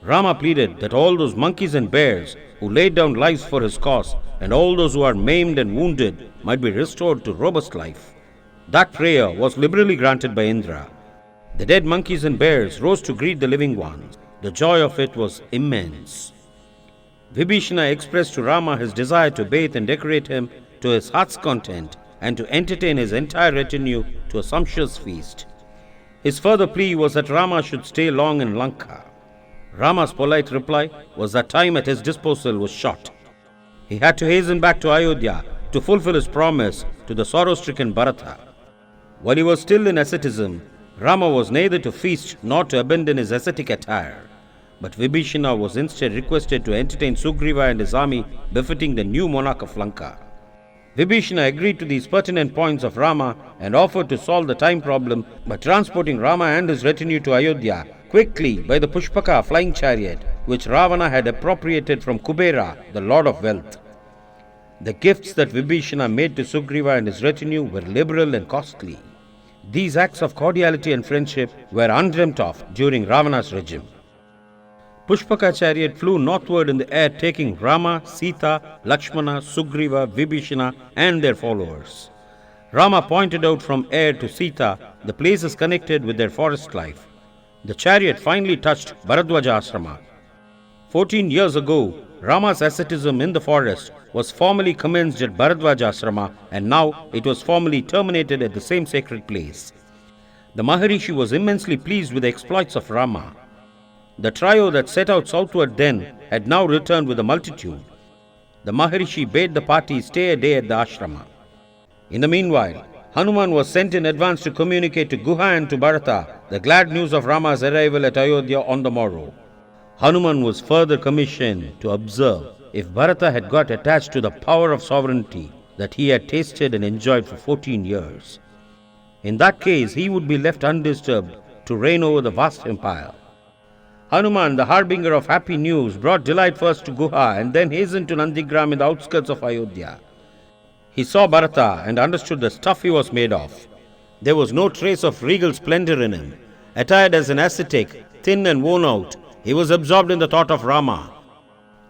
Rama pleaded that all those monkeys and bears who laid down lives for his cause and all those who are maimed and wounded might be restored to robust life. That prayer was liberally granted by Indra. The dead monkeys and bears rose to greet the living ones. The joy of it was immense. Vibhishana expressed to Rama his desire to bathe and decorate him to his heart's content and to entertain his entire retinue to a sumptuous feast. His further plea was that Rama should stay long in Lanka. Rama's polite reply was that time at his disposal was short. He had to hasten back to Ayodhya to fulfill his promise to the sorrow-stricken Bharata. While he was still in asceticism, Rama was neither to feast nor to abandon his ascetic attire. But Vibhishana was instead requested to entertain Sugriva and his army befitting the new monarch of Lanka. Vibhishana agreed to these pertinent points of Rama and offered to solve the time problem by transporting Rama and his retinue to Ayodhya quickly by the Pushpaka flying chariot which Ravana had appropriated from Kubera, the lord of wealth. The gifts that Vibhishana made to Sugriva and his retinue were liberal and costly. These acts of cordiality and friendship were undreamt of during Ravana's regime. Pushpaka chariot flew northward in the air, taking Rama, Sita, Lakshmana, Sugriva, Vibhishana and their followers. Rama pointed out from air to Sita the places connected with their forest life. The chariot finally touched Bharadwaja Ashrama. 14 years ago, Rama's asceticism in the forest was formally commenced at Bharadwaja Ashrama, and now it was formally terminated at the same sacred place. The Maharishi was immensely pleased with the exploits of Rama. The trio that set out southward then had now returned with a multitude. The Maharishi bade the party stay a day at the ashrama. In the meanwhile, Hanuman was sent in advance to communicate to Guha and to Bharata the glad news of Rama's arrival at Ayodhya on the morrow. Hanuman was further commissioned to observe if Bharata had got attached to the power of sovereignty that he had tasted and enjoyed for 14 years. In that case, he would be left undisturbed to reign over the vast empire. Hanuman, the harbinger of happy news, brought delight first to Guha and then hastened to Nandigram in the outskirts of Ayodhya. He saw Bharata and understood the stuff he was made of. There was no trace of regal splendor in him. Attired as an ascetic, thin and worn out, he was absorbed in the thought of Rama.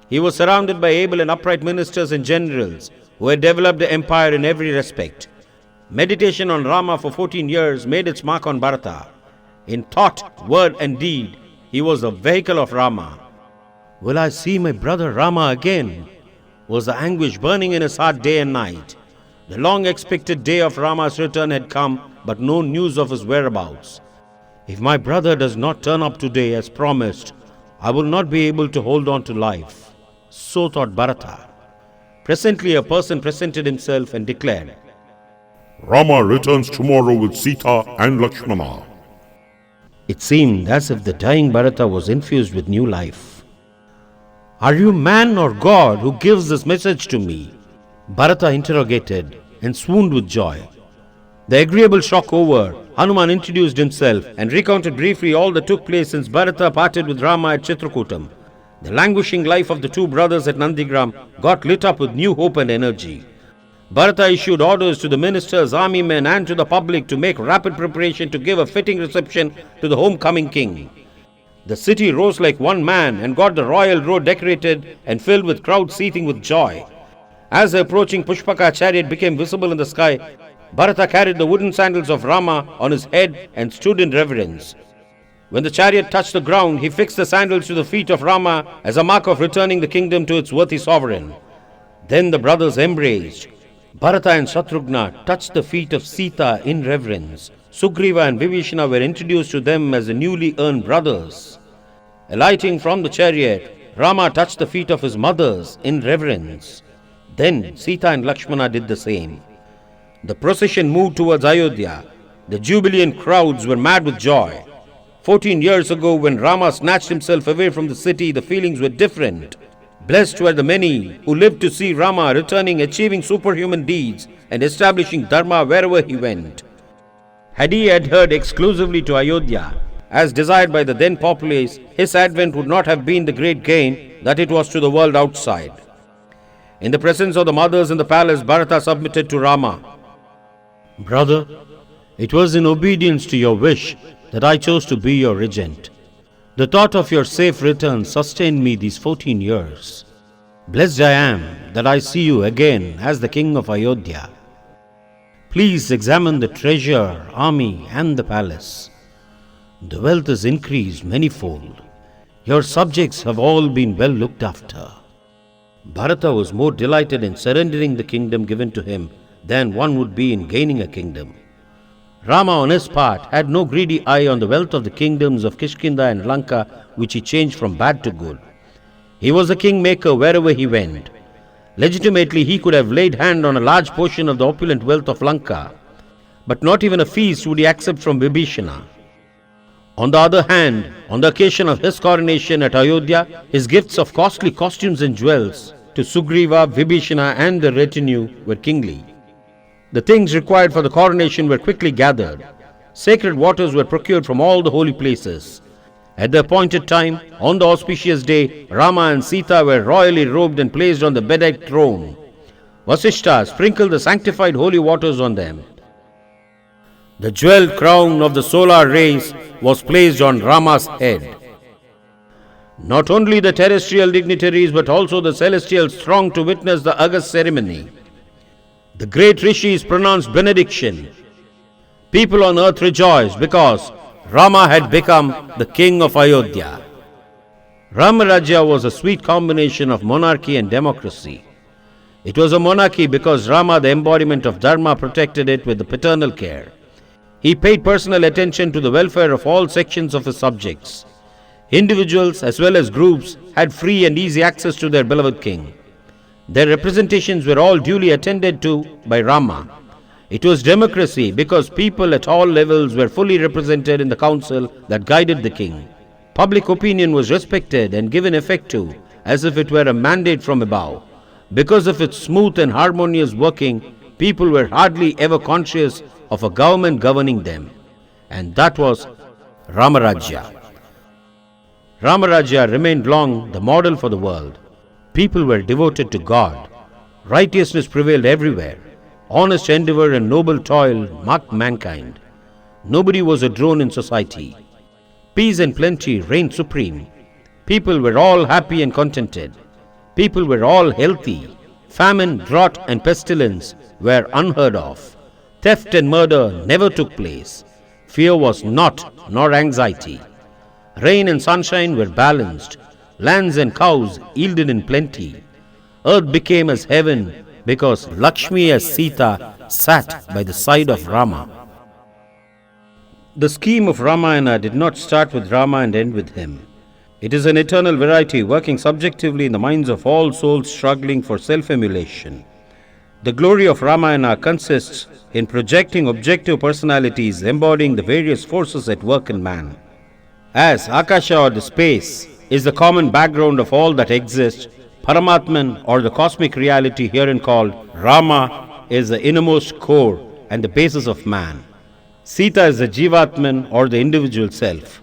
He was surrounded by able and upright ministers and generals who had developed the empire in every respect. Meditation on Rama for 14 years made its mark on Bharata. In thought, word and deed, he was the vehicle of Rama. Will I see my brother Rama again? Was the anguish burning in his heart day and night. The long-expected day of Rama's return had come, but no news of his whereabouts. If my brother does not turn up today as promised, I will not be able to hold on to life. So thought Bharata. Presently a person presented himself and declared, Rama returns tomorrow with Sita and Lakshmana. It seemed as if the dying Bharata was infused with new life. Are you man or God who gives this message to me? Bharata interrogated and swooned with joy. The agreeable shock over, Hanuman introduced himself and recounted briefly all that took place since Bharata parted with Rama at Chitrakutam. The languishing life of the two brothers at Nandigram got lit up with new hope and energy. Bharata issued orders to the ministers, army men and to the public to make rapid preparation to give a fitting reception to the homecoming king. The city rose like one man and got the royal road decorated and filled with crowds seething with joy. As the approaching Pushpaka chariot became visible in the sky, Bharata carried the wooden sandals of Rama on his head and stood in reverence. When the chariot touched the ground, he fixed the sandals to the feet of Rama as a mark of returning the kingdom to its worthy sovereign. Then the brothers embraced. Bharata and Shatrugna touched the feet of Sita in reverence. Sugriva and Vibhishana were introduced to them as the newly earned brothers. Alighting from the chariot, Rama touched the feet of his mothers in reverence. Then Sita and Lakshmana did the same. The procession moved towards Ayodhya. The jubilant crowds were mad with joy. 14 years ago, when Rama snatched himself away from the city, the feelings were different. Blessed were the many who lived to see Rama returning, achieving superhuman deeds and establishing dharma wherever he went. Had he adhered exclusively to Ayodhya, as desired by the then populace, his advent would not have been the great gain that it was to the world outside. In the presence of the mothers in the palace, Bharata submitted to Rama. Brother, it was in obedience to your wish that I chose to be your regent. The thought of your safe return sustained me these 14 years. Blessed I am that I see you again as the king of Ayodhya. Please examine the treasure, army and the palace. The wealth is increased manifold. Your subjects have all been well looked after. Bharata was more delighted in surrendering the kingdom given to him than one would be in gaining a kingdom. Rama on his part had no greedy eye on the wealth of the kingdoms of Kishkinda and Lanka, which he changed from bad to good. He was a kingmaker wherever he went. Legitimately he could have laid hand on a large portion of the opulent wealth of Lanka, but not even a feast would he accept from Vibhishana. On the other hand, on the occasion of his coronation at Ayodhya, his gifts of costly costumes and jewels to Sugriva, Vibhishana and the retinue were kingly. The things required for the coronation were quickly gathered. Sacred waters were procured from all the holy places. At the appointed time, on the auspicious day, Rama and Sita were royally robed and placed on the bedecked throne. Vasishta sprinkled the sanctified holy waters on them. The jeweled crown of the solar rays was placed on Rama's head. Not only the terrestrial dignitaries but also the celestials thronged to witness the august ceremony. The great rishis pronounced benediction. People on earth rejoiced because Rama had become the king of Ayodhya. Ramarajya was a sweet combination of monarchy and democracy. It was a monarchy because Rama, the embodiment of Dharma, protected it with the paternal care. He paid personal attention to the welfare of all sections of his subjects. Individuals as well as groups had free and easy access to their beloved king. Their representations were all duly attended to by Rama. It was democracy because people at all levels were fully represented in the council that guided the king. Public opinion was respected and given effect to as if it were a mandate from above. Because of its smooth and harmonious working, people were hardly ever conscious of a government governing them. And that was Ramarajya. Ramarajya remained long the model for the world. People were devoted to God. Righteousness prevailed everywhere. Honest endeavor and noble toil marked mankind. Nobody was a drone in society. Peace and plenty reigned supreme. People were all happy and contented. People were all healthy. Famine, drought and pestilence were unheard of. Theft and murder never took place. Fear was not, nor anxiety. Rain and sunshine were balanced. Lands and cows yielded in plenty. Earth became as heaven because Lakshmi as Sita sat by the side of Rama. The scheme of Ramayana did not start with Rama and end with him. It is an eternal variety working subjectively in the minds of all souls struggling for self-emulation. The glory of Ramayana consists in projecting objective personalities embodying the various forces at work in man. As Akasha or the space is the common background of all that exists, Paramatman or the cosmic reality herein called Rama is the innermost core and the basis of man. Sita is the Jivatman or the individual self.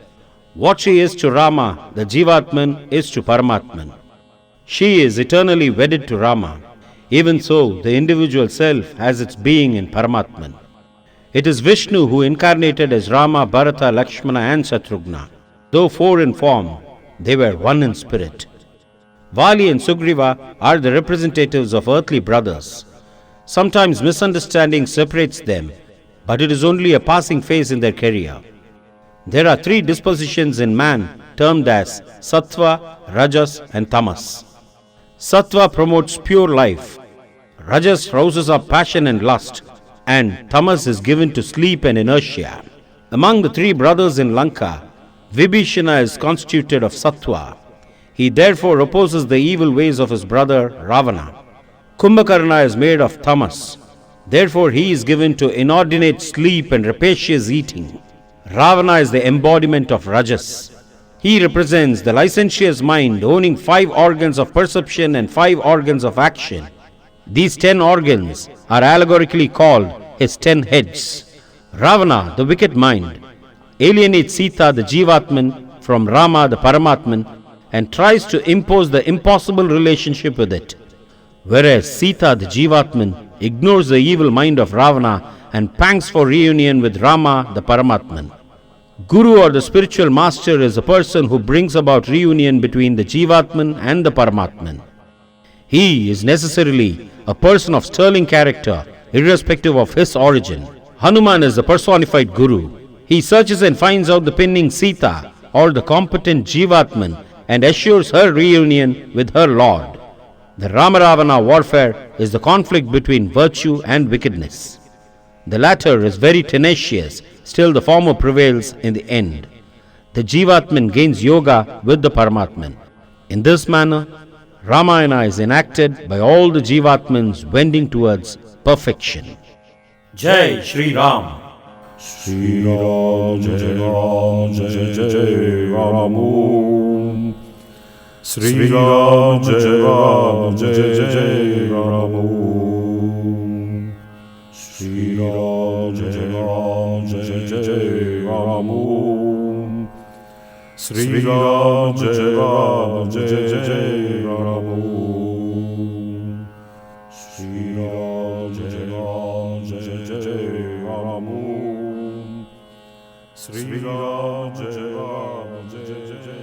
What she is to Rama, the Jivatman is to Paramatman. She is eternally wedded to Rama. Even so, the individual self has its being in Paramatman. It is Vishnu who incarnated as Rama, Bharata, Lakshmana and Shatrughna. Though four in form, they were one in spirit. Vali and Sugriva are the representatives of earthly brothers. Sometimes misunderstanding separates them, but it is only a passing phase in their career. There are three dispositions in man termed as Sattva, Rajas and Tamas. Sattva promotes pure life. Rajas rouses up passion and lust, and Tamas is given to sleep and inertia. Among the three brothers in Lanka, Vibhishana is constituted of Sattva. He therefore opposes the evil ways of his brother Ravana. Kumbhakarna is made of Tamas. Therefore he is given to inordinate sleep and rapacious eating. Ravana is the embodiment of Rajas. He represents the licentious mind owning 5 organs of perception and 5 organs of action. These 10 organs are allegorically called his 10 heads. Ravana, the wicked mind, alienates Sita, the Jivatman, from Rama, the Paramatman, and tries to impose the impossible relationship with it. Whereas Sita, the Jivatman, ignores the evil mind of Ravana and pangs for reunion with Rama, the Paramatman. Guru or the spiritual master is a person who brings about reunion between the Jivatman and the Paramatman. He is necessarily a person of sterling character, irrespective of his origin. Hanuman is the personified Guru. He searches and finds out the pinning Sita or the competent Jivatman and assures her reunion with her Lord. The Rama-Ravana warfare is the conflict between virtue and wickedness. The latter is very tenacious, still the former prevails in the end. The Jivatman gains yoga with the Paramatman. In this manner, Ramayana is enacted by all the Jivatmans wending towards perfection. Jai Shri Ram. Shri Ram, Jai Ram, Jai Jai Ram. Shri Ram, Jai Ram, Jai Jai Ram. Shri Ram, Jai Ram, Jai Jai Ram. Shri Ram, Jai Ram, Jai Jai Ram. Shri Ram, Jai Ram, Jai Jai Ram. Shri Ram, Jai Ram, Jai Jai